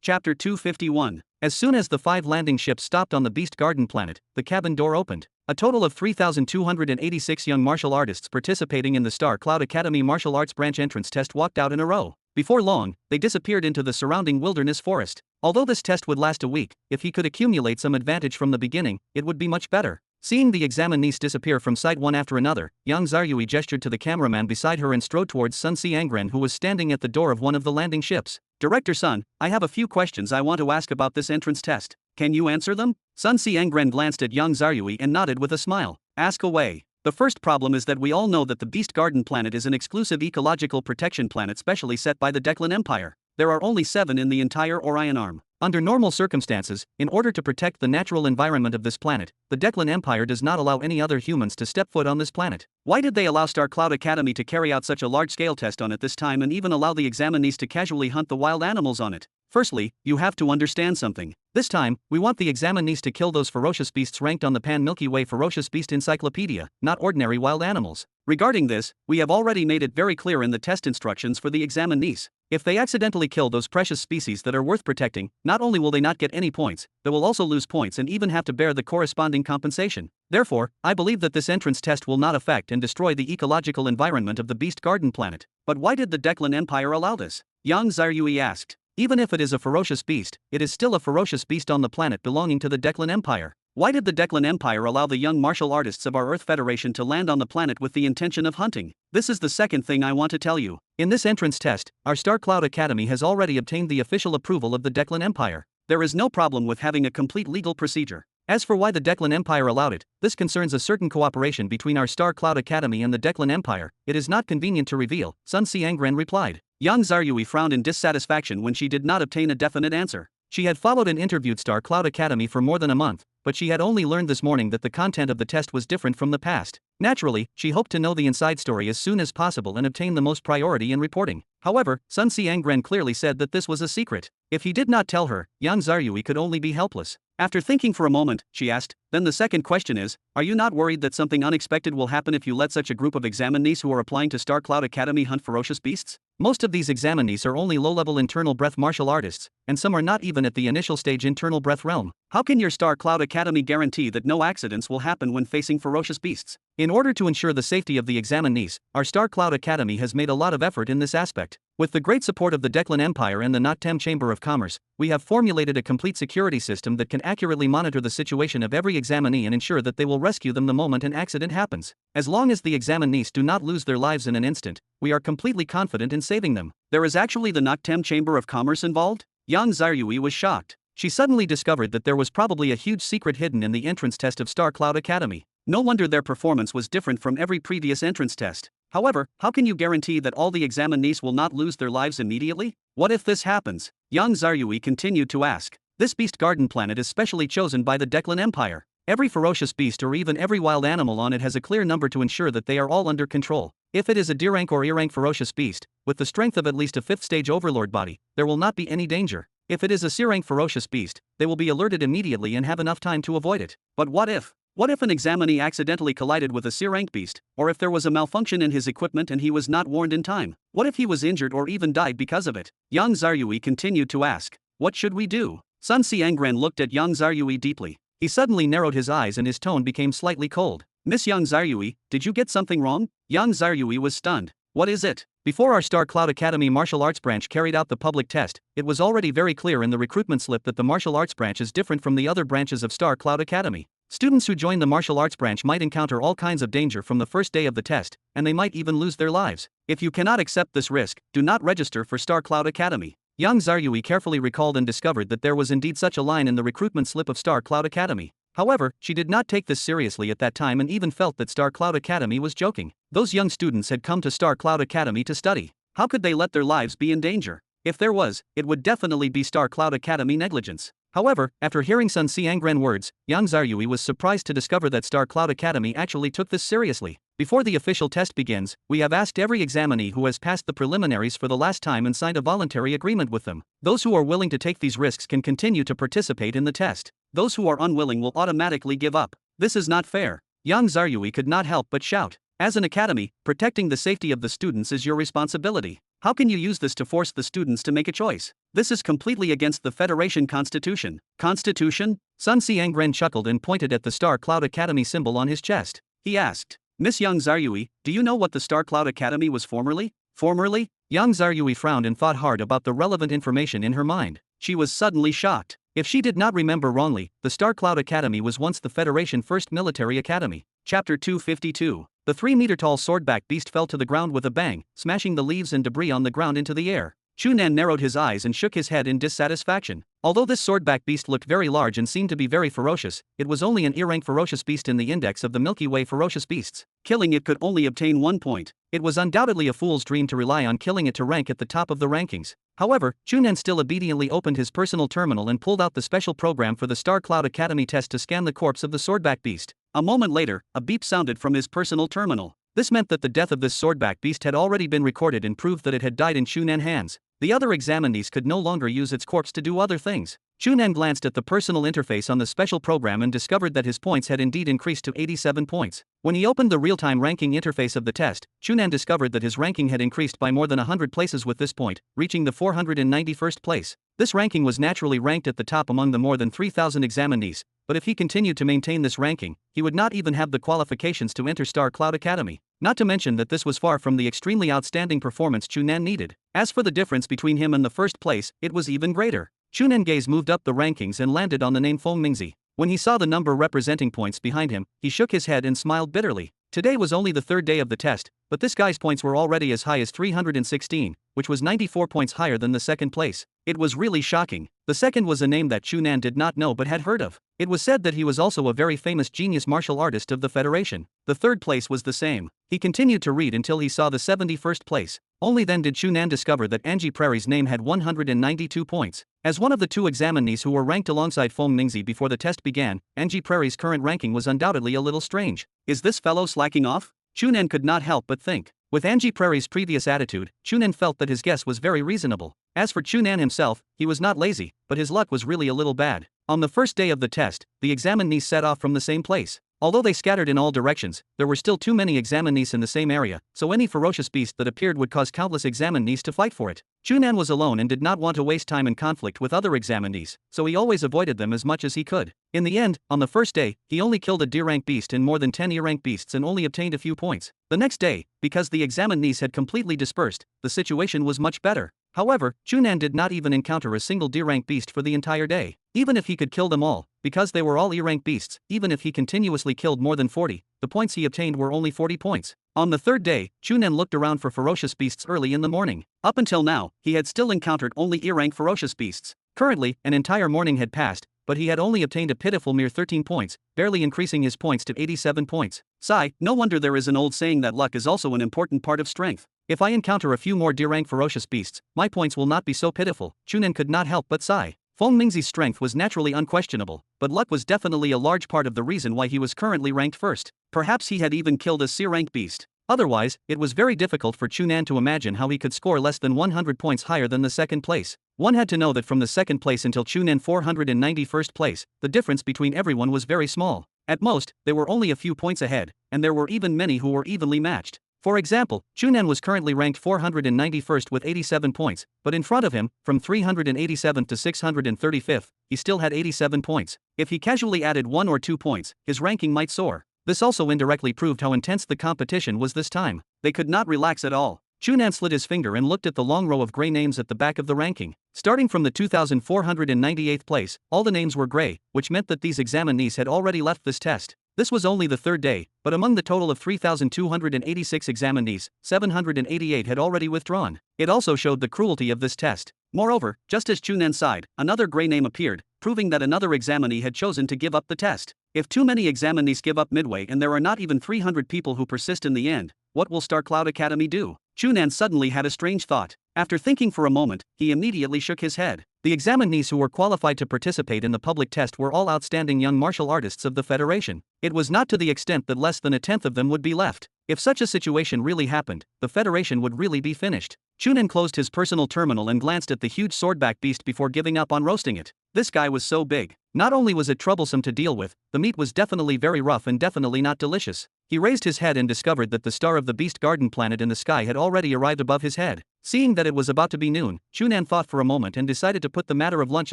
Chapter 251. As soon as the 5 landing ships stopped on the Beast Garden planet, the cabin door opened. A total of 3,286 young martial artists participating in the Star Cloud Academy martial arts branch entrance test walked out in a row. Before long, they disappeared into the surrounding wilderness forest. Although this test would last a week, if he could accumulate some advantage from the beginning, it would be much better. Seeing the examinees disappear from sight one after another, Yang Zaryui gestured to the cameraman beside her and strode towards Sun Xiangren, who was standing at the door of one of the landing ships. Director Sun, I have a few questions I want to ask about this entrance test. Can you answer them? Sun Xiangren glanced at Yang Zaryui and nodded with a smile. Ask away. The first problem is that we all know that the Beast Garden planet is an exclusive ecological protection planet specially set by the Declan Empire. There are only 7 in the entire Orion arm. Under normal circumstances, in order to protect the natural environment of this planet, the Declan Empire does not allow any other humans to step foot on this planet. Why did they allow Star Cloud Academy to carry out such a large-scale test on it this time and even allow the examinees to casually hunt the wild animals on it? Firstly, you have to understand something. This time, we want the examinees to kill those ferocious beasts ranked on the Pan-Milky Way Ferocious Beast Encyclopedia, not ordinary wild animals. Regarding this, we have already made it very clear in the test instructions for the examinees. If they accidentally kill those precious species that are worth protecting, not only will they not get any points, they will also lose points and even have to bear the corresponding compensation. Therefore, I believe that this entrance test will not affect and destroy the ecological environment of the Beast Garden planet. But why did the Declan Empire allow this? Yang Zaryui asked. Even if it is a ferocious beast, it is still a ferocious beast on the planet belonging to the Declan Empire. Why did the Declan Empire allow the young martial artists of our Earth Federation to land on the planet with the intention of hunting? This is the second thing I want to tell you. In this entrance test, our Star Cloud Academy has already obtained the official approval of the Declan Empire. There is no problem with having a complete legal procedure. As for why the Declan Empire allowed it, this concerns a certain cooperation between our Star Cloud Academy and the Declan Empire. It is not convenient to reveal, Sun Xiangren replied. Yang Zaryui frowned in dissatisfaction when she did not obtain a definite answer. She had followed and interviewed Star Cloud Academy for more than a month, but she had only learned this morning that the content of the test was different from the past. Naturally, she hoped to know the inside story as soon as possible and obtain the most priority in reporting. However, Sun Xiangren clearly said that this was a secret. If he did not tell her, Yang Zaryui could only be helpless. After thinking for a moment, she asked, then the second question is, are you not worried that something unexpected will happen if you let such a group of examinees who are applying to Star Cloud Academy hunt ferocious beasts? Most of these examinees are only low-level internal breath martial artists, and some are not even at the initial stage internal breath realm. How can your Star Cloud Academy guarantee that no accidents will happen when facing ferocious beasts? In order to ensure the safety of the examinees, our Star Cloud Academy has made a lot of effort in this aspect. With the great support of the Declan Empire and the Noctem Chamber of Commerce, we have formulated a complete security system that can accurately monitor the situation of every examinee and ensure that they will rescue them the moment an accident happens. As long as the examinees do not lose their lives in an instant, we are completely confident in saving them. There is actually the Noctem Chamber of Commerce involved? Yang Zaryui was shocked. She suddenly discovered that there was probably a huge secret hidden in the entrance test of Star Cloud Academy. No wonder their performance was different from every previous entrance test. However, how can you guarantee that all the examinees will not lose their lives immediately? What if this happens? Yang Zaryui continued to ask. This Beast Garden planet is specially chosen by the Declan Empire. Every ferocious beast or even every wild animal on it has a clear number to ensure that they are all under control. If it is a D rank or E rank ferocious beast, with the strength of at least a 5th stage overlord body, there will not be any danger. If it is a C rank ferocious beast, they will be alerted immediately and have enough time to avoid it. But what if? What if an examinee accidentally collided with a C-rank beast, or if there was a malfunction in his equipment and he was not warned in time? What if he was injured or even died because of it? Yang Zaryui continued to ask. What should we do? Sun Xiangren looked at Yang Zaryui deeply. He suddenly narrowed his eyes and his tone became slightly cold. Miss Yang Zaryui, did you get something wrong? Yang Zaryui was stunned. What is it? Before our Star Cloud Academy martial arts branch carried out the public test, it was already very clear in the recruitment slip that the martial arts branch is different from the other branches of Star Cloud Academy. Students who join the martial arts branch might encounter all kinds of danger from the first day of the test, and they might even lose their lives. If you cannot accept this risk, do not register for Star Cloud Academy. Yang Zaryui carefully recalled and discovered that there was indeed such a line in the recruitment slip of Star Cloud Academy. However, she did not take this seriously at that time and even felt that Star Cloud Academy was joking. Those young students had come to Star Cloud Academy to study. How could they let their lives be in danger? If there was, it would definitely be Star Cloud Academy negligence. However, after hearing Sun Xiangren words, Yang Zaryui was surprised to discover that Star Cloud Academy actually took this seriously. Before the official test begins, we have asked every examinee who has passed the preliminaries for the last time and signed a voluntary agreement with them. Those who are willing to take these risks can continue to participate in the test. Those who are unwilling will automatically give up. This is not fair. Yang Zaryui could not help but shout. As an academy, protecting the safety of the students is your responsibility. How can you use this to force the students to make a choice? This is completely against the Federation Constitution. Constitution? Sun Xiangren chuckled and pointed at the Star Cloud Academy symbol on his chest. He asked, Miss Yang Zaryui, do you know what the Star Cloud Academy was formerly? Formerly? Yang Zaryui frowned and thought hard about the relevant information in her mind. She was suddenly shocked. If she did not remember wrongly, the Star Cloud Academy was once the Federation First Military Academy. Chapter 252. The 3-meter-tall swordback beast fell to the ground with a bang, smashing the leaves and debris on the ground into the air. Chu Nan narrowed his eyes and shook his head in dissatisfaction. Although this swordback beast looked very large and seemed to be very ferocious, it was only an E-rank ferocious beast in the index of the Milky Way ferocious beasts. Killing it could only obtain 1 point. It was undoubtedly a fool's dream to rely on killing it to rank at the top of the rankings. However, Chu Nan still obediently opened his personal terminal and pulled out the special program for the Star Cloud Academy test to scan the corpse of the swordback beast. A moment later, a beep sounded from his personal terminal. This meant that the death of this swordback beast had already been recorded and proved that it had died in Chu Nan hands. The other examinees could no longer use its corpse to do other things. Chu Nan glanced at the personal interface on the special program and discovered that his points had indeed increased to 87 points. When he opened the real-time ranking interface of the test, Chu Nan discovered that his ranking had increased by more than 100 places with this point, reaching the 491st place. This ranking was naturally ranked at the top among the more than 3,000 examinees, but if he continued to maintain this ranking, he would not even have the qualifications to enter Star Cloud Academy. Not to mention that this was far from the extremely outstanding performance Chu Nan needed. As for the difference between him and the first place, it was even greater. Chu Nan gaze moved up the rankings and landed on the name Feng Mingzi. When he saw the number representing points behind him, he shook his head and smiled bitterly. Today was only the third day of the test, but this guy's points were already as high as 316, which was 94 points higher than the second place. It was really shocking. The second was a name that Chu Nan did not know but had heard of. It was said that he was also a very famous genius martial artist of the Federation. The third place was the same. He continued to read until he saw the 71st place. Only then did Chu Nan discover that Anji Prairie's name had 192 points. As one of the 2 examinees who were ranked alongside Feng Mingzi before the test began, Anji Prairie's current ranking was undoubtedly a little strange. Is this fellow slacking off? Chu Nan could not help but think. With Anji Prairie's previous attitude, Chu Nan felt that his guess was very reasonable. As for Chu Nan himself, he was not lazy, but his luck was really a little bad. On the first day of the test, the examinees set off from the same place. Although they scattered in all directions, there were still too many examinees in the same area, so any ferocious beast that appeared would cause countless examinees to fight for it. Chu Nan was alone and did not want to waste time in conflict with other examinees, so he always avoided them as much as he could. In the end, on the first day, he only killed a D-rank beast and more than 10 E-rank beasts and only obtained a few points. The next day, because the examinees had completely dispersed, the situation was much better. However, Chu Nan did not even encounter a single D-rank beast for the entire day. Even if he could kill them all, because they were all E-rank beasts, even if he continuously killed more than 40, the points he obtained were only 40 points. On the third day, Chu Nan looked around for ferocious beasts early in the morning. Up until now, he had still encountered only E-rank ferocious beasts. Currently, an entire morning had passed, but he had only obtained a pitiful mere 13 points, barely increasing his points to 87 points. Sigh, no wonder there is an old saying that luck is also an important part of strength. If I encounter a few more D-rank ferocious beasts, my points will not be so pitiful. Chu Nan could not help but sigh. Feng Mingzi's strength was naturally unquestionable, but luck was definitely a large part of the reason why he was currently ranked first. Perhaps he had even killed a C-rank beast. Otherwise, it was very difficult for Chu Nan to imagine how he could score less than 100 points higher than the second place. One had to know that from the second place until Chu Nan 491st place, the difference between everyone was very small. At most, they were only a few points ahead, and there were even many who were evenly matched. For example, Chu Nan was currently ranked 491st with 87 points, but in front of him, from 387th to 635th, he still had 87 points. If he casually added 1 or 2 points, his ranking might soar. This also indirectly proved how intense the competition was this time. They could not relax at all. Chu Nan slid his finger and looked at the long row of gray names at the back of the ranking. Starting from the 2498th place, all the names were gray, which meant that these examinees had already left this test. This was only the third day, but among the total of 3,286 examinees, 788 had already withdrawn. It also showed the cruelty of this test. Moreover, just as Chu Nan sighed, another gray name appeared, proving that another examinee had chosen to give up the test. If too many examinees give up midway and there are not even 300 people who persist in the end, what will Star Cloud Academy do? Chu Nan suddenly had a strange thought. After thinking for a moment, he immediately shook his head. The examinees who were qualified to participate in the public test were all outstanding young martial artists of the Federation. It was not to the extent that less than a tenth of them would be left. If such a situation really happened, the Federation would really be finished. Chu Nan closed his personal terminal and glanced at the huge swordback beast before giving up on roasting it. This guy was so big. Not only was it troublesome to deal with, the meat was definitely very rough and definitely not delicious. He raised his head and discovered that the star of the beast garden planet in the sky had already arrived above his head. Seeing that it was about to be noon, Chu Nan thought for a moment and decided to put the matter of lunch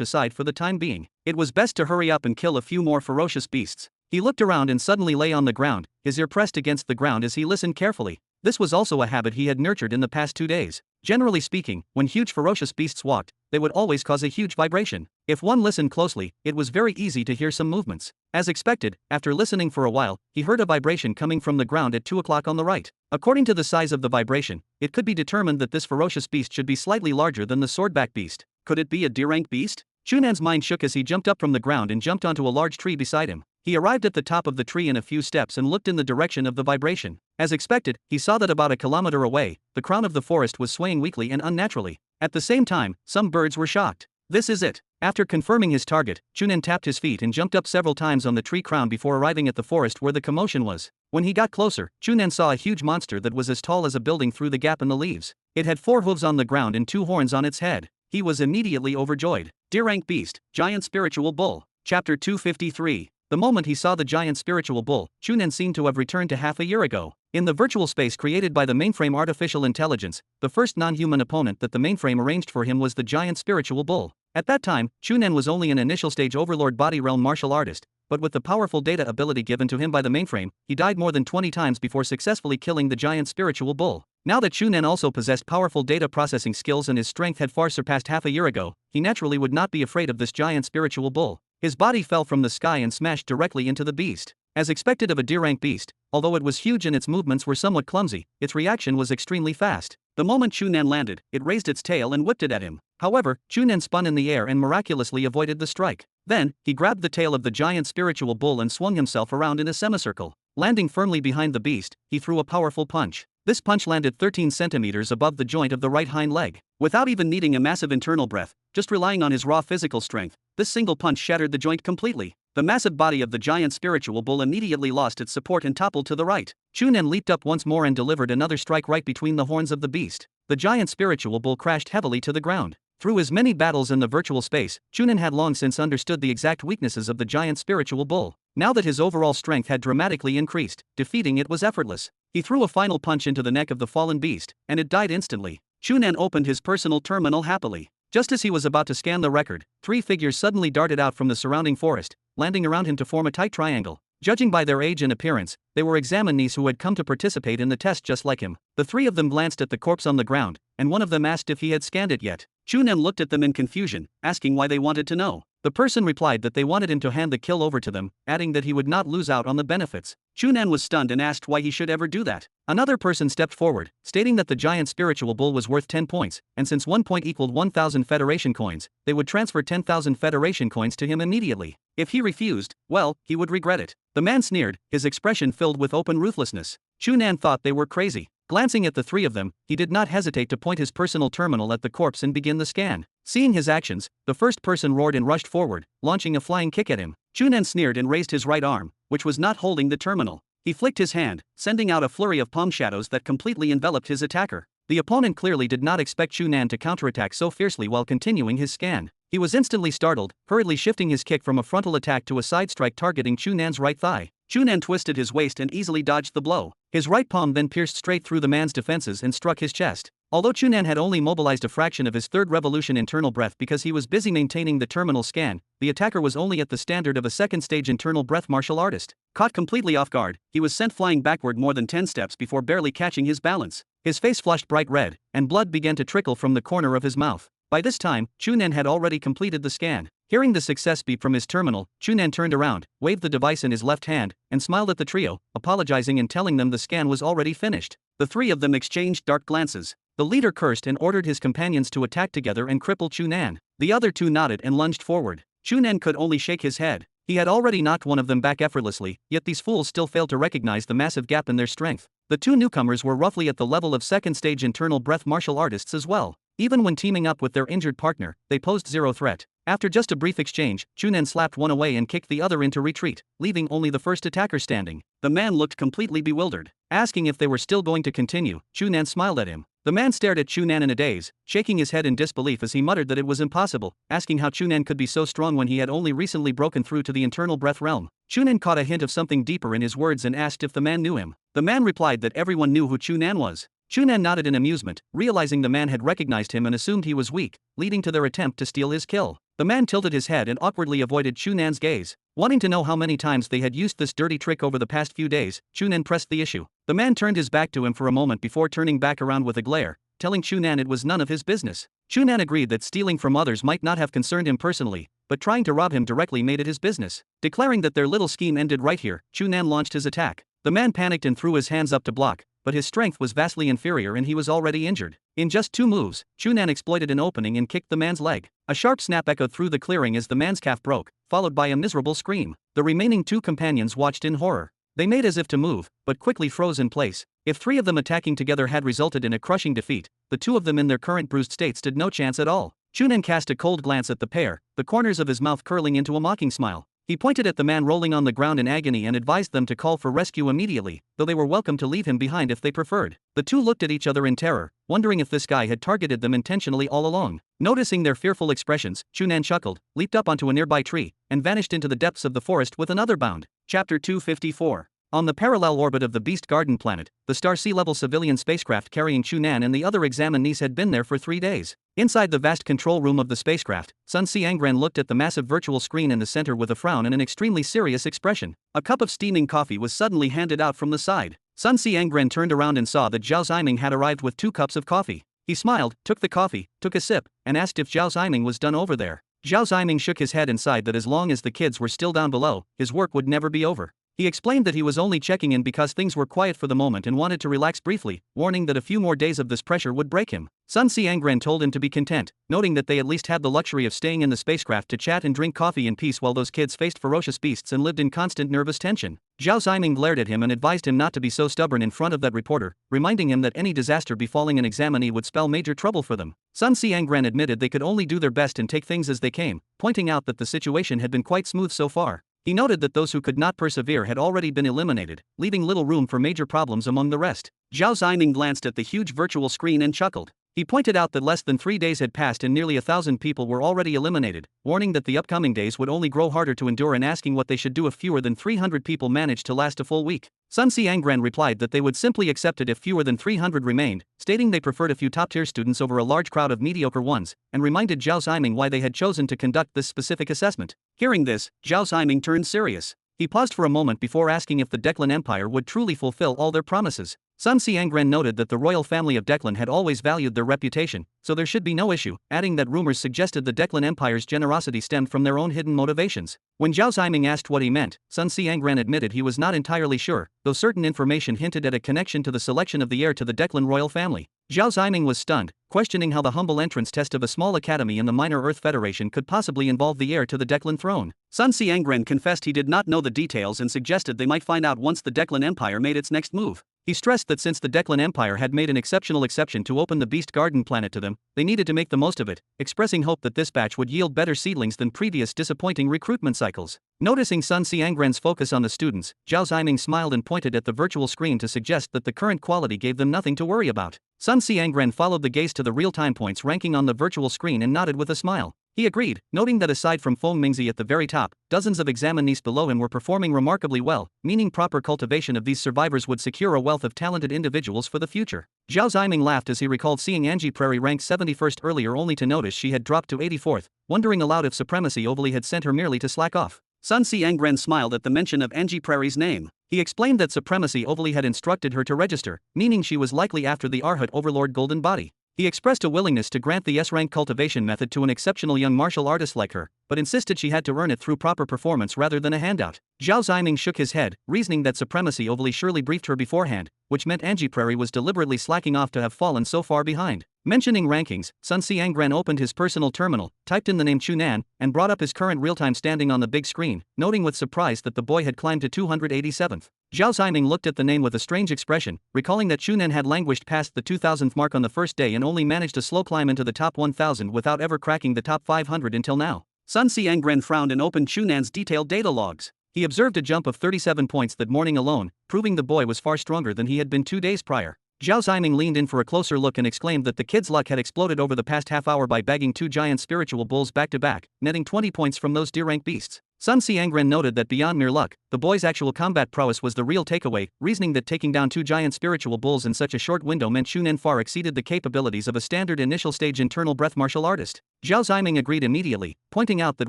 aside for the time being. It was best to hurry up and kill a few more ferocious beasts. He looked around and suddenly lay on the ground, his ear pressed against the ground as he listened carefully. This was also a habit he had nurtured in the past 2 days. Generally speaking, when huge ferocious beasts walked, they would always cause a huge vibration. If one listened closely, it was very easy to hear some movements. As expected, after listening for a while, he heard a vibration coming from the ground at 2 o'clock on the right. According to the size of the vibration, it could be determined that this ferocious beast should be slightly larger than the swordback beast. Could it be a deer-rank beast? Chu Nan's mind shook as he jumped up from the ground and jumped onto a large tree beside him. He arrived at the top of the tree in a few steps and looked in the direction of the vibration. As expected, he saw that about a kilometer away, the crown of the forest was swaying weakly and unnaturally. At the same time, some birds were shocked. This is it. After confirming his target, Chu Nan tapped his feet and jumped up several times on the tree crown before arriving at the forest where the commotion was. When he got closer, Chu Nan saw a huge monster that was as tall as a building through the gap in the leaves. It had 4 hooves on the ground and 2 horns on its head. He was immediately overjoyed. Deer-rank beast, giant spiritual bull. Chapter 253. The moment he saw the giant spiritual bull, Chu Nan seemed to have returned to half a year ago. In the virtual space created by the mainframe artificial intelligence, the first non-human opponent that the mainframe arranged for him was the giant spiritual bull. At that time, Chu Nan was only an initial stage overlord body realm martial artist, but with the powerful data ability given to him by the mainframe, he died more than 20 times before successfully killing the giant spiritual bull. Now that Chu Nan also possessed powerful data processing skills and his strength had far surpassed half a year ago, he naturally would not be afraid of this giant spiritual bull. His body fell from the sky and smashed directly into the beast. As expected of a deer-rank beast, although it was huge and its movements were somewhat clumsy, its reaction was extremely fast. The moment Chu Nan landed, it raised its tail and whipped it at him. However, Chu Nan spun in the air and miraculously avoided the strike. Then, he grabbed the tail of the giant spiritual bull and swung himself around in a semicircle. Landing firmly behind the beast, he threw a powerful punch. This punch landed 13 centimeters above the joint of the right hind leg. Without even needing a massive internal breath, just relying on his raw physical strength, this single punch shattered the joint completely. The massive body of the giant spiritual bull immediately lost its support and toppled to the right. Chu Nan leaped up once more and delivered another strike right between the horns of the beast. The giant spiritual bull crashed heavily to the ground. Through his many battles in the virtual space, Chu Nan had long since understood the exact weaknesses of the giant spiritual bull. Now that his overall strength had dramatically increased, defeating it was effortless. He threw a final punch into the neck of the fallen beast, and it died instantly. Chu Nan opened his personal terminal happily. Just as he was about to scan the record, 3 figures suddenly darted out from the surrounding forest, landing around him to form a tight triangle. Judging by their age and appearance, they were examinees who had come to participate in the test just like him. The 3 of them glanced at the corpse on the ground, and one of them asked if he had scanned it yet. Chu Nan looked at them in confusion, asking why they wanted to know. The person replied that they wanted him to hand the kill over to them, adding that he would not lose out on the benefits. Chu Nan was stunned and asked why he should ever do that. Another person stepped forward, stating that the giant spiritual bull was worth 10 points, and since 1 point equaled 1,000 Federation coins, they would transfer 10,000 Federation coins to him immediately. If he refused, well, he would regret it. The man sneered, his expression filled with open ruthlessness. Chu Nan thought they were crazy. Glancing at the 3 of them, he did not hesitate to point his personal terminal at the corpse and begin the scan. Seeing his actions, the first person roared and rushed forward, launching a flying kick at him. Chu Nan sneered and raised his right arm, which was not holding the terminal. He flicked his hand, sending out a flurry of palm shadows that completely enveloped his attacker. The opponent clearly did not expect Chu Nan to counterattack so fiercely while continuing his scan. He was instantly startled, hurriedly shifting his kick from a frontal attack to a side strike targeting Chu Nan's right thigh. Chu Nan twisted his waist and easily dodged the blow. His right palm then pierced straight through the man's defenses and struck his chest. Although Chu Nan had only mobilized a fraction of his 3rd revolution internal breath because he was busy maintaining the terminal scan, the attacker was only at the standard of a 2nd stage internal breath martial artist. Caught completely off guard, he was sent flying backward more than 10 steps before barely catching his balance. His face flushed bright red, and blood began to trickle from the corner of his mouth. By this time, Chu Nan had already completed the scan. Hearing the success beep from his terminal, Chu Nan turned around, waved the device in his left hand, and smiled at the trio, apologizing and telling them the scan was already finished. The 3 of them exchanged dark glances. The leader cursed and ordered his companions to attack together and cripple Chu Nan. The other 2 nodded and lunged forward. Chu Nan could only shake his head. He had already knocked one of them back effortlessly, yet these fools still failed to recognize the massive gap in their strength. The 2 newcomers were roughly at the level of 2nd stage internal breath martial artists as well. Even when teaming up with their injured partner, they posed zero threat. After just a brief exchange, Chu Nan slapped one away and kicked the other into retreat, leaving only the first attacker standing. The man looked completely bewildered. Asking if they were still going to continue, Chu Nan smiled at him. The man stared at Chu Nan in a daze, shaking his head in disbelief as he muttered that it was impossible, asking how Chu Nan could be so strong when he had only recently broken through to the internal breath realm. Chu Nan caught a hint of something deeper in his words and asked if the man knew him. The man replied that everyone knew who Chu Nan was. Chu Nan nodded in amusement, realizing the man had recognized him and assumed he was weak, leading to their attempt to steal his kill. The man tilted his head and awkwardly avoided Chu Nan's gaze. Wanting to know how many times they had used this dirty trick over the past few days, Chu Nan pressed the issue. The man turned his back to him for a moment before turning back around with a glare, telling Chu Nan it was none of his business. Chu Nan agreed that stealing from others might not have concerned him personally, but trying to rob him directly made it his business. Declaring that their little scheme ended right here, Chu Nan launched his attack. The man panicked and threw his hands up to block, but his strength was vastly inferior and he was already injured. In just 2 moves, Chu Nan exploited an opening and kicked the man's leg. A sharp snap echoed through the clearing as the man's calf broke, followed by a miserable scream. The remaining 2 companions watched in horror. They made as if to move, but quickly froze in place. If 3 of them attacking together had resulted in a crushing defeat, the 2 of them in their current bruised state stood no chance at all. Chu Nan cast a cold glance at the pair, the corners of his mouth curling into a mocking smile. He pointed at the man rolling on the ground in agony and advised them to call for rescue immediately, though they were welcome to leave him behind if they preferred. The 2 looked at each other in terror, wondering if this guy had targeted them intentionally all along. Noticing their fearful expressions, Chu Nan chuckled, leaped up onto a nearby tree, and vanished into the depths of the forest with another bound. Chapter 254. On the parallel orbit of the Beast Garden planet, the Star Sea-level civilian spacecraft carrying Chu Nan and the other examinees had been there for 3 days. Inside the vast control room of the spacecraft, Sun Xiangran looked at the massive virtual screen in the center with a frown and an extremely serious expression. A cup of steaming coffee was suddenly handed out from the side. Sun Xiangran turned around and saw that Zhao Ximing had arrived with 2 cups of coffee. He smiled, took the coffee, took a sip, and asked if Zhao Ximing was done over there. Zhao Ximing shook his head and sighed that as long as the kids were still down below, his work would never be over. He explained that he was only checking in because things were quiet for the moment and wanted to relax briefly, warning that a few more days of this pressure would break him. Sun Xiangran told him to be content, noting that they at least had the luxury of staying in the spacecraft to chat and drink coffee in peace while those kids faced ferocious beasts and lived in constant nervous tension. Zhao Ximing glared at him and advised him not to be so stubborn in front of that reporter, reminding him that any disaster befalling an examinee would spell major trouble for them. Sun Xiangran admitted they could only do their best and take things as they came, pointing out that the situation had been quite smooth so far. He noted that those who could not persevere had already been eliminated, leaving little room for major problems among the rest. Zhao Ximing glanced at the huge virtual screen and chuckled. He pointed out that less than 3 days had passed and nearly 1,000 people were already eliminated, warning that the upcoming days would only grow harder to endure and asking what they should do if fewer than 300 people managed to last a full week. Sun Xiangran replied that they would simply accept it if fewer than 300 remained, stating they preferred a few top-tier students over a large crowd of mediocre ones, and reminded Zhao Ximing why they had chosen to conduct this specific assessment. Hearing this, Zhao Ximing turned serious. He paused for a moment before asking if the Declan Empire would truly fulfill all their promises. Sun Xiangran noted that the royal family of Declan had always valued their reputation, so there should be no issue, adding that rumors suggested the Declan Empire's generosity stemmed from their own hidden motivations. When Zhao Ximing asked what he meant, Sun Xiangran admitted he was not entirely sure, though certain information hinted at a connection to the selection of the heir to the Declan royal family. Zhao Ximing was stunned, questioning how the humble entrance test of a small academy in the minor Earth Federation could possibly involve the heir to the Declan throne. Sun Xiangran confessed he did not know the details and suggested they might find out once the Declan Empire made its next move. He stressed that since the Declan Empire had made an exceptional exception to open the Beast Garden planet to them, they needed to make the most of it, expressing hope that this batch would yield better seedlings than previous disappointing recruitment cycles. Noticing Sun Xiangran's focus on the students, Zhao Ximing smiled and pointed at the virtual screen to suggest that the current quality gave them nothing to worry about. Sun Xiangran followed the gaze to the real-time points ranking on the virtual screen and nodded with a smile. He agreed, noting that aside from Feng Mingzi at the very top, dozens of examinees below him were performing remarkably well, meaning proper cultivation of these survivors would secure a wealth of talented individuals for the future. Zhao Ximing laughed as he recalled seeing Angie Prairie ranked 71st earlier only to notice she had dropped to 84th, wondering aloud if Supremacy Overly had sent her merely to slack off. Sun Xiangran smiled at the mention of Angie Prairie's name. He explained that Supremacy Overly had instructed her to register, meaning she was likely after the Arhat Overlord Golden Body. He expressed a willingness to grant the S-rank cultivation method to an exceptional young martial artist like her, but insisted she had to earn it through proper performance rather than a handout. Zhao Ximing shook his head, reasoning that Supremacy Overly surely briefed her beforehand, which meant Angie Prairie was deliberately slacking off to have fallen so far behind. Mentioning rankings, Sun Xiangran opened his personal terminal, typed in the name Chu Nan, and brought up his current real-time standing on the big screen, noting with surprise that the boy had climbed to 287th. Zhao Ximing looked at the name with a strange expression, recalling that Chu Nan had languished past the 2000th mark on the first day and only managed a slow climb into the top 1000 without ever cracking the top 500 until now. Sun Xiangran frowned and opened Chu Nan's detailed data logs. He observed a jump of 37 points that morning alone, proving the boy was far stronger than he had been 2 days prior. Zhao Ximing leaned in for a closer look and exclaimed that the kid's luck had exploded over the past half hour by bagging 2 giant spiritual bulls back to back, netting 20 points from those D-rank beasts. Sun Xiangren noted that beyond mere luck, the boy's actual combat prowess was the real takeaway, reasoning that taking down 2 giant spiritual bulls in such a short window meant Chu Nan far exceeded the capabilities of a standard initial stage internal breath martial artist. Zhao Ziming agreed immediately, pointing out that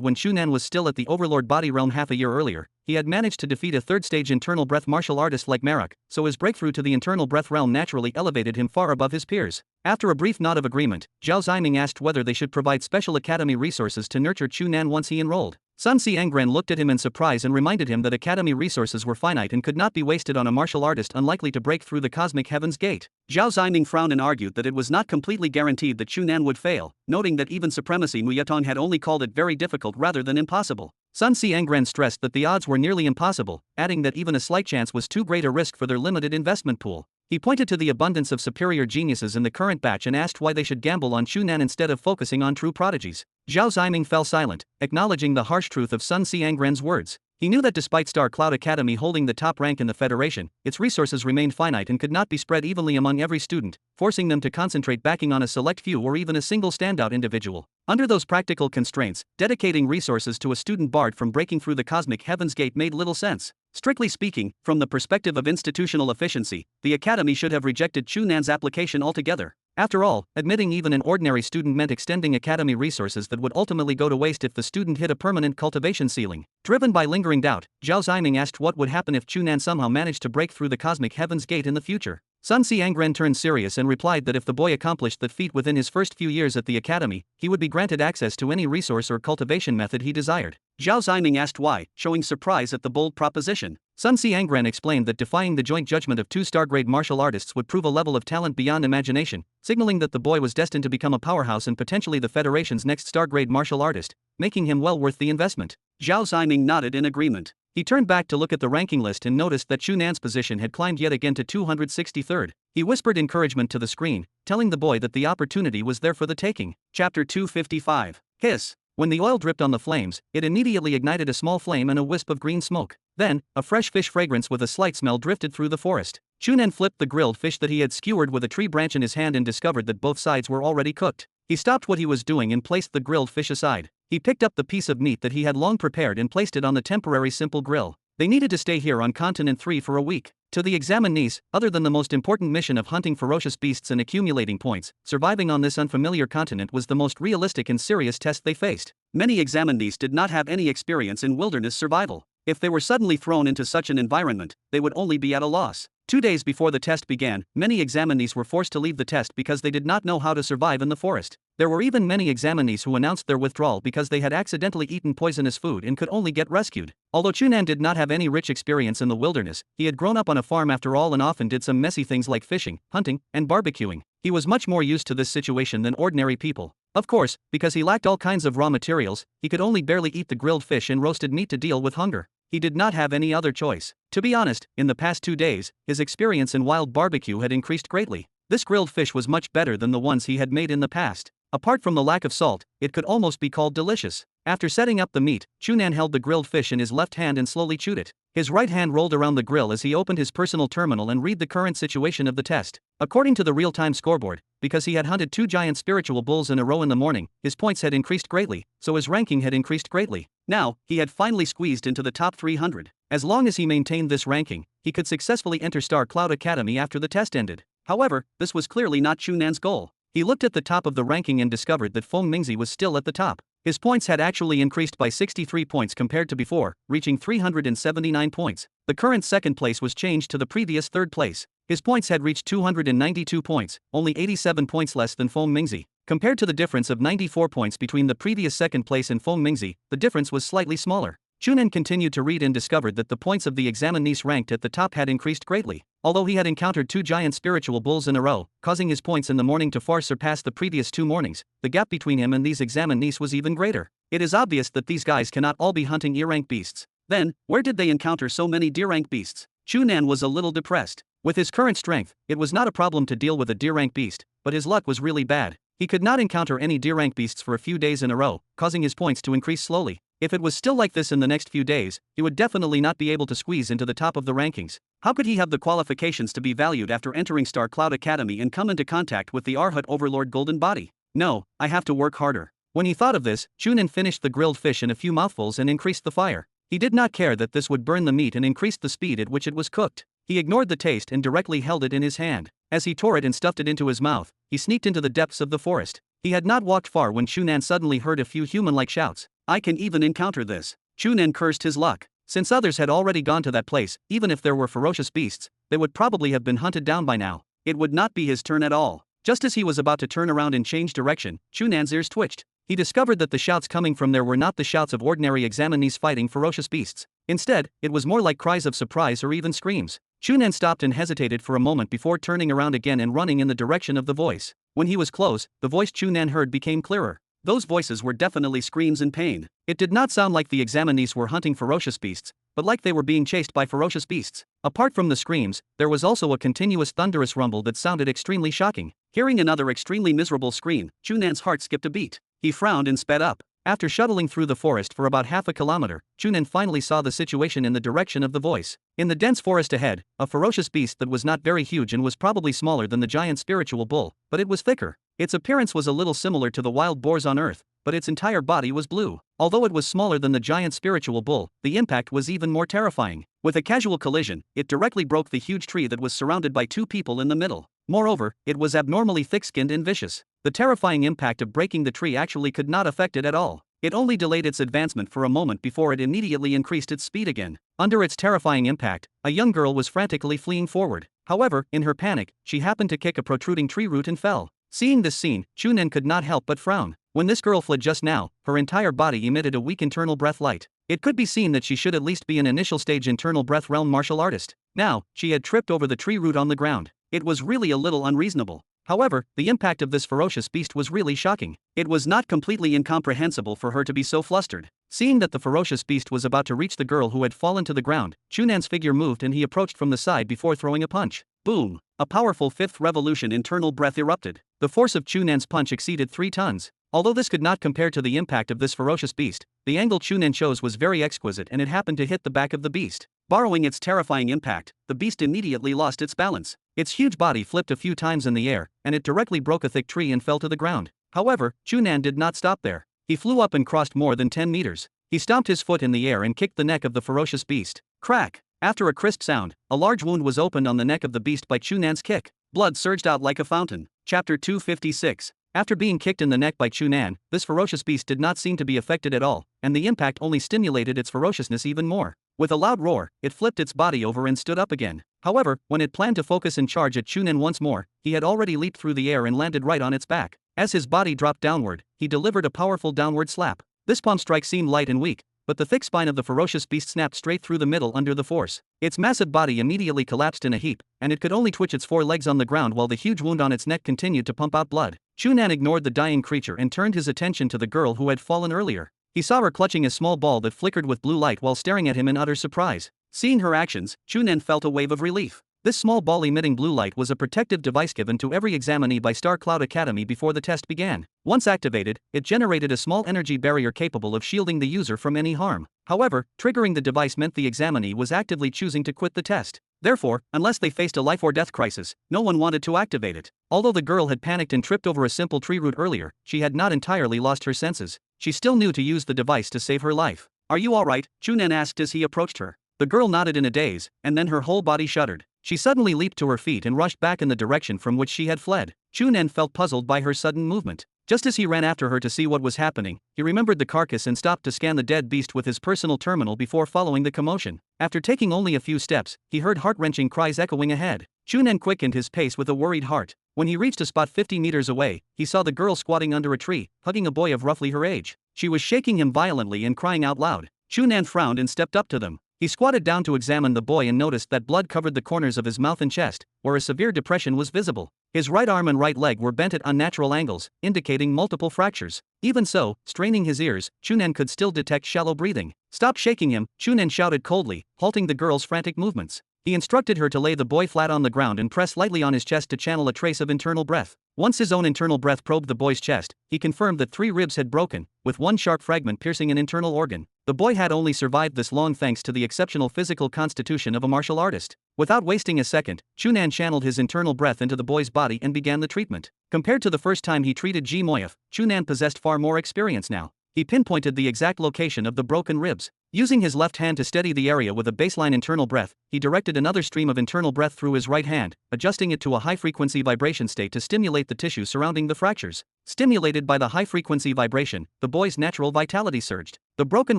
when Chu Nan was still at the Overlord body realm half a year earlier, he had managed to defeat a third-stage internal breath martial artist like Marek, so his breakthrough to the internal breath realm naturally elevated him far above his peers. After a brief nod of agreement, Zhao Ziming asked whether they should provide special academy resources to nurture Chu Nan once he enrolled. Sun Xiangren looked at him in surprise and reminded him that academy resources were finite and could not be wasted on a martial artist unlikely to break through the cosmic heaven's gate. Zhao Ziming frowned and argued that it was not completely guaranteed that Chu Nan would fail, noting that even Supremacy Muyatong had only called it very difficult rather than impossible. Sun Xiangren stressed that the odds were nearly impossible, adding that even a slight chance was too great a risk for their limited investment pool. He pointed to the abundance of superior geniuses in the current batch and asked why they should gamble on Chu Nan instead of focusing on true prodigies. Zhao Ziming fell silent, acknowledging the harsh truth of Sun Xiangren's words. He knew that despite Star Cloud Academy holding the top rank in the Federation, its resources remained finite and could not be spread evenly among every student, forcing them to concentrate backing on a select few or even a single standout individual. Under those practical constraints, dedicating resources to a student barred from breaking through the cosmic heaven's gate made little sense. Strictly speaking, from the perspective of institutional efficiency, the Academy should have rejected Chu Nan's application altogether. After all, admitting even an ordinary student meant extending Academy resources that would ultimately go to waste if the student hit a permanent cultivation ceiling. Driven by lingering doubt, Zhao Ziming asked what would happen if Chu Nan somehow managed to break through the cosmic heaven's gate in the future. Sun Xiangren turned serious and replied that if the boy accomplished that feat within his first few years at the academy, he would be granted access to any resource or cultivation method he desired. Zhao Ziming asked why, showing surprise at the bold proposition. Sun Xiangren explained that defying the joint judgment of 2 star-grade martial artists would prove a level of talent beyond imagination, signaling that the boy was destined to become a powerhouse and potentially the Federation's next star-grade martial artist, making him well worth the investment. Zhao Ziming nodded in agreement. He turned back to look at the ranking list and noticed that Chu Nan's position had climbed yet again to 263rd. He whispered encouragement to the screen, telling the boy that the opportunity was there for the taking. Chapter 255. Hiss. When the oil dripped on the flames, it immediately ignited a small flame and a wisp of green smoke. Then, a fresh fish fragrance with a slight smell drifted through the forest. Chu Nan flipped the grilled fish that he had skewered with a tree branch in his hand and discovered that both sides were already cooked. He stopped what he was doing and placed the grilled fish aside. He picked up the piece of meat that he had long prepared and placed it on the temporary simple grill. They needed to stay here on Continent 3 for a week. To the examinees, other than the most important mission of hunting ferocious beasts and accumulating points, surviving on this unfamiliar continent was the most realistic and serious test they faced. Many examinees did not have any experience in wilderness survival. If they were suddenly thrown into such an environment, they would only be at a loss. 2 days before the test began, many examinees were forced to leave the test because they did not know how to survive in the forest. There were even many examinees who announced their withdrawal because they had accidentally eaten poisonous food and could only get rescued. Although Chu Nan did not have any rich experience in the wilderness, he had grown up on a farm after all and often did some messy things like fishing, hunting, and barbecuing. He was much more used to this situation than ordinary people. Of course, because he lacked all kinds of raw materials, he could only barely eat the grilled fish and roasted meat to deal with hunger. He did not have any other choice. To be honest, in the past 2 days, his experience in wild barbecue had increased greatly. This grilled fish was much better than the ones he had made in the past. Apart from the lack of salt, it could almost be called delicious. After setting up the meat, Chu Nan held the grilled fish in his left hand and slowly chewed it. His right hand rolled around the grill as he opened his personal terminal and read the current situation of the test. According to the real-time scoreboard, because he had hunted 2 giant spiritual bulls in a row in the morning, his points had increased greatly, so his ranking had increased greatly. Now, he had finally squeezed into the top 300. As long as he maintained this ranking, he could successfully enter Star Cloud Academy after the test ended. However, this was clearly not Chu Nan's goal. He looked at the top of the ranking and discovered that Feng Mingzi was still at the top. His points had actually increased by 63 points compared to before, reaching 379 points. The current second place was changed to the previous third place. His points had reached 292 points, only 87 points less than Feng Mingzi. Compared to the difference of 94 points between the previous second place and Feng Mingzi, the difference was slightly smaller. Chu Nan continued to read and discovered that the points of the examinees ranked at the top had increased greatly. Although he had encountered 2 giant spiritual bulls in a row, causing his points in the morning to far surpass the previous 2 mornings, the gap between him and these examinees was even greater. It is obvious that these guys cannot all be hunting E-rank beasts. Then, where did they encounter so many D-rank beasts? Chu Nan was a little depressed. With his current strength, it was not a problem to deal with a D-rank beast, but his luck was really bad. He could not encounter any D-rank beasts for a few days in a row, causing his points to increase slowly. If it was still like this in the next few days, he would definitely not be able to squeeze into the top of the rankings. How could he have the qualifications to be valued after entering Star Cloud Academy and come into contact with the Arhat Overlord Golden Body? No, I have to work harder. When he thought of this, Chu Nan finished the grilled fish in a few mouthfuls and increased the fire. He did not care that this would burn the meat and increased the speed at which it was cooked. He ignored the taste and directly held it in his hand. As he tore it and stuffed it into his mouth, he sneaked into the depths of the forest. He had not walked far when Chu Nan suddenly heard a few human-like shouts. "I can even encounter this." Chu Nan cursed his luck. Since others had already gone to that place, even if there were ferocious beasts, they would probably have been hunted down by now. It would not be his turn at all. Just as he was about to turn around and change direction, Chu Nan's ears twitched. He discovered that the shouts coming from there were not the shouts of ordinary examinees fighting ferocious beasts. Instead, it was more like cries of surprise or even screams. Chu Nan stopped and hesitated for a moment before turning around again and running in the direction of the voice. When he was close, the voice Chu Nan heard became clearer. Those voices were definitely screams in pain. It did not sound like the examinees were hunting ferocious beasts, but like they were being chased by ferocious beasts. Apart from the screams, there was also a continuous thunderous rumble that sounded extremely shocking. Hearing another extremely miserable scream, Chu Nan's heart skipped a beat. He frowned and sped up. After shuttling through the forest for about half a kilometer, Chu Nan finally saw the situation in the direction of the voice. In the dense forest ahead, a ferocious beast that was not very huge and was probably smaller than the giant spiritual bull, but it was thicker. Its appearance was a little similar to the wild boars on Earth, but its entire body was blue. Although it was smaller than the giant spiritual bull, the impact was even more terrifying. With a casual collision, it directly broke the huge tree that was surrounded by two people in the middle. Moreover, it was abnormally thick-skinned and vicious. The terrifying impact of breaking the tree actually could not affect it at all. It only delayed its advancement for a moment before it immediately increased its speed again. Under its terrifying impact, a young girl was frantically fleeing forward. However, in her panic, she happened to kick a protruding tree root and fell. Seeing this scene, Chu Nan could not help but frown. When this girl fled just now, her entire body emitted a weak internal breath light. It could be seen that she should at least be an initial stage internal breath realm martial artist. Now, she had tripped over the tree root on the ground. It was really a little unreasonable. However, the impact of this ferocious beast was really shocking. It was not completely incomprehensible for her to be so flustered. Seeing that the ferocious beast was about to reach the girl who had fallen to the ground, Chu Nan's figure moved and he approached from the side before throwing a punch. Boom! A powerful fifth revolution internal breath erupted. The force of Chu Nan's punch exceeded 3 tons. Although this could not compare to the impact of this ferocious beast, the angle Chu Nan chose was very exquisite and it happened to hit the back of the beast. Borrowing its terrifying impact, the beast immediately lost its balance. Its huge body flipped a few times in the air, and it directly broke a thick tree and fell to the ground. However, Chu Nan did not stop there. He flew up and crossed more than 10 meters. He stomped his foot in the air and kicked the neck of the ferocious beast. Crack! After a crisp sound, a large wound was opened on the neck of the beast by Chu Nan's kick. Blood surged out like a fountain. Chapter 256. After being kicked in the neck by Chu Nan, this ferocious beast did not seem to be affected at all, and the impact only stimulated its ferociousness even more. With a loud roar, it flipped its body over and stood up again. However, when it planned to focus and charge at Chu Nan once more, he had already leaped through the air and landed right on its back. As his body dropped downward, he delivered a powerful downward slap. This palm strike seemed light and weak, but the thick spine of the ferocious beast snapped straight through the middle under the force. Its massive body immediately collapsed in a heap, and it could only twitch its 4 legs on the ground while the huge wound on its neck continued to pump out blood. Chu Nan ignored the dying creature and turned his attention to the girl who had fallen earlier. He saw her clutching a small ball that flickered with blue light while staring at him in utter surprise. Seeing her actions, Chu Nan felt a wave of relief. This small ball emitting blue light was a protective device given to every examinee by Star Cloud Academy before the test began. Once activated, it generated a small energy barrier capable of shielding the user from any harm. However, triggering the device meant the examinee was actively choosing to quit the test. Therefore, unless they faced a life or death crisis, no one wanted to activate it. Although the girl had panicked and tripped over a simple tree root earlier, she had not entirely lost her senses. She still knew to use the device to save her life. "Are you alright?" Chu Nan asked as he approached her. The girl nodded in a daze, and then her whole body shuddered. She suddenly leaped to her feet and rushed back in the direction from which she had fled. Chu Nan felt puzzled by her sudden movement. Just as he ran after her to see what was happening, he remembered the carcass and stopped to scan the dead beast with his personal terminal before following the commotion. After taking only a few steps, he heard heart-wrenching cries echoing ahead. Chu Nan quickened his pace with a worried heart. When he reached a spot 50 meters away, he saw the girl squatting under a tree, hugging a boy of roughly her age. She was shaking him violently and crying out loud. Chu Nan frowned and stepped up to them. He squatted down to examine the boy and noticed that blood covered the corners of his mouth and chest, where a severe depression was visible. His right arm and right leg were bent at unnatural angles, indicating multiple fractures. Even so, straining his ears, Chu Nan could still detect shallow breathing. "Stop shaking him," Chu Nan shouted coldly, halting the girl's frantic movements. He instructed her to lay the boy flat on the ground and press lightly on his chest to channel a trace of internal breath. Once his own internal breath probed the boy's chest, he confirmed that 3 ribs had broken, with one sharp fragment piercing an internal organ. The boy had only survived this long thanks to the exceptional physical constitution of a martial artist. Without wasting a second, Chu Nan channeled his internal breath into the boy's body and began the treatment. Compared to the first time he treated Ji Moyev, Chu Nan possessed far more experience now. He pinpointed the exact location of the broken ribs. Using his left hand to steady the area with a baseline internal breath, he directed another stream of internal breath through his right hand, adjusting it to a high-frequency vibration state to stimulate the tissue surrounding the fractures. Stimulated by the high-frequency vibration, the boy's natural vitality surged. The broken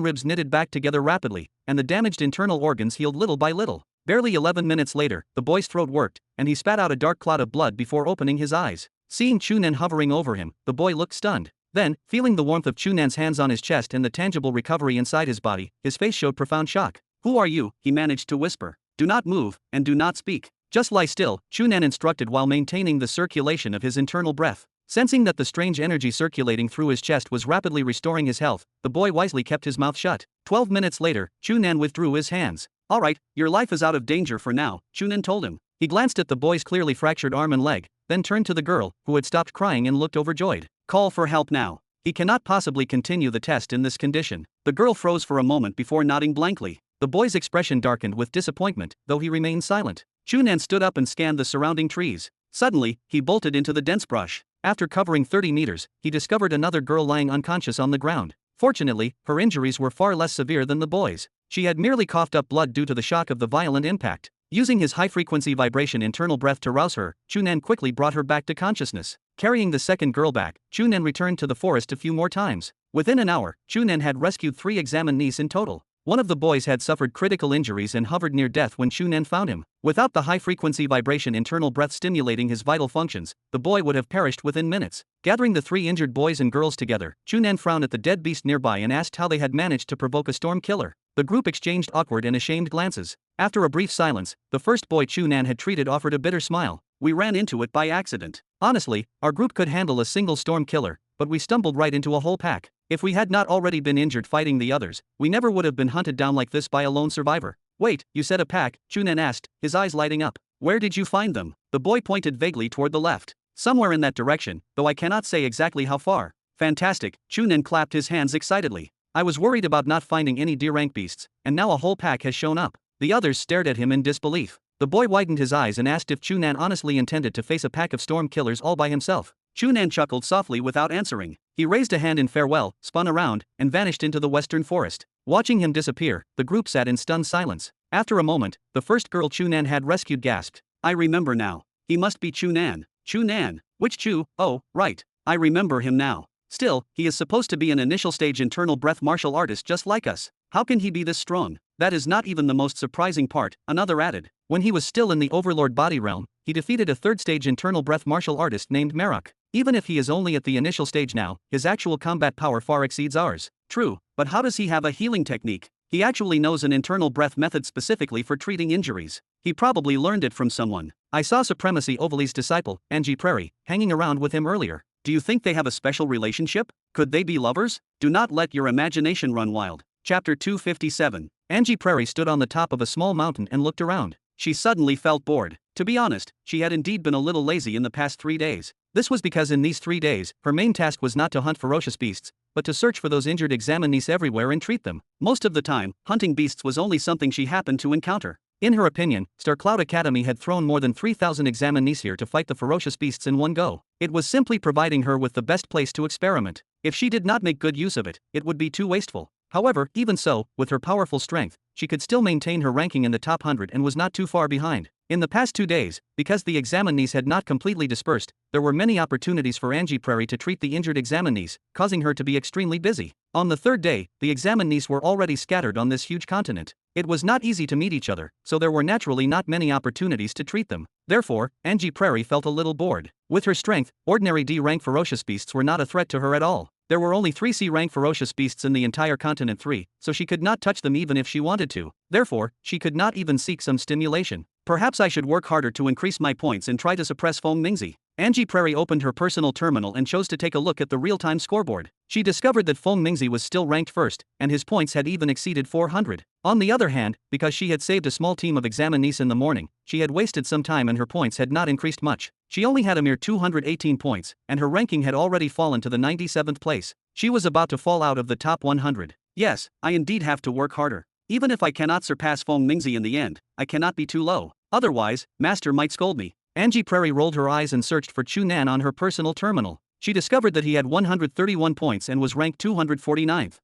ribs knitted back together rapidly, and the damaged internal organs healed little by little. Barely 11 minutes later, the boy's throat worked, and he spat out a dark cloud of blood before opening his eyes. Seeing Chu Nan hovering over him, the boy looked stunned. Then, feeling the warmth of Chu Nan's hands on his chest and the tangible recovery inside his body, his face showed profound shock. "Who are you?" he managed to whisper. "Do not move, and do not speak. Just lie still," Chu Nan instructed while maintaining the circulation of his internal breath. Sensing that the strange energy circulating through his chest was rapidly restoring his health, the boy wisely kept his mouth shut. 12 minutes later, Chu Nan withdrew his hands. "All right, your life is out of danger for now," Chu Nan told him. He glanced at the boy's clearly fractured arm and leg, then turned to the girl, who had stopped crying and looked overjoyed. "Call for help now. He cannot possibly continue the test in this condition." The girl froze for a moment before nodding blankly. The boy's expression darkened with disappointment, though he remained silent. Chu Nan stood up and scanned the surrounding trees. Suddenly, he bolted into the dense brush. After covering 30 meters, he discovered another girl lying unconscious on the ground. Fortunately, her injuries were far less severe than the boy's. She had merely coughed up blood due to the shock of the violent impact. Using his high-frequency vibration internal breath to rouse her, Chu Nan quickly brought her back to consciousness. Carrying the second girl back, Chu Nan returned to the forest a few more times. Within an hour, Chu Nan had rescued 3 examinees in total. One of the boys had suffered critical injuries and hovered near death when Chu Nan found him. Without the high-frequency vibration internal breath stimulating his vital functions, the boy would have perished within minutes. Gathering the 3 injured boys and girls together, Chu Nan frowned at the dead beast nearby and asked how they had managed to provoke a storm killer. The group exchanged awkward and ashamed glances. After a brief silence, the first boy Chu Nan had treated offered a bitter smile. "We ran into it by accident. Honestly, our group could handle a single storm killer, but we stumbled right into a whole pack. If we had not already been injured fighting the others, we never would have been hunted down like this by a lone survivor." "Wait, you said a pack?" Chu Nan asked, his eyes lighting up. "Where did you find them?" The boy pointed vaguely toward the left. "Somewhere in that direction, though I cannot say exactly how far." "Fantastic," Chu Nan clapped his hands excitedly. "I was worried about not finding any deer-rank beasts, and now a whole pack has shown up." The others stared at him in disbelief. The boy widened his eyes and asked if Chu Nan honestly intended to face a pack of storm killers all by himself. Chu Nan chuckled softly without answering. He raised a hand in farewell, spun around, and vanished into the western forest. Watching him disappear, the group sat in stunned silence. After a moment, the first girl Chu Nan had rescued gasped. "I remember now. He must be Chu Nan." "Chu Nan? Which Chu? Oh, right. I remember him now. Still, he is supposed to be an initial stage internal breath martial artist just like us. How can he be this strong?" "That is not even the most surprising part," another added. "When he was still in the Overlord body realm, he defeated a third-stage internal breath martial artist named Marok. Even if he is only at the initial stage now, his actual combat power far exceeds ours." "True, but how does he have a healing technique?" "He actually knows an internal breath method specifically for treating injuries. He probably learned it from someone. I saw Supremacy Ovalie's disciple, Angie Prairie, hanging around with him earlier. Do you think they have a special relationship? Could they be lovers? Do not let your imagination run wild." Chapter 257. Angie Prairie stood on the top of a small mountain and looked around. She suddenly felt bored. To be honest, she had indeed been a little lazy in the past 3 days. This was because in these 3 days, her main task was not to hunt ferocious beasts, but to search for those injured examinees everywhere and treat them. Most of the time, hunting beasts was only something she happened to encounter. In her opinion, Star Cloud Academy had thrown more than 3,000 examinees here to fight the ferocious beasts in one go. It was simply providing her with the best place to experiment. If she did not make good use of it, it would be too wasteful. However, even so, with her powerful strength, she could still maintain her ranking in the top 100 and was not too far behind. In the past 2 days, because the examinees had not completely dispersed, there were many opportunities for Angie Prairie to treat the injured examinees, causing her to be extremely busy. On the 3rd day, the examinees were already scattered on this huge continent. It was not easy to meet each other, so there were naturally not many opportunities to treat them. Therefore, Angie Prairie felt a little bored. With her strength, ordinary D-rank ferocious beasts were not a threat to her at all. There were only 3 C-rank ferocious beasts in the entire continent 3, so she could not touch them even if she wanted to. Therefore, she could not even seek some stimulation. "Perhaps I should work harder to increase my points and try to suppress Feng Mingzi." Angie Prairie opened her personal terminal and chose to take a look at the real-time scoreboard. She discovered that Feng Mingzi was still ranked first, and his points had even exceeded 400. On the other hand, because she had saved a small team of examinees in the morning, she had wasted some time and her points had not increased much. She only had a mere 218 points, and her ranking had already fallen to the 97th place. She was about to fall out of the top 100. "Yes, I indeed have to work harder. Even if I cannot surpass Feng Mingzi in the end, I cannot be too low. Otherwise, Master might scold me. Angie Prairie rolled her eyes and searched for Chu Nan on her personal terminal. She discovered that he had 131 points and was ranked 249th.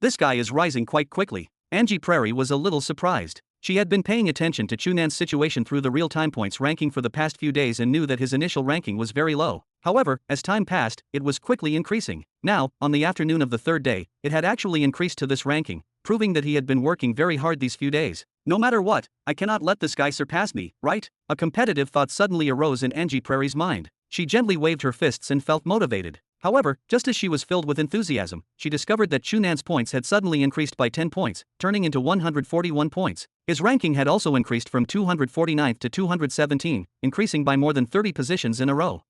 This guy is rising quite quickly. Angie Prairie was a little surprised. She had been paying attention to Chu Nan's situation through the real-time points ranking for the past few days and knew that his initial ranking was very low. However, as time passed, it was quickly increasing. Now, on the afternoon of the third day, it had actually increased to this ranking, proving that he had been working very hard these few days. No matter what, I cannot let this guy surpass me, right? A competitive thought suddenly arose in Angie Prairie's mind. She gently waved her fists and felt motivated. However, just as she was filled with enthusiasm, she discovered that Chu Nan's points had suddenly increased by 10 points, turning into 141 points. His ranking had also increased from 249th to 217, increasing by more than 30 positions in a row.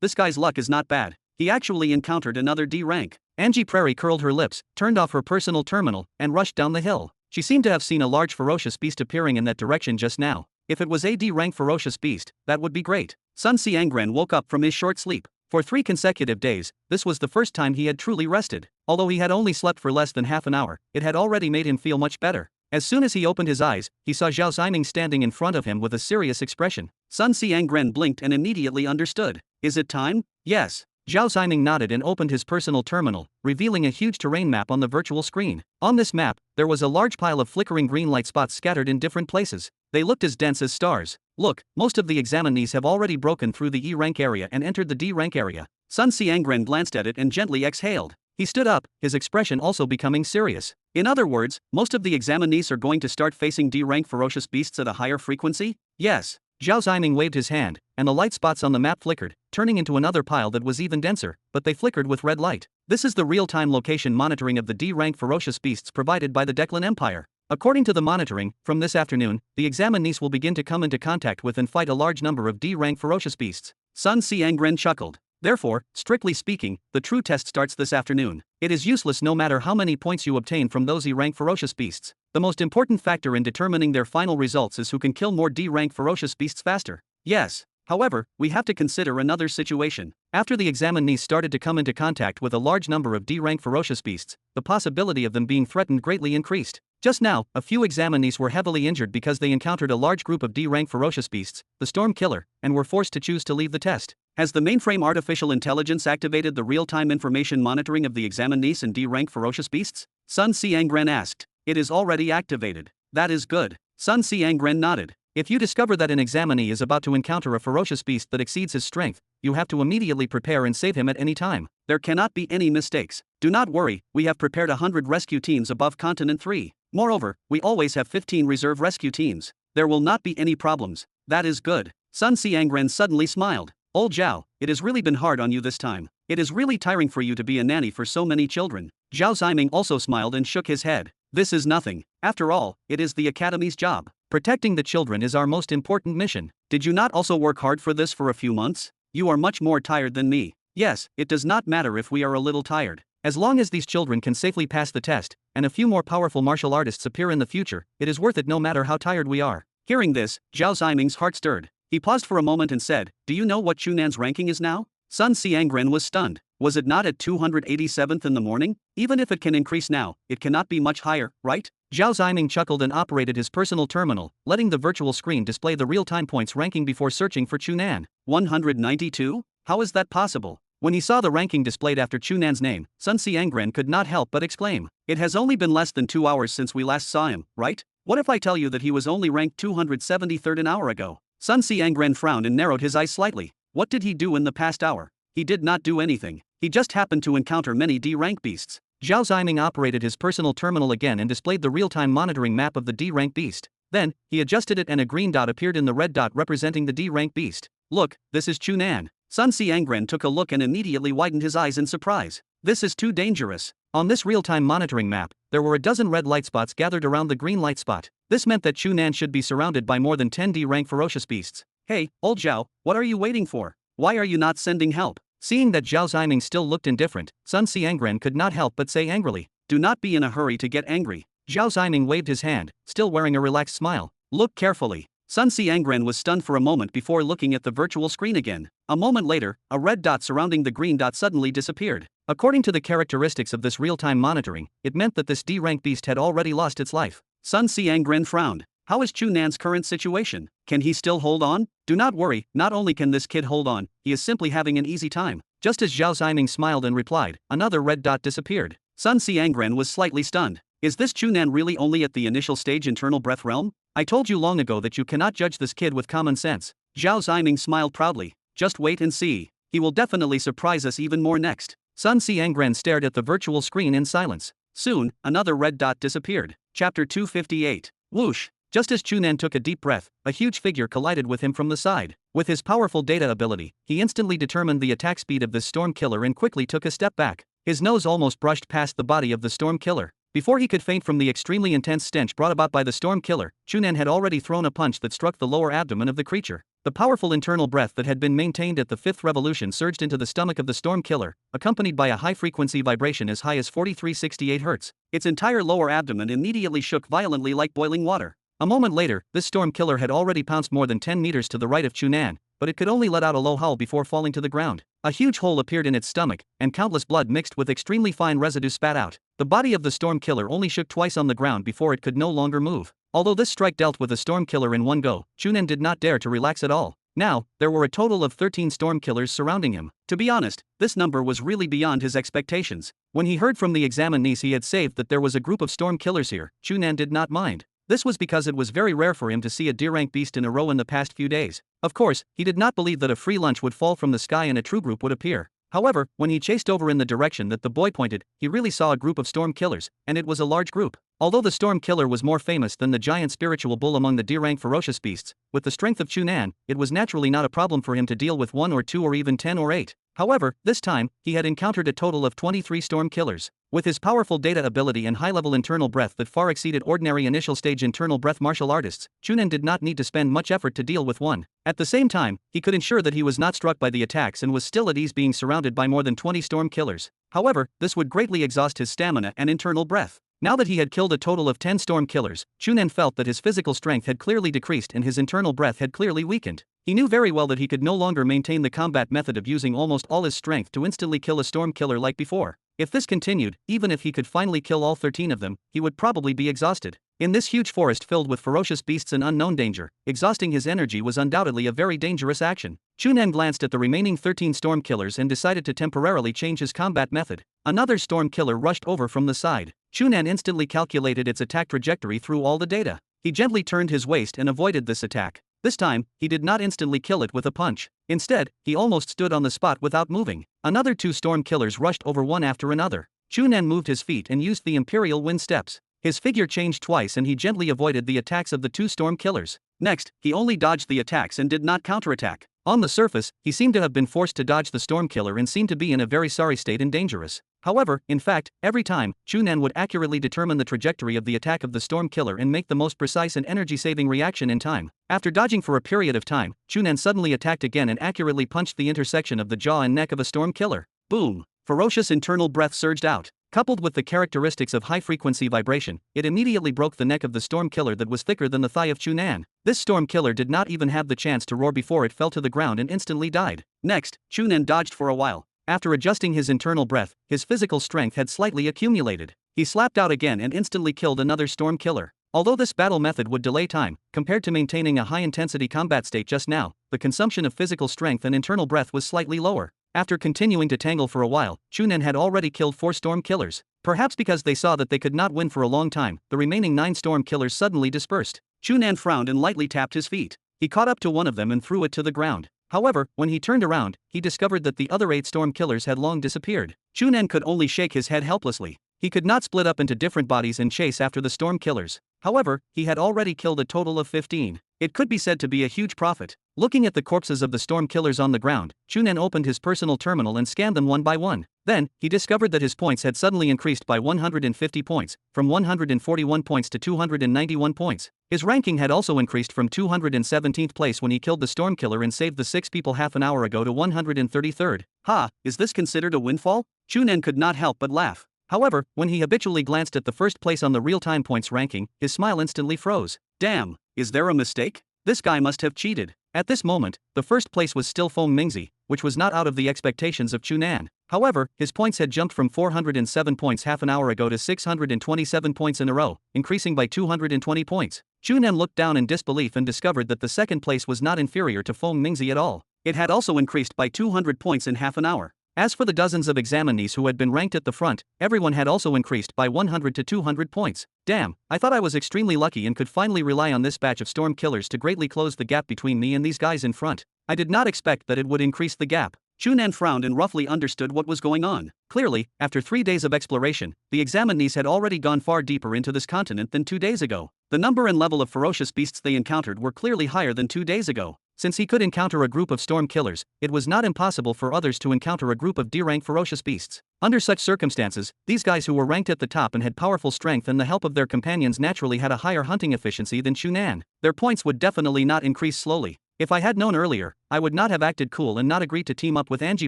This guy's luck is not bad. He actually encountered another D rank. Angie Prairie curled her lips, turned off her personal terminal, and rushed down the hill. She seemed to have seen a large ferocious beast appearing in that direction just now. If it was a D rank ferocious beast, that would be great. Sun Xiangren woke up from his short sleep. For 3 consecutive days, this was the first time he had truly rested. Although he had only slept for less than half an hour, it had already made him feel much better. As soon as he opened his eyes, he saw Zhao Ximing standing in front of him with a serious expression. Sun Xiangren blinked and immediately understood. Is it time? Yes. Zhao Ximing nodded and opened his personal terminal, revealing a huge terrain map on the virtual screen. On this map, there was a large pile of flickering green light spots scattered in different places. They looked as dense as stars. Look, most of the examinees have already broken through the E rank area and entered the D rank area. Sun Xiangren glanced at it and gently exhaled. He stood up, his expression also becoming serious. In other words, most of the examinees are going to start facing D rank ferocious beasts at a higher frequency? Yes. Zhao Ximing waved his hand, and the light spots on the map flickered, turning into another pile that was even denser, but they flickered with red light. This is the real-time location monitoring of the D-rank ferocious beasts provided by the Declan Empire. According to the monitoring, from this afternoon, the examinees will begin to come into contact with and fight a large number of D-rank ferocious beasts. Sun Xiangren chuckled. Therefore, strictly speaking, the true test starts this afternoon. It is useless no matter how many points you obtain from those E-rank ferocious beasts. The most important factor in determining their final results is who can kill more D-rank ferocious beasts faster. Yes. However, we have to consider another situation. After the examinees started to come into contact with a large number of D-rank ferocious beasts, the possibility of them being threatened greatly increased. Just now, a few examinees were heavily injured because they encountered a large group of D-rank ferocious beasts, the Storm Killer, and were forced to choose to leave the test. Has the mainframe artificial intelligence activated the real-time information monitoring of the examinees and D-rank ferocious beasts? Sun Xiangren asked. It is already activated. That is good. Sun Xiangren nodded. If you discover that an examinee is about to encounter a ferocious beast that exceeds his strength, you have to immediately prepare and save him at any time. There cannot be any mistakes. Do not worry, we have prepared 100 rescue teams above Continent 3. Moreover, we always have 15 reserve rescue teams. There will not be any problems. That is good. Sun Xiangren suddenly smiled. Old Zhao, it has really been hard on you this time. It is really tiring for you to be a nanny for so many children. Zhao Ximing also smiled and shook his head. This is nothing. After all, it is the Academy's job. Protecting the children is our most important mission. Did you not also work hard for this for a few months? You are much more tired than me. Yes, it does not matter if we are a little tired. As long as these children can safely pass the test, and a few more powerful martial artists appear in the future, it is worth it no matter how tired we are. Hearing this, Zhao Ximing's heart stirred. He paused for a moment and said, Do you know what Chu Nan's ranking is now? Sun Xiangren was stunned. Was it not at 287th in the morning? Even if it can increase now, it cannot be much higher, right? Zhao Ximing chuckled and operated his personal terminal, letting the virtual screen display the real-time points ranking before searching for Chu Nan. 192? How is that possible? When he saw the ranking displayed after Chu Nan's name, Sun Xiangren could not help but exclaim. It has only been less than 2 hours since we last saw him, right? What if I tell you that he was only ranked 273rd an hour ago? Sun Xiangren frowned and narrowed his eyes slightly. What did he do in the past hour? He did not do anything. He just happened to encounter many D-rank beasts. Zhao Ximing operated his personal terminal again and displayed the real-time monitoring map of the D-rank beast. Then, he adjusted it and a green dot appeared in the red dot representing the D-rank beast. Look, this is Chu Nan. Sun Xiangren took a look and immediately widened his eyes in surprise. This is too dangerous. On this real-time monitoring map, there were a dozen red light spots gathered around the green light spot. This meant that Chu Nan should be surrounded by more than 10 D-rank ferocious beasts. Hey, old Zhao, what are you waiting for? Why are you not sending help? Seeing that Zhao Ximing still looked indifferent, Sun Xiangren could not help but say angrily, Do not be in a hurry to get angry. Zhao Ximing waved his hand, still wearing a relaxed smile. Look carefully. Sun Xiangren was stunned for a moment before looking at the virtual screen again. A moment later, a red dot surrounding the green dot suddenly disappeared. According to the characteristics of this real-time monitoring, it meant that this D-rank beast had already lost its life. Sun Xiangren frowned. How is Chu Nan's current situation? Can he still hold on? Do not worry, not only can this kid hold on, he is simply having an easy time. Just as Zhao Ximing smiled and replied, another red dot disappeared. Sun Xiangren was slightly stunned. Is this Chu Nan really only at the initial stage internal breath realm? I told you long ago that you cannot judge this kid with common sense. Zhao Ximing smiled proudly. Just wait and see. He will definitely surprise us even more next. Sun Xiangren stared at the virtual screen in silence. Soon, another red dot disappeared. Chapter 258. Whoosh. Just as Chu Nan took a deep breath, a huge figure collided with him from the side. With his powerful data ability, he instantly determined the attack speed of this storm killer and quickly took a step back. His nose almost brushed past the body of the storm killer. Before he could faint from the extremely intense stench brought about by the storm killer, Chu Nan had already thrown a punch that struck the lower abdomen of the creature. The powerful internal breath that had been maintained at the fifth revolution surged into the stomach of the storm killer, accompanied by a high-frequency vibration as high as 4368 Hz. Its entire lower abdomen immediately shook violently like boiling water. A moment later, this storm killer had already pounced more than 10 meters to the right of Chu Nan, but it could only let out a low howl before falling to the ground. A huge hole appeared in its stomach, and countless blood mixed with extremely fine residue spat out. The body of the storm killer only shook twice on the ground before it could no longer move. Although this strike dealt with a storm killer in one go, Chu Nan did not dare to relax at all. Now, there were a total of 13 storm killers surrounding him. To be honest, this number was really beyond his expectations. When he heard from the examinees he had saved that there was a group of storm killers here, Chu Nan did not mind. This was because it was very rare for him to see a D-rank beast in a row in the past few days. Of course, he did not believe that a free lunch would fall from the sky and a true group would appear. However, when he chased over in the direction that the boy pointed, he really saw a group of storm killers, and it was a large group. Although the storm killer was more famous than the giant spiritual bull among the D-rank ferocious beasts, with the strength of Chu Nan, it was naturally not a problem for him to deal with 1 or 2 or even 10 or 8. However, this time, he had encountered a total of 23 storm killers. With his powerful data ability and high-level internal breath that far exceeded ordinary initial-stage internal breath martial artists, Chu Nan did not need to spend much effort to deal with one. At the same time, he could ensure that he was not struck by the attacks and was still at ease being surrounded by more than 20 storm killers. However, this would greatly exhaust his stamina and internal breath. Now that he had killed a total of 10 storm killers, Chu Nan felt that his physical strength had clearly decreased and his internal breath had clearly weakened. He knew very well that he could no longer maintain the combat method of using almost all his strength to instantly kill a storm killer like before. If this continued, even if he could finally kill all 13 of them, he would probably be exhausted. In this huge forest filled with ferocious beasts and unknown danger, exhausting his energy was undoubtedly a very dangerous action. Chu Nan glanced at the remaining 13 storm killers and decided to temporarily change his combat method. Another storm killer rushed over from the side. Chu Nan instantly calculated its attack trajectory through all the data. He gently turned his waist and avoided this attack. This time, he did not instantly kill it with a punch. Instead, he almost stood on the spot without moving. Another 2 storm killers rushed over one after another. Chu Nan moved his feet and used the Imperial Wind Steps. His figure changed twice and he gently avoided the attacks of the 2 storm killers. Next, he only dodged the attacks and did not counterattack. On the surface, he seemed to have been forced to dodge the storm killer and seemed to be in a very sorry state and dangerous. However, in fact, every time, Chu Nan would accurately determine the trajectory of the attack of the storm killer and make the most precise and energy-saving reaction in time. After dodging for a period of time, Chu Nan suddenly attacked again and accurately punched the intersection of the jaw and neck of a storm killer. Boom! Ferocious internal breath surged out. Coupled with the characteristics of high-frequency vibration, it immediately broke the neck of the storm killer that was thicker than the thigh of Chu Nan. This storm killer did not even have the chance to roar before it fell to the ground and instantly died. Next, Chu Nan dodged for a while. After adjusting his internal breath, his physical strength had slightly accumulated. He slapped out again and instantly killed another storm killer. Although this battle method would delay time, compared to maintaining a high-intensity combat state just now, the consumption of physical strength and internal breath was slightly lower. After continuing to tangle for a while, Chu Nan had already killed 4 storm killers. Perhaps because they saw that they could not win for a long time, the remaining 9 storm killers suddenly dispersed. Chu Nan frowned and lightly tapped his feet. He caught up to one of them and threw it to the ground. However, when he turned around, he discovered that the other 8 storm killers had long disappeared. Chu Nan could only shake his head helplessly. He could not split up into different bodies and chase after the storm killers. However, he had already killed a total of 15. It could be said to be a huge profit. Looking at the corpses of the storm killers on the ground, Chu Nan opened his personal terminal and scanned them one by one. Then, he discovered that his points had suddenly increased by 150 points, from 141 points to 291 points. His ranking had also increased from 217th place when he killed the storm killer and saved the 6 people half an hour ago to 133rd. Ha, is this considered a windfall? Chu Nan could not help but laugh. However, when he habitually glanced at the first place on the real-time points ranking, his smile instantly froze. Damn, is there a mistake? This guy must have cheated. At this moment, the first place was still Feng Mingzi, which was not out of the expectations of Chu Nan. However, his points had jumped from 407 points half an hour ago to 627 points in a row, increasing by 220 points. Chu Nan looked down in disbelief and discovered that the second place was not inferior to Feng Mingzi at all. It had also increased by 200 points in half an hour. As for the dozens of examinees who had been ranked at the front, everyone had also increased by 100 to 200 points. Damn, I thought I was extremely lucky and could finally rely on this batch of storm killers to greatly close the gap between me and these guys in front. I did not expect that it would increase the gap. Chu Nan frowned and roughly understood what was going on. Clearly, after 3 days of exploration, the examinees had already gone far deeper into this continent than 2 days ago. The number and level of ferocious beasts they encountered were clearly higher than 2 days ago. Since he could encounter a group of storm killers, it was not impossible for others to encounter a group of D-rank ferocious beasts. Under such circumstances, these guys who were ranked at the top and had powerful strength and the help of their companions naturally had a higher hunting efficiency than Chu Nan. Their points would definitely not increase slowly. If I had known earlier, I would not have acted cool and not agreed to team up with Angie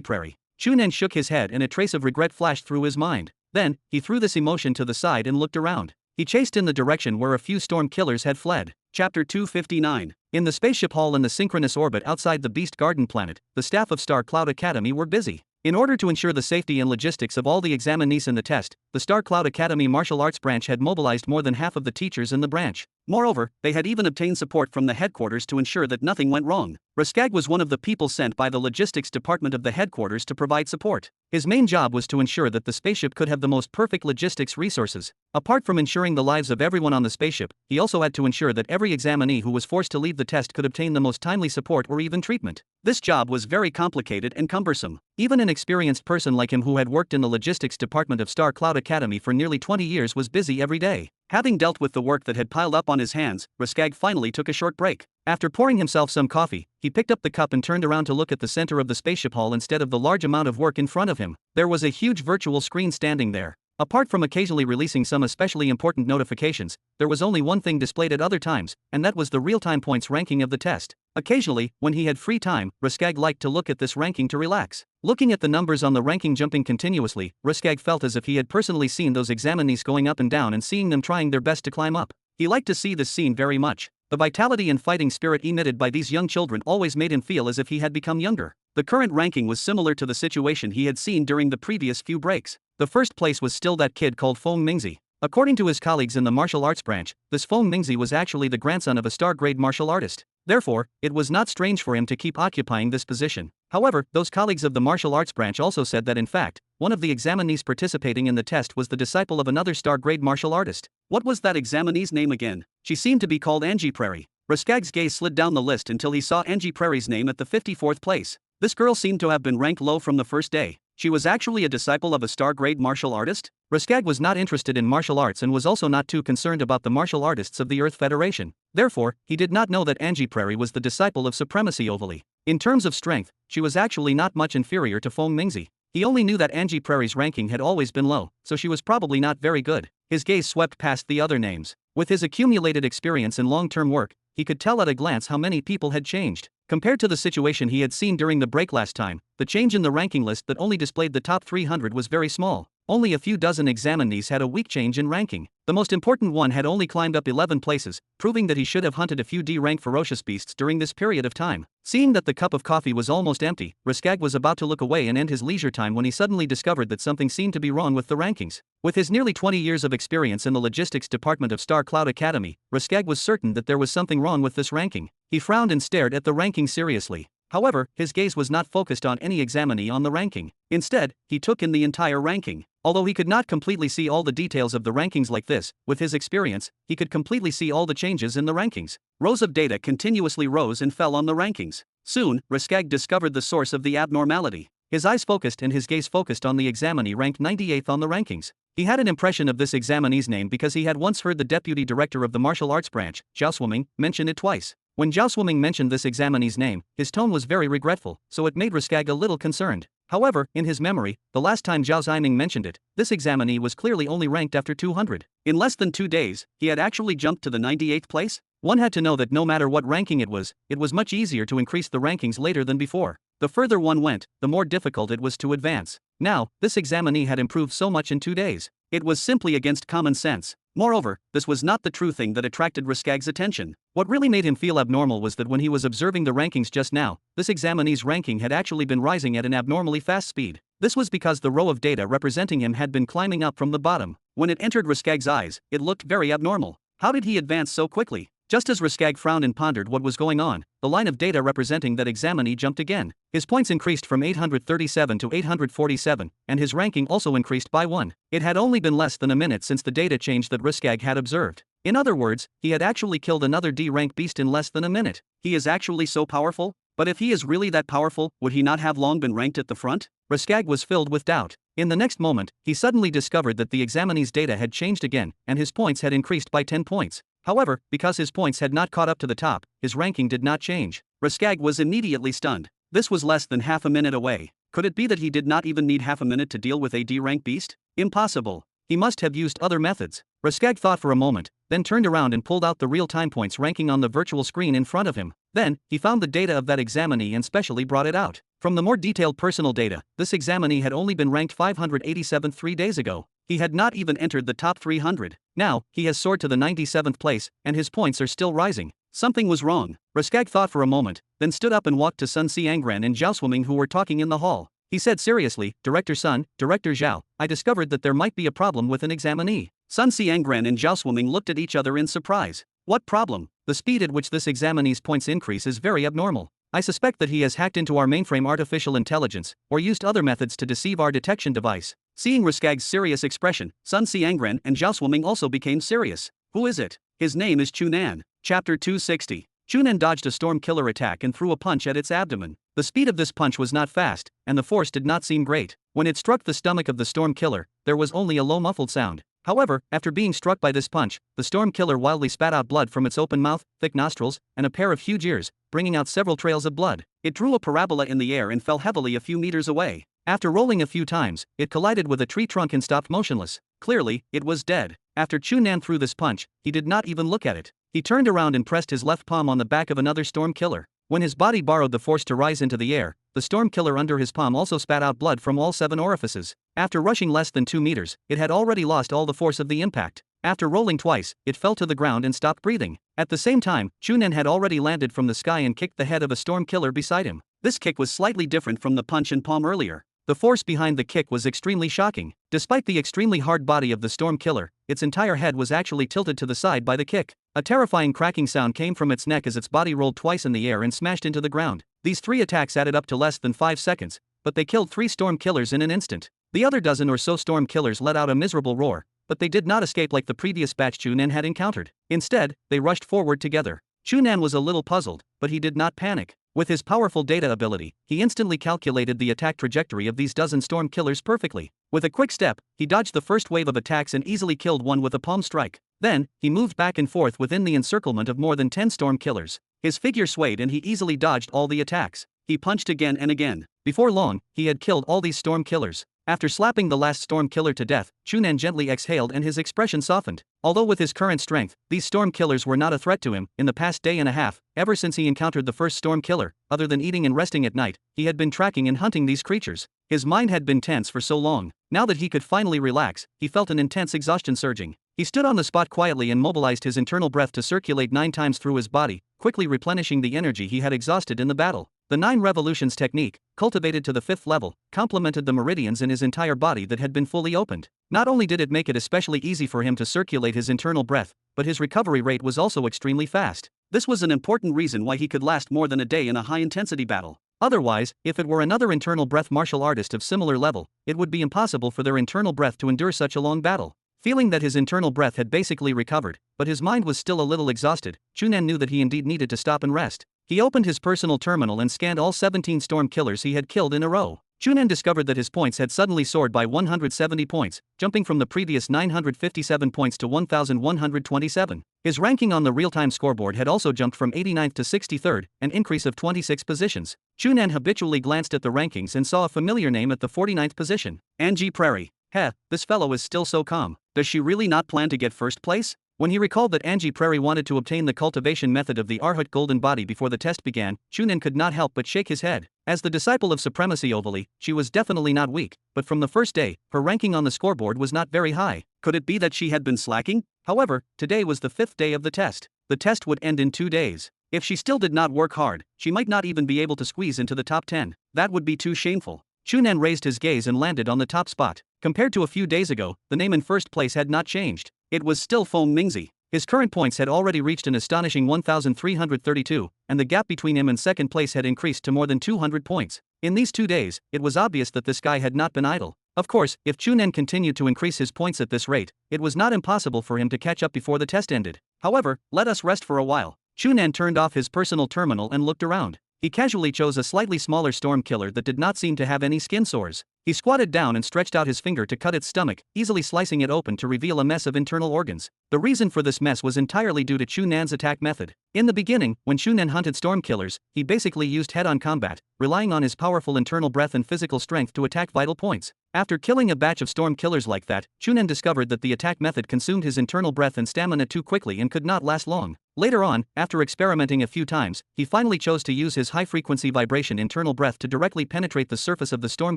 Prairie. Chu Nan shook his head and a trace of regret flashed through his mind. Then, he threw this emotion to the side and looked around. He chased in the direction where a few storm killers had fled. Chapter 259. In the spaceship hall in the synchronous orbit outside the Beast Garden planet, the staff of Star Cloud Academy were busy. In order to ensure the safety and logistics of all the examinees in the test, the Star Cloud Academy martial arts branch had mobilized more than half of the teachers in the branch. Moreover, they had even obtained support from the headquarters to ensure that nothing went wrong. Raskag was one of the people sent by the logistics department of the headquarters to provide support. His main job was to ensure that the spaceship could have the most perfect logistics resources. Apart from ensuring the lives of everyone on the spaceship, he also had to ensure that every examinee who was forced to leave the test could obtain the most timely support or even treatment. This job was very complicated and cumbersome. Even an experienced person like him who had worked in the logistics department of Star Cloud Academy for nearly 20 years was busy every day. Having dealt with the work that had piled up on his hands, Raskag finally took a short break. After pouring himself some coffee, he picked up the cup and turned around to look at the center of the spaceship hall instead of the large amount of work in front of him. There was a huge virtual screen standing there. Apart from occasionally releasing some especially important notifications, there was only one thing displayed at other times, and that was the real-time points ranking of the test. Occasionally, when he had free time, Raskag liked to look at this ranking to relax. Looking at the numbers on the ranking jumping continuously, Raskag felt as if he had personally seen those examinees going up and down and seeing them trying their best to climb up. He liked to see this scene very much. The vitality and fighting spirit emitted by these young children always made him feel as if he had become younger. The current ranking was similar to the situation he had seen during the previous few breaks. The first place was still that kid called Feng Mingzi. According to his colleagues in the martial arts branch, this Feng Mingzi was actually the grandson of a star-grade martial artist. Therefore, it was not strange for him to keep occupying this position. However, those colleagues of the martial arts branch also said that in fact, one of the examinees participating in the test was the disciple of another star-grade martial artist. What was that examinee's name again? She seemed to be called Angie Prairie. Raskag's gaze slid down the list until he saw Angie Prairie's name at the 54th place. This girl seemed to have been ranked low from the first day. She was actually a disciple of a star-grade martial artist? Raskag was not interested in martial arts and was also not too concerned about the martial artists of the Earth Federation. Therefore, he did not know that Angie Prairie was the disciple of Supremacy Ovally. In terms of strength, she was actually not much inferior to Feng Mingzi. He only knew that Angie Prairie's ranking had always been low, so she was probably not very good. His gaze swept past the other names. With his accumulated experience in long-term work, he could tell at a glance how many people had changed. Compared to the situation he had seen during the break last time, the change in the ranking list that only displayed the top 300 was very small. Only a few dozen examinees had a weak change in ranking. The most important one had only climbed up 11 places, proving that he should have hunted a few D-rank ferocious beasts during this period of time. Seeing that the cup of coffee was almost empty, Raskag was about to look away and end his leisure time when he suddenly discovered that something seemed to be wrong with the rankings. With his nearly 20 years of experience in the logistics department of Star Cloud Academy, Raskag was certain that there was something wrong with this ranking. He frowned and stared at the ranking seriously. However, his gaze was not focused on any examinee on the ranking. Instead, he took in the entire ranking. Although he could not completely see all the details of the rankings like this, with his experience, he could completely see all the changes in the rankings. Rows of data continuously rose and fell on the rankings. Soon, Raskag discovered the source of the abnormality. His eyes focused and his gaze focused on the examinee ranked 98th on the rankings. He had an impression of this examinee's name because he had once heard the deputy director of the martial arts branch, Zhao Swimming, mention it twice. When Zhao Swimming mentioned this examinee's name, his tone was very regretful, so it made Raskag a little concerned. However, in his memory, the last time Zhao Swimming mentioned it, this examinee was clearly only ranked after 200. In less than 2 days, he had actually jumped to the 98th place? One had to know that no matter what ranking it was much easier to increase the rankings later than before. The further one went, the more difficult it was to advance. Now, this examinee had improved so much in 2 days. It was simply against common sense. Moreover, this was not the true thing that attracted Riskag's attention. What really made him feel abnormal was that when he was observing the rankings just now, this examinee's ranking had actually been rising at an abnormally fast speed. This was because the row of data representing him had been climbing up from the bottom. When it entered Riskag's eyes, it looked very abnormal. How did he advance so quickly? Just as Riskag frowned and pondered what was going on, the line of data representing that examinee jumped again. His points increased from 837 to 847, and his ranking also increased by 1. It had only been less than a minute since the data change that Riskag had observed. In other words, he had actually killed another D-rank beast in less than a minute. He is actually so powerful? But if he is really that powerful, would he not have long been ranked at the front? Riskag was filled with doubt. In the next moment, he suddenly discovered that the examinee's data had changed again, and his points had increased by 10 points. However, because his points had not caught up to the top, his ranking did not change. Riskag was immediately stunned. This was less than half a minute away. Could it be that he did not even need half a minute to deal with a D-rank beast? Impossible. He must have used other methods. Riskag thought for a moment, then turned around and pulled out the real-time points ranking on the virtual screen in front of him. Then, he found the data of that examinee and specially brought it out. From the more detailed personal data, this examinee had only been ranked 587th 3 days ago. He had not even entered the top 300. Now, he has soared to the 97th place, and his points are still rising. Something was wrong. Riskag thought for a moment, then stood up and walked to Sun Xiangran and Zhao Swimming, who were talking in the hall. He said seriously, "Director Sun, Director Zhao, I discovered that there might be a problem with an examinee." Sun Xiangran and Zhao Swimming looked at each other in surprise. What problem? The speed at which this examinee's points increase is very abnormal. I suspect that he has hacked into our mainframe artificial intelligence, or used other methods to deceive our detection device. Seeing Riskag's serious expression, Sun Xiangran and Zhao Swimming also became serious. Who is it? His name is Chu Nan. Chapter 260. Chu Nan dodged a storm killer attack and threw a punch at its abdomen. The speed of this punch was not fast, and the force did not seem great. When it struck the stomach of the storm killer, there was only a low muffled sound. However, after being struck by this punch, the storm killer wildly spat out blood from its open mouth, thick nostrils, and a pair of huge ears, bringing out several trails of blood. It drew a parabola in the air and fell heavily a few meters away. After rolling a few times, it collided with a tree trunk and stopped motionless. Clearly, it was dead. After Chu Nan threw this punch, he did not even look at it. He turned around and pressed his left palm on the back of another storm killer. When his body borrowed the force to rise into the air, the storm killer under his palm also spat out blood from all 7 orifices. After rushing less than 2 meters, it had already lost all the force of the impact. After rolling twice, it fell to the ground and stopped breathing. At the same time, Chu Nan had already landed from the sky and kicked the head of a storm killer beside him. This kick was slightly different from the punch and palm earlier. The force behind the kick was extremely shocking. Despite the extremely hard body of the storm killer, its entire head was actually tilted to the side by the kick. A terrifying cracking sound came from its neck as its body rolled twice in the air and smashed into the ground. These 3 attacks added up to less than 5 seconds, but they killed 3 storm killers in an instant. The other dozen or so storm killers let out a miserable roar, but they did not escape like the previous batch Chu Nan had encountered. Instead, they rushed forward together. Chu Nan was a little puzzled, but he did not panic. With his powerful data ability, he instantly calculated the attack trajectory of these dozen storm killers perfectly. With a quick step, he dodged the first wave of attacks and easily killed one with a palm strike. Then, he moved back and forth within the encirclement of more than 10 storm killers. His figure swayed and he easily dodged all the attacks. He punched again and again. Before long, he had killed all these storm killers. After slapping the last storm killer to death, Chu Nan gently exhaled and his expression softened. Although with his current strength, these storm killers were not a threat to him. In the past day and a half, ever since he encountered the first storm killer, other than eating and resting at night, he had been tracking and hunting these creatures. His mind had been tense for so long. Now that he could finally relax, he felt an intense exhaustion surging. He stood on the spot quietly and mobilized his internal breath to circulate 9 times through his body, quickly replenishing the energy he had exhausted in the battle. The 9 revolutions technique, cultivated to the 5th level, complemented the meridians in his entire body that had been fully opened. Not only did it make it especially easy for him to circulate his internal breath, but his recovery rate was also extremely fast. This was an important reason why he could last more than a day in a high-intensity battle. Otherwise, if it were another internal breath martial artist of similar level, it would be impossible for their internal breath to endure such a long battle. Feeling that his internal breath had basically recovered, but his mind was still a little exhausted, Chu Nan knew that he indeed needed to stop and rest. He opened his personal terminal and scanned all 17 storm killers he had killed in a row. Chu Nan discovered that his points had suddenly soared by 170 points, jumping from the previous 957 points to 1,127. His ranking on the real-time scoreboard had also jumped from 89th to 63rd, an increase of 26 positions. Chu Nan habitually glanced at the rankings and saw a familiar name at the 49th position. Angie Prairie. Heh, this fellow is still so calm. Does she really not plan to get first place? When he recalled that Angie Prairie wanted to obtain the cultivation method of the Arhut golden body before the test began, Chu Nan could not help but shake his head. As the disciple of supremacy ovally, she was definitely not weak, but from the first day, her ranking on the scoreboard was not very high. Could it be that she had been slacking? However, today was the 5th day of the test. The test would end in 2 days. If she still did not work hard, she might not even be able to squeeze into the top 10. That would be too shameful. Chu Nan raised his gaze and landed on the top spot. Compared to a few days ago, the name in first place had not changed. It was still Feng Mingzi. His current points had already reached an astonishing 1,332, and the gap between him and second place had increased to more than 200 points. In these 2 days, it was obvious that this guy had not been idle. Of course, if Chu Nan continued to increase his points at this rate, it was not impossible for him to catch up before the test ended. However, let us rest for a while. Chu Nan turned off his personal terminal and looked around. He casually chose a slightly smaller storm killer that did not seem to have any skin sores. He squatted down and stretched out his finger to cut its stomach, easily slicing it open to reveal a mess of internal organs. The reason for this mess was entirely due to Chu Nan's attack method. In the beginning, when Chu Nan hunted storm killers, he basically used head-on combat, relying on his powerful internal breath and physical strength to attack vital points. After killing a batch of storm killers like that, Chu Nan discovered that the attack method consumed his internal breath and stamina too quickly and could not last long. Later on, after experimenting a few times, he finally chose to use his high-frequency vibration internal breath to directly penetrate the surface of the storm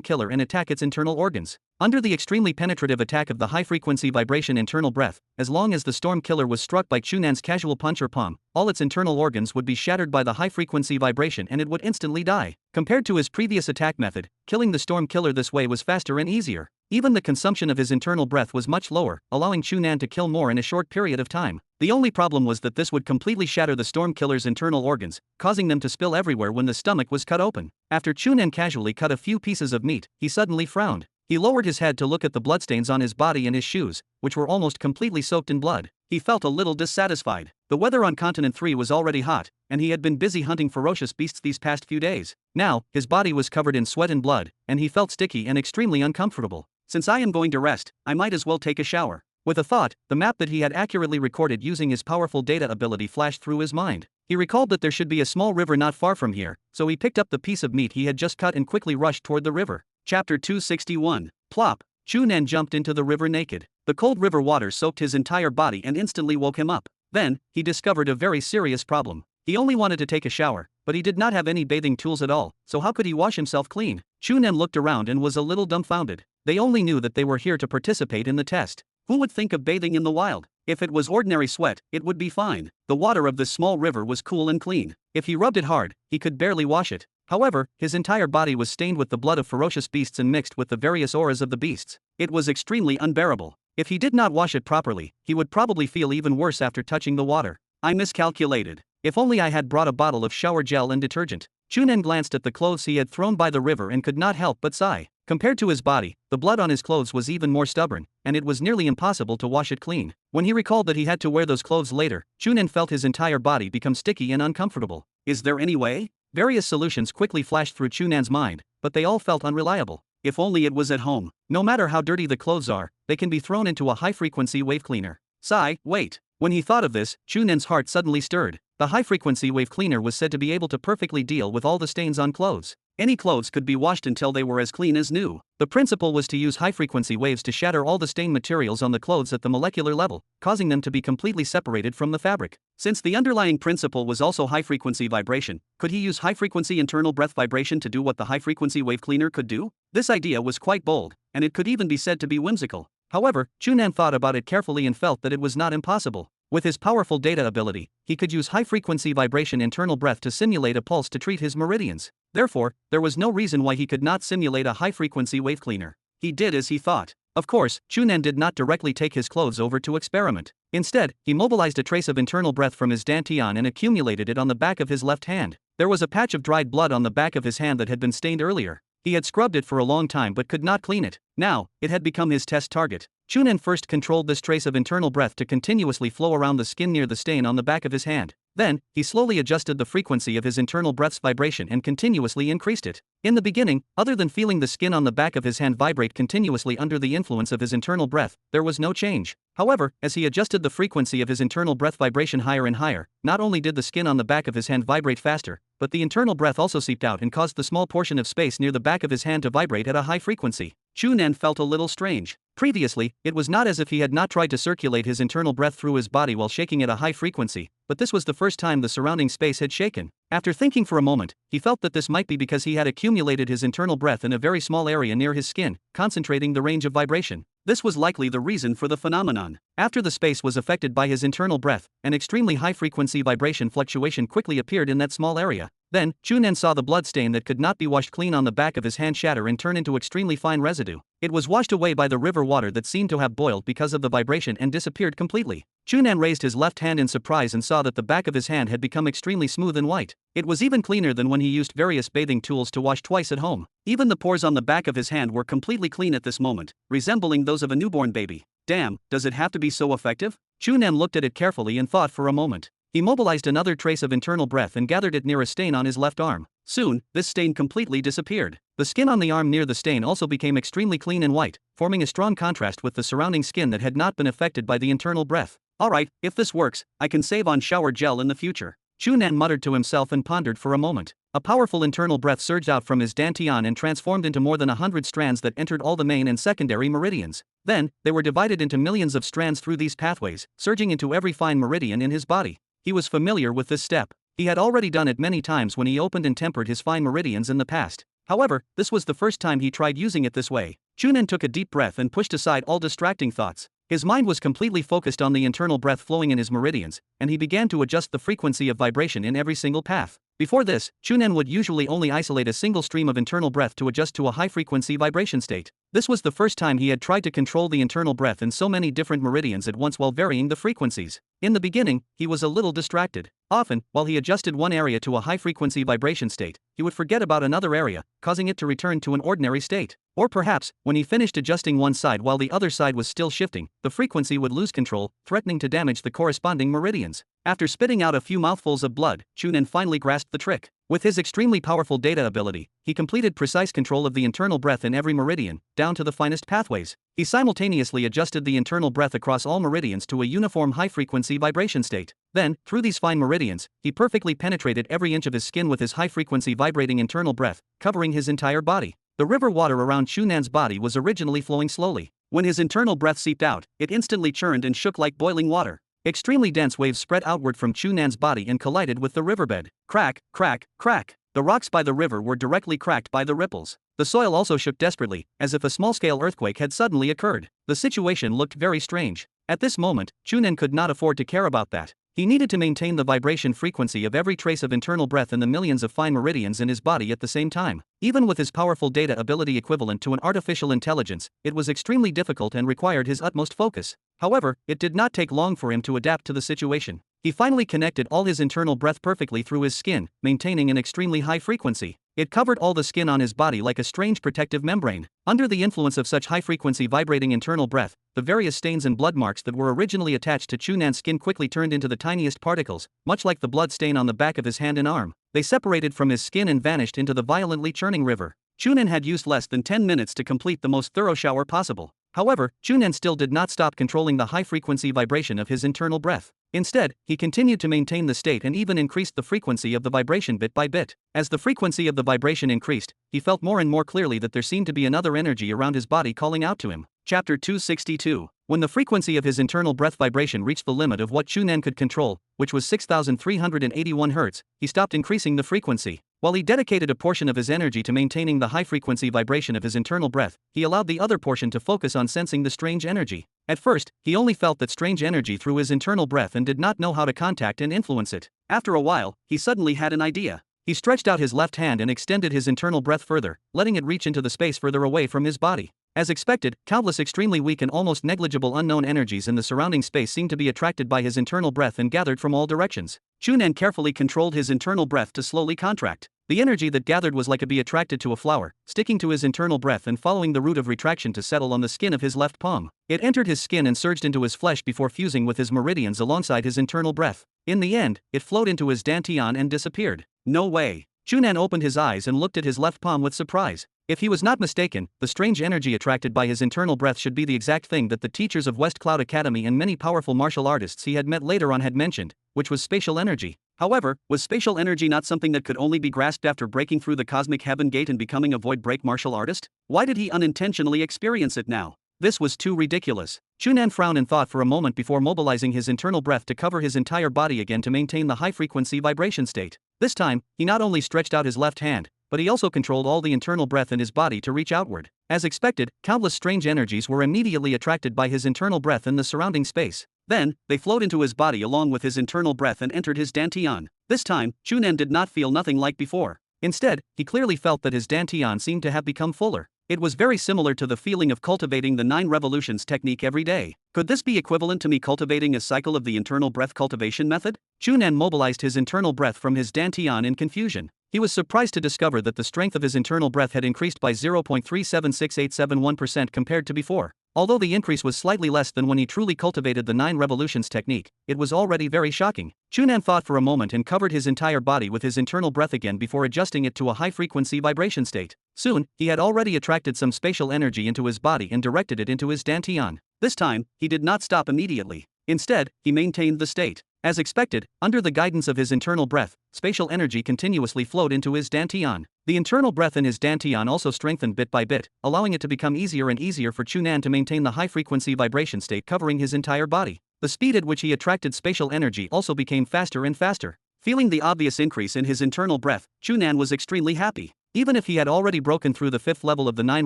killer and attack its internal organs. Under the extremely penetrative attack of the high-frequency vibration internal breath, as long as the storm killer was struck by Chu Nan's casual punch or palm, all its internal organs would be shattered by the high-frequency vibration and it would instantly die. Compared to his previous attack method, killing the storm killer this way was faster and easier. Even the consumption of his internal breath was much lower, allowing Chu Nan to kill more in a short period of time. The only problem was that this would completely shatter the storm killer's internal organs, causing them to spill everywhere when the stomach was cut open. After Chu Nan casually cut a few pieces of meat, he suddenly frowned. He lowered his head to look at the bloodstains on his body and his shoes, which were almost completely soaked in blood. He felt a little dissatisfied. The weather on Continent 3 was already hot, and he had been busy hunting ferocious beasts these past few days. Now, his body was covered in sweat and blood, and he felt sticky and extremely uncomfortable. Since I am going to rest, I might as well take a shower. With a thought, the map that he had accurately recorded using his powerful data ability flashed through his mind. He recalled that there should be a small river not far from here, so he picked up the piece of meat he had just cut and quickly rushed toward the river. Chapter 261. Plop. Chu Nan jumped into the river naked. The cold river water soaked his entire body and instantly woke him up. Then, he discovered a very serious problem. He only wanted to take a shower, but he did not have any bathing tools at all, so how could he wash himself clean? Chu Nan looked around and was a little dumbfounded. They only knew that they were here to participate in the test. Who would think of bathing in the wild? If it was ordinary sweat, it would be fine. The water of this small river was cool and clean. If he rubbed it hard, he could barely wash it. However, his entire body was stained with the blood of ferocious beasts and mixed with the various auras of the beasts. It was extremely unbearable. If he did not wash it properly, he would probably feel even worse after touching the water. I miscalculated. If only I had brought a bottle of shower gel and detergent. Chu Nan glanced at the clothes he had thrown by the river and could not help but sigh. Compared to his body, the blood on his clothes was even more stubborn, and it was nearly impossible to wash it clean. When he recalled that he had to wear those clothes later, Chu Nan felt his entire body become sticky and uncomfortable. Is there any way? Various solutions quickly flashed through Chu Nan's mind, but they all felt unreliable. If only it was at home. No matter how dirty the clothes are, they can be thrown into a high-frequency wave cleaner. Sigh, wait. When he thought of this, Chu Nan's heart suddenly stirred. The high-frequency wave cleaner was said to be able to perfectly deal with all the stains on clothes. Any clothes could be washed until they were as clean as new. The principle was to use high-frequency waves to shatter all the stain materials on the clothes at the molecular level, causing them to be completely separated from the fabric. Since the underlying principle was also high-frequency vibration, could he use high-frequency internal breath vibration to do what the high-frequency wave cleaner could do? This idea was quite bold, and it could even be said to be whimsical. However, Chu Nan thought about it carefully and felt that it was not impossible. With his powerful data ability, he could use high-frequency vibration internal breath to simulate a pulse to treat his meridians. Therefore, there was no reason why he could not simulate a high-frequency wave cleaner. He did as he thought. Of course, Chu Nan did not directly take his clothes over to experiment. Instead, he mobilized a trace of internal breath from his dantian and accumulated it on the back of his left hand. There was a patch of dried blood on the back of his hand that had been stained earlier. He had scrubbed it for a long time but could not clean it. Now, it had become his test target. Chu Nan first controlled this trace of internal breath to continuously flow around the skin near the stain on the back of his hand. Then, he slowly adjusted the frequency of his internal breath's vibration and continuously increased it. In the beginning, other than feeling the skin on the back of his hand vibrate continuously under the influence of his internal breath, there was no change. However, as he adjusted the frequency of his internal breath vibration higher and higher, not only did the skin on the back of his hand vibrate faster, but the internal breath also seeped out and caused the small portion of space near the back of his hand to vibrate at a high frequency. Chu Nan felt a little strange. Previously, it was not as if he had not tried to circulate his internal breath through his body while shaking at a high frequency, but this was the first time the surrounding space had shaken. After thinking for a moment, he felt that this might be because he had accumulated his internal breath in a very small area near his skin, concentrating the range of vibration. This was likely the reason for the phenomenon. After the space was affected by his internal breath, an extremely high-frequency vibration fluctuation quickly appeared in that small area. Then, Chu Nan saw the blood stain that could not be washed clean on the back of his hand shatter and turn into extremely fine residue. It was washed away by the river water that seemed to have boiled because of the vibration and disappeared completely. Chu Nan raised his left hand in surprise and saw that the back of his hand had become extremely smooth and white. It was even cleaner than when he used various bathing tools to wash twice at home. Even the pores on the back of his hand were completely clean at this moment, resembling those of a newborn baby. Damn, does it have to be so effective? Chu Nan looked at it carefully and thought for a moment. He mobilized another trace of internal breath and gathered it near a stain on his left arm. Soon, this stain completely disappeared. The skin on the arm near the stain also became extremely clean and white, forming a strong contrast with the surrounding skin that had not been affected by the internal breath. Alright, if this works, I can save on shower gel in the future. Chu Nan muttered to himself and pondered for a moment. A powerful internal breath surged out from his dantian and transformed into more than 100 strands that entered all the main and secondary meridians. Then, they were divided into millions of strands through these pathways, surging into every fine meridian in his body. He was familiar with this step. He had already done it many times when he opened and tempered his fine meridians in the past. However, this was the first time he tried using it this way. Chu Nan took a deep breath and pushed aside all distracting thoughts. His mind was completely focused on the internal breath flowing in his meridians, and he began to adjust the frequency of vibration in every single path. Before this, Chu Nan would usually only isolate a single stream of internal breath to adjust to a high-frequency vibration state. This was the first time he had tried to control the internal breath in so many different meridians at once while varying the frequencies. In the beginning, he was a little distracted. Often, while he adjusted one area to a high-frequency vibration state, he would forget about another area, causing it to return to an ordinary state. Or perhaps, when he finished adjusting one side while the other side was still shifting, the frequency would lose control, threatening to damage the corresponding meridians. After spitting out a few mouthfuls of blood, Chu Nan finally grasped the trick. With his extremely powerful data ability, he completed precise control of the internal breath in every meridian, down to the finest pathways. He simultaneously adjusted the internal breath across all meridians to a uniform high-frequency vibration state. Then, through these fine meridians, he perfectly penetrated every inch of his skin with his high-frequency vibrating internal breath, covering his entire body. The river water around Chu Nan's body was originally flowing slowly. When his internal breath seeped out, it instantly churned and shook like boiling water. Extremely dense waves spread outward from Chu Nan's body and collided with the riverbed. Crack, crack, crack. The rocks by the river were directly cracked by the ripples. The soil also shook desperately, as if a small-scale earthquake had suddenly occurred. The situation looked very strange. At this moment, Chu Nan could not afford to care about that. He needed to maintain the vibration frequency of every trace of internal breath in the millions of fine meridians in his body at the same time. Even with his powerful data ability equivalent to an artificial intelligence, it was extremely difficult and required his utmost focus. However, it did not take long for him to adapt to the situation. He finally connected all his internal breath perfectly through his skin, maintaining an extremely high frequency. It covered all the skin on his body like a strange protective membrane. Under the influence of such high-frequency vibrating internal breath, the various stains and blood marks that were originally attached to Chu Nan's skin quickly turned into the tiniest particles, much like the blood stain on the back of his hand and arm. They separated from his skin and vanished into the violently churning river. Chu Nan had used less than 10 minutes to complete the most thorough shower possible. However, Chu Nan still did not stop controlling the high-frequency vibration of his internal breath. Instead, he continued to maintain the state and even increased the frequency of the vibration bit by bit. As the frequency of the vibration increased, he felt more and more clearly that there seemed to be another energy around his body calling out to him. Chapter 262. When the frequency of his internal breath vibration reached the limit of what Chu Nan could control, which was 6,381 Hz, he stopped increasing the frequency. While he dedicated a portion of his energy to maintaining the high-frequency vibration of his internal breath, he allowed the other portion to focus on sensing the strange energy. At first, he only felt that strange energy through his internal breath and did not know how to contact and influence it. After a while, he suddenly had an idea. He stretched out his left hand and extended his internal breath further, letting it reach into the space further away from his body. As expected, countless extremely weak and almost negligible unknown energies in the surrounding space seemed to be attracted by his internal breath and gathered from all directions. Chu Nan carefully controlled his internal breath to slowly contract. The energy that gathered was like a bee attracted to a flower, sticking to his internal breath and following the route of retraction to settle on the skin of his left palm. It entered his skin and surged into his flesh before fusing with his meridians alongside his internal breath. In the end, it flowed into his dantian and disappeared. No way. Chu Nan opened his eyes and looked at his left palm with surprise. If he was not mistaken, the strange energy attracted by his internal breath should be the exact thing that the teachers of West Cloud Academy and many powerful martial artists he had met later on had mentioned, which was spatial energy. However, was spatial energy not something that could only be grasped after breaking through the cosmic heaven gate and becoming a void break martial artist? Why did he unintentionally experience it now? This was too ridiculous. Chu Nan frowned in thought for a moment before mobilizing his internal breath to cover his entire body again to maintain the high-frequency vibration state. This time, he not only stretched out his left hand, but he also controlled all the internal breath in his body to reach outward. As expected, countless strange energies were immediately attracted by his internal breath in the surrounding space. Then, they flowed into his body along with his internal breath and entered his dantian. This time, Chu Nan did not feel nothing like before. Instead, he clearly felt that his dantian seemed to have become fuller. It was very similar to the feeling of cultivating the 9 revolutions technique every day. Could this be equivalent to me cultivating a cycle of the internal breath cultivation method? Chu Nan mobilized his internal breath from his dantian in confusion. He was surprised to discover that the strength of his internal breath had increased by 0.376871% compared to before. Although the increase was slightly less than when he truly cultivated the 9 revolutions technique, it was already very shocking. Chu Nan thought for a moment and covered his entire body with his internal breath again before adjusting it to a high-frequency vibration state. Soon, he had already attracted some spatial energy into his body and directed it into his dantian. This time, he did not stop immediately. Instead, he maintained the state. As expected, under the guidance of his internal breath, spatial energy continuously flowed into his dantian. The internal breath in his dantian also strengthened bit by bit, allowing it to become easier and easier for Chu Nan to maintain the high-frequency vibration state covering his entire body. The speed at which he attracted spatial energy also became faster and faster. Feeling the obvious increase in his internal breath, Chu Nan was extremely happy. Even if he had already broken through the 5th level of the 9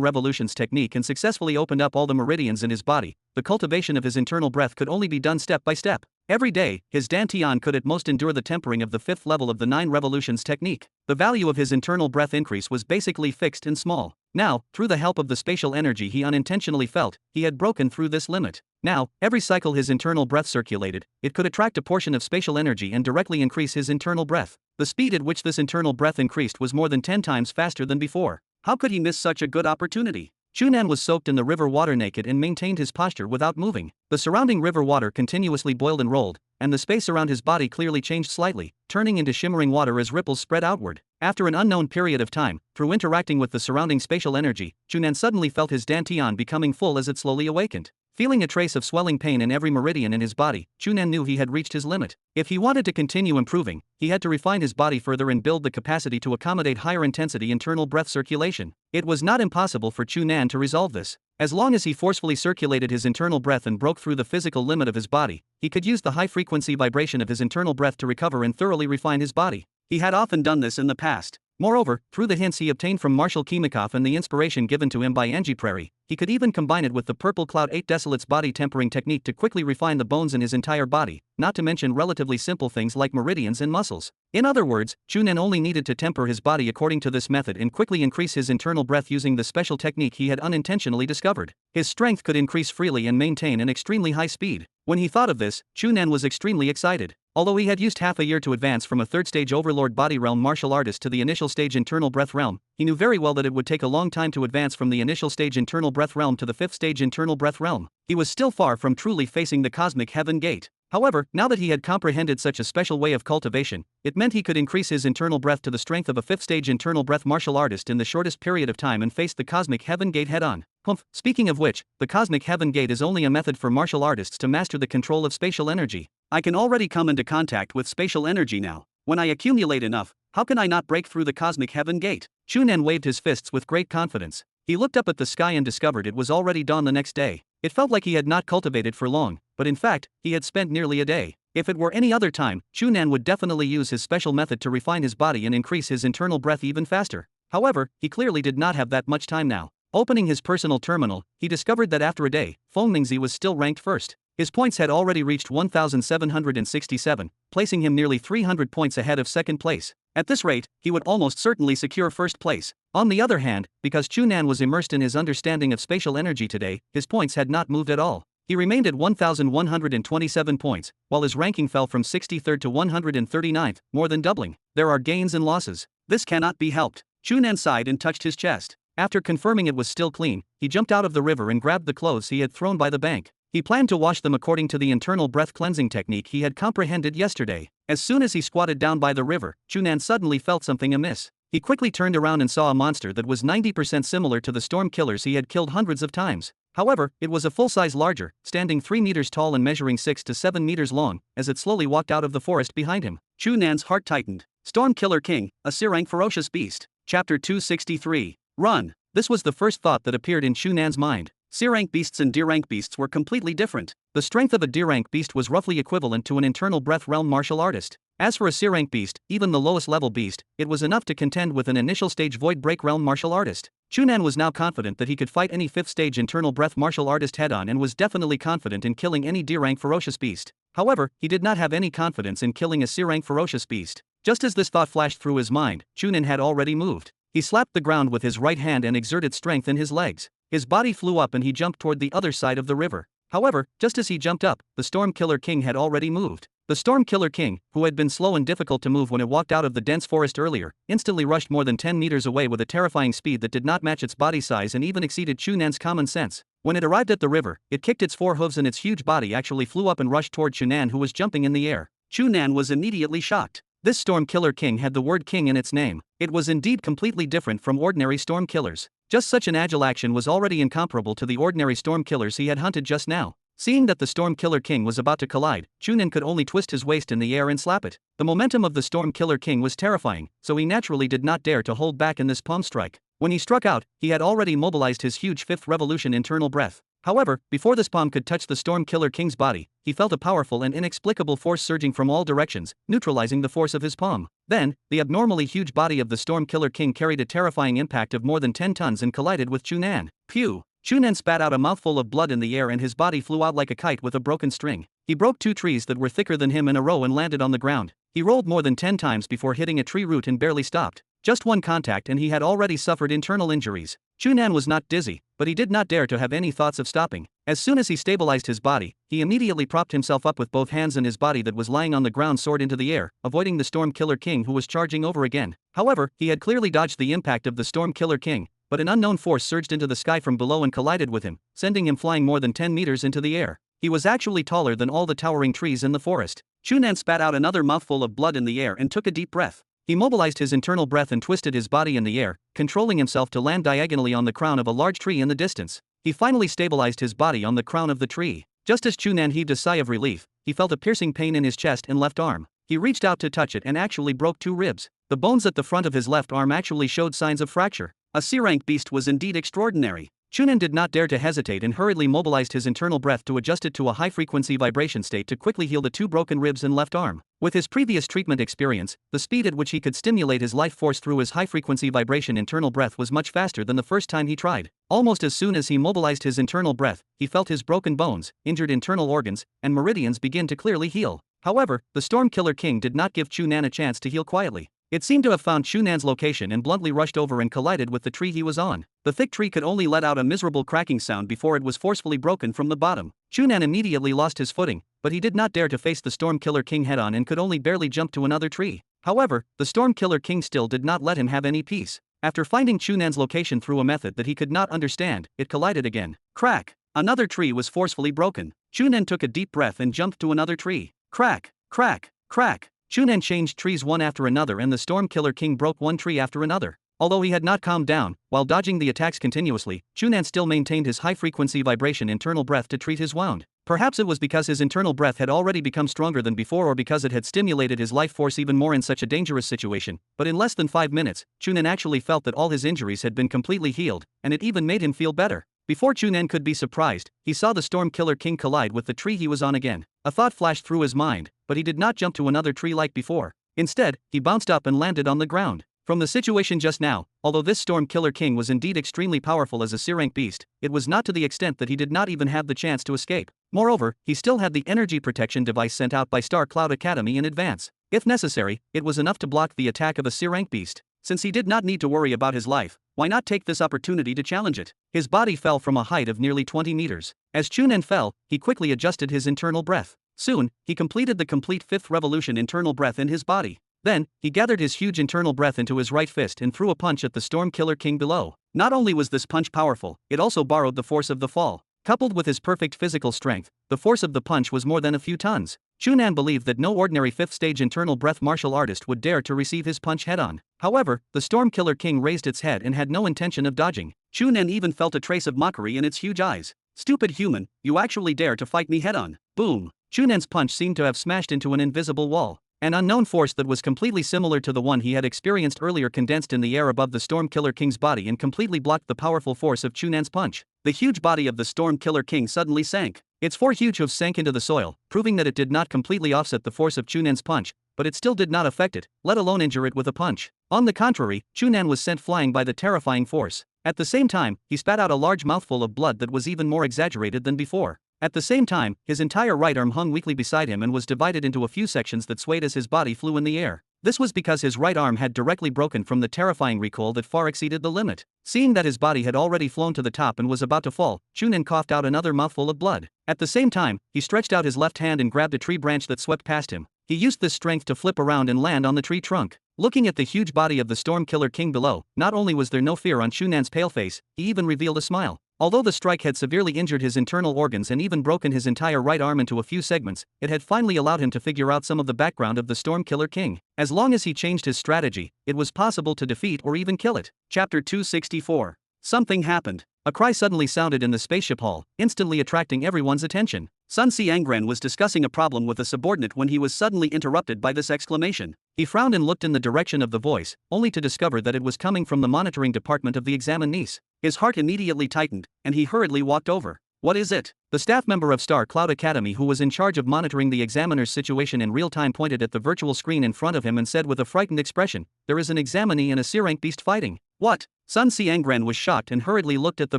revolutions technique and successfully opened up all the meridians in his body, the cultivation of his internal breath could only be done step by step. Every day, his dantian could at most endure the tempering of the 5th level of the 9 revolutions technique. The value of his internal breath increase was basically fixed and small. Now, through the help of the spatial energy he unintentionally felt, he had broken through this limit. Now, every cycle his internal breath circulated, it could attract a portion of spatial energy and directly increase his internal breath. The speed at which this internal breath increased was more than 10 times faster than before. How could he miss such a good opportunity? Chu Nan was soaked in the river water naked and maintained his posture without moving. The surrounding river water continuously boiled and rolled, and the space around his body clearly changed slightly, turning into shimmering water as ripples spread outward. After an unknown period of time, through interacting with the surrounding spatial energy, Chu Nan suddenly felt his dantian becoming full as it slowly awakened. Feeling a trace of swelling pain in every meridian in his body, Chu Nan knew he had reached his limit. If he wanted to continue improving, he had to refine his body further and build the capacity to accommodate higher intensity internal breath circulation. It was not impossible for Chu Nan to resolve this. As long as he forcefully circulated his internal breath and broke through the physical limit of his body, he could use the high-frequency vibration of his internal breath to recover and thoroughly refine his body. He had often done this in the past. Moreover, through the hints he obtained from Marshal Kimikov and the inspiration given to him by Angie Prairie, he could even combine it with the Purple Cloud 8 Desolate's body tempering technique to quickly refine the bones in his entire body, not to mention relatively simple things like meridians and muscles. In other words, Chu Nan only needed to temper his body according to this method and quickly increase his internal breath using the special technique he had unintentionally discovered. His strength could increase freely and maintain an extremely high speed. When he thought of this, Chu Nan was extremely excited. Although he had used half a year to advance from a third-stage Overlord body realm martial artist to the initial stage internal breath realm, he knew very well that it would take a long time to advance from the initial stage internal breath realm to the 5th stage internal breath realm. He was still far from truly facing the cosmic heaven gate. However, now that he had comprehended such a special way of cultivation, it meant he could increase his internal breath to the strength of a 5th stage internal breath martial artist in the shortest period of time and face the cosmic heaven gate head-on. Speaking of which, the cosmic heaven gate is only a method for martial artists to master the control of spatial energy. I can already come into contact with spatial energy now. When I accumulate enough, how can I not break through the cosmic heaven gate? Chu Nan waved his fists with great confidence. He looked up at the sky and discovered it was already dawn the next day. It felt like he had not cultivated for long, but in fact, he had spent nearly a day. If it were any other time, Chu Nan would definitely use his special method to refine his body and increase his internal breath even faster. However, he clearly did not have that much time now. Opening his personal terminal, he discovered that after a day, Feng Mingzi was still ranked first. His points had already reached 1,767, placing him nearly 300 points ahead of second place. At this rate, he would almost certainly secure first place. On the other hand, because Chu Nan was immersed in his understanding of spatial energy today, his points had not moved at all. He remained at 1,127 points, while his ranking fell from 63rd to 139th, more than doubling. There are gains and losses. This cannot be helped. Chu Nan sighed and touched his chest. After confirming it was still clean, he jumped out of the river and grabbed the clothes he had thrown by the bank. He planned to wash them according to the internal breath cleansing technique he had comprehended yesterday. As soon as he squatted down by the river, Chu Nan suddenly felt something amiss. He quickly turned around and saw a monster that was 90% similar to the storm killers he had killed hundreds of times. However, it was a full size larger, standing 3 meters tall and measuring 6 to 7 meters long, as it slowly walked out of the forest behind him. Chu Nan's heart tightened. Storm Killer King, a Searank ferocious beast. Chapter 263. Run. This was the first thought that appeared in Chu Nan's mind. C-rank beasts and D-rank beasts were completely different. The strength of a D-rank beast was roughly equivalent to an internal breath realm martial artist. As for a C-rank beast, even the lowest level beast, it was enough to contend with an initial stage Void Break Realm martial artist. Chu Nan was now confident that he could fight any 5th stage internal breath martial artist head-on and was definitely confident in killing any D-rank ferocious beast. However, he did not have any confidence in killing a C-rank ferocious beast. Just as this thought flashed through his mind, Chu Nan had already moved. He slapped the ground with his right hand and exerted strength in his legs. His body flew up and he jumped toward the other side of the river. However, just as he jumped up, the Storm Killer King had already moved. The Storm Killer King, who had been slow and difficult to move when it walked out of the dense forest earlier, instantly rushed more than 10 meters away with a terrifying speed that did not match its body size and even exceeded Chu Nan's common sense. When it arrived at the river, it kicked its 4 hooves and its huge body actually flew up and rushed toward Chu Nan, who was jumping in the air. Chu Nan was immediately shocked. This Storm Killer King had the word king in its name. It was indeed completely different from ordinary storm killers. Just such an agile action was already incomparable to the ordinary storm killers he had hunted just now. Seeing that the Storm Killer King was about to collide, Chu Nan could only twist his waist in the air and slap it. The momentum of the Storm Killer King was terrifying, so he naturally did not dare to hold back in this palm strike. When he struck out, he had already mobilized his huge 5th revolution internal breath. However, before this palm could touch the Storm Killer King's body, he felt a powerful and inexplicable force surging from all directions, neutralizing the force of his palm. Then, the abnormally huge body of the Storm Killer King carried a terrifying impact of more than 10 tons and collided with Chu Nan. Pew! Chu Nan spat out a mouthful of blood in the air and his body flew out like a kite with a broken string. He broke 2 trees that were thicker than him in a row and landed on the ground. He rolled more than 10 times before hitting a tree root and barely stopped. Just one contact and he had already suffered internal injuries. Chu Nan was not dizzy, but he did not dare to have any thoughts of stopping. As soon as he stabilized his body, he immediately propped himself up with both hands and his body that was lying on the ground soared into the air, avoiding the Storm Killer King who was charging over again. However, he had clearly dodged the impact of the Storm Killer King, but an unknown force surged into the sky from below and collided with him, sending him flying more than 10 meters into the air. He was actually taller than all the towering trees in the forest. Chu Nan spat out another mouthful of blood in the air and took a deep breath. He mobilized his internal breath and twisted his body in the air, controlling himself to land diagonally on the crown of a large tree in the distance. He finally stabilized his body on the crown of the tree. Just as Chu Nan heaved a sigh of relief, he felt a piercing pain in his chest and left arm. He reached out to touch it and actually broke 2 ribs. The bones at the front of his left arm actually showed signs of fracture. A C-rank beast was indeed extraordinary. Chu Nan did not dare to hesitate and hurriedly mobilized his internal breath to adjust it to a high-frequency vibration state to quickly heal the 2 broken ribs and left arm. With his previous treatment experience, the speed at which he could stimulate his life force through his high-frequency vibration internal breath was much faster than the first time he tried. Almost as soon as he mobilized his internal breath, he felt his broken bones, injured internal organs, and meridians begin to clearly heal. However, the Storm Killer King did not give Chu Nan a chance to heal quietly. It seemed to have found Chu Nan's location and bluntly rushed over and collided with the tree he was on. The thick tree could only let out a miserable cracking sound before it was forcefully broken from the bottom. Chu Nan immediately lost his footing, but he did not dare to face the Storm Killer King head-on and could only barely jump to another tree. However, the Storm Killer King still did not let him have any peace. After finding Chu Nan's location through a method that he could not understand, it collided again. Crack! Another tree was forcefully broken. Chu Nan took a deep breath and jumped to another tree. Crack! Crack! Crack! Chu Nan changed trees one after another and the Storm Killer King broke one tree after another. Although he had not calmed down, while dodging the attacks continuously, Chu Nan still maintained his high-frequency vibration internal breath to treat his wound. Perhaps it was because his internal breath had already become stronger than before or because it had stimulated his life force even more in such a dangerous situation, but in less than 5 minutes, Chu Nan actually felt that all his injuries had been completely healed, and it even made him feel better. Before Chu Nan could be surprised, he saw the Storm Killer King collide with the tree he was on again. A thought flashed through his mind, but he did not jump to another tree like before. Instead, he bounced up and landed on the ground. From the situation just now, although this Storm Killer King was indeed extremely powerful as a C-rank beast, it was not to the extent that he did not even have the chance to escape. Moreover, he still had the energy protection device sent out by Star Cloud Academy in advance. If necessary, it was enough to block the attack of a C-rank beast. Since he did not need to worry about his life, why not take this opportunity to challenge it? His body fell from a height of nearly 20 meters. As Chu Nan fell, he quickly adjusted his internal breath. Soon, he completed the complete 5th revolution internal breath in his body. Then, he gathered his huge internal breath into his right fist and threw a punch at the Storm Killer King below. Not only was this punch powerful, it also borrowed the force of the fall. Coupled with his perfect physical strength, the force of the punch was more than a few tons. Chu Nan believed that no ordinary 5th stage internal breath martial artist would dare to receive his punch head-on. However, the Storm Killer King raised its head and had no intention of dodging. Chu Nan even felt a trace of mockery in its huge eyes. "Stupid human, you actually dare to fight me head-on." Boom! Chu Nan's punch seemed to have smashed into an invisible wall. An unknown force that was completely similar to the one he had experienced earlier condensed in the air above the Storm Killer King's body and completely blocked the powerful force of Chu Nan's punch. The huge body of the Storm Killer King suddenly sank. Its 4 huge hooves sank into the soil, proving that it did not completely offset the force of Chu Nan's punch, but it still did not affect it, let alone injure it with a punch. On the contrary, Chu Nan was sent flying by the terrifying force. At the same time, he spat out a large mouthful of blood that was even more exaggerated than before. At the same time, his entire right arm hung weakly beside him and was divided into a few sections that swayed as his body flew in the air. This was because his right arm had directly broken from the terrifying recoil that far exceeded the limit. Seeing that his body had already flown to the top and was about to fall, Chu Nan coughed out another mouthful of blood. At the same time, he stretched out his left hand and grabbed a tree branch that swept past him. He used this strength to flip around and land on the tree trunk. Looking at the huge body of the Storm Killer King below, not only was there no fear on Chu Nan's pale face, he even revealed a smile. Although the strike had severely injured his internal organs and even broken his entire right arm into a few segments, it had finally allowed him to figure out some of the background of the Storm Killer King. As long as he changed his strategy, it was possible to defeat or even kill it. Chapter 264. Something happened. A cry suddenly sounded in the spaceship hall, instantly attracting everyone's attention. Sun Xiangren was discussing a problem with a subordinate when he was suddenly interrupted by this exclamation. He frowned and looked in the direction of the voice, only to discover that it was coming from the monitoring department of the examinees. His heart immediately tightened, and he hurriedly walked over. What is it? The staff member of Star Cloud Academy who was in charge of monitoring the examiner's situation in real time pointed at the virtual screen in front of him and said with a frightened expression, "There is an examinee and a C-rank beast fighting." What? Sun Xiangren was shocked and hurriedly looked at the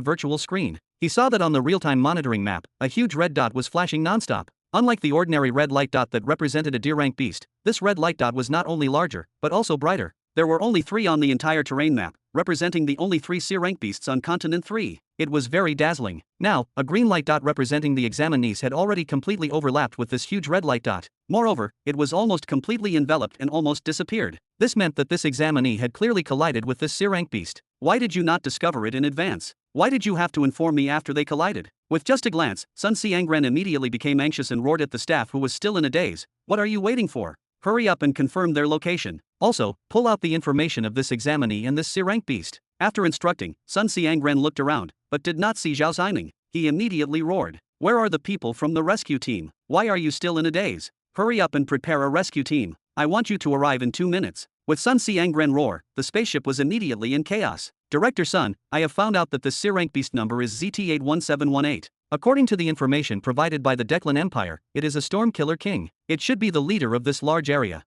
virtual screen. He saw that on the real-time monitoring map, a huge red dot was flashing non-stop. Unlike the ordinary red light dot that represented a D-rank beast, this red light dot was not only larger, but also brighter. There were only 3 on the entire terrain map, representing the only 3 C-rank beasts on Continent 3. It was very dazzling. Now, a green light dot representing the examinees had already completely overlapped with this huge red light dot. Moreover, it was almost completely enveloped and almost disappeared. This meant that this examinee had clearly collided with this C-rank beast. Why did you not discover it in advance? Why did you have to inform me after they collided? With just a glance, Sun Xiangren immediately became anxious and roared at the staff who was still in a daze. What are you waiting for? Hurry up and confirm their location. Also, pull out the information of this examinee and this C-rank beast. After instructing, Sun Xiangren looked around, but did not see Zhao Xining. He immediately roared. Where are the people from the rescue team? Why are you still in a daze? Hurry up and prepare a rescue team. I want you to arrive in 2 minutes. With Sun Xiangren roar, the spaceship was immediately in chaos. Director Sun, I have found out that the C-rank beast number is ZT81718. According to the information provided by the Declan Empire, it is a Storm Killer King. It should be the leader of this large area.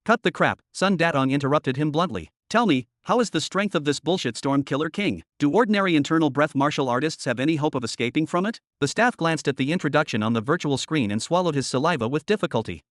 Cut the crap, Sun Datong interrupted him bluntly. Tell me, how is the strength of this bullshit Storm Killer King? Do ordinary internal breath martial artists have any hope of escaping from it? The staff glanced at the introduction on the virtual screen and swallowed his saliva with difficulty.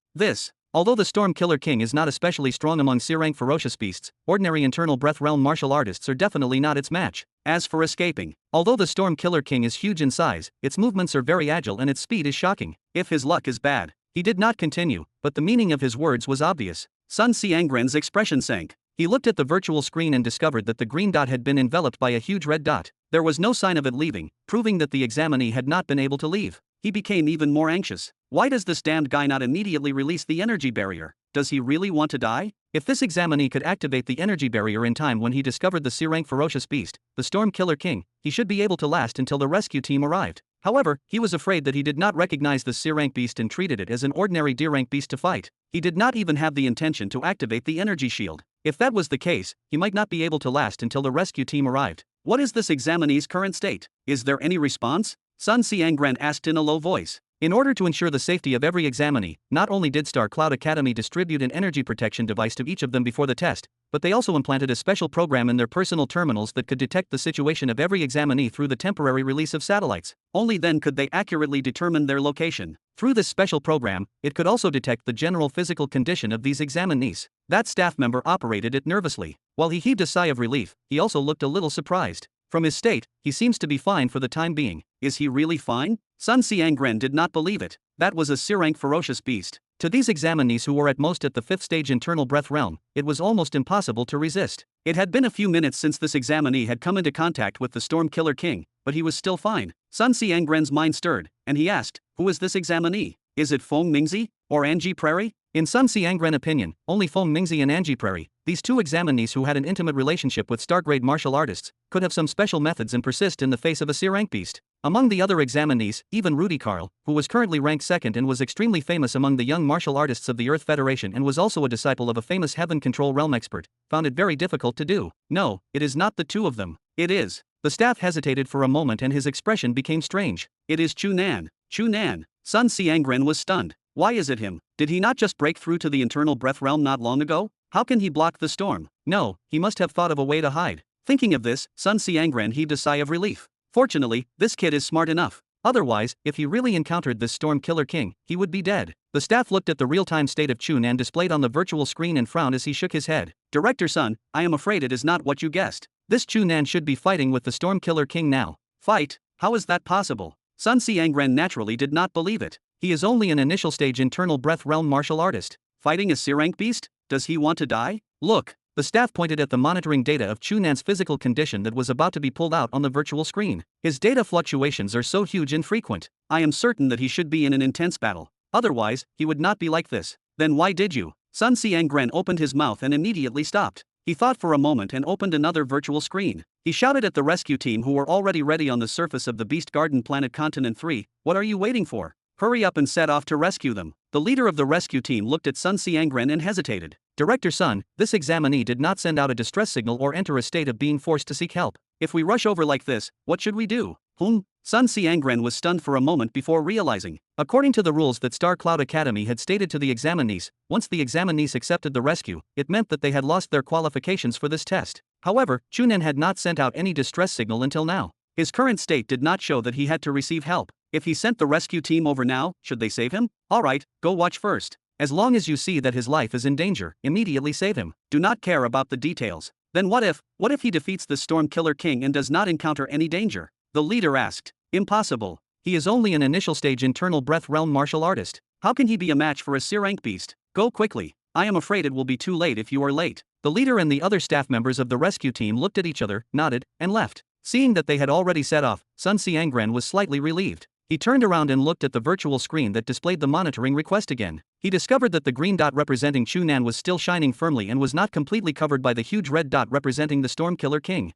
Although the Storm Killer King is not especially strong among C-rank ferocious beasts, ordinary internal breath realm martial artists are definitely not its match. As for escaping, although the Storm Killer King is huge in size, its movements are very agile and its speed is shocking. If his luck is bad. He did not continue, but the meaning of his words was obvious. Sun Xiangren's expression sank. He looked at the virtual screen and discovered that the green dot had been enveloped by a huge red dot. There was no sign of it leaving, proving that the examinee had not been able to leave. He became even more anxious. Why does this damned guy not immediately release the energy barrier? Does he really want to die? If this examinee could activate the energy barrier in time when he discovered the C-rank ferocious beast, the Storm Killer King, he should be able to last until the rescue team arrived. However, he was afraid that he did not recognize the C-rank beast and treated it as an ordinary D-rank beast to fight. He did not even have the intention to activate the energy shield. If that was the case, he might not be able to last until the rescue team arrived. What is this examinee's current state? Is there any response? Sun Xiangren asked in a low voice. In order to ensure the safety of every examinee, not only did Star Cloud Academy distribute an energy protection device to each of them before the test, but they also implanted a special program in their personal terminals that could detect the situation of every examinee through the temporary release of satellites. Only then could they accurately determine their location. Through this special program, it could also detect the general physical condition of these examinees. That staff member operated it nervously. While he heaved a sigh of relief, he also looked a little surprised. From his state, he seems to be fine for the time being. Is he really fine? Sun Xiangren did not believe it. That was a C-rank ferocious beast. To these examinees who were at most at the 5th stage internal breath realm, it was almost impossible to resist. It had been a few minutes since this examinee had come into contact with the Storm Killer King, but he was still fine. Sun Xiangren's mind stirred, and he asked, who is this examinee? Is it Feng Mingzi, or Angie Prairie? In Sun Xiangren's opinion, only Feng Mingzi and Angie Prairie, these two examinees who had an intimate relationship with star-grade martial artists, could have some special methods and persist in the face of a C-rank beast. Among the other examinees, even Rudy Karl, who was currently ranked 2nd and was extremely famous among the young martial artists of the Earth Federation and was also a disciple of a famous Heaven Control Realm expert, found it very difficult to do. No, it is not the two of them. It is. The staff hesitated for a moment and his expression became strange. It is Chu Nan. Chu Nan. Sun Xiangren was stunned. Why is it him? Did he not just break through to the internal breath realm not long ago? How can he block the storm? No, he must have thought of a way to hide. Thinking of this, Sun Xiangran heaved a sigh of relief. Fortunately, this kid is smart enough. Otherwise, if he really encountered this Storm Killer King, he would be dead. The staff looked at the real-time state of Chu Nan displayed on the virtual screen and frowned as he shook his head. Director Sun, I am afraid it is not what you guessed. This Chu Nan should be fighting with the Storm Killer King now. Fight? How is that possible? Sun Xiangran naturally did not believe it. He is only an initial stage internal breath realm martial artist. Fighting a C-rank beast? Does he want to die? Look. The staff pointed at the monitoring data of Chu Nan's physical condition that was about to be pulled out on the virtual screen. His data fluctuations are so huge and frequent. I am certain that he should be in an intense battle. Otherwise, he would not be like this. Then why did you? Sun Xiangran opened his mouth and immediately stopped. He thought for a moment and opened another virtual screen. He shouted at the rescue team who were already ready on the surface of the Beast Garden planet Continent 3, "What are you waiting for? Hurry up and set off to rescue them." The leader of the rescue team looked at Sun Xiangran and hesitated. Director Sun, this examinee did not send out a distress signal or enter a state of being forced to seek help. If we rush over like this, what should we do? Sun Xiangran was stunned for a moment before realizing. According to the rules that Star Cloud Academy had stated to the examinees, once the examinees accepted the rescue, it meant that they had lost their qualifications for this test. However, Chu Nan had not sent out any distress signal until now. His current state did not show that he had to receive help. If he sent the rescue team over now, should they save him? Alright, go watch first. As long as you see that his life is in danger, immediately save him. Do not care about the details. Then what if he defeats the Storm Killer King and does not encounter any danger? The leader asked. Impossible. He is only an initial stage internal breath realm martial artist. How can he be a match for a C-rank beast? Go quickly. I am afraid it will be too late if you are late. The leader and the other staff members of the rescue team looked at each other, nodded, and left. Seeing that they had already set off, Sun Xiangran was slightly relieved. He turned around and looked at the virtual screen that displayed the monitoring request again. He discovered that the green dot representing Chu Nan was still shining firmly and was not completely covered by the huge red dot representing the Storm Killer King.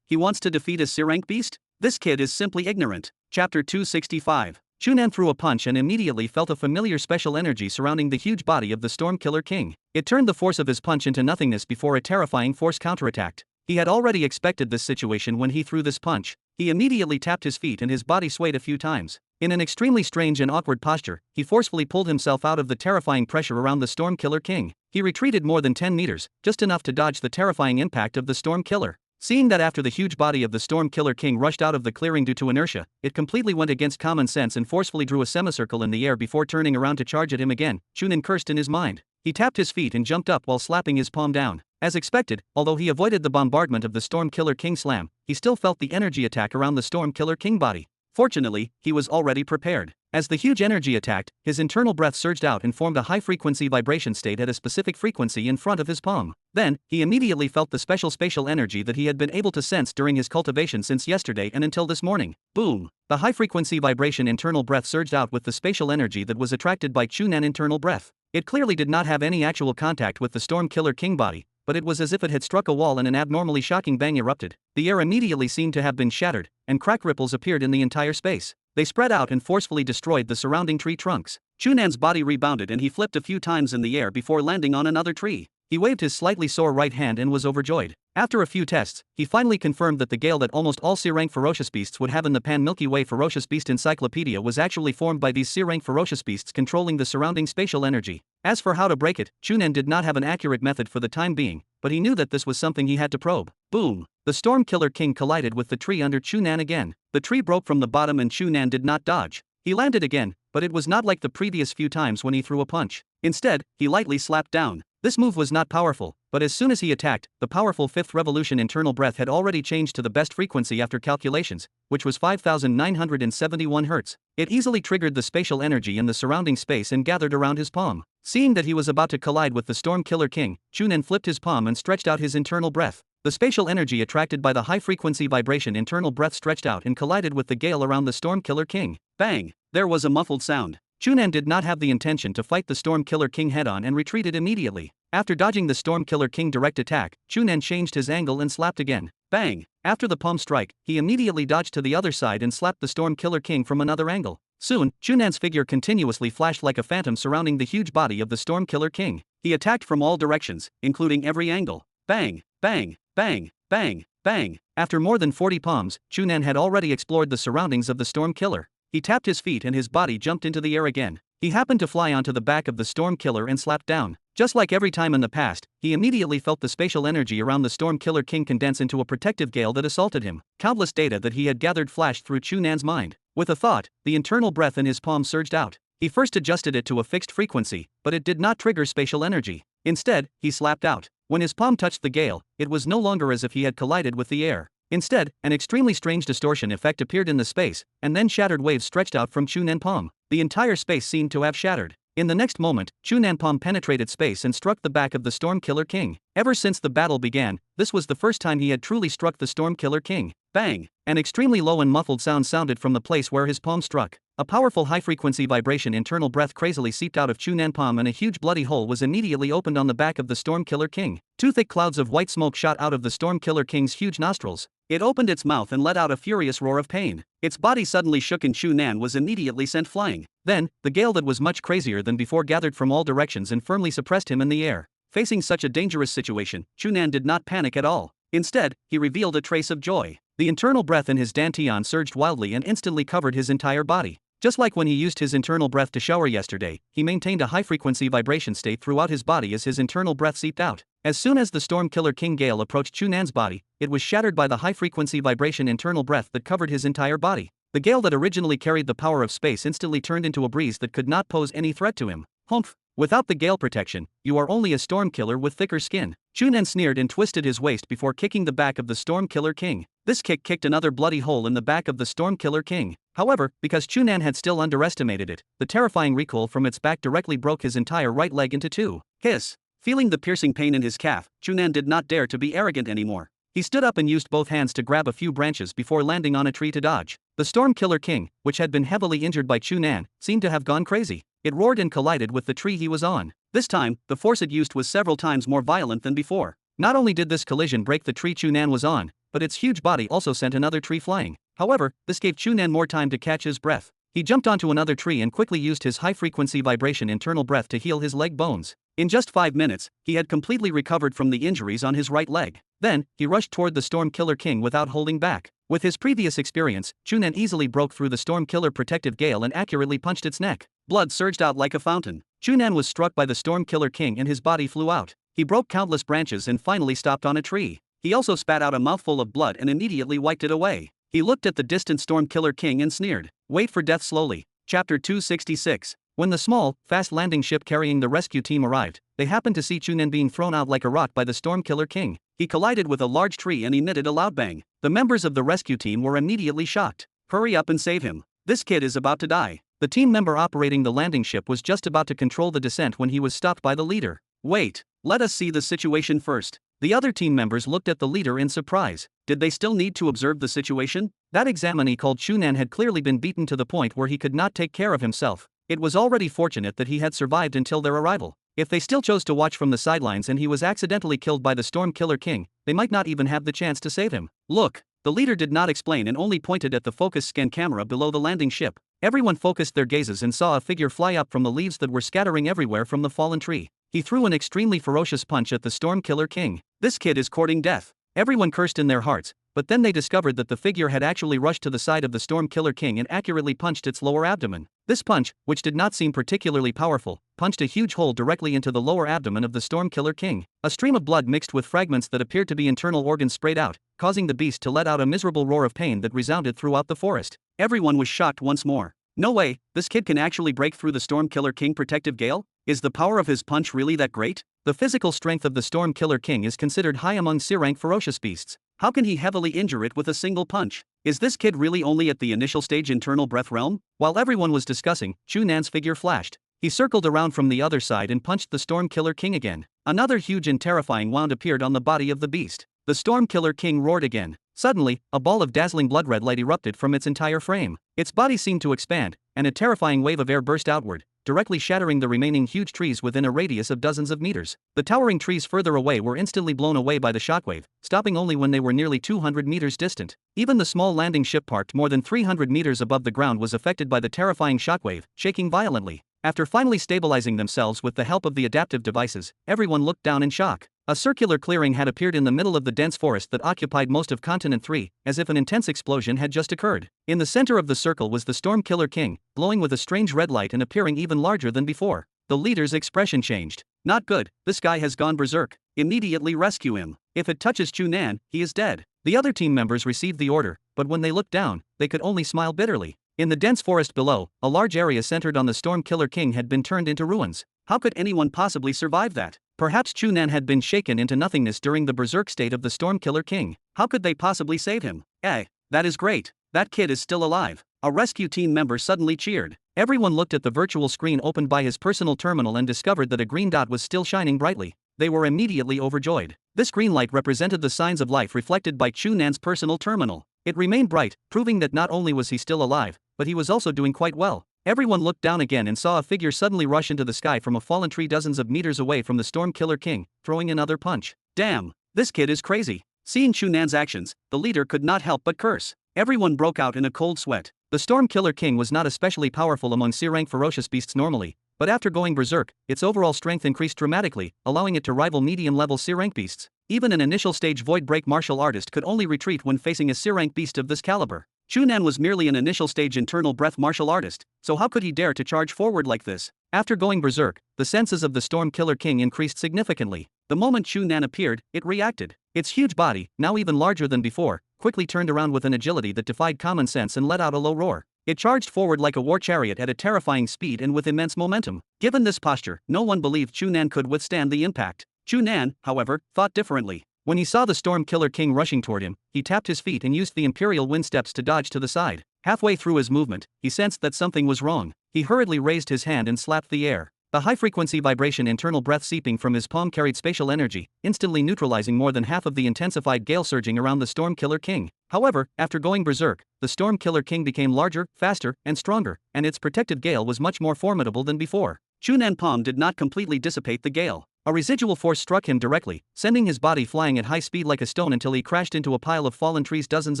He wants to defeat a C-rank beast? This kid is simply ignorant. Chapter 265. Chu Nan threw a punch and immediately felt a familiar special energy surrounding the huge body of the Storm Killer King. It turned the force of his punch into nothingness before a terrifying force counterattacked. He had already expected this situation when he threw this punch. He immediately tapped his feet and his body swayed a few times. In an extremely strange and awkward posture, he forcefully pulled himself out of the terrifying pressure around the Storm Killer King. He retreated more than 10 meters, just enough to dodge the terrifying impact of the Storm Killer. Seeing that after the huge body of the Storm Killer King rushed out of the clearing due to inertia, it completely went against common sense and forcefully drew a semicircle in the air before turning around to charge at him again, Chu Nan cursed in his mind. He tapped his feet and jumped up while slapping his palm down. As expected, although he avoided the bombardment of the Storm Killer King slam, he still felt the energy attack around the Storm Killer King body. Fortunately, he was already prepared. As the huge energy attacked, his internal breath surged out and formed a high-frequency vibration state at a specific frequency in front of his palm. Then, he immediately felt the special spatial energy that he had been able to sense during his cultivation since yesterday and until this morning. Boom! The high-frequency vibration internal breath surged out with the spatial energy that was attracted by Chu Nan internal breath. It clearly did not have any actual contact with the Storm Killer King body, but it was as if it had struck a wall and an abnormally shocking bang erupted. The air immediately seemed to have been shattered, and crack ripples appeared in the entire space. They spread out and forcefully destroyed the surrounding tree trunks. Chu Nan's body rebounded and he flipped a few times in the air before landing on another tree. He waved his slightly sore right hand and was overjoyed. After a few tests, he finally confirmed that the gale that almost all C-rank ferocious beasts would have in the Pan-Milky Way Ferocious Beast Encyclopedia was actually formed by these C-rank ferocious beasts controlling the surrounding spatial energy. As for how to break it, Chu Nan did not have an accurate method for the time being, but he knew that this was something he had to probe. Boom! The Storm Killer King collided with the tree under Chu Nan again. The tree broke from the bottom and Chu Nan did not dodge. He landed again, but it was not like the previous few times when he threw a punch. Instead, he lightly slapped down. This move was not powerful, but as soon as he attacked, the powerful fifth revolution internal breath had already changed to the best frequency after calculations, which was 5,971 Hz. It easily triggered the spatial energy in the surrounding space and gathered around his palm. Seeing that he was about to collide with the Storm Killer King, Chu Nan flipped his palm and stretched out his internal breath. The spatial energy attracted by the high-frequency vibration internal breath stretched out and collided with the gale around the Storm Killer King. Bang! There was a muffled sound. Chu Nan did not have the intention to fight the Storm Killer King head-on and retreated immediately. After dodging the Storm Killer King direct attack, Chu Nan changed his angle and slapped again. Bang! After the palm strike, he immediately dodged to the other side and slapped the Storm Killer King from another angle. Soon, Chu Nan's figure continuously flashed like a phantom surrounding the huge body of the Storm Killer King. He attacked from all directions, including every angle. Bang! Bang! Bang! Bang! Bang! After more than 40 palms, Chu Nan had already explored the surroundings of the Storm Killer. he tapped his feet and his body jumped into the air again. He happened to fly onto the back of the storm killer and slapped down. Just like every time in the past, he immediately felt the spatial energy around the storm killer king condense into a protective gale that assaulted him. Countless data that he had gathered flashed through Chu Nan's mind. With a thought, the internal breath in his palm surged out. He first adjusted it to a fixed frequency, but it did not trigger spatial energy. Instead, he slapped out. When his palm touched the gale, it was no longer as if he had collided with the air. Instead, an extremely strange distortion effect appeared in the space, and then shattered waves stretched out from Chu Nan's palm. The entire space seemed to have shattered. In the next moment, Chu Nan's palm penetrated space and struck the back of the Storm Killer King. Ever since the battle began, this was the first time he had truly struck the Storm Killer King. Bang! An extremely low and muffled sound sounded from the place where his palm struck. A powerful high-frequency vibration internal breath crazily seeped out of Chu Nan's palm and a huge bloody hole was immediately opened on the back of the Storm Killer King. Two thick clouds of white smoke shot out of the Storm Killer King's huge nostrils. It opened its mouth and let out a furious roar of pain. Its body suddenly shook and Chu Nan was immediately sent flying. Then, the gale that was much crazier than before gathered from all directions and firmly suppressed him in the air. Facing such a dangerous situation, Chu Nan did not panic at all. Instead, he revealed a trace of joy. The internal breath in his dantian surged wildly and instantly covered his entire body. Just like when he used his internal breath to shower yesterday, he maintained a high-frequency vibration state throughout his body as his internal breath seeped out. As soon as the Storm Killer King gale approached Chu Nan's body, it was shattered by the high-frequency vibration internal breath that covered his entire body. The gale that originally carried the power of space instantly turned into a breeze that could not pose any threat to him. Humph! Without the gale protection, you are only a storm killer with thicker skin. Chu Nan sneered and twisted his waist before kicking the back of the Storm Killer King. This kick kicked another bloody hole in the back of the Storm Killer King. However, because Chu Nan had still underestimated it, the terrifying recoil from its back directly broke his entire right leg into two. Hiss! Feeling the piercing pain in his calf, Chu Nan did not dare to be arrogant anymore. He stood up and used both hands to grab a few branches before landing on a tree to dodge. The Storm Killer King, which had been heavily injured by Chu Nan, seemed to have gone crazy. It roared and collided with the tree he was on. This time, the force it used was several times more violent than before. Not only did this collision break the tree Chu Nan was on, but its huge body also sent another tree flying. However, this gave Chu Nan more time to catch his breath. He jumped onto another tree and quickly used his high-frequency vibration internal breath to heal his leg bones. In just 5 minutes, he had completely recovered from the injuries on his right leg. Then, he rushed toward the Storm Killer King without holding back. With his previous experience, Chu Nan easily broke through the Storm Killer protective gale and accurately punched its neck. Blood surged out like a fountain. Chu Nan was struck by the Storm Killer King and his body flew out. He broke countless branches and finally stopped on a tree. He also spat out a mouthful of blood and immediately wiped it away. He looked at the distant Storm Killer King and sneered. Wait for death slowly. Chapter 266. When the small, fast landing ship carrying the rescue team arrived, they happened to see Chu Nan being thrown out like a rock by the Storm Killer King. He collided with a large tree and emitted a loud bang. The members of the rescue team were immediately shocked. Hurry up and save him. This kid is about to die. The team member operating the landing ship was just about to control the descent when he was stopped by the leader. Wait, let us see the situation first. The other team members looked at the leader in surprise. Did they still need to observe the situation? That examinee called Chu Nan had clearly been beaten to the point where he could not take care of himself. It was already fortunate that he had survived until their arrival. If they still chose to watch from the sidelines and he was accidentally killed by the Storm Killer King, they might not even have the chance to save him. Look, the leader did not explain and only pointed at the focus scan camera below the landing ship. Everyone focused their gazes and saw a figure fly up from the leaves that were scattering everywhere from the fallen tree. He threw an extremely ferocious punch at the Storm Killer King. This kid is courting death. Everyone cursed in their hearts, but then they discovered that the figure had actually rushed to the side of the Storm Killer King and accurately punched its lower abdomen. This punch, which did not seem particularly powerful, punched a huge hole directly into the lower abdomen of the Storm Killer King. A stream of blood mixed with fragments that appeared to be internal organs sprayed out, causing the beast to let out a miserable roar of pain that resounded throughout the forest. Everyone was shocked once more. No way, this kid can actually break through the Storm Killer King protective gale? Is the power of his punch really that great? The physical strength of the Storm Killer King is considered high among C-rank ferocious beasts. How can he heavily injure it with a single punch? Is this kid really only at the initial stage internal breath realm? While everyone was discussing, Chu Nan's figure flashed. He circled around from the other side and punched the Storm Killer King again. Another huge and terrifying wound appeared on the body of the beast. The Storm Killer King roared again. Suddenly, a ball of dazzling blood red light erupted from its entire frame. Its body seemed to expand, and a terrifying wave of air burst outward, directly shattering the remaining huge trees within a radius of dozens of meters. The towering trees further away were instantly blown away by the shockwave, stopping only when they were nearly 200 meters distant. Even the small landing ship parked more than 300 meters above the ground was affected by the terrifying shockwave, shaking violently. After finally stabilizing themselves with the help of the adaptive devices, everyone looked down in shock. A circular clearing had appeared in the middle of the dense forest that occupied most of Continent 3, as if an intense explosion had just occurred. In the center of the circle was the Storm Killer King, glowing with a strange red light and appearing even larger than before. The leader's expression changed. Not good, this guy has gone berserk. Immediately rescue him. If it touches Chu Nan, he is dead. The other team members received the order, but when they looked down, they could only smile bitterly. In the dense forest below, a large area centered on the Storm Killer King had been turned into ruins. How could anyone possibly survive that? Perhaps Chu Nan had been shaken into nothingness during the berserk state of the Storm Killer King. How could they possibly save him? That is great. That kid is still alive. A rescue team member suddenly cheered. Everyone looked at the virtual screen opened by his personal terminal and discovered that a green dot was still shining brightly. They were immediately overjoyed. This green light represented the signs of life reflected by Chu Nan's personal terminal. It remained bright, proving that not only was he still alive, but he was also doing quite well. Everyone looked down again and saw a figure suddenly rush into the sky from a fallen tree dozens of meters away from the Storm Killer King, throwing another punch. Damn, this kid is crazy. Seeing Chu Nan's actions, the leader could not help but curse. Everyone broke out in a cold sweat. The Storm Killer King was not especially powerful among C-rank ferocious beasts normally, but after going berserk, its overall strength increased dramatically, allowing it to rival medium-level C-rank beasts. Even an initial stage void break martial artist could only retreat when facing a C-rank beast of this caliber. Chu Nan was merely an initial stage internal breath martial artist, so how could he dare to charge forward like this? After going berserk, the senses of the Storm Killer King increased significantly. The moment Chu Nan appeared, it reacted. Its huge body, now even larger than before, quickly turned around with an agility that defied common sense and let out a low roar. It charged forward like a war chariot at a terrifying speed and with immense momentum. Given this posture, no one believed Chu Nan could withstand the impact. Chu Nan, however, thought differently. When he saw the Storm Killer King rushing toward him, he tapped his feet and used the Imperial Wind Steps to dodge to the side. Halfway through his movement, he sensed that something was wrong. He hurriedly raised his hand and slapped the air. The high-frequency vibration internal breath seeping from his palm carried spatial energy, instantly neutralizing more than half of the intensified gale surging around the Storm Killer King. However, after going berserk, the Storm Killer King became larger, faster, and stronger, and its protective gale was much more formidable than before. Chu Nan palm did not completely dissipate the gale. A residual force struck him directly, sending his body flying at high speed like a stone until he crashed into a pile of fallen trees dozens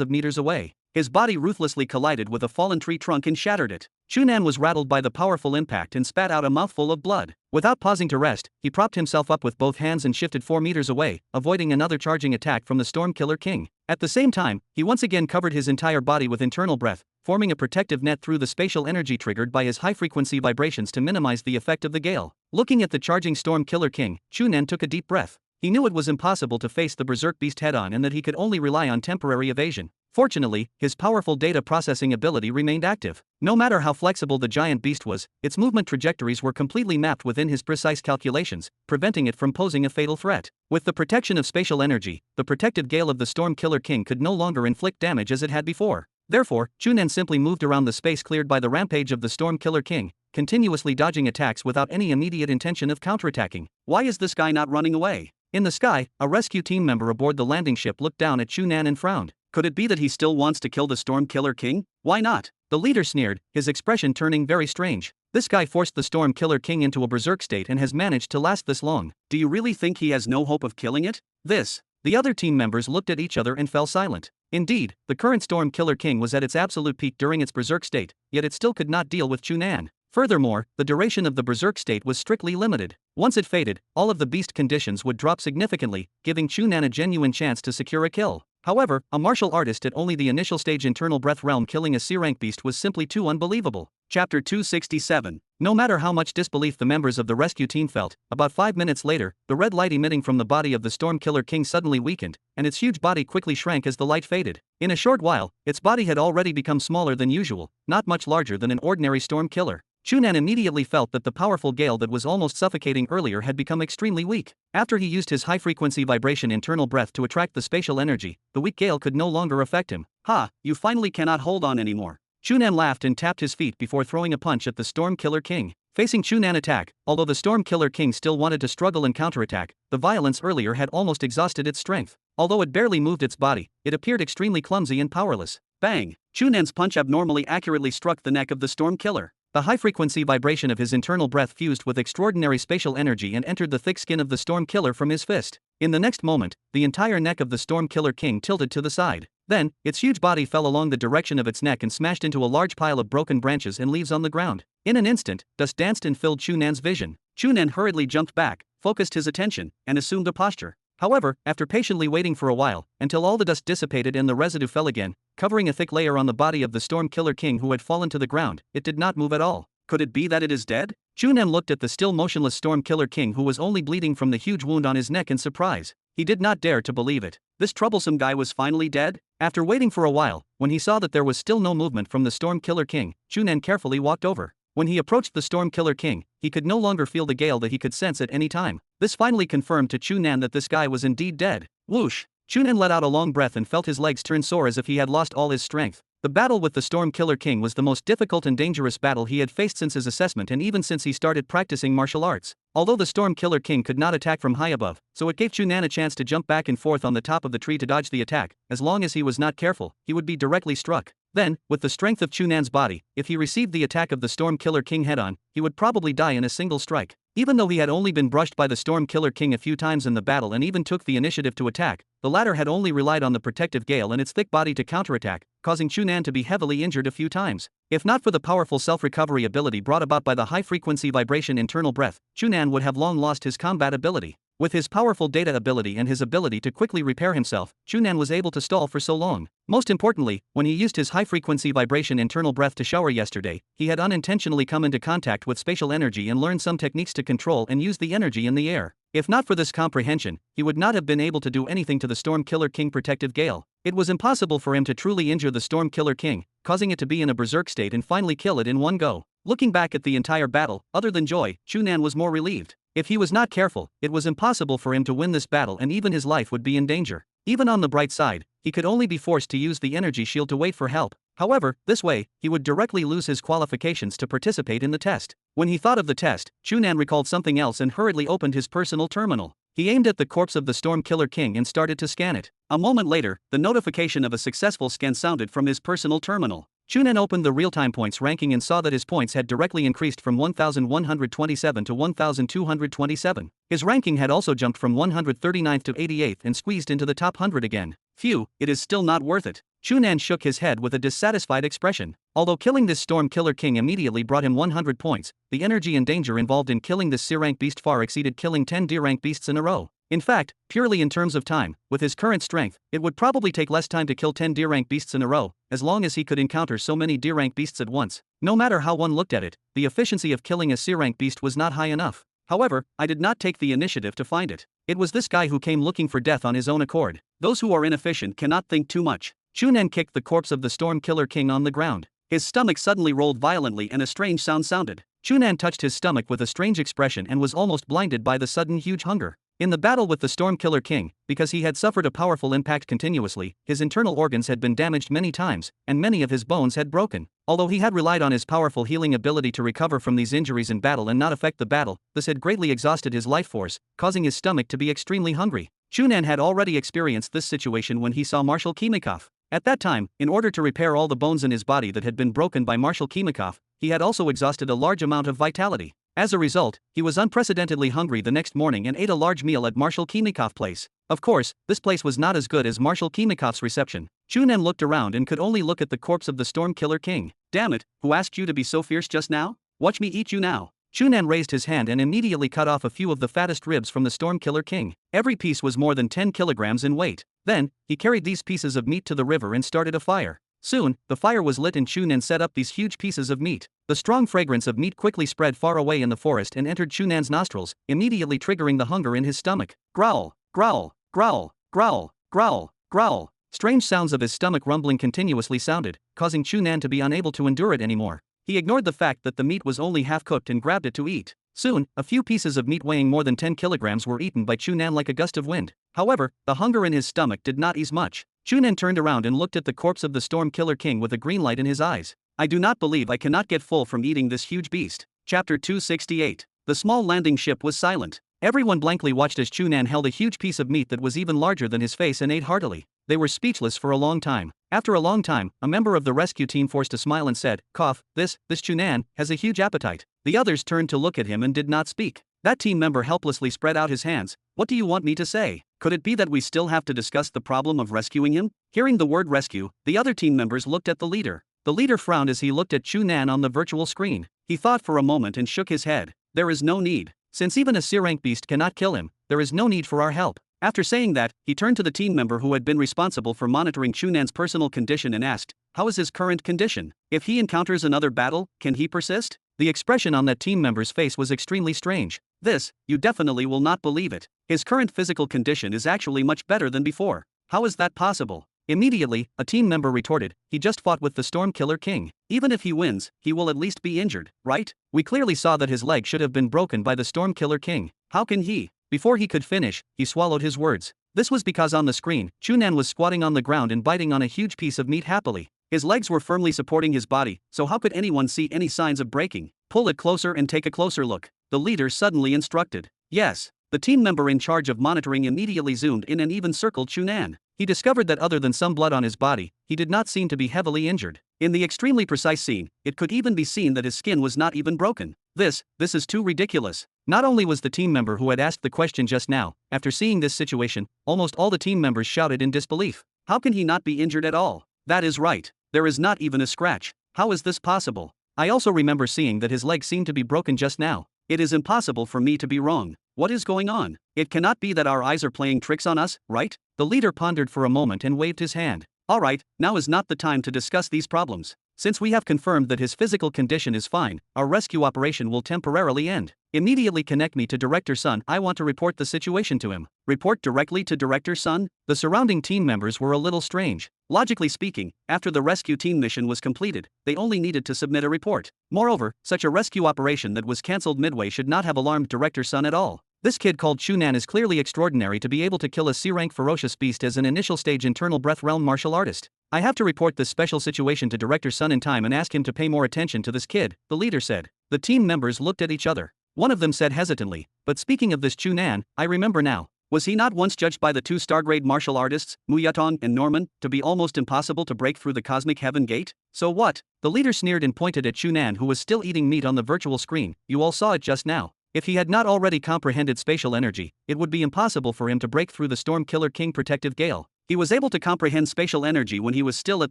of meters away. His body ruthlessly collided with a fallen tree trunk and shattered it. Chu Nan was rattled by the powerful impact and spat out a mouthful of blood. Without pausing to rest, he propped himself up with both hands and shifted 4 meters away, avoiding another charging attack from the Storm Killer King. At the same time, he once again covered his entire body with internal breath, forming a protective net through the spatial energy triggered by his high-frequency vibrations to minimize the effect of the gale. Looking at the charging Storm Killer King, Chu Nan took a deep breath. He knew it was impossible to face the berserk beast head-on and that he could only rely on temporary evasion. Fortunately, his powerful data processing ability remained active. No matter how flexible the giant beast was, its movement trajectories were completely mapped within his precise calculations, preventing it from posing a fatal threat. With the protection of spatial energy, the protective gale of the Storm Killer King could no longer inflict damage as it had before. Therefore, Chu Nan simply moved around the space cleared by the rampage of the Storm Killer King, continuously dodging attacks without any immediate intention of counterattacking. Why is this guy not running away? In the sky, a rescue team member aboard the landing ship looked down at Chu Nan and frowned. Could it be that he still wants to kill the Storm Killer King? Why not? The leader sneered, his expression turning very strange. This guy forced the Storm Killer King into a berserk state and has managed to last this long. Do you really think he has no hope of killing it? The other team members looked at each other and fell silent. Indeed, the current Storm Killer King was at its absolute peak during its berserk state, yet it still could not deal with Chu Nan. Furthermore, the duration of the berserk state was strictly limited. Once it faded, all of the beast conditions would drop significantly, giving Chu Nan a genuine chance to secure a kill. However, a martial artist at only the initial stage internal breath realm killing a C-rank beast was simply too unbelievable. Chapter 267. No matter how much disbelief the members of the rescue team felt, about 5 minutes later, the red light emitting from the body of the Storm Killer King suddenly weakened, and its huge body quickly shrank as the light faded. In a short while, its body had already become smaller than usual, not much larger than an ordinary storm killer. Chu Nan immediately felt that the powerful gale that was almost suffocating earlier had become extremely weak. After he used his high-frequency vibration internal breath to attract the spatial energy, the weak gale could no longer affect him. Ha, you finally cannot hold on anymore. Chu Nan laughed and tapped his feet before throwing a punch at the Storm Killer King. Facing Chu Nan attack, although the Storm Killer King still wanted to struggle and counterattack, the violence earlier had almost exhausted its strength. Although it barely moved its body, it appeared extremely clumsy and powerless. Bang! Chu Nan's punch abnormally accurately struck the neck of the Storm Killer. The high-frequency vibration of his internal breath fused with extraordinary spatial energy and entered the thick skin of the Storm Killer from his fist. In the next moment, the entire neck of the Storm Killer King tilted to the side. Then, its huge body fell along the direction of its neck and smashed into a large pile of broken branches and leaves on the ground. In an instant, dust danced and filled Chu Nan's vision. Chu Nan hurriedly jumped back, focused his attention, and assumed a posture. However, after patiently waiting for a while, until all the dust dissipated and the residue fell again, covering a thick layer on the body of the Storm Killer King who had fallen to the ground, it did not move at all. Could it be that it is dead? Chu Nan looked at the still motionless Storm Killer King who was only bleeding from the huge wound on his neck in surprise. He did not dare to believe it. This troublesome guy was finally dead? After waiting for a while, when he saw that there was still no movement from the Storm Killer King, Chu Nan carefully walked over. When he approached the Storm Killer King, he could no longer feel the gale that he could sense at any time. This finally confirmed to Chu Nan that this guy was indeed dead. Whoosh! Chu Nan let out a long breath and felt his legs turn sore as if he had lost all his strength. The battle with the Storm Killer King was the most difficult and dangerous battle he had faced since his assessment and even since he started practicing martial arts. Although the Storm Killer King could not attack from high above, so it gave Chu Nan a chance to jump back and forth on the top of the tree to dodge the attack. As long as he was not careful, he would be directly struck. Then, with the strength of Chu Nan's body, if he received the attack of the Storm Killer King head-on, he would probably die in a single strike. Even though he had only been brushed by the Storm Killer King a few times in the battle and even took the initiative to attack, the latter had only relied on the protective gale and its thick body to counterattack, causing Chu Nan to be heavily injured a few times. If not for the powerful self-recovery ability brought about by the high-frequency vibration internal breath, Chu Nan would have long lost his combat ability. With his powerful data ability and his ability to quickly repair himself, Chu Nan was able to stall for so long. Most importantly, when he used his high-frequency vibration internal breath to shower yesterday, he had unintentionally come into contact with spatial energy and learned some techniques to control and use the energy in the air. If not for this comprehension, he would not have been able to do anything to the Storm Killer King protective gale. It was impossible for him to truly injure the Storm Killer King, causing it to be in a berserk state and finally kill it in one go. Looking back at the entire battle, other than joy, Chu Nan was more relieved. If he was not careful, it was impossible for him to win this battle and even his life would be in danger. Even on the bright side, he could only be forced to use the energy shield to wait for help. However, this way, he would directly lose his qualifications to participate in the test. When he thought of the test, Chu Nan recalled something else and hurriedly opened his personal terminal. He aimed at the corpse of the Storm Killer King and started to scan it. A moment later, the notification of a successful scan sounded from his personal terminal. Chu Nan opened the real-time points ranking and saw that his points had directly increased from 1,127 to 1,227. His ranking had also jumped from 139th to 88th and squeezed into the top 100 again. Phew, it is still not worth it. Chu Nan shook his head with a dissatisfied expression. Although killing this Storm Killer King immediately brought him 100 points, the energy and danger involved in killing this C-rank beast far exceeded killing 10 D-rank beasts in a row. In fact, purely in terms of time, with his current strength, it would probably take less time to kill 10 D-rank beasts in a row, as long as he could encounter so many D-rank beasts at once. No matter how one looked at it, the efficiency of killing a C-rank beast was not high enough. However, I did not take the initiative to find it. It was this guy who came looking for death on his own accord. Those who are inefficient cannot think too much. Chu Nan kicked the corpse of the Storm Killer King on the ground. His stomach suddenly rolled violently and a strange sound sounded. Chu Nan touched his stomach with a strange expression and was almost blinded by the sudden huge hunger. In the battle with the Storm Killer King, because he had suffered a powerful impact continuously, his internal organs had been damaged many times, and many of his bones had broken. Although he had relied on his powerful healing ability to recover from these injuries in battle and not affect the battle, this had greatly exhausted his life force, causing his stomach to be extremely hungry. Chu Nan had already experienced this situation when he saw Marshal Kimikov. At that time, in order to repair all the bones in his body that had been broken by Marshal Kimikov, he had also exhausted a large amount of vitality. As a result, he was unprecedentedly hungry the next morning and ate a large meal at Marshal Kimikov place. Of course, this place was not as good as Marshal Kimikov's reception. Chu Nan looked around and could only look at the corpse of the Storm Killer King. Damn it, who asked you to be so fierce just now? Watch me eat you now. Chu Nan raised his hand and immediately cut off a few of the fattest ribs from the Storm Killer King. Every piece was more than 10 kilograms in weight. Then, he carried these pieces of meat to the river and started a fire. Soon, the fire was lit and Chu Nan set up these huge pieces of meat. The strong fragrance of meat quickly spread far away in the forest and entered Chu Nan's nostrils, immediately triggering the hunger in his stomach. Growl, growl, growl, growl, growl, growl. Strange sounds of his stomach rumbling continuously sounded, causing Chu Nan to be unable to endure it anymore. He ignored the fact that the meat was only half cooked and grabbed it to eat. Soon, a few pieces of meat weighing more than 10 kilograms were eaten by Chu Nan like a gust of wind. However, the hunger in his stomach did not ease much. Chu Nan turned around and looked at the corpse of the Storm Killer King with a green light in his eyes. I do not believe I cannot get full from eating this huge beast. Chapter 268. The small landing ship was silent. Everyone blankly watched as Chu Nan held a huge piece of meat that was even larger than his face and ate heartily. They were speechless for a long time. After a long time, a member of the rescue team forced a smile and said, "Cough, this Chu Nan has a huge appetite." The others turned to look at him and did not speak. That team member helplessly spread out his hands. What do you want me to say? Could it be that we still have to discuss the problem of rescuing him? Hearing the word rescue, the other team members looked at the leader. The leader frowned as he looked at Chu Nan on the virtual screen. He thought for a moment and shook his head. There is no need. Since even a C-rank beast cannot kill him, there is no need for our help. After saying that, he turned to the team member who had been responsible for monitoring Chu Nan's personal condition and asked, how is his current condition? If he encounters another battle, can he persist? The expression on that team member's face was extremely strange. This, you definitely will not believe it. His current physical condition is actually much better than before. How is that possible? Immediately, a team member retorted, he just fought with the Storm Killer King. Even if he wins, he will at least be injured, right? We clearly saw that his leg should have been broken by the Storm Killer King. How can he? Before he could finish, he swallowed his words. This was because on the screen, Chu Nan was squatting on the ground and biting on a huge piece of meat happily. His legs were firmly supporting his body, so how could anyone see any signs of breaking? Pull it closer and take a closer look, the leader suddenly instructed. Yes. The team member in charge of monitoring immediately zoomed in and even circled Chu Nan. He discovered that other than some blood on his body, he did not seem to be heavily injured. In the extremely precise scene, it could even be seen that his skin was not even broken. This is too ridiculous. Not only was the team member who had asked the question just now, after seeing this situation, almost all the team members shouted in disbelief. How can he not be injured at all? That is right. There is not even a scratch. How is this possible? I also remember seeing that his leg seemed to be broken just now. It is impossible for me to be wrong. What is going on? It cannot be that our eyes are playing tricks on us, right? The leader pondered for a moment and waved his hand. Alright, now is not the time to discuss these problems. Since we have confirmed that his physical condition is fine, our rescue operation will temporarily end. Immediately connect me to Director Sun. I want to report the situation to him. Report directly to Director Sun? The surrounding team members were a little strange. Logically speaking, after the rescue team mission was completed, they only needed to submit a report. Moreover, such a rescue operation that was cancelled midway should not have alarmed Director Sun at all. This kid called Chu Nan is clearly extraordinary to be able to kill a C-rank ferocious beast as an initial stage internal breath realm martial artist. I have to report this special situation to Director Sun in time and ask him to pay more attention to this kid, the leader said. The team members looked at each other. One of them said hesitantly, but speaking of this Chu Nan, I remember now. Was he not once judged by the 2 star-grade martial artists, Mu Yatong and Norman, to be almost impossible to break through the cosmic heaven gate? So what? The leader sneered and pointed at Chu Nan, who was still eating meat on the virtual screen. You all saw it just now. If he had not already comprehended spatial energy, it would be impossible for him to break through the Storm Killer King protective gale. He was able to comprehend spatial energy when he was still at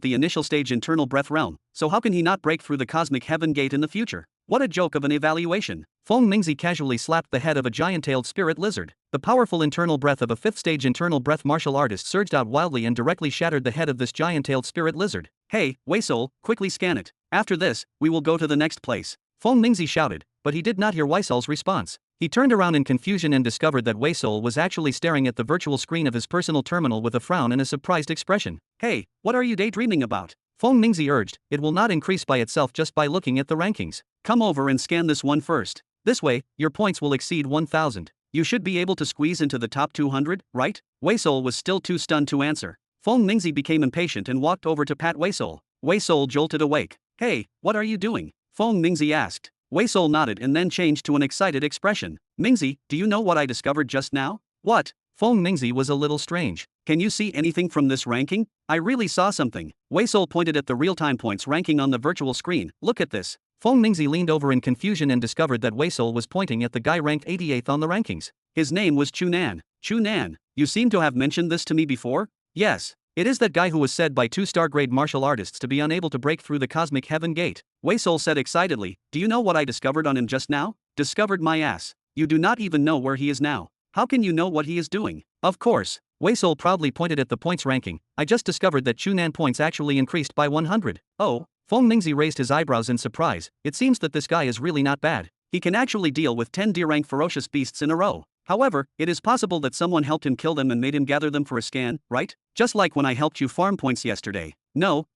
the initial stage internal breath realm, so how can he not break through the cosmic heaven gate in the future? What a joke of an evaluation. Feng Mingzi casually slapped the head of a giant-tailed spirit lizard. The powerful internal breath of a 5th stage internal breath martial artist surged out wildly and directly shattered the head of this giant-tailed spirit lizard. Hey, Wei Soul, quickly scan it. After this, we will go to the next place. Feng Mingzi shouted, but he did not hear Wei Soul's response. He turned around in confusion and discovered that Wei Soul was actually staring at the virtual screen of his personal terminal with a frown and a surprised expression. Hey, what are you daydreaming about? Feng Mingzi urged, it will not increase by itself just by looking at the rankings. Come over and scan this one first. This way, your points will exceed 1,000. You should be able to squeeze into the top 200, right? Wei Soul was still too stunned to answer. Feng Mingzi became impatient and walked over to pat Wei Soul. Wei Soul jolted awake. Hey, what are you doing? Feng Mingzi asked. Wei Soul nodded and then changed to an excited expression. Mingzi, do you know what I discovered just now? What? Feng Mingzi was a little strange. Can you see anything from this ranking? I really saw something. Wei Soul pointed at the real-time points ranking on the virtual screen. Look at this. Feng Mingzi leaned over in confusion and discovered that Wei Soul was pointing at the guy ranked 88th on the rankings. His name was Chu Nan. Chu Nan, you seem to have mentioned this to me before? Yes. It is that guy who was said by 2 star-grade martial artists to be unable to break through the cosmic heaven gate. Wei Soul said excitedly, do you know what I discovered on him just now? Discovered my ass. You do not even know where he is now. How can you know what he is doing? Of course. Wei Soul proudly pointed at the points ranking. I just discovered that Chu Nan points actually increased by 100. Oh. Feng Mingzi raised his eyebrows in surprise. It seems that this guy is really not bad. He can actually deal with 10 D-rank ferocious beasts in a row. However, it is possible that someone helped him kill them and made him gather them for a scan, right? Just like when I helped you farm points yesterday. No.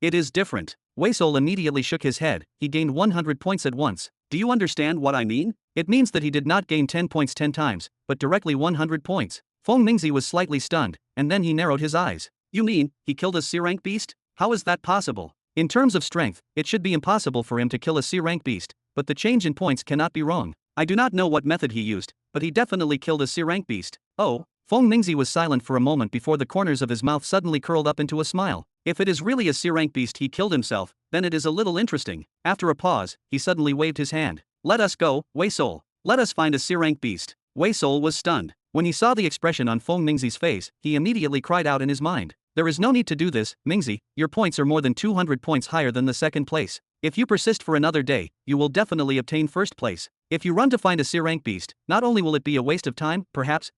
It is different. Wei Soul immediately shook his head. He gained 100 points at once. Do you understand what I mean? It means that he did not gain 10 points 10 times, but directly 100 points. Feng Mingzi was slightly stunned, and then he narrowed his eyes. You mean, he killed a C-rank beast? How is that possible? In terms of strength, it should be impossible for him to kill a C-rank beast, but the change in points cannot be wrong. I do not know what method he used, but he definitely killed a C-rank beast. Oh. Feng Mingzi was silent for a moment before the corners of his mouth suddenly curled up into a smile. If it is really a C-rank beast he killed himself, then it is a little interesting. After a pause, he suddenly waved his hand. Let us go, Wei Soul. Let us find a C-rank beast. Wei Soul was stunned. When he saw the expression on Feng Mingzi's face, he immediately cried out in his mind. There is no need to do this, Mingzi, your points are more than 200 points higher than the second place. If you persist for another day, you will definitely obtain first place. If you run to find a C rank beast, not only will it be a waste of time, perhaps,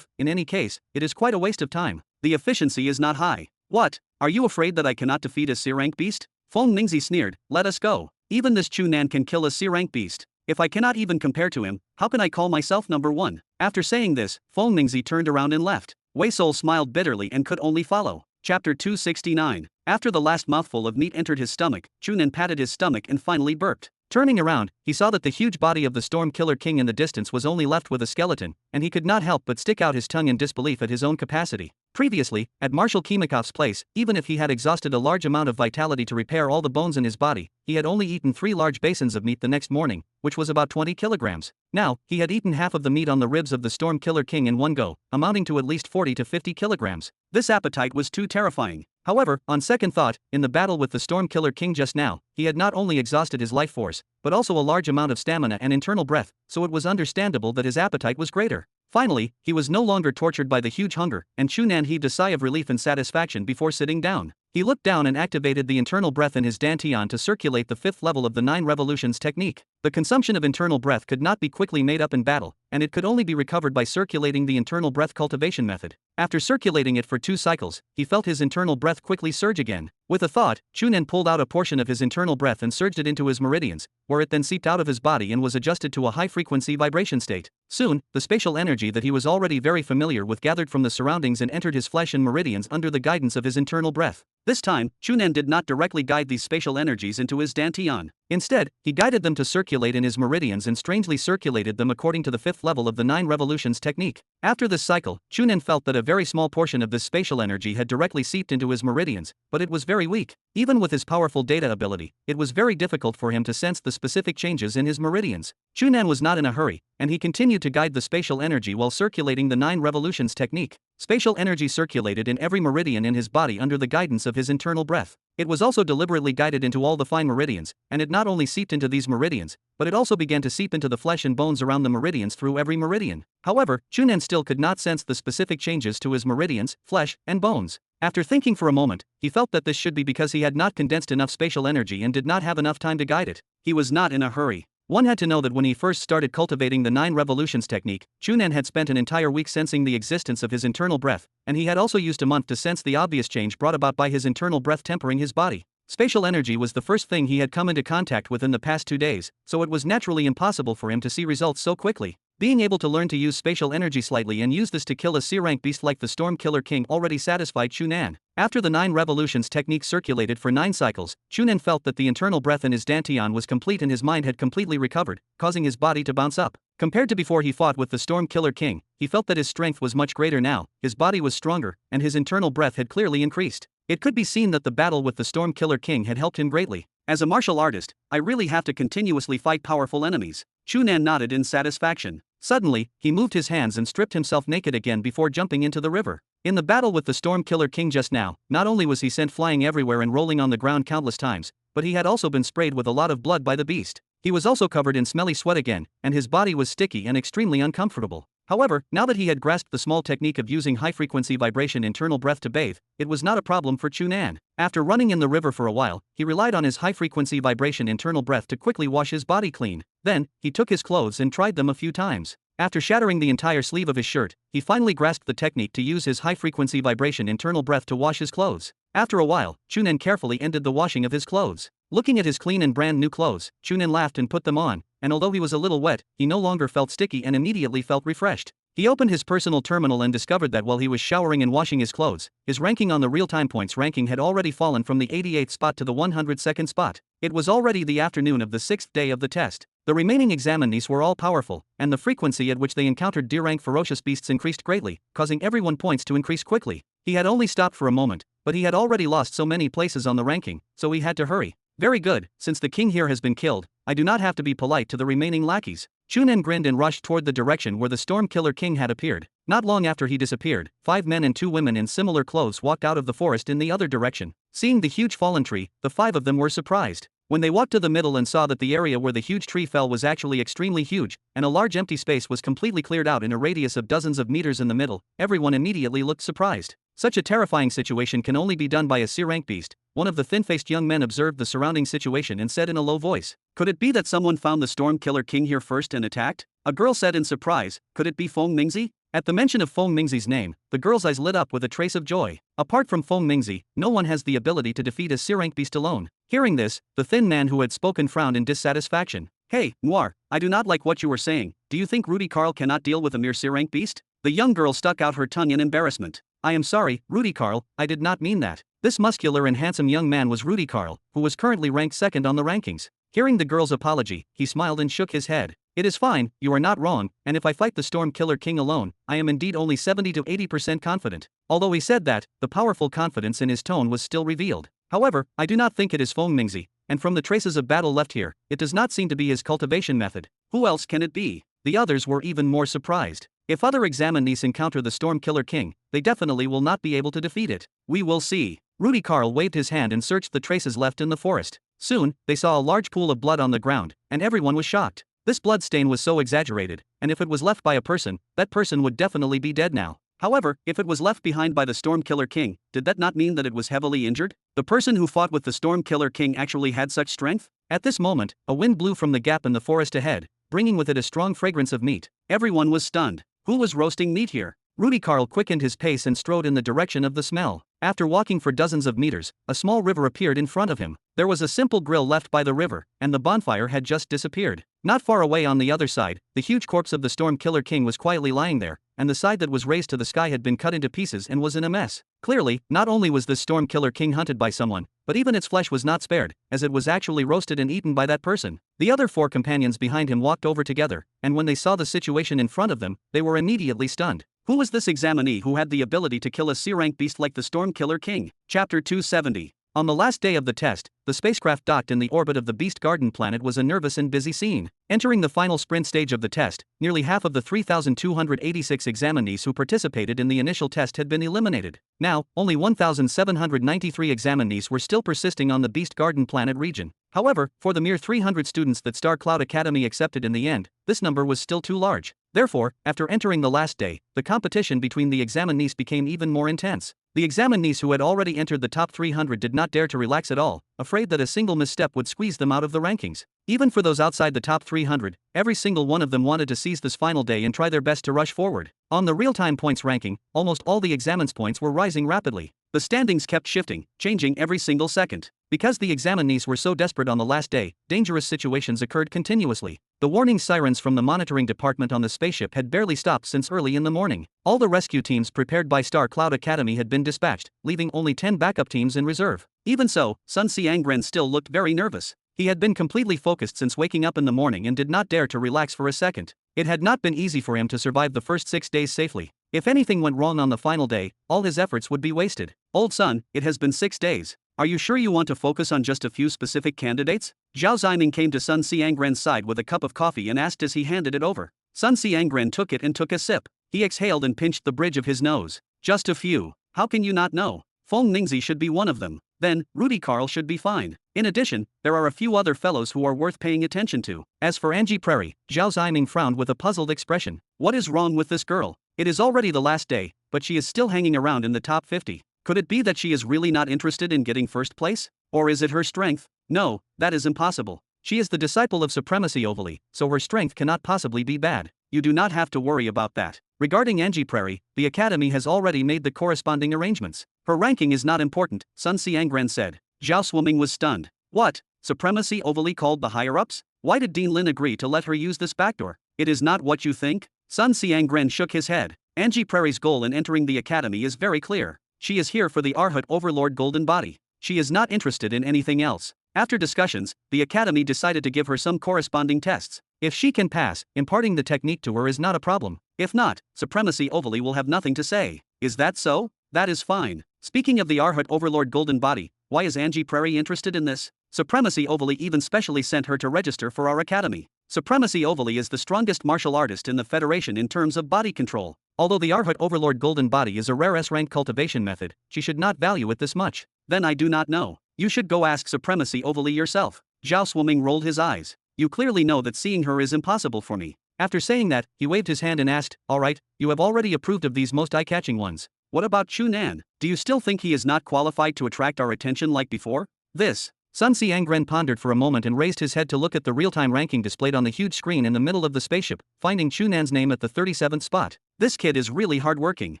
in any case, it is quite a waste of time. The efficiency is not high. What? Are you afraid that I cannot defeat a C rank beast? Feng Ningzi sneered, let us go. Even this Chu Nan can kill a C rank beast. If I cannot even compare to him, how can I call myself number one? After saying this, Feng Ningzi turned around and left. Wei Sol smiled bitterly and could only follow. Chapter 269. After the last mouthful of meat entered his stomach, Chu Nan patted his stomach and finally burped. Turning around, he saw that the huge body of the Storm Killer King in the distance was only left with a skeleton, and he could not help but stick out his tongue in disbelief at his own capacity. Previously, at Marshal Kimikov's place, even if he had exhausted a large amount of vitality to repair all the bones in his body, he had only eaten 3 large basins of meat the next morning, which was about 20 kilograms. Now, he had eaten half of the meat on the ribs of the Storm Killer King in one go, amounting to at least 40 to 50 kilograms. This appetite was too terrifying. However, on second thought, in the battle with the Storm Killer King just now, he had not only exhausted his life force, but also a large amount of stamina and internal breath, so it was understandable that his appetite was greater. Finally, he was no longer tortured by the huge hunger, and Chu Nan heaved a sigh of relief and satisfaction before sitting down. He looked down and activated the internal breath in his dantian to circulate the 5th level of the 9 revolutions technique. The consumption of internal breath could not be quickly made up in battle, and it could only be recovered by circulating the internal breath cultivation method. After circulating it for 2 cycles, he felt his internal breath quickly surge again. With a thought, Chu Nan pulled out a portion of his internal breath and surged it into his meridians, where it then seeped out of his body and was adjusted to a high-frequency vibration state. Soon, the spatial energy that he was already very familiar with gathered from the surroundings and entered his flesh and meridians under the guidance of his internal breath. This time, Chu Nan did not directly guide these spatial energies into his dantian. Instead, he guided them to circulate in his meridians and strangely circulated them according to the 5th level of the 9 revolutions technique. After this cycle, Chu Nan felt that a very small portion of this spatial energy had directly seeped into his meridians, but it was very weak. Even with his powerful data ability, it was very difficult for him to sense the specific changes in his meridians. Chu Nan was not in a hurry, and he continued to guide the spatial energy while circulating the 9 revolutions technique. Spatial energy circulated in every meridian in his body under the guidance of his internal breath. It was also deliberately guided into all the fine meridians, and it not only seeped into these meridians, but it also began to seep into the flesh and bones around the meridians through every meridian. However, Chu Nan still could not sense the specific changes to his meridians, flesh, and bones. After thinking for a moment, he felt that this should be because he had not condensed enough spatial energy and did not have enough time to guide it. He was not in a hurry. One had to know that when he first started cultivating the 9 revolutions technique, Chu Nan had spent an entire week sensing the existence of his internal breath, and he had also used a month to sense the obvious change brought about by his internal breath tempering his body. Spatial energy was the first thing he had come into contact with in the past 2 days, so it was naturally impossible for him to see results so quickly. Being able to learn to use spatial energy slightly and use this to kill a C-rank beast like the Storm Killer King already satisfied Chu Nan. After the 9 revolutions technique circulated for 9 cycles, Chu Nan felt that the internal breath in his dantian was complete and his mind had completely recovered, causing his body to bounce up. Compared to before he fought with the Storm Killer King, he felt that his strength was much greater now, his body was stronger, and his internal breath had clearly increased. It could be seen that the battle with the Storm Killer King had helped him greatly. As a martial artist, I really have to continuously fight powerful enemies. Chu Nan nodded in satisfaction. Suddenly, he moved his hands and stripped himself naked again before jumping into the river. In the battle with the Storm Killer King just now, not only was he sent flying everywhere and rolling on the ground countless times, but he had also been sprayed with a lot of blood by the beast. He was also covered in smelly sweat again, and his body was sticky and extremely uncomfortable. However, now that he had grasped the small technique of using high-frequency vibration internal breath to bathe, it was not a problem for Chu Nan. After running in the river for a while, he relied on his high-frequency vibration internal breath to quickly wash his body clean. Then, he took his clothes and tried them a few times. After shattering the entire sleeve of his shirt, he finally grasped the technique to use his high-frequency vibration internal breath to wash his clothes. After a while, Chu Nan carefully ended the washing of his clothes. Looking at his clean and brand new clothes, Chu Nan laughed and put them on, and although he was a little wet, he no longer felt sticky and immediately felt refreshed. He opened his personal terminal and discovered that while he was showering and washing his clothes, his ranking on the real-time points ranking had already fallen from the 88th spot to the 102nd spot. It was already the afternoon of the 6th day of the test. The remaining examinees were all powerful, and the frequency at which they encountered D-rank ferocious beasts increased greatly, causing everyone points to increase quickly. He had only stopped for a moment, but he had already lost so many places on the ranking, so he had to hurry. Very good, since the king here has been killed, I do not have to be polite to the remaining lackeys. Chu Nan grinned and rushed toward the direction where the Storm Killer King had appeared. Not long after he disappeared, 5 men and 2 women in similar clothes walked out of the forest in the other direction. Seeing the huge fallen tree, the 5 of them were surprised. When they walked to the middle and saw that the area where the huge tree fell was actually extremely huge, and a large empty space was completely cleared out in a radius of dozens of meters in the middle, everyone immediately looked surprised. Such a terrifying situation can only be done by a C-rank beast, one of the thin-faced young men observed the surrounding situation and said in a low voice, "Could it be that someone found the Storm Killer King here first and attacked?" A girl said in surprise, "Could it be Feng Mingzi?" At the mention of Feng Mingzi's name, the girl's eyes lit up with a trace of joy. Apart from Feng Mingzi, no one has the ability to defeat a C-rank beast alone. Hearing this, the thin man who had spoken frowned in dissatisfaction. "Hey, Noir, I do not like what you were saying. Do you think Rudy Carl cannot deal with a mere C-rank beast?" The young girl stuck out her tongue in embarrassment. "I am sorry, Rudy Carl, I did not mean that." This muscular and handsome young man was Rudy Carl, who was currently ranked second on the rankings. Hearing the girl's apology, he smiled and shook his head. "It is fine, you are not wrong, and if I fight the Storm Killer King alone, I am indeed only 70 to 80% confident." Although he said that, the powerful confidence in his tone was still revealed. "However, I do not think it is Feng Mingzi, and from the traces of battle left here, it does not seem to be his cultivation method. Who else can it be?" The others were even more surprised. If other examinees encounter the Storm Killer King, they definitely will not be able to defeat it. "We will see." Rudy Carl waved his hand and searched the traces left in the forest. Soon, they saw a large pool of blood on the ground, and everyone was shocked. This blood stain was so exaggerated, and if it was left by a person, that person would definitely be dead now. However, if it was left behind by the Storm Killer King, did that not mean that it was heavily injured? The person who fought with the Storm Killer King actually had such strength? At this moment, a wind blew from the gap in the forest ahead, bringing with it a strong fragrance of meat. Everyone was stunned. Who was roasting meat here? Rudy Carl quickened his pace and strode in the direction of the smell. After walking for dozens of meters, a small river appeared in front of him. There was a simple grill left by the river, and the bonfire had just disappeared. Not far away on the other side, the huge corpse of the Storm Killer King was quietly lying there, and the side that was raised to the sky had been cut into pieces and was in a mess. Clearly, not only was this Storm Killer King hunted by someone, but even its flesh was not spared, as it was actually roasted and eaten by that person. The other four companions behind him walked over together, and when they saw the situation in front of them, they were immediately stunned. Who was this examinee who had the ability to kill a C-rank beast like the Storm Killer King? Chapter 270. On the last day of the test, the spacecraft docked in the orbit of the Beast Garden planet was a nervous and busy scene. Entering the final sprint stage of the test, nearly half of the 3,286 examinees who participated in the initial test had been eliminated. Now, only 1,793 examinees were still persisting on the Beast Garden planet region. However, for the mere 300 students that Star Cloud Academy accepted in the end, this number was still too large. Therefore, after entering the last day, the competition between the examinees became even more intense. The examinees who had already entered the top 300 did not dare to relax at all, afraid that a single misstep would squeeze them out of the rankings. Even for those outside the top 300, every single one of them wanted to seize this final day and try their best to rush forward. On the real-time points ranking, almost all the examines points were rising rapidly. The standings kept shifting, changing every single second. Because the examinees were so desperate on the last day, dangerous situations occurred continuously. The warning sirens from the monitoring department on the spaceship had barely stopped since early in the morning. All the rescue teams prepared by Star Cloud Academy had been dispatched, leaving only 10 backup teams in reserve. Even so, Sun Xiangren still looked very nervous. He had been completely focused since waking up in the morning and did not dare to relax for a second. It had not been easy for him to survive the first 6 days safely. If anything went wrong on the final day, all his efforts would be wasted. "Old son, it has been 6 days. Are you sure you want to focus on just a few specific candidates?" Zhao Ziming came to Sun Xiangren's side with a cup of coffee and asked as he handed it over. Sun Xiangren took it and took a sip. He exhaled and pinched the bridge of his nose. "Just a few. How can you not know? Feng Mingzi should be one of them. Then, Rudy Carl should be fine. In addition, there are a few other fellows who are worth paying attention to." As for Angie Prairie, Zhao Ziming frowned with a puzzled expression. What is wrong with this girl? It is already the last day, but she is still hanging around in the top 50. Could it be that she is really not interested in getting first place? Or is it her strength? No, that is impossible. She is the disciple of Supremacy Ovally, so her strength cannot possibly be bad. You do not have to worry about that. Regarding Angie Prairie, the Academy has already made the corresponding arrangements. Her ranking is not important, Sun Xiangren said. Zhao Swimming was stunned. What? Supremacy Ovally called the higher-ups? Why did Dean Lin agree to let her use this backdoor? It is not what you think? Sun Xiangren shook his head. Angie Prairie's goal in entering the Academy is very clear. She is here for the Arhat Overlord Golden Body. She is not interested in anything else. After discussions, the Academy decided to give her some corresponding tests. If she can pass, imparting the technique to her is not a problem. If not, Supremacy Ovally will have nothing to say. Is that so? That is fine. Speaking of the Arhat Overlord Golden Body, why is Angie Prairie interested in this? Supremacy Ovally even specially sent her to register for our academy. Supremacy Ovally is the strongest martial artist in the Federation in terms of body control. Although the Arhat Overlord Golden Body is a rare S-rank cultivation method, she should not value it this much. Then I do not know. You should go ask Supremacy Ovally yourself. Zhao Swimming rolled his eyes. You clearly know that seeing her is impossible for me. After saying that, he waved his hand and asked, "Alright, you have already approved of these most eye-catching ones. What about Chu Nan? Do you still think he is not qualified to attract our attention like before? This. Sun Xiangren pondered for a moment and raised his head to look at the real-time ranking displayed on the huge screen in the middle of the spaceship, finding Chu Nan's name at the 37th spot. This kid is really hardworking.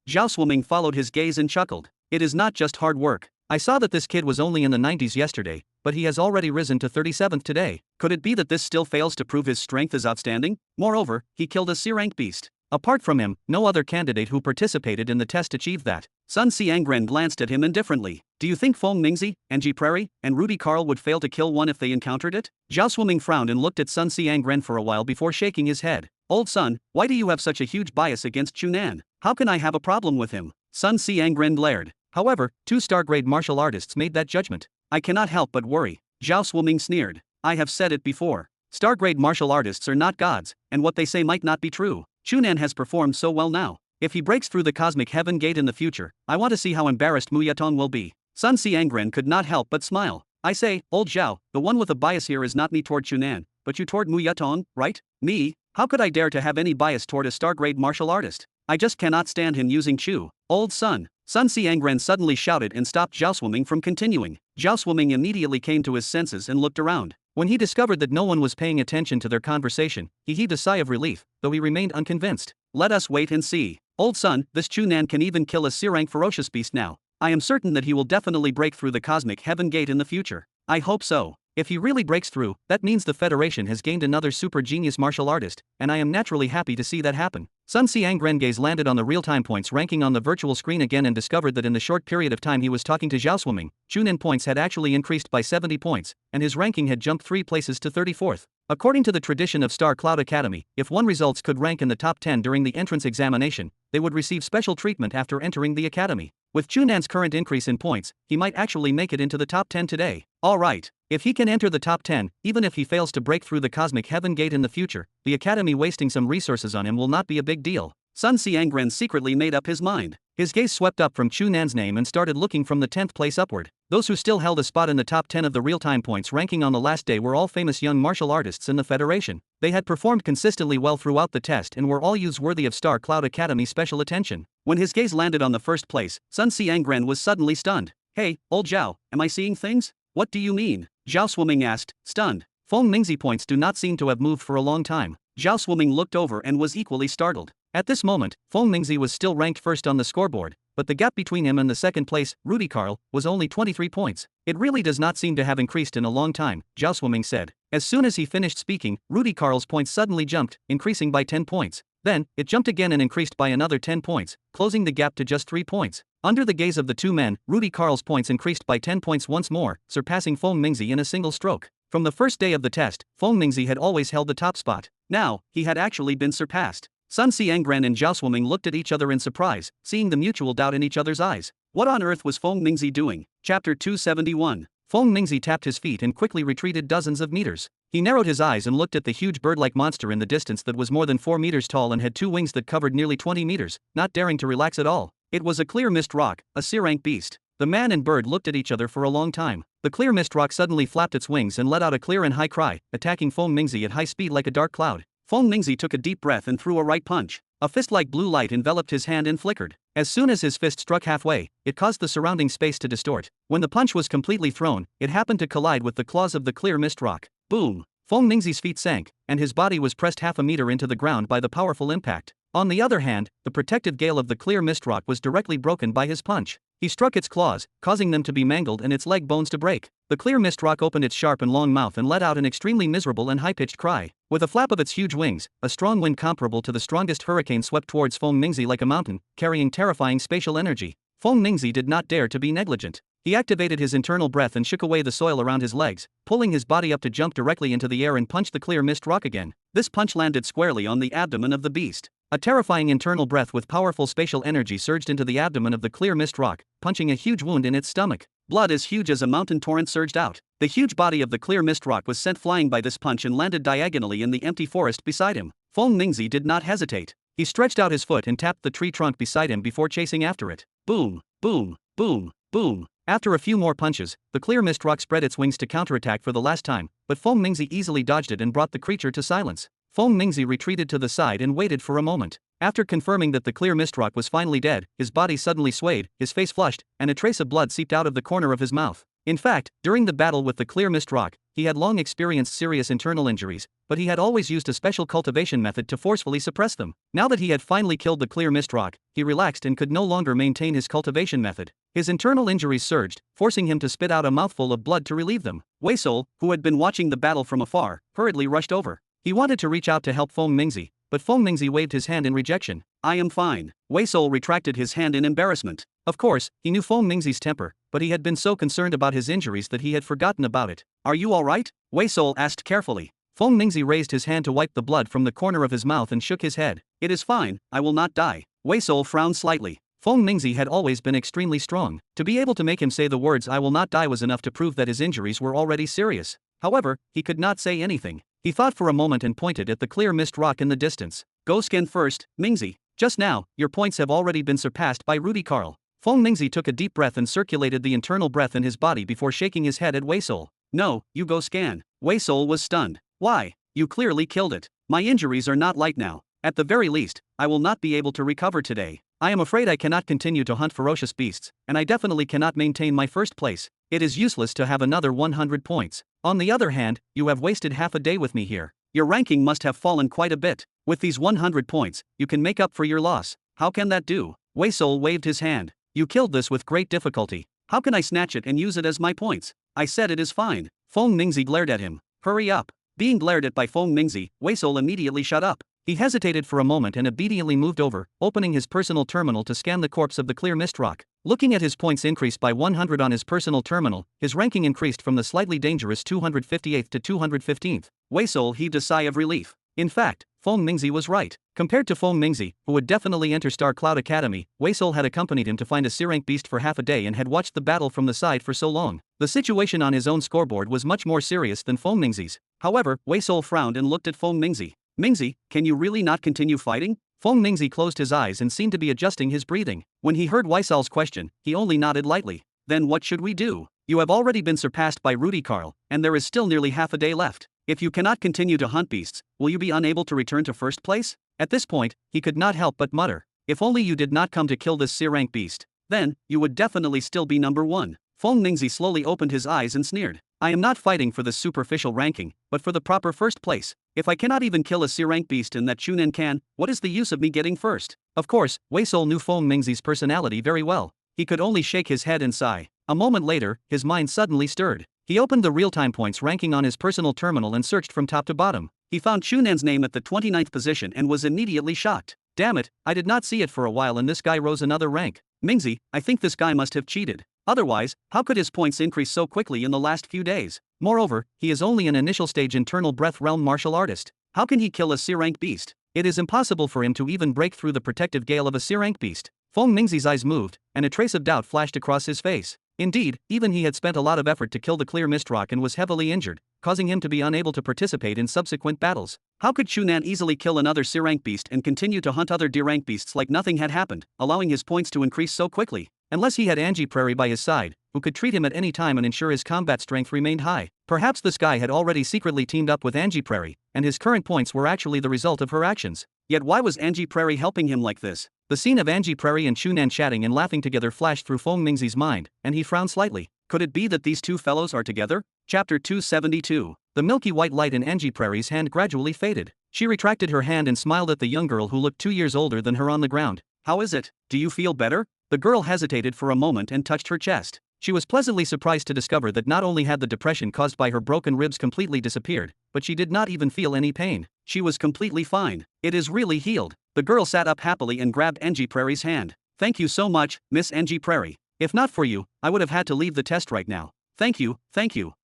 Zhao Swimming followed his gaze and chuckled. It is not just hard work. I saw that this kid was only in the 90s yesterday, but he has already risen to 37th today. Could it be that this still fails to prove his strength is outstanding? Moreover, he killed a C-rank beast. Apart from him, no other candidate who participated in the test achieved that. Sun Xiangren glanced at him indifferently. Do you think Feng Mingzi, Angie Prairie, and Rudy Carl would fail to kill one if they encountered it? Zhao Swimming frowned and looked at Sun Xiangren for a while before shaking his head. Old Sun, why do you have such a huge bias against Chu Nan? How can I have a problem with him? Sun Xiangren glared. However, 2 star-grade martial artists made that judgment. I cannot help but worry. Zhao Swimming sneered. I have said it before. Star-grade martial artists are not gods, and what they say might not be true. Chu Nan has performed so well now. If he breaks through the cosmic heaven gate in the future, I want to see how embarrassed Mu Yatong will be. Sun Xiangren could not help but smile. I say, old Zhao, the one with a bias here is not me toward Chu Nan, but you toward Mu Yatong, right? Me? How could I dare to have any bias toward a star-grade martial artist? I just cannot stand him using Chu. Old Sun. Sun Xiangren suddenly shouted and stopped Zhao Swimming from continuing. Zhao Swimming immediately came to his senses and looked around. When he discovered that no one was paying attention to their conversation, he heaved a sigh of relief, though he remained unconvinced. Let us wait and see. Old Sun, this Chu Nan can even kill a C-rank ferocious beast now. I am certain that he will definitely break through the cosmic heaven gate in the future. I hope so. If he really breaks through, that means the Federation has gained another super genius martial artist, and I am naturally happy to see that happen. Sun Xiangren gaze landed on the real-time points ranking on the virtual screen again and discovered that in the short period of time he was talking to Zhao Swimming, Chu Nan points had actually increased by 70 points, and his ranking had jumped 3 places to 34th. According to the tradition of Star Cloud Academy, if one results could rank in the top 10 during the entrance examination, they would receive special treatment after entering the academy. With Chu Nan's current increase in points, he might actually make it into the top 10 today. Alright, if he can enter the top 10, even if he fails to break through the cosmic heaven gate in the future, the academy wasting some resources on him will not be a big deal. Sun Xiangren secretly made up his mind. His gaze swept up from Chu Nan's name and started looking from the 10th place upward. Those who still held a spot in the top 10 of the real-time points ranking on the last day were all famous young martial artists in the Federation. They had performed consistently well throughout the test and were all youths worthy of Star Cloud Academy special attention. When his gaze landed on the first place, Sun Xiangren was suddenly stunned. Hey, old Zhao, am I seeing things? What do you mean? Zhao Swimming asked, stunned. Feng Mingzi points do not seem to have moved for a long time. Zhao Swimming looked over and was equally startled. At this moment, Feng Mingzi was still ranked first on the scoreboard, but the gap between him and the second place, Rudy Carl, was only 23 points. It really does not seem to have increased in a long time, Zhao Swimming said. As soon as he finished speaking, Rudy Carl's points suddenly jumped, increasing by 10 points. Then, it jumped again and increased by another 10 points, closing the gap to just 3 points. Under the gaze of the two men, Rudy Carl's points increased by 10 points once more, surpassing Feng Mingzi in a single stroke. From the first day of the test, Feng Mingzi had always held the top spot. Now, he had actually been surpassed. Sun Xiangren and Zhao Swimming looked at each other in surprise, seeing the mutual doubt in each other's eyes. What on earth was Feng Mingzi doing? Chapter 271. Feng Mingzi tapped his feet and quickly retreated dozens of meters. He narrowed his eyes and looked at the huge bird-like monster in the distance that was more than 4 meters tall and had 2 wings that covered nearly 20 meters, not daring to relax at all. It was a clear mist rock, a C-rank beast. The man and bird looked at each other for a long time. The clear mist rock suddenly flapped its wings and let out a clear and high cry, attacking Feng Mingzi at high speed like a dark cloud. Feng Mingzi took a deep breath and threw a right punch. A fist-like blue light enveloped his hand and flickered. As soon as his fist struck halfway, it caused the surrounding space to distort. When the punch was completely thrown, it happened to collide with the claws of the clear mist rock. Boom! Feng Mingzi's feet sank, and his body was pressed half a meter into the ground by the powerful impact. On the other hand, the protective gale of the clear mist rock was directly broken by his punch. He struck its claws, causing them to be mangled and its leg bones to break. The clear mist rock opened its sharp and long mouth and let out an extremely miserable and high-pitched cry. With a flap of its huge wings, a strong wind comparable to the strongest hurricane swept towards Feng Mingzi like a mountain, carrying terrifying spatial energy. Feng Mingzi did not dare to be negligent. He activated his internal breath and shook away the soil around his legs, pulling his body up to jump directly into the air and punch the clear mist rock again. This punch landed squarely on the abdomen of the beast. A terrifying internal breath with powerful spatial energy surged into the abdomen of the clear mist rock, punching a huge wound in its stomach. Blood as huge as a mountain torrent surged out. The huge body of the clear mist rock was sent flying by this punch and landed diagonally in the empty forest beside him. Feng Mingzi did not hesitate. He stretched out his foot and tapped the tree trunk beside him before chasing after it. Boom, boom, boom, boom. After a few more punches, the clear mist rock spread its wings to counterattack for the last time, but Feng Mingzi easily dodged it and brought the creature to silence. Feng Mingzi retreated to the side and waited for a moment. After confirming that the clear mist rock was finally dead, his body suddenly swayed, his face flushed, and a trace of blood seeped out of the corner of his mouth. In fact, during the battle with the clear mist rock, he had long experienced serious internal injuries, but he had always used a special cultivation method to forcefully suppress them. Now that he had finally killed the clear mist rock, he relaxed and could no longer maintain his cultivation method. His internal injuries surged, forcing him to spit out a mouthful of blood to relieve them. Wei Sol, who had been watching the battle from afar, hurriedly rushed over. He wanted to reach out to help Feng Mingzi, but Feng Mingzi waved his hand in rejection. "I am fine." Wei Sol retracted his hand in embarrassment. Of course, he knew Feng Mingzi's temper, but he had been so concerned about his injuries that he had forgotten about it. "Are you alright?" Wei Sol asked carefully. Feng Mingzi raised his hand to wipe the blood from the corner of his mouth and shook his head. "It is fine, I will not die." Wei Sol frowned slightly. Feng Mingzi had always been extremely strong. To be able to make him say the words "I will not die" was enough to prove that his injuries were already serious. However, he could not say anything. He thought for a moment and pointed at the clear mist rock in the distance. "Go scan first, Mingzi. Just now, your points have already been surpassed by Rudy Carl." Feng Mingzi took a deep breath and circulated the internal breath in his body before shaking his head at Wei Sol. "No, you go scan." Wei Sol was stunned. "Why? You clearly killed it. My injuries are not light now. At the very least, I will not be able to recover today. I am afraid I cannot continue to hunt ferocious beasts, and I definitely cannot maintain my first place. It is useless to have another 100 points. On the other hand, you have wasted half a day with me here. Your ranking must have fallen quite a bit. With these 100 points, you can make up for your loss. How can that do?" Wei Sol waved his hand. "You killed this with great difficulty. How can I snatch it and use it as my points? I said it is fine." Feng Mingzi glared at him. "Hurry up." Being glared at by Feng Mingzi, Wei Sol immediately shut up. He hesitated for a moment and obediently moved over, opening his personal terminal to scan the corpse of the clear mist rock. Looking at his points increase by 100 on his personal terminal, his ranking increased from the slightly dangerous 258th to 215th. Wei Sol heaved a sigh of relief. In fact, Feng Mingzi was right. Compared to Feng Mingzi, who would definitely enter Star Cloud Academy, Wei Sol had accompanied him to find a C-rank beast for half a day and had watched the battle from the side for so long. The situation on his own scoreboard was much more serious than Feng Mingzi's. However, Wei Sol frowned and looked at Feng Mingzi. "Mingzi, can you really not continue fighting?" Feng Mingzi closed his eyes and seemed to be adjusting his breathing. When he heard Wei Sol's question, he only nodded lightly. "Then what should we do? You have already been surpassed by Rudy Carl, and there is still nearly half a day left. If you cannot continue to hunt beasts, will you be unable to return to first place?" At this point, he could not help but mutter. "If only you did not come to kill this C-rank beast. Then, you would definitely still be number one." Feng Mingzi slowly opened his eyes and sneered. "I am not fighting for the superficial ranking, but for the proper first place. If I cannot even kill a C-rank beast and that Chu Nan can, what is the use of me getting first?" Of course, Wei Sol knew Feng Mingzi's personality very well. He could only shake his head and sigh. A moment later, his mind suddenly stirred. He opened the real-time points ranking on his personal terminal and searched from top to bottom. He found Chu Nan's name at the 29th position and was immediately shocked. "Damn it, I did not see it for a while and this guy rose another rank. Mingzi, I think this guy must have cheated. Otherwise, how could his points increase so quickly in the last few days? Moreover, he is only an initial stage internal breath realm martial artist. How can he kill a C-rank beast? It is impossible for him to even break through the protective gale of a C-rank beast." Feng Mingzi's eyes moved, and a trace of doubt flashed across his face. Indeed, even he had spent a lot of effort to kill the clear mist rock and was heavily injured, causing him to be unable to participate in subsequent battles. How could Chu Nan easily kill another C-rank beast and continue to hunt other D-rank beasts like nothing had happened, allowing his points to increase so quickly? Unless he had Angie Prairie by his side, who could treat him at any time and ensure his combat strength remained high. Perhaps this guy had already secretly teamed up with Angie Prairie, and his current points were actually the result of her actions. Yet why was Angie Prairie helping him like this? The scene of Angie Prairie and Chu Nan chatting and laughing together flashed through Feng Mingzi's mind, and he frowned slightly. Could it be that these two fellows are together? Chapter 272. The milky white light in Angie Prairie's hand gradually faded. She retracted her hand and smiled at the young girl who looked 2 years older than her on the ground. "How is it? Do you feel better?" The girl hesitated for a moment and touched her chest. She was pleasantly surprised to discover that not only had the depression caused by her broken ribs completely disappeared, but she did not even feel any pain. She was completely fine. "It is really healed." The girl sat up happily and grabbed Angie Prairie's hand. "Thank you so much, Miss Angie Prairie. If not for you, I would have had to leave the test right now." Thank you.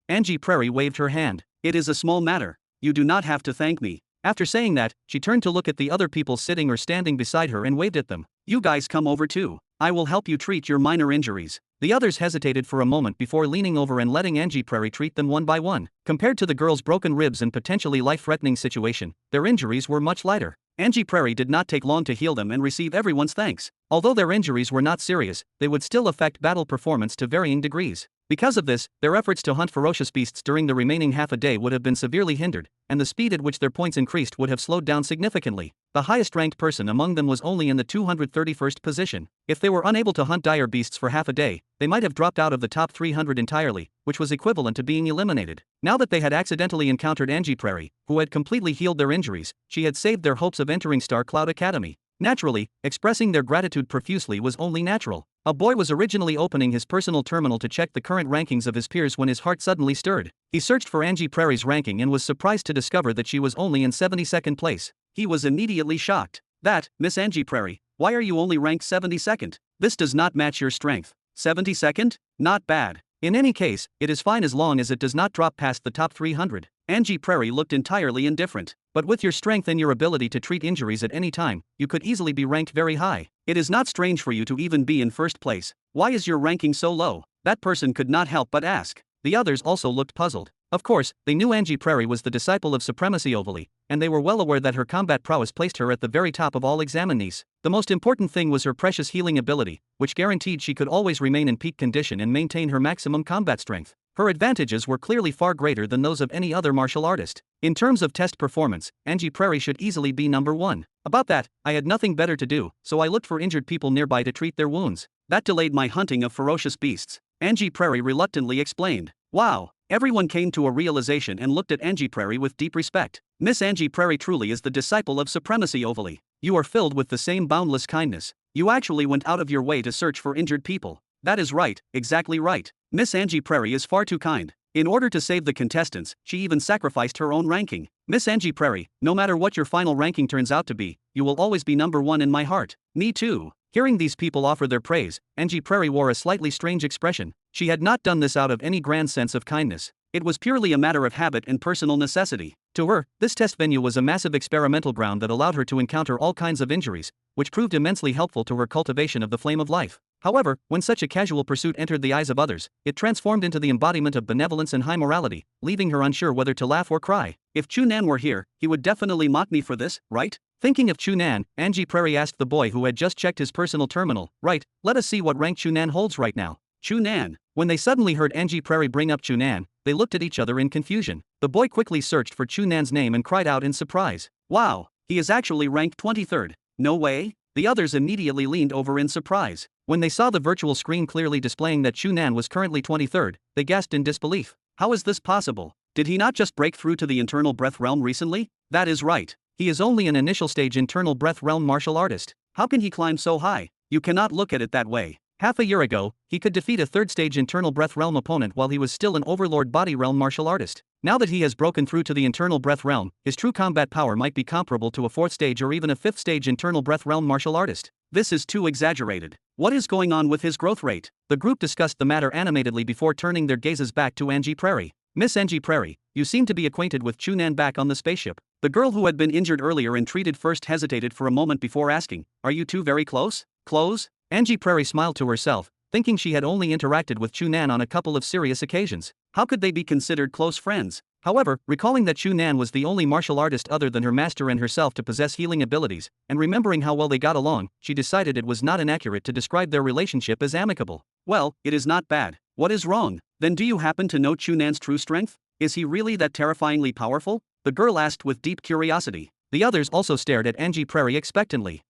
Angie Prairie waved her hand. "It is a small matter. You do not have to thank me." After saying that, she turned to look at the other people sitting or standing beside her and waved at them. "You guys come over too. I will help you treat your minor injuries." The others hesitated for a moment before leaning over and letting Angie Prairie treat them one by one. Compared to the girls' broken ribs and potentially life-threatening situation, their injuries were much lighter. Angie Prairie did not take long to heal them and receive everyone's thanks. Although their injuries were not serious, they would still affect battle performance to varying degrees. Because of this, their efforts to hunt ferocious beasts during the remaining half a day would have been severely hindered, and the speed at which their points increased would have slowed down significantly. The highest ranked person among them was only in the 231st position. If they were unable to hunt dire beasts for half a day, they might have dropped out of the top 300 entirely, which was equivalent to being eliminated. Now that they had accidentally encountered Angie Prairie, who had completely healed their injuries, she had saved their hopes of entering Star Cloud Academy. Naturally, expressing their gratitude profusely was only natural. A boy was originally opening his personal terminal to check the current rankings of his peers when his heart suddenly stirred. He searched for Angie Prairie's ranking and was surprised to discover that she was only in 72nd place. He was immediately shocked. That, Miss Angie Prairie, why are you only ranked 72nd? This does not match your strength. 72nd? Not bad. In any case, it is fine as long as it does not drop past the top 300. Angie Prairie looked entirely indifferent. But with your strength and your ability to treat injuries at any time, you could easily be ranked very high. It is not strange for you to even be in first place. Why is your ranking so low? That person could not help but ask. The others also looked puzzled. Of course, they knew Angie Prairie was the disciple of Supremacy Ovally, and they were well aware that her combat prowess placed her at the very top of all examinees. The most important thing was her precious healing ability, which guaranteed she could always remain in peak condition and maintain her maximum combat strength. Her advantages were clearly far greater than those of any other martial artist. In terms of test performance, Angie Prairie should easily be number one. About that, I had nothing better to do, so I looked for injured people nearby to treat their wounds. That delayed my hunting of ferocious beasts. Angie Prairie reluctantly explained. Wow. Everyone came to a realization and looked at Angie Prairie with deep respect. Miss Angie Prairie truly is the disciple of Supremacy Ovally. You are filled with the same boundless kindness. You actually went out of your way to search for injured people. That is right, exactly right. Miss Angie Prairie is far too kind. In order to save the contestants, she even sacrificed her own ranking. Miss Angie Prairie, no matter what your final ranking turns out to be, you will always be number one in my heart. Me too. Hearing these people offer their praise, Angie Prairie wore a slightly strange expression. She had not done this out of any grand sense of kindness. It was purely a matter of habit and personal necessity. To her, this test venue was a massive experimental ground that allowed her to encounter all kinds of injuries, which proved immensely helpful to her cultivation of the flame of life. However, when such a casual pursuit entered the eyes of others, it transformed into the embodiment of benevolence and high morality, leaving her unsure whether to laugh or cry. If Chu Nan were here, he would definitely mock me for this, right? Thinking of Chu Nan, Angie Prairie asked the boy who had just checked his personal terminal, right, let us see what rank Chu Nan holds right now. Chu Nan. When they suddenly heard Angie Prairie bring up Chu Nan, they looked at each other in confusion. The boy quickly searched for Chu Nan's name and cried out in surprise. Wow, he is actually ranked 23rd. No way? The others immediately leaned over in surprise. When they saw the virtual screen clearly displaying that Chu Nan was currently 23rd, they gasped in disbelief. How is this possible? Did he not just break through to the internal breath realm recently? That is right. He is only an initial stage internal breath realm martial artist. How can he climb so high? You cannot look at it that way. Half a year ago, he could defeat a third stage internal breath realm opponent while he was still an overlord body realm martial artist. Now that he has broken through to the internal breath realm, his true combat power might be comparable to a fourth stage or even a fifth stage internal breath realm martial artist. This is too exaggerated. What is going on with his growth rate? The group discussed the matter animatedly before turning their gazes back to Angie Prairie. Miss Angie Prairie, you seem to be acquainted with Chu Nan back on the spaceship. The girl who had been injured earlier and treated first hesitated for a moment before asking, are you two very close? Close? Angie Prairie smiled to herself, thinking she had only interacted with Chu Nan on a couple of serious occasions. How could they be considered close friends? However, recalling that Chu Nan was the only martial artist other than her master and herself to possess healing abilities, and remembering how well they got along, she decided it was not inaccurate to describe their relationship as amicable. Well, it is not bad. What is wrong? Then do you happen to know Chu Nan's true strength? Is he really that terrifyingly powerful? The girl asked with deep curiosity. The others also stared at Angie Prairie expectantly.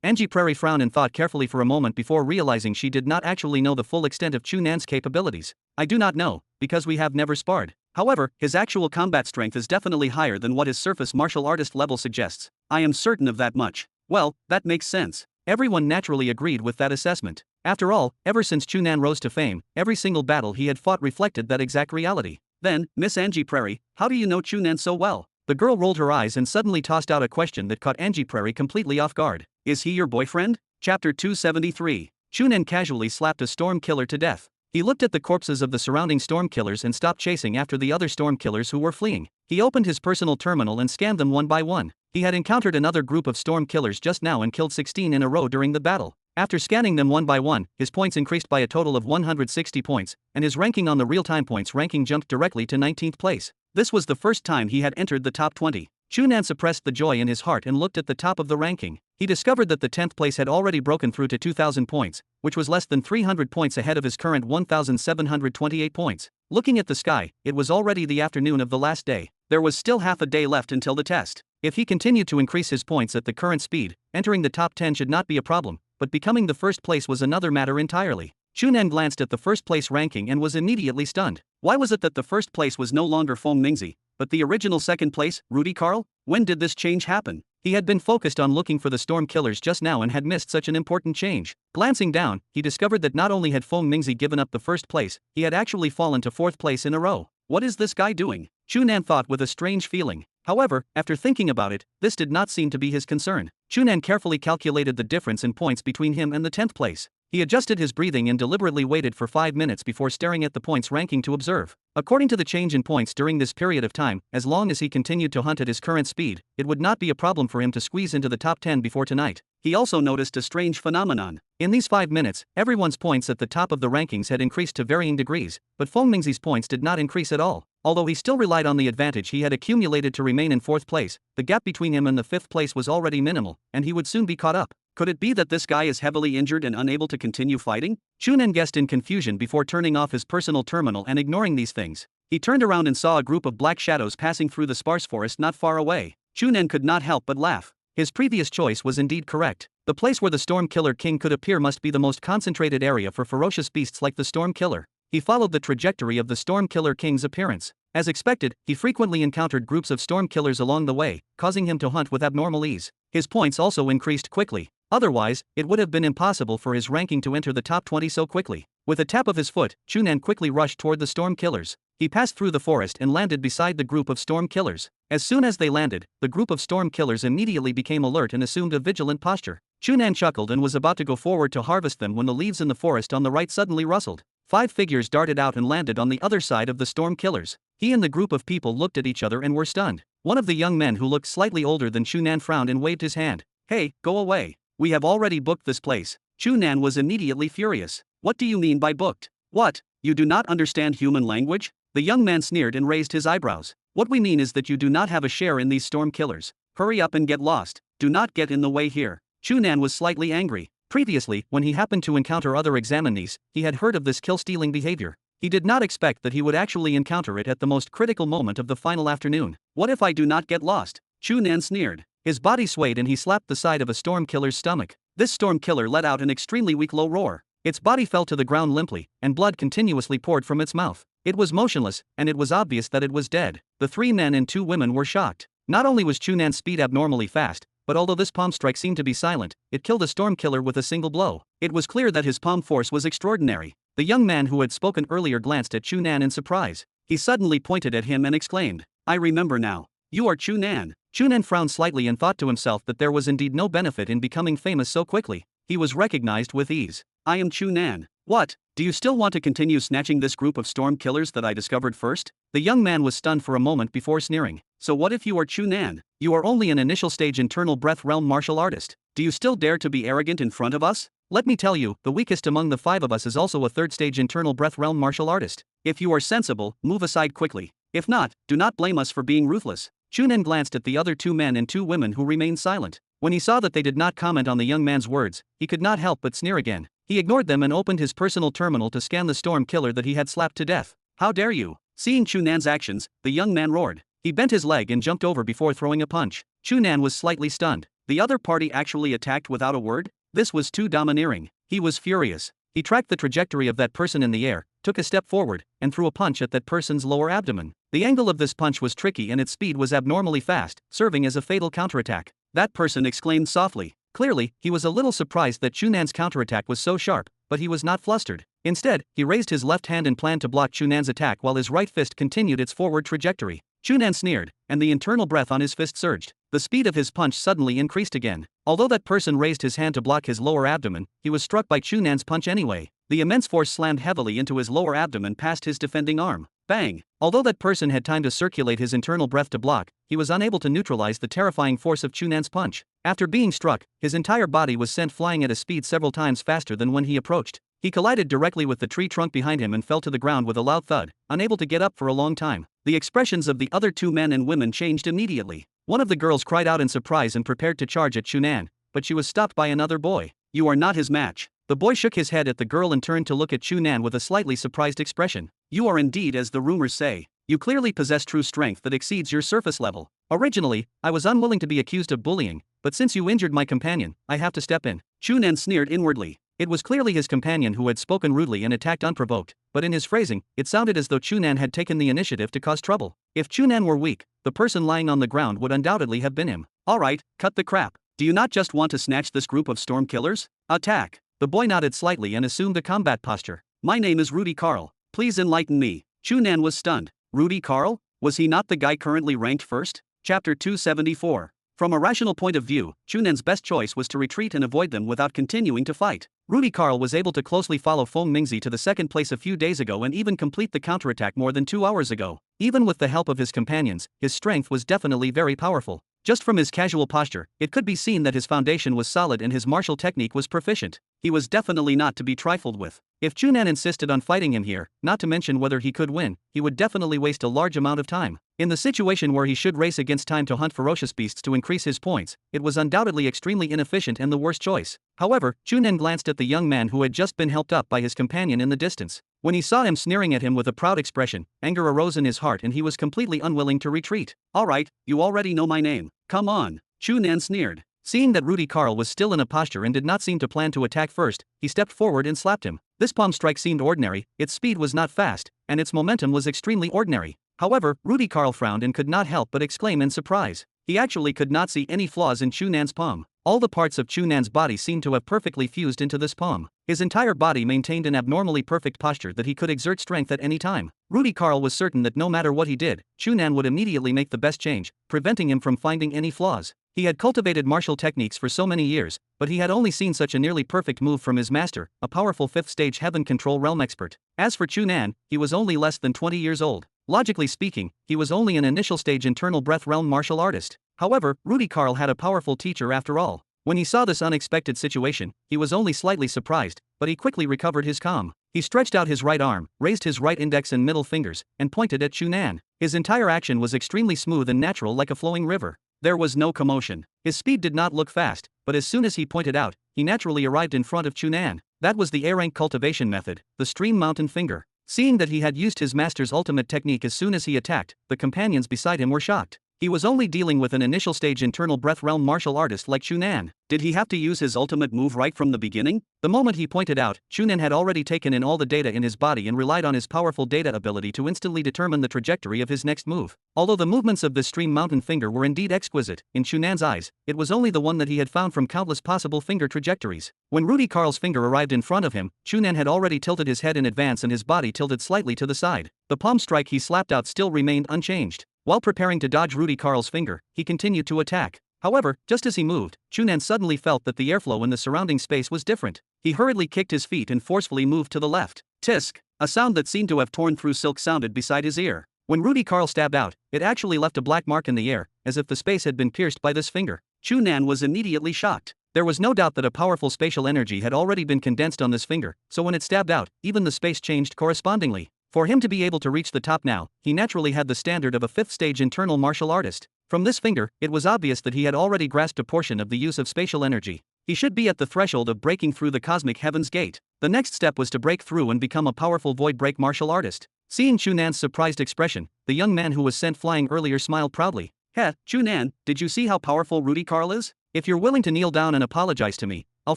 Angie Prairie frowned and thought carefully for a moment before realizing she did not actually know the full extent of Chu Nan's capabilities. I do not know, because we have never sparred. However, his actual combat strength is definitely higher than what his surface martial artist level suggests. I am certain of that much. Well, that makes sense. Everyone naturally agreed with that assessment. After all, ever since Chu Nan rose to fame, every single battle he had fought reflected that exact reality. Then, Miss Angie Prairie, how do you know Chu Nan so well? The girl rolled her eyes and suddenly tossed out a question that caught Angie Prairie completely off guard. Is he your boyfriend? Chapter 273. Chu Nan casually slapped a storm killer to death. He looked at the corpses of the surrounding storm killers and stopped chasing after the other storm killers who were fleeing. He opened his personal terminal and scanned them one by one. He had encountered another group of storm killers just now and killed 16 in a row during the battle. After scanning them one by one, his points increased by a total of 160 points, and his ranking on the real-time points ranking jumped directly to 19th place. This was the first time he had entered the top 20. Chu Nan suppressed the joy in his heart and looked at the top of the ranking. he discovered that the 10th place had already broken through to 2,000 points, which was less than 300 points ahead of his current 1,728 points. Looking at the sky, it was already the afternoon of the last day. There was still half a day left until the test. If he continued to increase his points at the current speed, entering the top 10 should not be a problem, but becoming the first place was another matter entirely. Chu Nan glanced at the first place ranking and was immediately stunned. Why was it that the first place was no longer Feng Mingzi, but the original second place, Rudy Carl? When did this change happen? He had been focused on looking for the storm killers just now and had missed such an important change. Glancing down, he discovered that not only had Feng Mingzi given up the first place, he had actually fallen to fourth place in a row. What is this guy doing? Chu Nan thought with a strange feeling. However, after thinking about it, this did not seem to be his concern. Chu Nan carefully calculated the difference in points between him and the 10th place. He adjusted his breathing and deliberately waited for 5 minutes before staring at the points ranking to observe. According to the change in points during this period of time, as long as he continued to hunt at his current speed, it would not be a problem for him to squeeze into the top 10 before tonight. He also noticed a strange phenomenon. In these 5 minutes, everyone's points at the top of the rankings had increased to varying degrees, but Feng Mingzi's points did not increase at all. Although he still relied on the advantage he had accumulated to remain in fourth place, the gap between him and the fifth place was already minimal, and he would soon be caught up. Could it be that this guy is heavily injured and unable to continue fighting? Chu Nan guessed in confusion before turning off his personal terminal and ignoring these things. He turned around and saw a group of black shadows passing through the sparse forest not far away. Chu Nan could not help but laugh. His previous choice was indeed correct. The place where the Storm Killer King could appear must be the most concentrated area for ferocious beasts like the Storm Killer. He followed the trajectory of the Storm Killer King's appearance. As expected, he frequently encountered groups of storm killers along the way, causing him to hunt with abnormal ease. His points also increased quickly. Otherwise, it would have been impossible for his ranking to enter the top 20 so quickly. With a tap of his foot, Chu Nan quickly rushed toward the storm killers. He passed through the forest and landed beside the group of storm killers. As soon as they landed, the group of storm killers immediately became alert and assumed a vigilant posture. Chu Nan chuckled and was about to go forward to harvest them when the leaves in the forest on the right suddenly rustled. 5 figures darted out and landed on the other side of the storm killers. He and the group of people looked at each other and were stunned. One of the young men who looked slightly older than Chu Nan frowned and waved his hand. "Hey, go away. We have already booked this place." Chu Nan was immediately furious. "What do you mean by booked? What? You do not understand human language?" The young man sneered and raised his eyebrows. "What we mean is that you do not have a share in these storm killers. Hurry up and get lost. Do not get in the way here." Chu Nan was slightly angry. Previously, when he happened to encounter other examinees, he had heard of this kill-stealing behavior. He did not expect that he would actually encounter it at the most critical moment of the final afternoon. "What if I do not get lost?" Chu Nan sneered. His body swayed and he slapped the side of a storm killer's stomach. This storm killer let out an extremely weak low roar. Its body fell to the ground limply, and blood continuously poured from its mouth. It was motionless, and it was obvious that it was dead. The 3 men and 2 women were shocked. Not only was Chu Nan's speed abnormally fast, but although this palm strike seemed to be silent, it killed a storm killer with a single blow. It was clear that his palm force was extraordinary. The young man who had spoken earlier glanced at Chu Nan in surprise. He suddenly pointed at him and exclaimed, "I remember now. You are Chu Nan." Chu Nan frowned slightly and thought to himself that there was indeed no benefit in becoming famous so quickly. He was recognized with ease. "I am Chu Nan. What? Do you still want to continue snatching this group of storm killers that I discovered first?" The young man was stunned for a moment before sneering. "So what if you are Chu Nan? You are only an initial stage internal breath realm martial artist. Do you still dare to be arrogant in front of us? Let me tell you, the weakest among the 5 of us is also a 3rd stage internal breath realm martial artist. If you are sensible, move aside quickly. If not, do not blame us for being ruthless." Chu Nan glanced at the other 2 men and 2 women who remained silent. When he saw that they did not comment on the young man's words, he could not help but sneer again. He ignored them and opened his personal terminal to scan the storm killer that he had slapped to death. "How dare you?" Seeing Chu Nan's actions, the young man roared. He bent his leg and jumped over before throwing a punch. Chu Nan was slightly stunned. The other party actually attacked without a word? This was too domineering. He was furious. He tracked the trajectory of that person in the air, took a step forward, and threw a punch at that person's lower abdomen. The angle of this punch was tricky and its speed was abnormally fast, serving as a fatal counterattack. That person exclaimed softly. Clearly, he was a little surprised that Chu Nan's counterattack was so sharp, but he was not flustered. Instead, he raised his left hand and planned to block Chu Nan's attack while his right fist continued its forward trajectory. Chu Nan sneered, and the internal breath on his fist surged. The speed of his punch suddenly increased again. Although that person raised his hand to block his lower abdomen, he was struck by Chu Nan's punch anyway. The immense force slammed heavily into his lower abdomen past his defending arm. Bang! Although that person had time to circulate his internal breath to block, he was unable to neutralize the terrifying force of Chu Nan's punch. After being struck, his entire body was sent flying at a speed several times faster than when he approached. He collided directly with the tree trunk behind him and fell to the ground with a loud thud, unable to get up for a long time. The expressions of the other 2 men and women changed immediately. One of the girls cried out in surprise and prepared to charge at Chu Nan, but she was stopped by another boy. "You are not his match." The boy shook his head at the girl and turned to look at Chu Nan with a slightly surprised expression. "You are indeed as the rumors say. You clearly possess true strength that exceeds your surface level. Originally, I was unwilling to be accused of bullying, but since you injured my companion, I have to step in." Chu Nan sneered inwardly. It was clearly his companion who had spoken rudely and attacked unprovoked, but in his phrasing, it sounded as though Chu Nan had taken the initiative to cause trouble. If Chu Nan were weak, the person lying on the ground would undoubtedly have been him. "Alright, cut the crap. Do you not just want to snatch this group of storm killers? Attack!" The boy nodded slightly and assumed a combat posture. "My name is Rudy Carl. Please enlighten me." Chu Nan was stunned. Rudy Carl? Was he not the guy currently ranked first? Chapter 274. From a rational point of view, Chu Nan's best choice was to retreat and avoid them without continuing to fight. Rudy Carl was able to closely follow Feng Mingzi to the second place a few days ago and even complete the counterattack more than 2 hours ago. Even with the help of his companions, his strength was definitely very powerful. Just from his casual posture, it could be seen that his foundation was solid and his martial technique was proficient. He was definitely not to be trifled with. If Chu Nan insisted on fighting him here, not to mention whether he could win, he would definitely waste a large amount of time. In the situation where he should race against time to hunt ferocious beasts to increase his points, it was undoubtedly extremely inefficient and the worst choice. However, Chu Nan glanced at the young man who had just been helped up by his companion in the distance. When he saw him sneering at him with a proud expression, anger arose in his heart and he was completely unwilling to retreat. "Alright, you already know my name. Come on." Chu Nan sneered. Seeing that Rudy Carl was still in a posture and did not seem to plan to attack first, he stepped forward and slapped him. This palm strike seemed ordinary, its speed was not fast, and its momentum was extremely ordinary. However, Rudy Carl frowned and could not help but exclaim in surprise. He actually could not see any flaws in Chu Nan's palm. All the parts of Chu Nan's body seemed to have perfectly fused into this palm. His entire body maintained an abnormally perfect posture that he could exert strength at any time. Rudy Carl was certain that no matter what he did, Chu Nan would immediately make the best change, preventing him from finding any flaws. He had cultivated martial techniques for so many years, but he had only seen such a nearly perfect move from his master, a powerful 5th stage heaven control realm expert. As for Chu Nan, he was only less than 20 years old. Logically speaking, he was only an initial stage internal breath realm martial artist. However, Rudy Carl had a powerful teacher after all. When he saw this unexpected situation, he was only slightly surprised, but he quickly recovered his calm. He stretched out his right arm, raised his right index and middle fingers, and pointed at Chu Nan. His entire action was extremely smooth and natural like a flowing river. There was no commotion. His speed did not look fast, but as soon as he pointed out, he naturally arrived in front of Chu Nan. That was the A-rank cultivation method, the stream mountain finger. Seeing that he had used his master's ultimate technique as soon as he attacked, the companions beside him were shocked. He was only dealing with an initial stage internal breath realm martial artist like Chu Nan. Did he have to use his ultimate move right from the beginning? The moment he pointed out, Chu Nan had already taken in all the data in his body and relied on his powerful data ability to instantly determine the trajectory of his next move. Although the movements of this stream mountain finger were indeed exquisite, in Chu Nan's eyes, it was only the one that he had found from countless possible finger trajectories. When Rudy Carl's finger arrived in front of him, Chu Nan had already tilted his head in advance and his body tilted slightly to the side. The palm strike he slapped out still remained unchanged. While preparing to dodge Rudy Carl's finger, he continued to attack. However, just as he moved, Chu Nan suddenly felt that the airflow in the surrounding space was different. He hurriedly kicked his feet and forcefully moved to the left. Tisk! A sound that seemed to have torn through silk sounded beside his ear. When Rudy Carl stabbed out, it actually left a black mark in the air, as if the space had been pierced by this finger. Chu Nan was immediately shocked. There was no doubt that a powerful spatial energy had already been condensed on this finger, so when it stabbed out, even the space changed correspondingly. For him to be able to reach the top now, he naturally had the standard of a 5th stage internal martial artist. From this finger, it was obvious that he had already grasped a portion of the use of spatial energy. He should be at the threshold of breaking through the cosmic heaven's gate. The next step was to break through and become a powerful void break martial artist. Seeing Chu Nan's surprised expression, the young man who was sent flying earlier smiled proudly. "Heh, Chu Nan, did you see how powerful Rudy Carl is? If you're willing to kneel down and apologize to me, I'll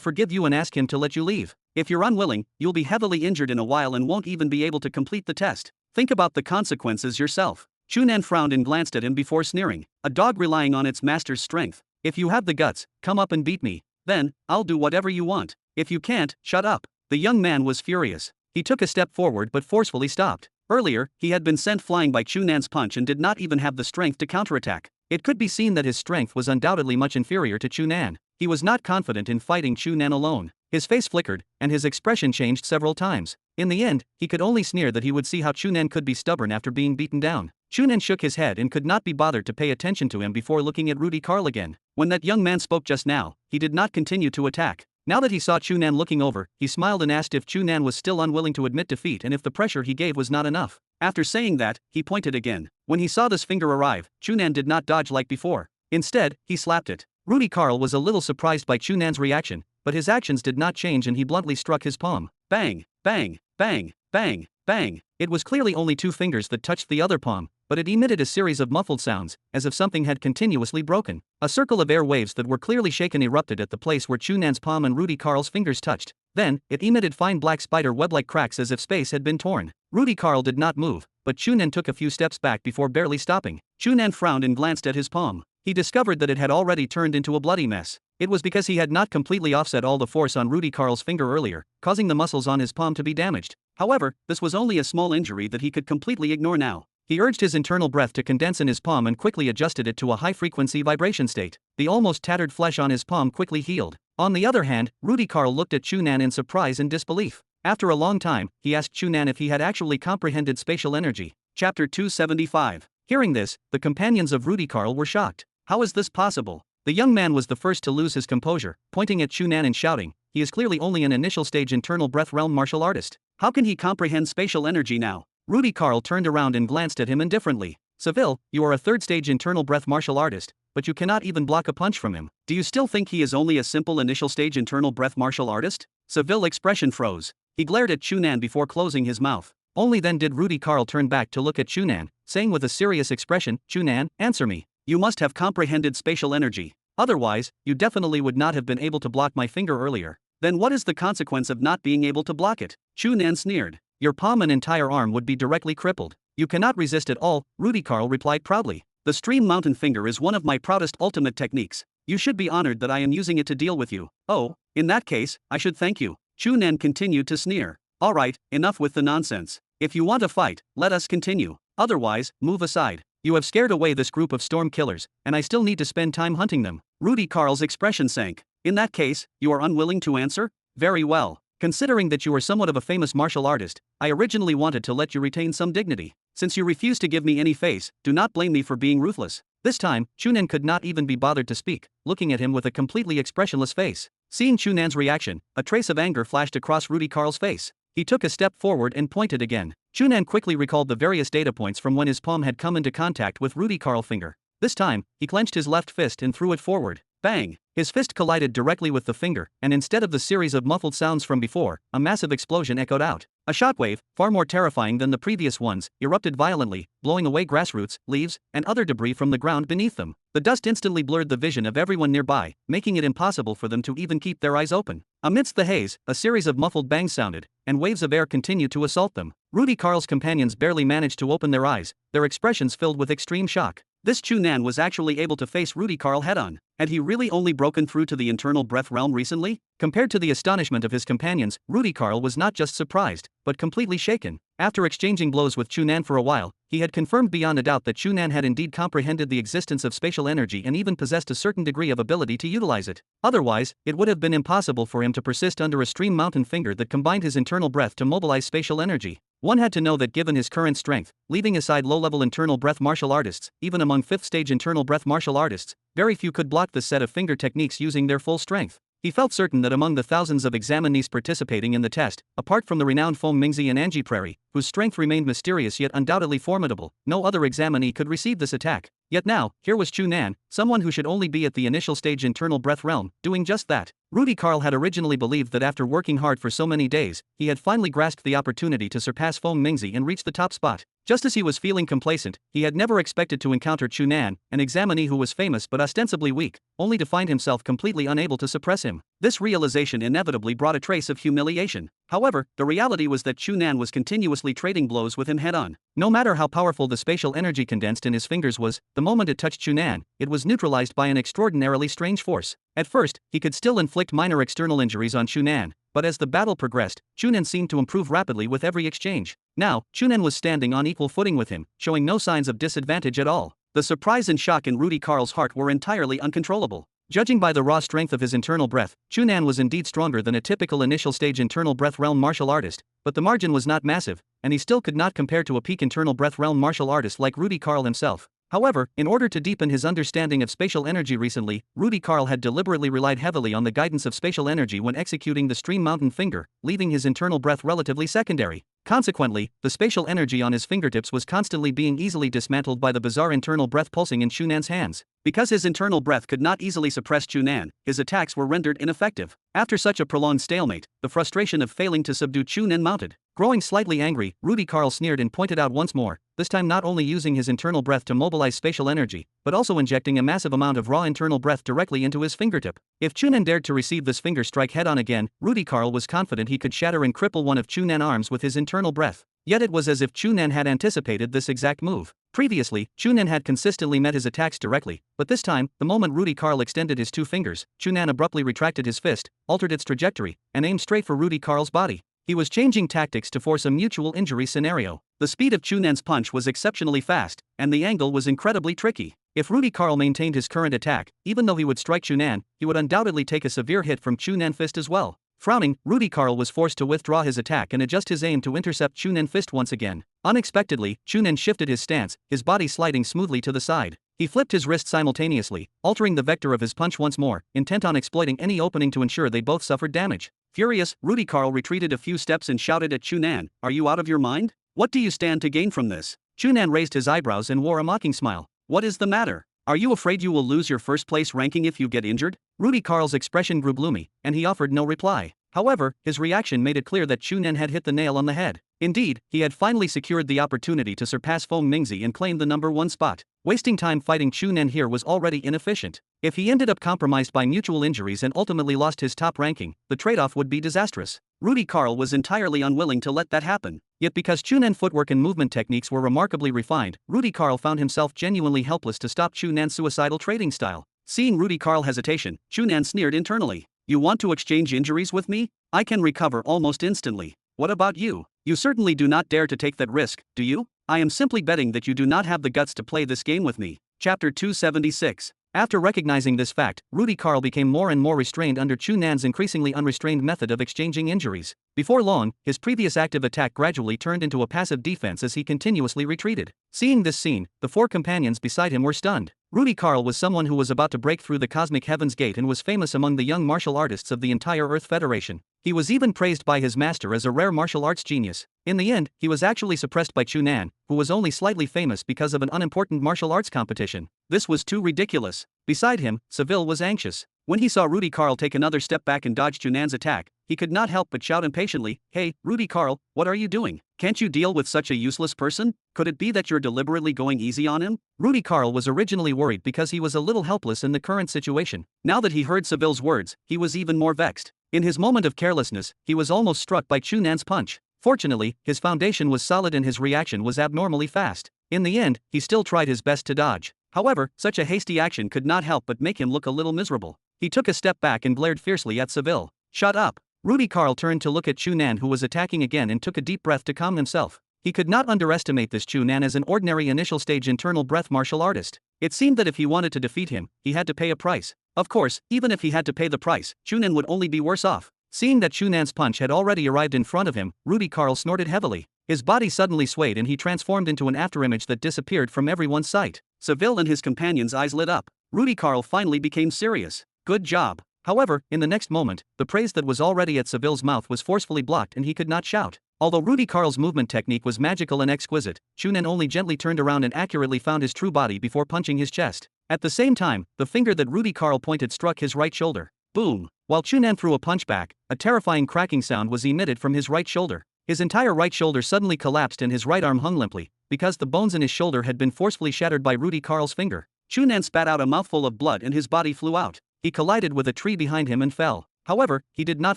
forgive you and ask him to let you leave. If you're unwilling, you'll be heavily injured in a while and won't even be able to complete the test. Think about the consequences yourself." Chu Nan frowned and glanced at him before sneering. "A dog relying on its master's strength. If you have the guts, come up and beat me. Then, I'll do whatever you want. If you can't, shut up." The young man was furious. He took a step forward but forcefully stopped. Earlier, he had been sent flying by Chu Nan's punch and did not even have the strength to counterattack. It could be seen that his strength was undoubtedly much inferior to Chu Nan. He was not confident in fighting Chu Nan alone. His face flickered, and his expression changed several times. In the end, he could only sneer that he would see how Chu Nan could be stubborn after being beaten down. Chu Nan shook his head and could not be bothered to pay attention to him before looking at Rudy Carl again. When that young man spoke just now, he did not continue to attack. Now that he saw Chu Nan looking over, he smiled and asked if Chu Nan was still unwilling to admit defeat and if the pressure he gave was not enough. After saying that, he pointed again. When he saw this finger arrive, Chu Nan did not dodge like before. Instead, he slapped it. Rudy Carl was a little surprised by Chu Nan's reaction, but his actions did not change and he bluntly struck his palm. Bang, bang, bang, bang, bang. It was clearly only 2 fingers that touched the other palm, but it emitted a series of muffled sounds, as if something had continuously broken. A circle of air waves that were clearly shaken erupted at the place where Chu Nan's palm and Rudy Carl's fingers touched. Then, it emitted fine black spider web-like cracks as if space had been torn. Rudy Carl did not move, but Chu Nan took a few steps back before barely stopping. Chu Nan frowned and glanced at his palm. He discovered that it had already turned into a bloody mess. It was because he had not completely offset all the force on Rudy Carl's finger earlier, causing the muscles on his palm to be damaged. However, this was only a small injury that he could completely ignore now. He urged his internal breath to condense in his palm and quickly adjusted it to a high-frequency vibration state. The almost tattered flesh on his palm quickly healed. On the other hand, Rudy Carl looked at Chu Nan in surprise and disbelief. After a long time, he asked Chu Nan if he had actually comprehended spatial energy. Chapter 275. Hearing this, the companions of Rudy Carl were shocked. How is this possible? The young man was the first to lose his composure, pointing at Chu Nan and shouting, he is clearly only an initial stage internal breath realm martial artist. How can he comprehend spatial energy now? Rudy Carl turned around and glanced at him indifferently. Seville, you are a 3rd stage internal breath martial artist, but you cannot even block a punch from him. Do you still think he is only a simple initial stage internal breath martial artist? Seville's expression froze. He glared at Chu Nan before closing his mouth. Only then did Rudy Carl turn back to look at Chu Nan, saying with a serious expression, Chu Nan, answer me. You must have comprehended spatial energy. Otherwise, you definitely would not have been able to block my finger earlier. Then what is the consequence of not being able to block it? Chu Nan sneered. Your palm and entire arm would be directly crippled. You cannot resist at all, Rudy Carl replied proudly. The Stream Mountain Finger is one of my proudest ultimate techniques. You should be honored that I am using it to deal with you. Oh, in that case, I should thank you. Chu Nan continued to sneer. Alright, enough with the nonsense. If you want to fight, let us continue. Otherwise, move aside. You have scared away this group of storm killers, and I still need to spend time hunting them. Rudy Carl's expression sank. In that case, you are unwilling to answer? Very well. Considering that you are somewhat of a famous martial artist, I originally wanted to let you retain some dignity. Since you refuse to give me any face, do not blame me for being ruthless. This time, Chu Nan could not even be bothered to speak, looking at him with a completely expressionless face. Seeing Chu Nan's reaction, a trace of anger flashed across Rudy Carl's face. He took a step forward and pointed again. Chu Nan quickly recalled the various data points from when his palm had come into contact with Rudy Carl's finger. This time, he clenched his left fist and threw it forward. Bang! His fist collided directly with the finger, and instead of the series of muffled sounds from before, a massive explosion echoed out. A shockwave, far more terrifying than the previous ones, erupted violently, blowing away grassroots, leaves, and other debris from the ground beneath them. The dust instantly blurred the vision of everyone nearby, making it impossible for them to even keep their eyes open. Amidst the haze, a series of muffled bangs sounded, and waves of air continued to assault them. Rudy Carl's companions barely managed to open their eyes, their expressions filled with extreme shock. This Chu Nan was actually able to face Rudy Carl head-on. Had he really only broken through to the internal breath realm recently? Compared to the astonishment of his companions, Rudy Carl was not just surprised, but completely shaken. After exchanging blows with Chu Nan for a while, he had confirmed beyond a doubt that Chu Nan had indeed comprehended the existence of spatial energy and even possessed a certain degree of ability to utilize it. Otherwise, it would have been impossible for him to persist under a Stream Mountain Finger that combined his internal breath to mobilize spatial energy. One had to know that given his current strength, leaving aside low-level internal breath martial artists, even among 5th-stage internal breath martial artists, very few could block this set of finger techniques using their full strength. He felt certain that among the thousands of examinees participating in the test, apart from the renowned Feng Mingzi and Angie Prairie, whose strength remained mysterious yet undoubtedly formidable, no other examinee could receive this attack. Yet now, here was Chu Nan, someone who should only be at the initial stage internal breath realm, doing just that. Rudy Carl had originally believed that after working hard for so many days, he had finally grasped the opportunity to surpass Feng Mingzi and reach the top spot. Just as he was feeling complacent, he had never expected to encounter Chu Nan, an examinee who was famous but ostensibly weak, only to find himself completely unable to suppress him. This realization inevitably brought a trace of humiliation. However, the reality was that Chu Nan was continuously trading blows with him head-on. No matter how powerful the spatial energy condensed in his fingers was, the moment it touched Chu Nan, it was neutralized by an extraordinarily strange force. At first, he could still inflict minor external injuries on Chu Nan, but as the battle progressed, Chu Nan seemed to improve rapidly with every exchange. Now, Chu Nan was standing on equal footing with him, showing no signs of disadvantage at all. The surprise and shock in Rudy Carl's heart were entirely uncontrollable. Judging by the raw strength of his internal breath, Chu Nan was indeed stronger than a typical initial stage internal breath realm martial artist, but the margin was not massive, and he still could not compare to a peak internal breath realm martial artist like Rudy Carl himself. However, in order to deepen his understanding of spatial energy recently, Rudy Karl had deliberately relied heavily on the guidance of spatial energy when executing the Stream Mountain finger, leaving his internal breath relatively secondary. Consequently, the spatial energy on his fingertips was constantly being easily dismantled by the bizarre internal breath pulsing in Chu Nan's hands. Because his internal breath could not easily suppress Chu Nan, his attacks were rendered ineffective. After such a prolonged stalemate, the frustration of failing to subdue Chu Nan mounted. Growing slightly angry, Rudy Karl sneered and pointed out once more, this time not only using his internal breath to mobilize spatial energy, but also injecting a massive amount of raw internal breath directly into his fingertip. If Chu Nan dared to receive this finger strike head-on again, Rudy Karl was confident he could shatter and cripple one of Chu Nan's arms with his internal breath. Yet it was as if Chu Nan had anticipated this exact move. Previously, Chu Nan had consistently met his attacks directly, but this time, the moment Rudy Karl extended his two fingers, Chu Nan abruptly retracted his fist, altered its trajectory, and aimed straight for Rudy Karl's body. He was changing tactics to force a mutual injury scenario. The speed of Chu Nan's punch was exceptionally fast, and the angle was incredibly tricky. If Rudy Karl maintained his current attack, even though he would strike Chu Nan, he would undoubtedly take a severe hit from Chu Nan's fist as well. Frowning, Rudy Karl was forced to withdraw his attack and adjust his aim to intercept Chu Nan's fist once again. Unexpectedly, Chu Nan shifted his stance, his body sliding smoothly to the side. He flipped his wrist simultaneously, altering the vector of his punch once more, intent on exploiting any opening to ensure they both suffered damage. Furious, Rudy Karl retreated a few steps and shouted at Chu Nan, "Are you out of your mind? What do you stand to gain from this?" Chu Nan raised his eyebrows and wore a mocking smile. "What is the matter? Are you afraid you will lose your first place ranking if you get injured?" Rudy Karl's expression grew gloomy, and he offered no reply. However, his reaction made it clear that Chu Nan had hit the nail on the head. Indeed, he had finally secured the opportunity to surpass Feng Mingzi and claim the #1 spot. Wasting time fighting Chu Nan here was already inefficient. If he ended up compromised by mutual injuries and ultimately lost his top ranking, the trade-off would be disastrous. Rudy Karl was entirely unwilling to let that happen. Yet because Chu Nan's footwork and movement techniques were remarkably refined, Rudy Karl found himself genuinely helpless to stop Chu Nan's suicidal trading style. Seeing Rudy Karl's hesitation, Chu Nan sneered internally. "You want to exchange injuries with me? I can recover almost instantly. What about you? You certainly do not dare to take that risk, do you? I am simply betting that you do not have the guts to play this game with me." Chapter 276. After recognizing this fact, Rudy Karl became more and more restrained under Chu Nan's increasingly unrestrained method of exchanging injuries. Before long, his previous active attack gradually turned into a passive defense as he continuously retreated. Seeing this scene, the four companions beside him were stunned. Rudy Karl was someone who was about to break through the cosmic heaven's gate and was famous among the young martial artists of the entire Earth Federation. He was even praised by his master as a rare martial arts genius. In the end, he was actually suppressed by Chu Nan, who was only slightly famous because of an unimportant martial arts competition. This was too ridiculous. Beside him, Seville was anxious. When he saw Rudy Karl take another step back and dodge Chu Nan's attack, he could not help but shout impatiently, "Hey, Rudy Karl, what are you doing? Can't you deal with such a useless person? Could it be that you're deliberately going easy on him?" Rudy Karl was originally worried because he was a little helpless in the current situation. Now that he heard Seville's words, he was even more vexed. In his moment of carelessness, he was almost struck by Chu Nan's punch. Fortunately, his foundation was solid and his reaction was abnormally fast. In the end, he still tried his best to dodge. However, such a hasty action could not help but make him look a little miserable. He took a step back and glared fiercely at Seville. "Shut up." Rudy Karl turned to look at Chu Nan, who was attacking again, and took a deep breath to calm himself. He could not underestimate this Chu Nan as an ordinary initial stage internal breath martial artist. It seemed that if he wanted to defeat him, he had to pay a price. Of course, even if he had to pay the price, Chu Nan would only be worse off. Seeing that Chu Nan's punch had already arrived in front of him, Rudy Karl snorted heavily. His body suddenly swayed and he transformed into an afterimage that disappeared from everyone's sight. Seville and his companions' eyes lit up. Rudy Karl finally became serious. "Good job." However, in the next moment, the praise that was already at Seville's mouth was forcefully blocked and he could not shout. Although Rudy Karl's movement technique was magical and exquisite, Chu Nan only gently turned around and accurately found his true body before punching his chest. At the same time, the finger that Rudy Karl pointed struck his right shoulder. Boom! While Chu Nan threw a punch back, a terrifying cracking sound was emitted from his right shoulder. His entire right shoulder suddenly collapsed and his right arm hung limply, because the bones in his shoulder had been forcefully shattered by Rudy Karl's finger. Chu Nan spat out a mouthful of blood and his body flew out. He collided with a tree behind him and fell. However, he did not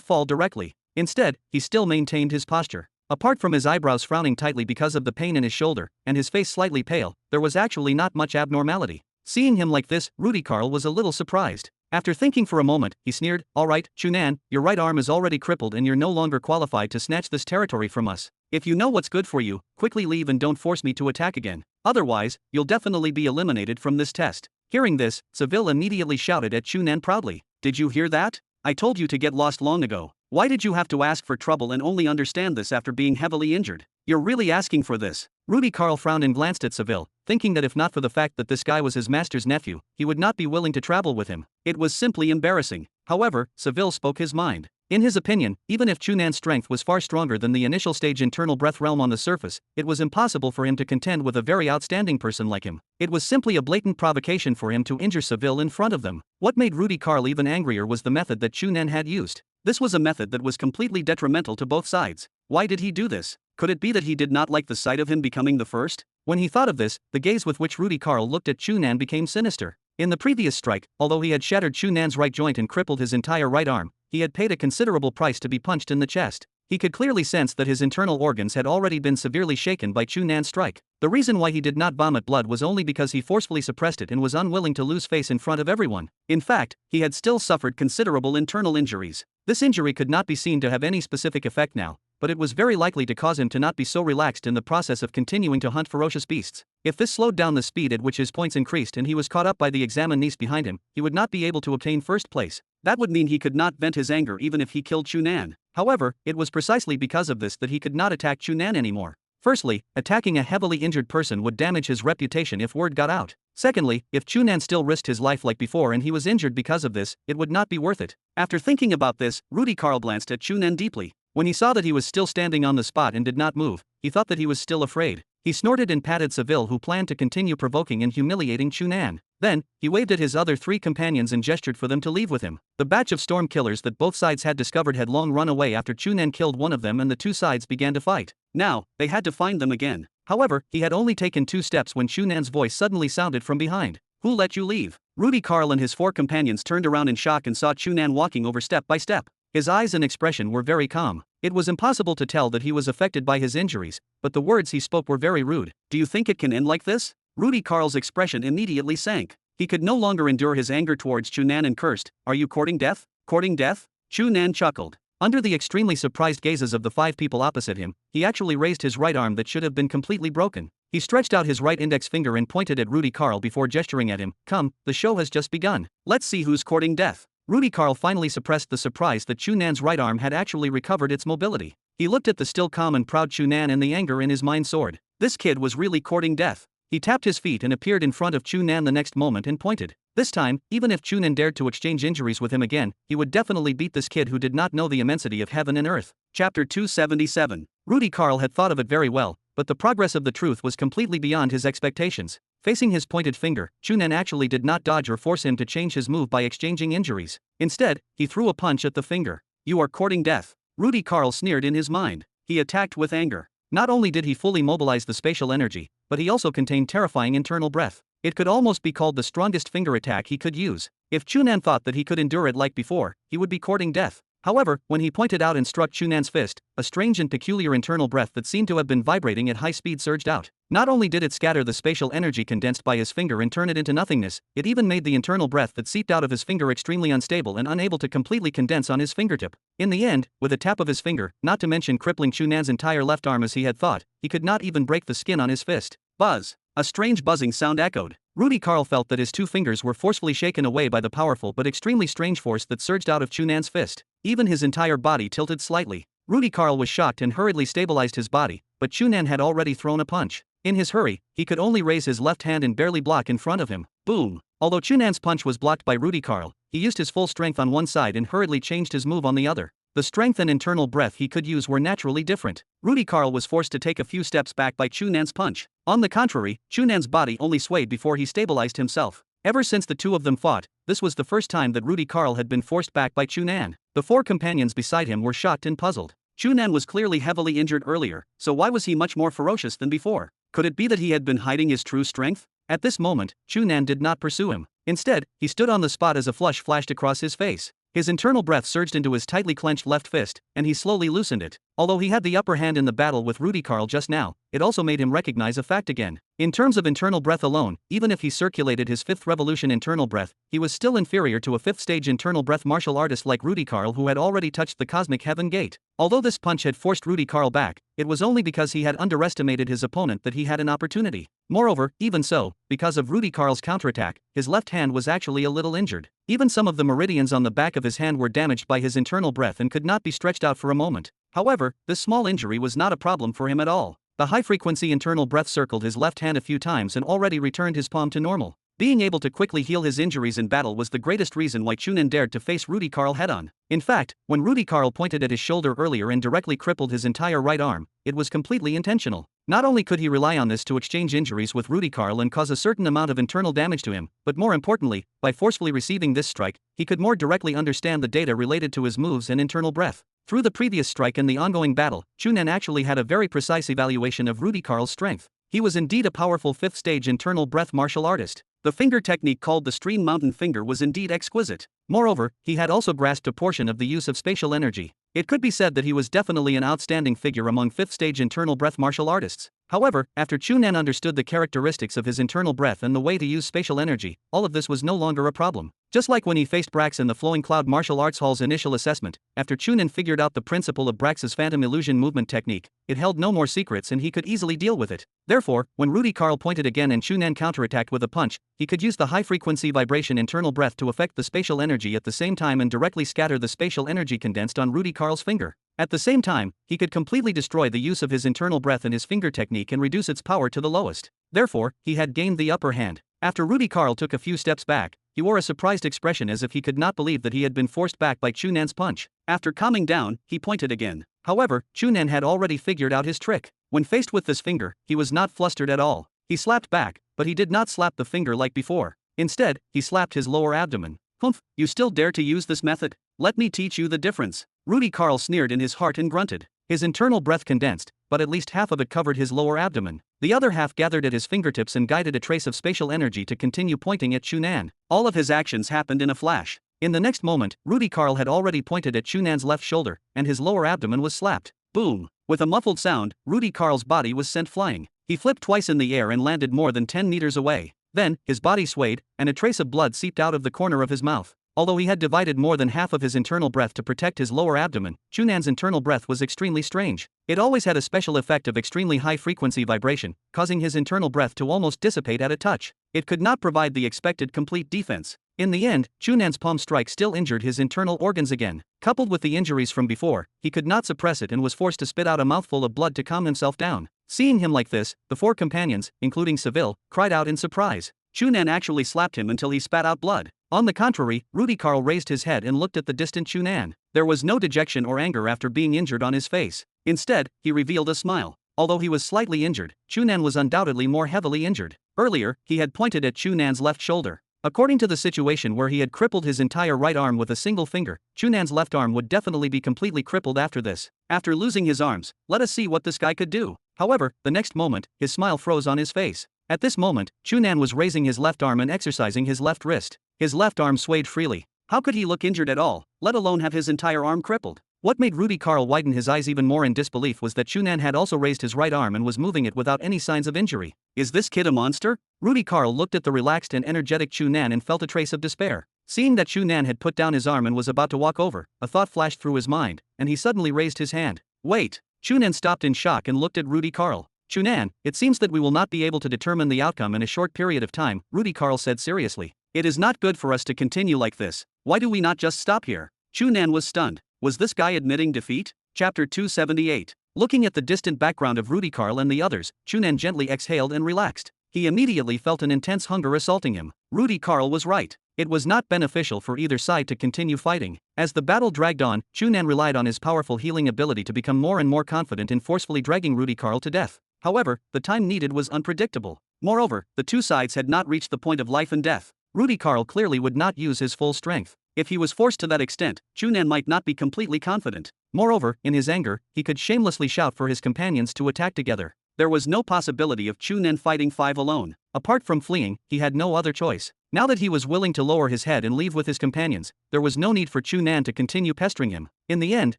fall directly. Instead, he still maintained his posture. Apart from his eyebrows frowning tightly because of the pain in his shoulder, and his face slightly pale, there was actually not much abnormality. Seeing him like this, Rudy Karl was a little surprised. After thinking for a moment, he sneered, "All right, Chu Nan, your right arm is already crippled and you're no longer qualified to snatch this territory from us. If you know what's good for you, quickly leave and don't force me to attack again. Otherwise, you'll definitely be eliminated from this test." Hearing this, Seville immediately shouted at Chu Nan proudly, "Did you hear that? I told you to get lost long ago. Why did you have to ask for trouble and only understand this after being heavily injured? You're really asking for this. Rudy Karl frowned and glanced at Seville, thinking that if not for the fact that this guy was his master's nephew, he would not be willing to travel with him. It was simply embarrassing. However, Seville spoke his mind. In his opinion, even if Chu Nan's strength was far stronger than the initial stage internal breath realm on the surface, it was impossible for him to contend with a very outstanding person like him. It was simply a blatant provocation for him to injure Seville in front of them. What made Rudy Karl even angrier was the method that Chu Nan had used. This was a method that was completely detrimental to both sides. Why did he do this? Could it be that he did not like the sight of him becoming the first? When he thought of this, the gaze with which Rudy Karl looked at Chu Nan became sinister. In the previous strike, although he had shattered Chu Nan's right joint and crippled his entire right arm, he had paid a considerable price to be punched in the chest. He could clearly sense that his internal organs had already been severely shaken by Chu Nan's strike. The reason why he did not vomit blood was only because he forcefully suppressed it and was unwilling to lose face in front of everyone. In fact, he had still suffered considerable internal injuries. This injury could not be seen to have any specific effect now, but it was very likely to cause him to not be so relaxed in the process of continuing to hunt ferocious beasts. If this slowed down the speed at which his points increased and he was caught up by the examinees behind him, he would not be able to obtain first place. That would mean he could not vent his anger even if he killed Chu Nan. However, it was precisely because of this that he could not attack Chu Nan anymore. Firstly, attacking a heavily injured person would damage his reputation if word got out. Secondly, if Chu Nan still risked his life like before and he was injured because of this, it would not be worth it. After thinking about this, Rudy Karl glanced at Chu Nan deeply. When he saw that he was still standing on the spot and did not move, he thought that he was still afraid. He snorted and patted Seville, who planned to continue provoking and humiliating Chu Nan. Then, he waved at his other three companions and gestured for them to leave with him. The batch of storm killers that both sides had discovered had long run away after Chu Nan killed one of them and the two sides began to fight. Now, they had to find them again. However, he had only taken 2 steps when Chu Nan's voice suddenly sounded from behind. "Who let you leave?" Rudy Karl and his 4 companions turned around in shock and saw Chu Nan walking over step by step. His eyes and expression were very calm. It was impossible to tell that he was affected by his injuries, but the words he spoke were very rude. "Do you think it can end like this?" Rudy Karl's expression immediately sank. He could no longer endure his anger towards Chu Nan and cursed, "Are you courting death? Courting death?" Chu Nan chuckled. Under the extremely surprised gazes of the 5 people opposite him, he actually raised his right arm that should have been completely broken. He stretched out his right index finger and pointed at Rudy Karl before gesturing at him. "Come, the show has just begun. Let's see who's courting death." Rudy Karl finally suppressed the surprise that Chu Nan's right arm had actually recovered its mobility. He looked at the still calm and proud Chu Nan and the anger in his mind soared. This kid was really courting death. He tapped his feet and appeared in front of Chu Nan the next moment and pointed. This time, even if Chu Nan dared to exchange injuries with him again, he would definitely beat this kid who did not know the immensity of heaven and earth. Chapter 277. Rudy Karl had thought of it very well, but the progress of the truth was completely beyond his expectations. Facing his pointed finger, Chu Nan actually did not dodge or force him to change his move by exchanging injuries. Instead, he threw a punch at the finger. "You are courting death." Rudy Karl sneered in his mind. He attacked with anger. Not only did he fully mobilize the spatial energy, but he also contained terrifying internal breath. It could almost be called the strongest finger attack he could use. If Chu Nan thought that he could endure it like before, he would be courting death. However, when he pointed out and struck Chu Nan's fist, a strange and peculiar internal breath that seemed to have been vibrating at high speed surged out. Not only did it scatter the spatial energy condensed by his finger and turn it into nothingness, it even made the internal breath that seeped out of his finger extremely unstable and unable to completely condense on his fingertip. In the end, with a tap of his finger, not to mention crippling Chu Nan's entire left arm as he had thought, he could not even break the skin on his fist. Buzz! A strange buzzing sound echoed. Rudy Karl felt that his 2 fingers were forcefully shaken away by the powerful but extremely strange force that surged out of Chu Nan's fist. Even his entire body tilted slightly. Rudy Karl was shocked and hurriedly stabilized his body, but Chu Nan had already thrown a punch. In his hurry, he could only raise his left hand and barely block in front of him. Boom! Although Chu Nan's punch was blocked by Rudy Karl, he used his full strength on one side and hurriedly changed his move on the other. The strength and internal breath he could use were naturally different. Rudy Karl was forced to take a few steps back by Chu Nan's punch. On the contrary, Chu Nan's body only swayed before he stabilized himself. Ever since the 2 of them fought, this was the first time that Rudy Karl had been forced back by Chu Nan. The 4 companions beside him were shocked and puzzled. Chu Nan was clearly heavily injured earlier, so why was he much more ferocious than before? Could it be that he had been hiding his true strength? At this moment, Chu Nan did not pursue him. Instead, he stood on the spot as a flush flashed across his face. His internal breath surged into his tightly clenched left fist, and he slowly loosened it. Although he had the upper hand in the battle with Rudy Karl just now, it also made him recognize a fact again. In terms of internal breath alone, even if he circulated his 5th revolution internal breath, he was still inferior to a 5th stage internal breath martial artist like Rudy Karl who had already touched the cosmic heaven gate. Although this punch had forced Rudy Karl back, it was only because he had underestimated his opponent that he had an opportunity. Moreover, even so, because of Rudy Karl's counterattack, his left hand was actually a little injured. Even some of the meridians on the back of his hand were damaged by his internal breath and could not be stretched out for a moment. However, this small injury was not a problem for him at all. The high-frequency internal breath circled his left hand a few times and already returned his palm to normal. Being able to quickly heal his injuries in battle was the greatest reason why Chu Nan dared to face Rudy Karl head-on. In fact, when Rudy Karl pointed at his shoulder earlier and directly crippled his entire right arm, it was completely intentional. Not only could he rely on this to exchange injuries with Rudy Karl and cause a certain amount of internal damage to him, but more importantly, by forcefully receiving this strike, he could more directly understand the data related to his moves and internal breath. Through the previous strike and the ongoing battle, Chu Nan actually had a very precise evaluation of Rudy Karl's strength. He was indeed a powerful 5th stage internal breath martial artist. The finger technique called the Stream Mountain Finger was indeed exquisite. Moreover, he had also grasped a portion of the use of spatial energy. It could be said that he was definitely an outstanding figure among 5th stage internal breath martial artists. However, after Chu Nan understood the characteristics of his internal breath and the way to use spatial energy, all of this was no longer a problem. Just like when he faced Brax in the Flowing Cloud Martial Arts Hall's initial assessment, after Chu Nan figured out the principle of Brax's phantom illusion movement technique, it held no more secrets and he could easily deal with it. Therefore, when Rudy Karl pointed again and Chu Nan counterattacked with a punch, he could use the high-frequency vibration internal breath to affect the spatial energy at the same time and directly scatter the spatial energy condensed on Rudy Karl's finger. At the same time, he could completely destroy the use of his internal breath and his finger technique and reduce its power to the lowest. Therefore, he had gained the upper hand. After Rudy Karl took a few steps back, he wore a surprised expression as if he could not believe that he had been forced back by Chu Nan's punch. After calming down, he pointed again. However, Chu Nan had already figured out his trick. When faced with this finger, he was not flustered at all. He slapped back, but he did not slap the finger like before. Instead, he slapped his lower abdomen. "Humph, you still dare to use this method? Let me teach you the difference." Rudy Karl sneered in his heart and grunted. His internal breath condensed, but at least half of it covered his lower abdomen. The other half gathered at his fingertips and guided a trace of spatial energy to continue pointing at Chu Nan. All of his actions happened in a flash. In the next moment, Rudy Karl had already pointed at Chu Nan's left shoulder, and his lower abdomen was slapped. Boom! With a muffled sound, Rudy Karl's body was sent flying. He flipped twice in the air and landed more than 10 meters away. Then, his body swayed, and a trace of blood seeped out of the corner of his mouth. Although he had divided more than half of his internal breath to protect his lower abdomen, Chu Nan's internal breath was extremely strange. It always had a special effect of extremely high-frequency vibration, causing his internal breath to almost dissipate at a touch. It could not provide the expected complete defense. In the end, Chu Nan's palm strike still injured his internal organs again. Coupled with the injuries from before, he could not suppress it and was forced to spit out a mouthful of blood to calm himself down. Seeing him like this, the 4 companions, including Seville, cried out in surprise. Chu Nan actually slapped him until he spat out blood. On the contrary, Rudy Karl raised his head and looked at the distant Chu Nan. There was no dejection or anger after being injured on his face. Instead, he revealed a smile. Although he was slightly injured, Chu Nan was undoubtedly more heavily injured. Earlier, he had pointed at Chu Nan's left shoulder. According to the situation where he had crippled his entire right arm with a single finger, Chu Nan's left arm would definitely be completely crippled after this. After losing his arms, let us see what this guy could do. However, the next moment, his smile froze on his face. At this moment, Chu Nan was raising his left arm and exercising his left wrist. His left arm swayed freely. How could he look injured at all, let alone have his entire arm crippled? What made Rudy Karl widen his eyes even more in disbelief was that Chu Nan had also raised his right arm and was moving it without any signs of injury. Is this kid a monster? Rudy Karl looked at the relaxed and energetic Chu Nan and felt a trace of despair. Seeing that Chu Nan had put down his arm and was about to walk over, a thought flashed through his mind, and he suddenly raised his hand. Wait! Chu Nan stopped in shock and looked at Rudy Karl. Chu Nan, it seems that we will not be able to determine the outcome in a short period of time, Rudy Karl said seriously. It is not good for us to continue like this. Why do we not just stop here? Chu Nan was stunned. Was this guy admitting defeat? Chapter 278. Looking at the distant background of Rudy Karl and the others, Chu Nan gently exhaled and relaxed. He immediately felt an intense hunger assaulting him. Rudy Karl was right. It was not beneficial for either side to continue fighting. As the battle dragged on, Chu Nan relied on his powerful healing ability to become more and more confident in forcefully dragging Rudy Karl to death. However, the time needed was unpredictable. Moreover, the two sides had not reached the point of life and death. Rudy Karl clearly would not use his full strength. If he was forced to that extent, Chu Nan might not be completely confident. Moreover, in his anger, he could shamelessly shout for his companions to attack together. There was no possibility of Chu Nan fighting 5 alone. Apart from fleeing, he had no other choice. Now that he was willing to lower his head and leave with his companions, there was no need for Chu Nan to continue pestering him. In the end,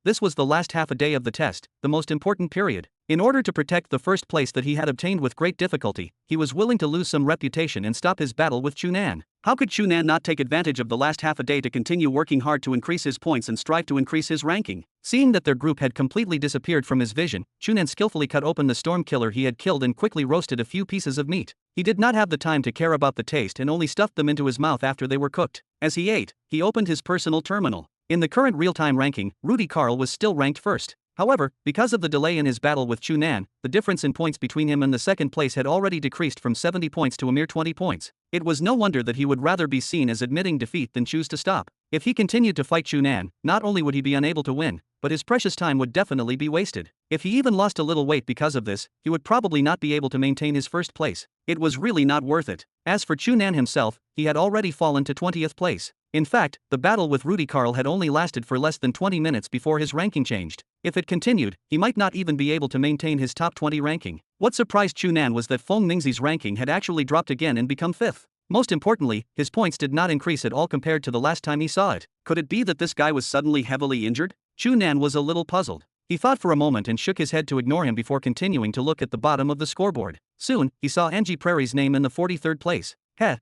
this was the last half a day of the test, the most important period. In order to protect the first place that he had obtained with great difficulty, he was willing to lose some reputation and stop his battle with Chu Nan. How could Chu Nan not take advantage of the last half a day to continue working hard to increase his points and strive to increase his ranking? Seeing that their group had completely disappeared from his vision, Chu Nan skillfully cut open the storm killer he had killed and quickly roasted a few pieces of meat. He did not have the time to care about the taste and only stuffed them into his mouth after they were cooked. As he ate, he opened his personal terminal. In the current real-time ranking, Rudy Karl was still ranked first. However, because of the delay in his battle with Chu Nan, the difference in points between him and the second place had already decreased from 70 points to a mere 20 points. It was no wonder that he would rather be seen as admitting defeat than choose to stop. If he continued to fight Chu Nan, not only would he be unable to win, but his precious time would definitely be wasted. If he even lost a little weight because of this, he would probably not be able to maintain his first place. It was really not worth it. As for Chu Nan himself, he had already fallen to 20th place. In fact, the battle with Rudy Karl had only lasted for less than 20 minutes before his ranking changed. If it continued, he might not even be able to maintain his top 20 ranking. What surprised Chu Nan was that Feng Mingzi's ranking had actually dropped again and become 5th. Most importantly, his points did not increase at all compared to the last time he saw it. Could it be that this guy was suddenly heavily injured? Chu Nan was a little puzzled. He thought for a moment and shook his head to ignore him before continuing to look at the bottom of the scoreboard. Soon, he saw Angie Prairie's name in the 43rd place.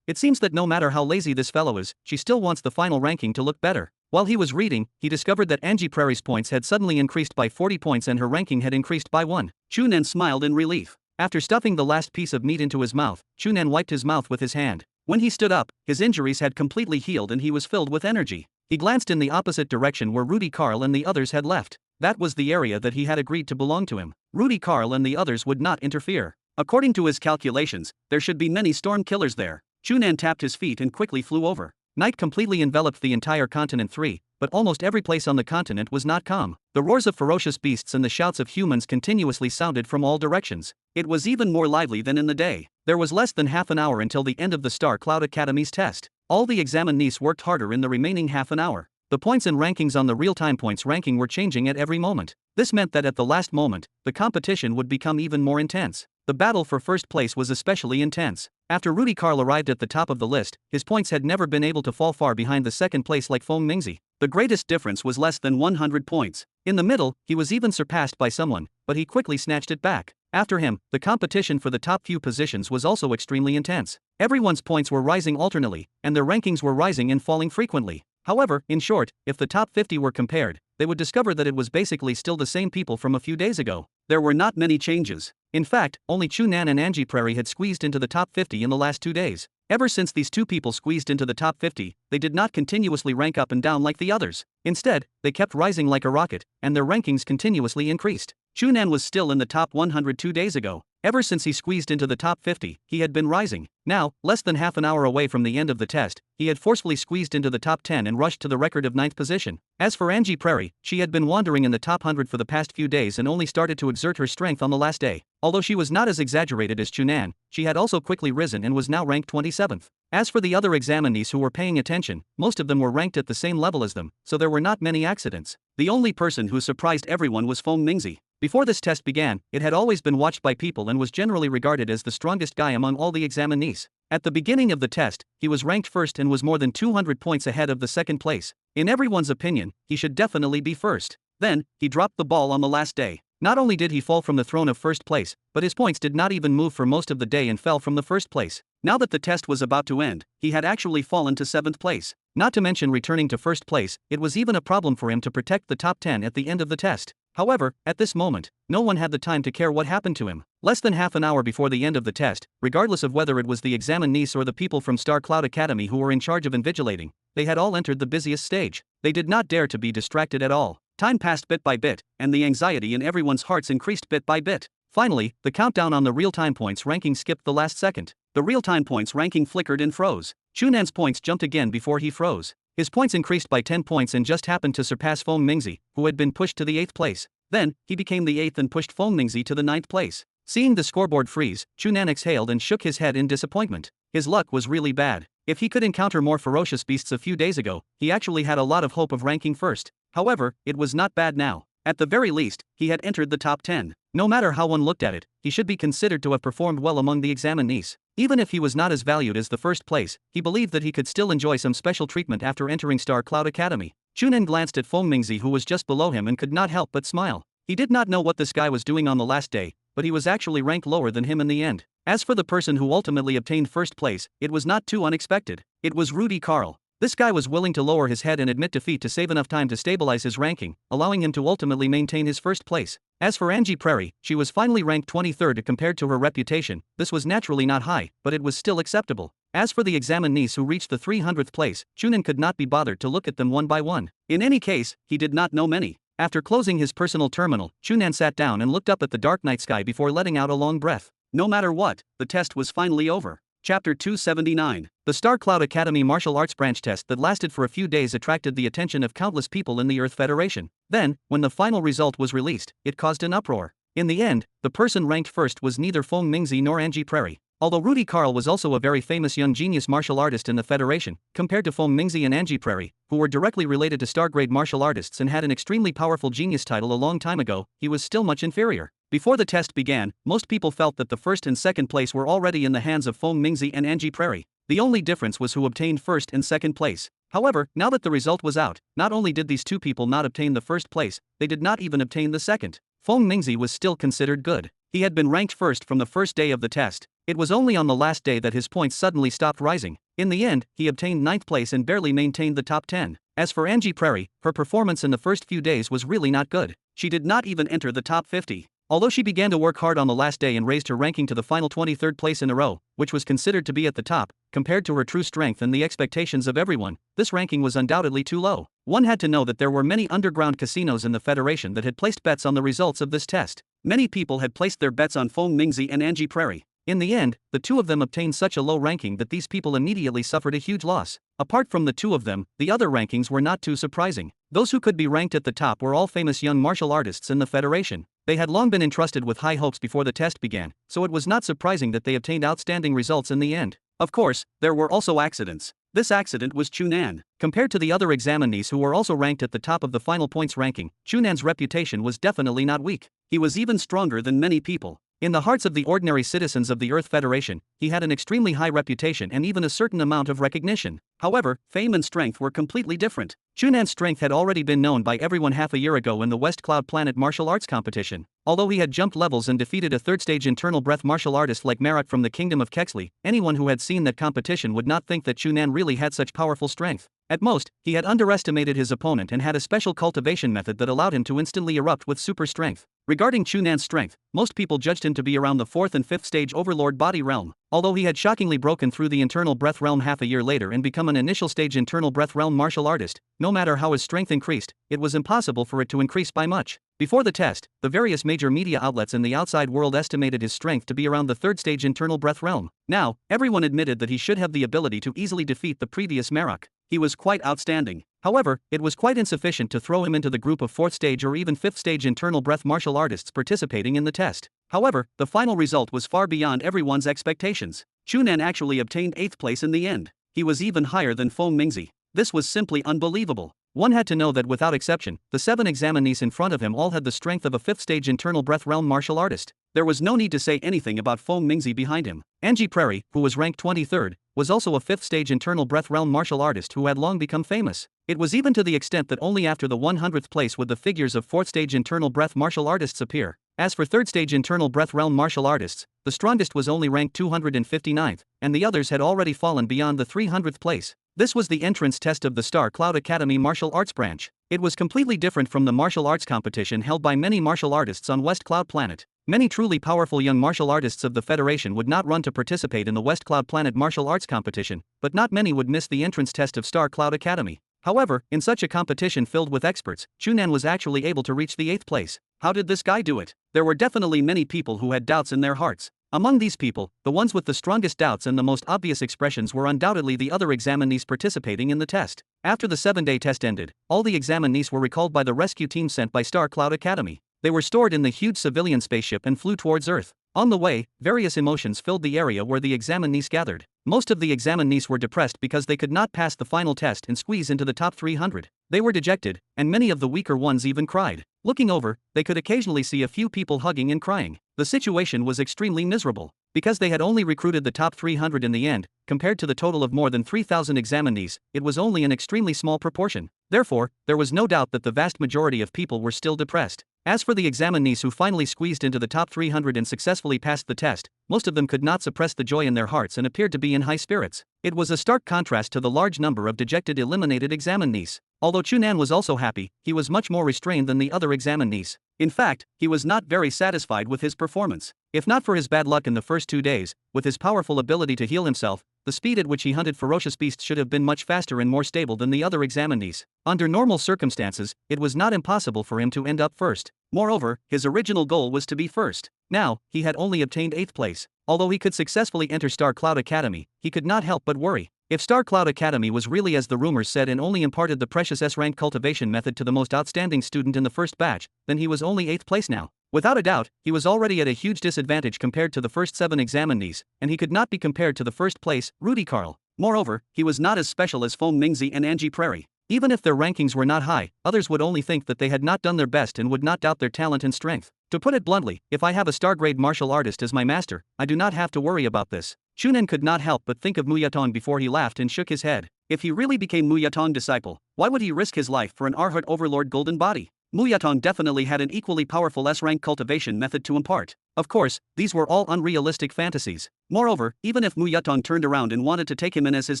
It seems that no matter how lazy this fellow is, she still wants the final ranking to look better. While he was reading, he discovered that Angie Prairie's points had suddenly increased by 40 points and her ranking had increased by 1. Chu Nan smiled in relief. After stuffing the last piece of meat into his mouth, Chu Nan wiped his mouth with his hand. When he stood up, his injuries had completely healed and he was filled with energy. He glanced in the opposite direction where Rudy Karl and the others had left. That was the area that he had agreed to belong to him. Rudy Karl and the others would not interfere. According to his calculations, there should be many storm killers there. Chu Nan tapped his feet and quickly flew over. Night completely enveloped the entire continent 3, but almost every place on the continent was not calm. The roars of ferocious beasts and the shouts of humans continuously sounded from all directions. It was even more lively than in the day. There was less than half an hour until the end of the Star Cloud Academy's test. All the examinees worked harder in the remaining half an hour. The points and rankings on the real-time points ranking were changing at every moment. This meant that at the last moment, the competition would become even more intense. The battle for first place was especially intense. After Rudy Karl arrived at the top of the list, his points had never been able to fall far behind the second place like Feng Mingzi. The greatest difference was less than 100 points. In the middle, he was even surpassed by someone, but he quickly snatched it back. After him, the competition for the top few positions was also extremely intense. Everyone's points were rising alternately, and their rankings were rising and falling frequently. However, in short, if the top 50 were compared, they would discover that it was basically still the same people from a few days ago. There were not many changes. In fact, only Chu Nan and Angie Prairie had squeezed into the top 50 in the last 2 days. Ever since these two people squeezed into the top 50, they did not continuously rank up and down like the others. Instead, they kept rising like a rocket, and their rankings continuously increased. Chu Nan was still in the top 100 2 days ago. Ever since he squeezed into the top 50, he had been rising. Now, less than half an hour away from the end of the test, he had forcefully squeezed into the top 10 and rushed to the record of 9th position. As for Angie Prairie, she had been wandering in the top 100 for the past few days and only started to exert her strength on the last day. Although she was not as exaggerated as Chu Nan, she had also quickly risen and was now ranked 27th. As for the other examinees who were paying attention, most of them were ranked at the same level as them, so there were not many accidents. The only person who surprised everyone was Feng Mingzi. Before this test began, it had always been watched by people and was generally regarded as the strongest guy among all the examinees. At the beginning of the test, he was ranked first and was more than 200 points ahead of the second place. In everyone's opinion, he should definitely be first. Then, he dropped the ball on the last day. Not only did he fall from the throne of first place, but his points did not even move for most of the day and fell from the first place. Now that the test was about to end, he had actually fallen to 7th place. Not to mention returning to first place, it was even a problem for him to protect the top 10 at the end of the test. However, at this moment, no one had the time to care what happened to him. Less than half an hour before the end of the test, regardless of whether it was the examinees or the people from Star Cloud Academy who were in charge of invigilating, they had all entered the busiest stage. They did not dare to be distracted at all. Time passed bit by bit, and the anxiety in everyone's hearts increased bit by bit. Finally, the countdown on the real-time points ranking skipped the last second. The real-time points ranking flickered and froze. Chu Nan's points jumped again before he froze. His points increased by 10 points and just happened to surpass Feng Mingzi, who had been pushed to the 8th place. Then, he became the 8th and pushed Feng Mingzi to the 9th place. Seeing the scoreboard freeze, Chu Nan exhaled and shook his head in disappointment. His luck was really bad. If he could encounter more ferocious beasts a few days ago, he actually had a lot of hope of ranking first. However, it was not bad now. At the very least, he had entered the top 10. No matter how one looked at it, he should be considered to have performed well among the examinees. Even if he was not as valued as the first place, he believed that he could still enjoy some special treatment after entering Star Cloud Academy. Chu Nan glanced at Feng Mingzi, who was just below him, and could not help but smile. He did not know what this guy was doing on the last day, but he was actually ranked lower than him in the end. As for the person who ultimately obtained first place, it was not too unexpected. It was Rudy Karl. This guy was willing to lower his head and admit defeat to save enough time to stabilize his ranking, allowing him to ultimately maintain his first place. As for Angie Prairie, she was finally ranked 23rd. Compared to her reputation, this was naturally not high, but it was still acceptable. As for the examinees who reached the 300th place, Chu Nan could not be bothered to look at them one by one. In any case, he did not know many. After closing his personal terminal, Chu Nan sat down and looked up at the dark night sky before letting out a long breath. No matter what, the test was finally over. Chapter 279. The Star Cloud Academy martial arts branch test that lasted for a few days attracted the attention of countless people in the Earth Federation. Then, when the final result was released, it caused an uproar. In the end, the person ranked first was neither Feng Mingzi nor Angie Prairie. Although Rudy Karl was also a very famous young genius martial artist in the Federation, compared to Feng Mingzi and Angie Prairie, who were directly related to star-grade martial artists and had an extremely powerful genius title a long time ago, he was still much inferior. Before the test began, most people felt that the first and second place were already in the hands of Feng Mingzi and Angie Prairie. The only difference was who obtained first and second place. However, now that the result was out, not only did these two people not obtain the first place, they did not even obtain the second. Feng Mingzi was still considered good. He had been ranked first from the first day of the test. It was only on the last day that his points suddenly stopped rising. In the end, he obtained 9th place and barely maintained the top 10. As for Angie Prairie, her performance in the first few days was really not good. She did not even enter the top 50. Although she began to work hard on the last day and raised her ranking to the final 23rd place in a row, which was considered to be at the top, compared to her true strength and the expectations of everyone, this ranking was undoubtedly too low. One had to know that there were many underground casinos in the Federation that had placed bets on the results of this test. Many people had placed their bets on Feng Mingzi and Angie Prairie. In the end, the two of them obtained such a low ranking that these people immediately suffered a huge loss. Apart from the two of them, the other rankings were not too surprising. Those who could be ranked at the top were all famous young martial artists in the Federation. They had long been entrusted with high hopes before the test began, so it was not surprising that they obtained outstanding results in the end. Of course, there were also accidents. This accident was Chu Nan. Compared to the other examinees who were also ranked at the top of the final points ranking, Chu Nan's reputation was definitely not weak. He was even stronger than many people. In the hearts of the ordinary citizens of the Earth Federation, he had an extremely high reputation and even a certain amount of recognition. However, fame and strength were completely different. Chu Nan's strength had already been known by everyone half a year ago in the West Cloud Planet martial arts competition. Although he had jumped levels and defeated a third-stage internal breath martial artist like Marat from the Kingdom of Kexley, anyone who had seen that competition would not think that Chu Nan really had such powerful strength. At most, he had underestimated his opponent and had a special cultivation method that allowed him to instantly erupt with super strength. Regarding Chu Nan's strength, most people judged him to be around the 4th and 5th stage overlord body realm. Although he had shockingly broken through the internal breath realm half a year later and become an initial stage internal breath realm martial artist, no matter how his strength increased, it was impossible for it to increase by much. Before the test, the various major media outlets in the outside world estimated his strength to be around the 3rd stage internal breath realm. Now, everyone admitted that he should have the ability to easily defeat the previous Marak. He was quite outstanding. However, it was quite insufficient to throw him into the group of 4th stage or even 5th stage internal breath martial artists participating in the test. However, the final result was far beyond everyone's expectations. Chu Nan actually obtained 8th place in the end. He was even higher than Feng Mingzi. This was simply unbelievable. One had to know that without exception, the 7 examinees in front of him all had the strength of a 5th stage internal breath realm martial artist. There was no need to say anything about Feng Mingzi behind him. Angie Prairie, who was ranked 23rd, was also a 5th stage internal breath realm martial artist who had long become famous. It was even to the extent that only after the 100th place would the figures of 4th stage internal breath martial artists appear. As for 3rd stage internal breath realm martial artists, the strongest was only ranked 259th, and the others had already fallen beyond the 300th place. This was the entrance test of the Star Cloud Academy martial arts branch. It was completely different from the martial arts competition held by many martial artists on West Cloud Planet. Many truly powerful young martial artists of the Federation would not run to participate in the West Cloud Planet martial arts competition, but not many would miss the entrance test of Star Cloud Academy. However, in such a competition filled with experts, Chu Nan was actually able to reach the 8th place. How did this guy do it? There were definitely many people who had doubts in their hearts. Among these people, the ones with the strongest doubts and the most obvious expressions were undoubtedly the other examinees participating in the test. After the 7-day test ended, all the examinees were recalled by the rescue team sent by Star Cloud Academy. They were stored in the huge civilian spaceship and flew towards Earth. On the way, various emotions filled the area where the examinees gathered. Most of the examinees were depressed because they could not pass the final test and squeeze into the top 300. They were dejected, and many of the weaker ones even cried. Looking over, they could occasionally see a few people hugging and crying. The situation was extremely miserable. Because they had only recruited the top 300 in the end, compared to the total of more than 3,000 examinees, it was only an extremely small proportion. Therefore, there was no doubt that the vast majority of people were still depressed. As for the examinees who finally squeezed into the top 300 and successfully passed the test, most of them could not suppress the joy in their hearts and appeared to be in high spirits. It was a stark contrast to the large number of dejected eliminated examinees. Although Chu Nan was also happy, he was much more restrained than the other examinees. In fact, he was not very satisfied with his performance. If not for his bad luck in the first 2 days, with his powerful ability to heal himself, the speed at which he hunted ferocious beasts should have been much faster and more stable than the other examinees. Under normal circumstances, it was not impossible for him to end up first. Moreover, his original goal was to be first. Now, he had only obtained 8th place. Although he could successfully enter Star Cloud Academy, he could not help but worry. If Star Cloud Academy was really as the rumors said and only imparted the precious S-rank cultivation method to the most outstanding student in the first batch, then he was only 8th place now. Without a doubt, he was already at a huge disadvantage compared to the first 7 examinees, and he could not be compared to the first place, Rudy Carl. Moreover, he was not as special as Feng Mingzi and Angie Prairie. Even if their rankings were not high, others would only think that they had not done their best and would not doubt their talent and strength. To put it bluntly, if I have a star-grade martial artist as my master, I do not have to worry about this. Chu Nan could not help but think of Mu Yatong before he laughed and shook his head. If he really became Mu Yatong disciple, why would he risk his life for an Arhat Overlord golden body? Mu Yatong definitely had an equally powerful S-rank cultivation method to impart. Of course, these were all unrealistic fantasies. Moreover, even if Mu Yatong turned around and wanted to take him in as his